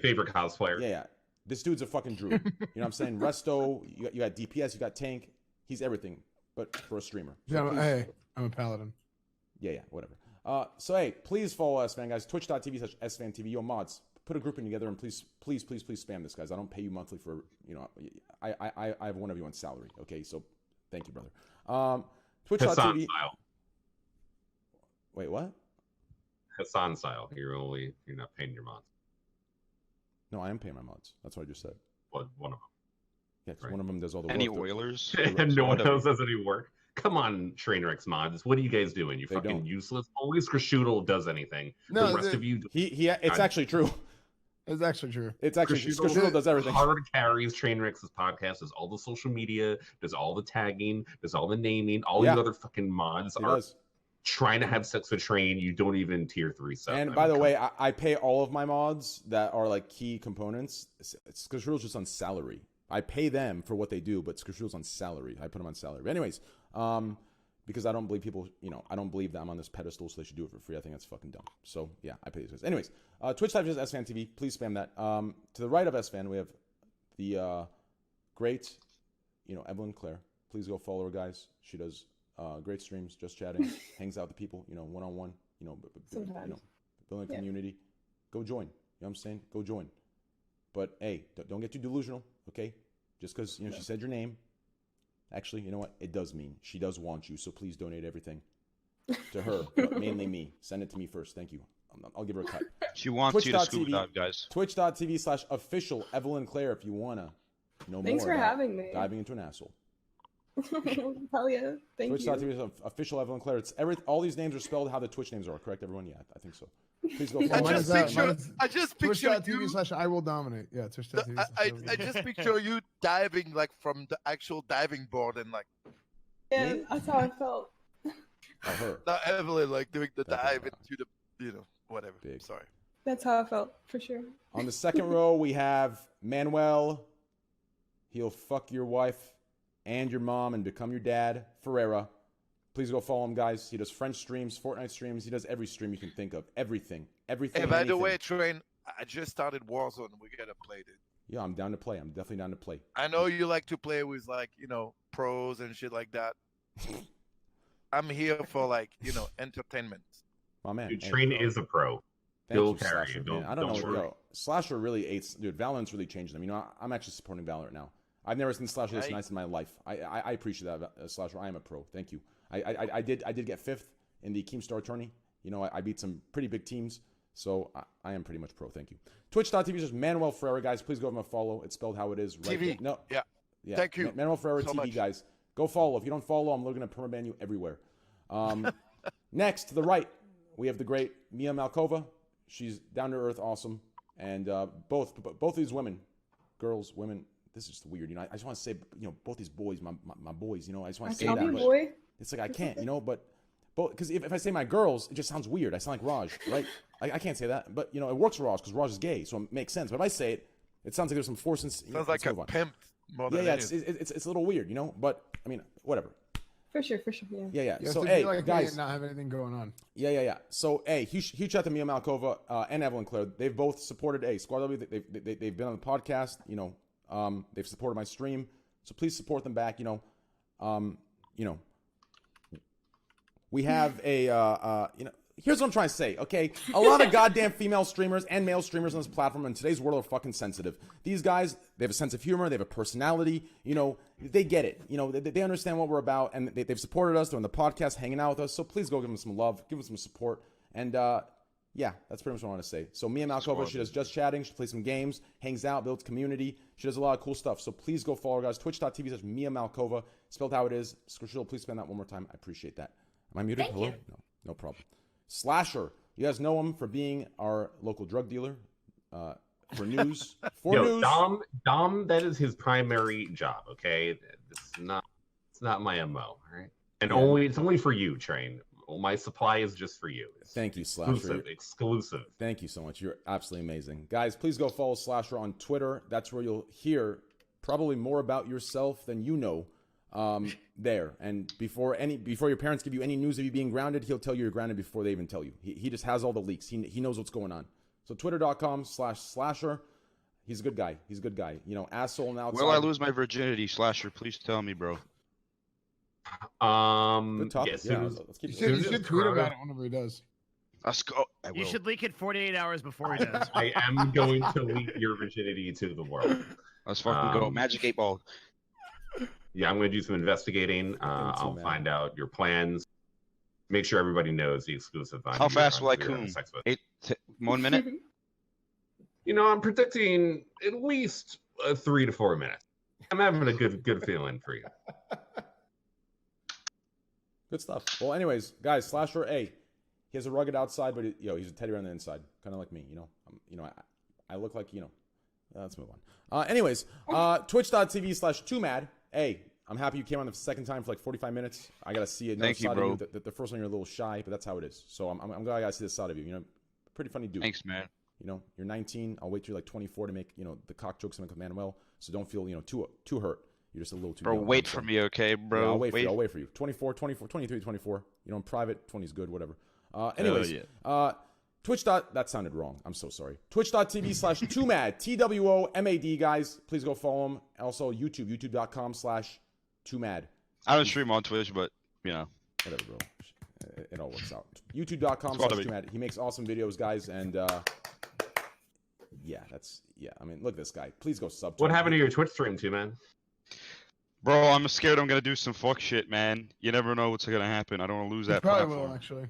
favorite cosplayer. Yeah. This dude's a fucking druid. You know what I'm saying? Resto, you got DPS, you got tank. He's everything, but for a streamer. So Yeah, I'm a paladin. Yeah, whatever. So hey, please follow Esfand, guys. Twitch.tv/EsfandTV. Yo, mods, put a group in together and please spam this, guys. I don't pay you monthly for, I have one of you on salary. Okay, so thank you, brother. Twitch.tv. Hassan style. Wait, what? Hassan style. You're not paying your mods. No, I am paying my mods. That's what I just said. Well, one of them. Yeah, because one of them does all the Any work. Oilers? And no one else does any work. Come on, Trainwrecks mods. What are you guys doing? You fucking don't. useless. Only Scuffed does anything. No, the rest of you. It's actually true. It's actually true. It's actually Scuffed does everything. Hard carries Trainwrecks' podcast, does all the social media, does all the tagging, does all the naming. All you other fucking mods are trying to have sex with Train. You don't even tier 3 stuff. And by the way, I pay all of my mods that are like key components. Scuffed's just on salary. I pay them for what they do, but Scuffed's on salary. I put them on salary. But anyways, because I don't believe people, I don't believe that I'm on this pedestal, so they should do it for free. I think that's fucking dumb. So yeah, I pay these guys. Anyways, Twitch.tv/EsfandTV. Please spam that. To the right of Esfand, we have the great, Evelyn Claire. Please go follow her, guys. She does great streams, just chatting, hangs out with people, one-on-one, building a community. Go join. You know what I'm saying? Go join. But hey, don't get too delusional, okay? Just because she said your name. Actually, you know what? It does mean she does want you, so please donate everything to her, but mainly me. Send it to me first. Thank you. I'll give her a cut. She wants you to scoop it out, guys. Twitch.tv/official Evelyn Claire if you want to know Thanks more for about having me. diving into an asshole. Hell yeah. Thank you. Twitch.tv/official Evelyn Claire. It's all these names are spelled how the Twitch names are, correct, everyone? Yeah, I think so. Please go follow I just picture you. Twitch.tv/I will dominate. Yeah, Twitch.tv. I just picture you diving like from the actual diving board and like. Yeah, that's how I felt. Her. Not Evelyn like doing the dive into the whatever. Big. Sorry. That's how I felt for sure. On the second row, we have Manuel. He'll fuck your wife and your mom and become your dad, Ferreira. Please go follow him, guys. He does French streams, Fortnite streams. He does every stream you can think of. Everything. Hey, by the way, Train, I just started Warzone. We gotta play it. Yeah, I'm down to play. I'm definitely down to play. I know you like to play with pros and shit like that. I'm here for entertainment. My man. Dude, Train is a pro. He'll carry you. Man. I don't know. Slasher really hates. Dude, Valorant's really changed them. I'm actually supporting Valorant now. I've never seen Slasher this nice in my life. I appreciate that, Slasher. I am a pro. Thank you. I did get 5th in the Keemstar tourney. I beat some pretty big teams, so I am pretty much pro. Thank you. Twitch.tv is just Manuel Ferreira, guys. Please go give him a follow. It's spelled how it is. Right TV. there. No. Yeah. Thank you. Manuel Ferreira so TV, much. guys. Go follow. If you don't follow, I'm looking to permaban you everywhere. Next, to the right, we have the great Mia Malkova. She's down to earth, awesome, and both these women, women. This is just weird, I just want to say, both these boys, my boys, I just want to say that. But boy. it's like I can't, but because if I say my girls, it just sounds weird. I sound like Raj, right? I can't say that, but it works for Raj because Raj is gay, so it makes sense. But if I say it, it sounds like there's some force in. Sounds like a pimp more than it's a little weird, But I mean, whatever. For sure, yeah. Yeah. You So have to hey, be like guys, me and not have anything going on. Yeah. So hey, huge shout out to Mia Malkova and Evelyn Claire. They've both supported Squad W. They've been on the podcast. They've supported my stream, so please support them back. We have a here's what I'm trying to say, okay? A lot of goddamn female streamers and male streamers on this platform in today's world are fucking sensitive. These guys, they have a sense of humor, they have a personality, they get it. They understand what we're about, and they've supported us. They're on the podcast, hanging out with us, so please go give them some love, give them some support, and Yeah, that's pretty much what I want to say. So Mia Malkova, she does just chatting. She plays some games, hangs out, builds community. She does a lot of cool stuff. So please go follow her, guys. Twitch.tv/Mia Malkova. Spelled how it is. Squishel, please spell that one more time. I appreciate that. Am I muted? Thank Hello? you. No problem. Slasher. You guys know him for being our local drug dealer. For news. Yo, Dom, that is his primary job, okay? It's not my MO, all right? And it's only for you, Train. My supply is just for you. It's Thank you, Slasher. Exclusive. Thank you so much. You're absolutely amazing. Guys, please go follow Slasher on Twitter. That's where you'll hear probably more about yourself than you know there. And before your parents give you any news of you being grounded, he'll tell you you're grounded before they even tell you. He just has all the leaks. He knows what's going on. So twitter.com/Slasher. He's a good guy. He's a good guy. You know, asshole and outside. Will I lose my virginity, Slasher? Please tell me, bro. Good talk. Yes, Yeah, let's keep You should tweet about it whenever he does. Let's go. You should leak it 48 hours before he does. I am going to leak your virginity to the world. Let's fucking go. Magic 8 Ball. Yeah, I'm going to do some investigating. I'll find out your plans. Make sure everybody knows the exclusive. How fast will I coom? 1 minute? You know, I'm predicting at least 3 to 4 minutes. I'm having a good feeling for you. Good stuff. Well, anyways, guys, Slasher A. He has a rugged outside, but he's a teddy on the inside, kind of like me. I look like let's move on. Anyways, Twitch.tv/Twomad. Hey, I'm happy you came on the second time for like 45 minutes. I gotta see it. Thank you, bro. The first one you're a little shy, but that's how it is. So I'm glad I gotta see this side of you. You know, pretty funny dude. Thanks, man. You know, you're 19. I'll wait till you're like 24 to make the cock jokes I make with Manuel. So don't feel too hurt. You're just a little too. Bro, young. wait for me, okay, bro. Yeah, I'll wait for you. 24, 23, 24. In private, 20 is good, whatever. Anyways, Twitch. That sounded wrong. I'm so sorry. Twitch.tv/Twomad. TWOMAD, guys. Please go follow him. Also, YouTube.com/Twomad. I don't stream on Twitch, but whatever, bro. It all works out. YouTube.com/Twomad. He makes awesome videos, guys, and I mean, look at this guy. Please go sub. What happened to your Twitch stream, man? Bro, I'm scared I'm gonna do some fuck shit, man. You never know what's gonna happen. I don't want to lose that Probably platform. will, actually.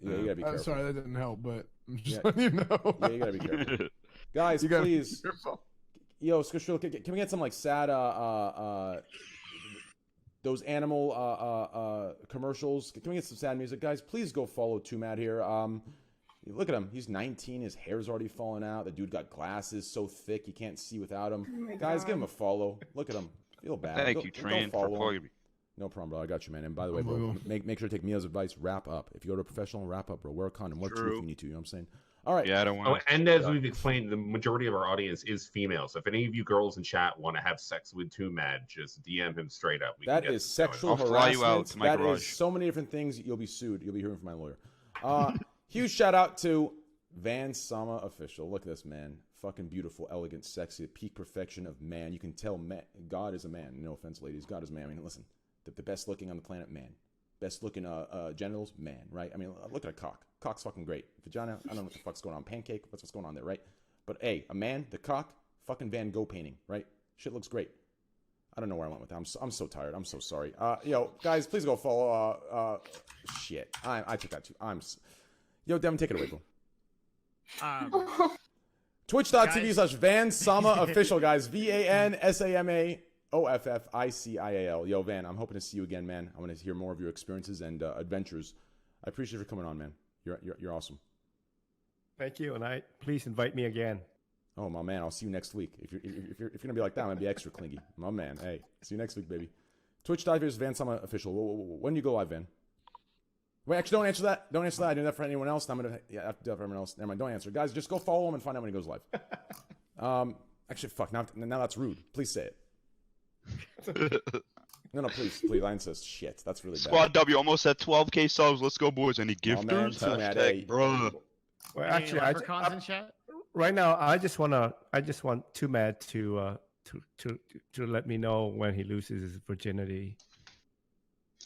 Yeah, you gotta be careful. Sorry, that didn't help, but I'm just letting you know. Yeah, you gotta be careful. Guys, please. Yo, Scuffed, can we get some like sad those animal commercials? Can we get some sad music, guys? Please go follow Twomad here. Look at him. He's 19. His hair's already falling out. The dude got glasses so thick you can't see without him. Oh Guys, give him a follow. Look at him. Feel bad. Thank you, Train, for following me. No problem, bro. I got you, man. And by the way, bro, make sure to take Mia's advice. Wrap up. If you go to a professional, wrap up, bro. Wear a condom. Wear two if you need to. You know what I'm saying? All right. Yeah, I don't want to. And as we've explained, the majority of our audience is female. So if any of you girls in chat want to have sex with Twomad, just DM him straight up. That is sexual harassment. I'll fly you out to my garage. Is so many different things. You'll be sued. You'll be hearing from my lawyer. Huge shout out to Van Sama Official. Look at this, man. Fucking beautiful, elegant, sexy, peak perfection of man. You can tell God is a man. No offense, ladies. God is a man. I mean, listen, the best looking on the planet, man. Best looking genitals, man, right? I mean, look at a cock. Cock's fucking great. Vagina, I don't know what the fuck's going on. Pancake, what's going on there, right? But hey, a man, the cock, fucking Van Gogh painting, right? Shit looks great. I don't know where I went with that. I'm so tired. I'm so sorry. Guys, please go follow. Shit. I took that too. Yo, Devin, take it away, bro. Twitch.tv/Van Sama Official, guys. VANSAMAOFFICIAL. Yo, Van, I'm hoping to see you again, man. I want to hear more of your experiences and adventures. I appreciate you for coming on, man. You're awesome. Thank you, and please invite me again. Oh, my man, I'll see you next week. If you're gonna be like that, I'm gonna be extra clingy. My man, hey, see you next week, baby. Twitch.tv/Van Sama Official. When do you go live, Van? Wait, actually, don't answer that. Don't answer that. I do that for anyone else. I'm gonna have to do that for everyone else. Never mind. Don't answer, guys. Just go follow him and find out when he goes live. Actually, fuck. Now that's rude. Please say it. No, please. I insist. Shit, that's really bad. Squad W almost at 12K subs. Let's go, boys. Any gifters? Hashtag, bro. Well, actually, right now, I just want Twomad to let me know when he loses his virginity.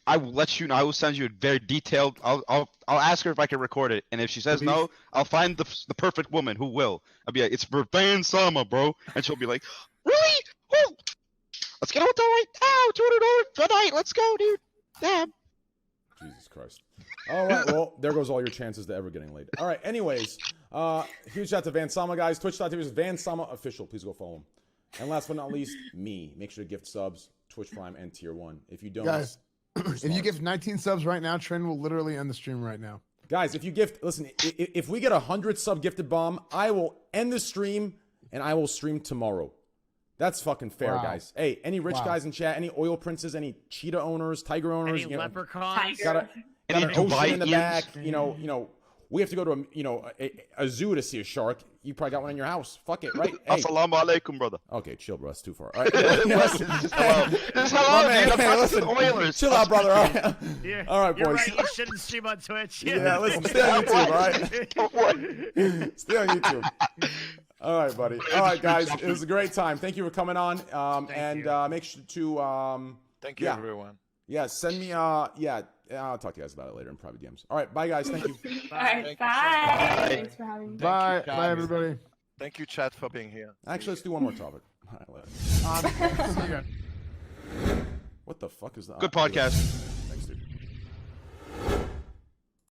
I will let you know. I will send you a very detailed. I'll ask her if I can record it, and if she says no, I'll find the perfect woman who will. I'll be like, it's for Van Sama, bro, and she'll be like, really? Oh, let's get out there right now. $200 a night. Let's go, dude. Damn. Jesus Christ. All right, well, there goes all your chances to ever getting laid. All right, anyways, huge shout out to Van Sama, guys. Twitch.tv is Van Sama Official. Please go follow him. And last but not least, me. Make sure to gift subs, Twitch Prime, and Tier 1. If you don't... Guys, if you give 19 subs right now, Trent will literally end the stream right now. Guys, if you gift... Listen, if we get 100 sub gifted bomb, I will end the stream, and I will stream tomorrow. That's fucking fair, guys. Hey, any rich guys in chat, any oil princes, any cheetah owners, tiger owners, Any leprechauns? got an ocean in the back. You know, we have to go to a zoo to see a shark. You probably got one in your house. Fuck it, right? Hey. Assalamu alaikum, brother. Okay, chill, bro. That's too far. All right. Listen, chill out, brother. All right, all right, boys. You're right, you shouldn't stream on Twitch. Yeah, listen, stay on YouTube, all right? Stay on YouTube. All right, buddy. All right, guys. It was a great time. Thank you for coming on. Make sure to Thank you, everyone. Yeah, send me I'll talk to you guys about it later in private DMs. All right, bye guys. Thank you. Bye. Thanks for having me. Bye. Bye, everybody. Thank you, chat, for being here. Actually, let's do one more topic. All right, later. See you guys. What the fuck is that? Good podcast.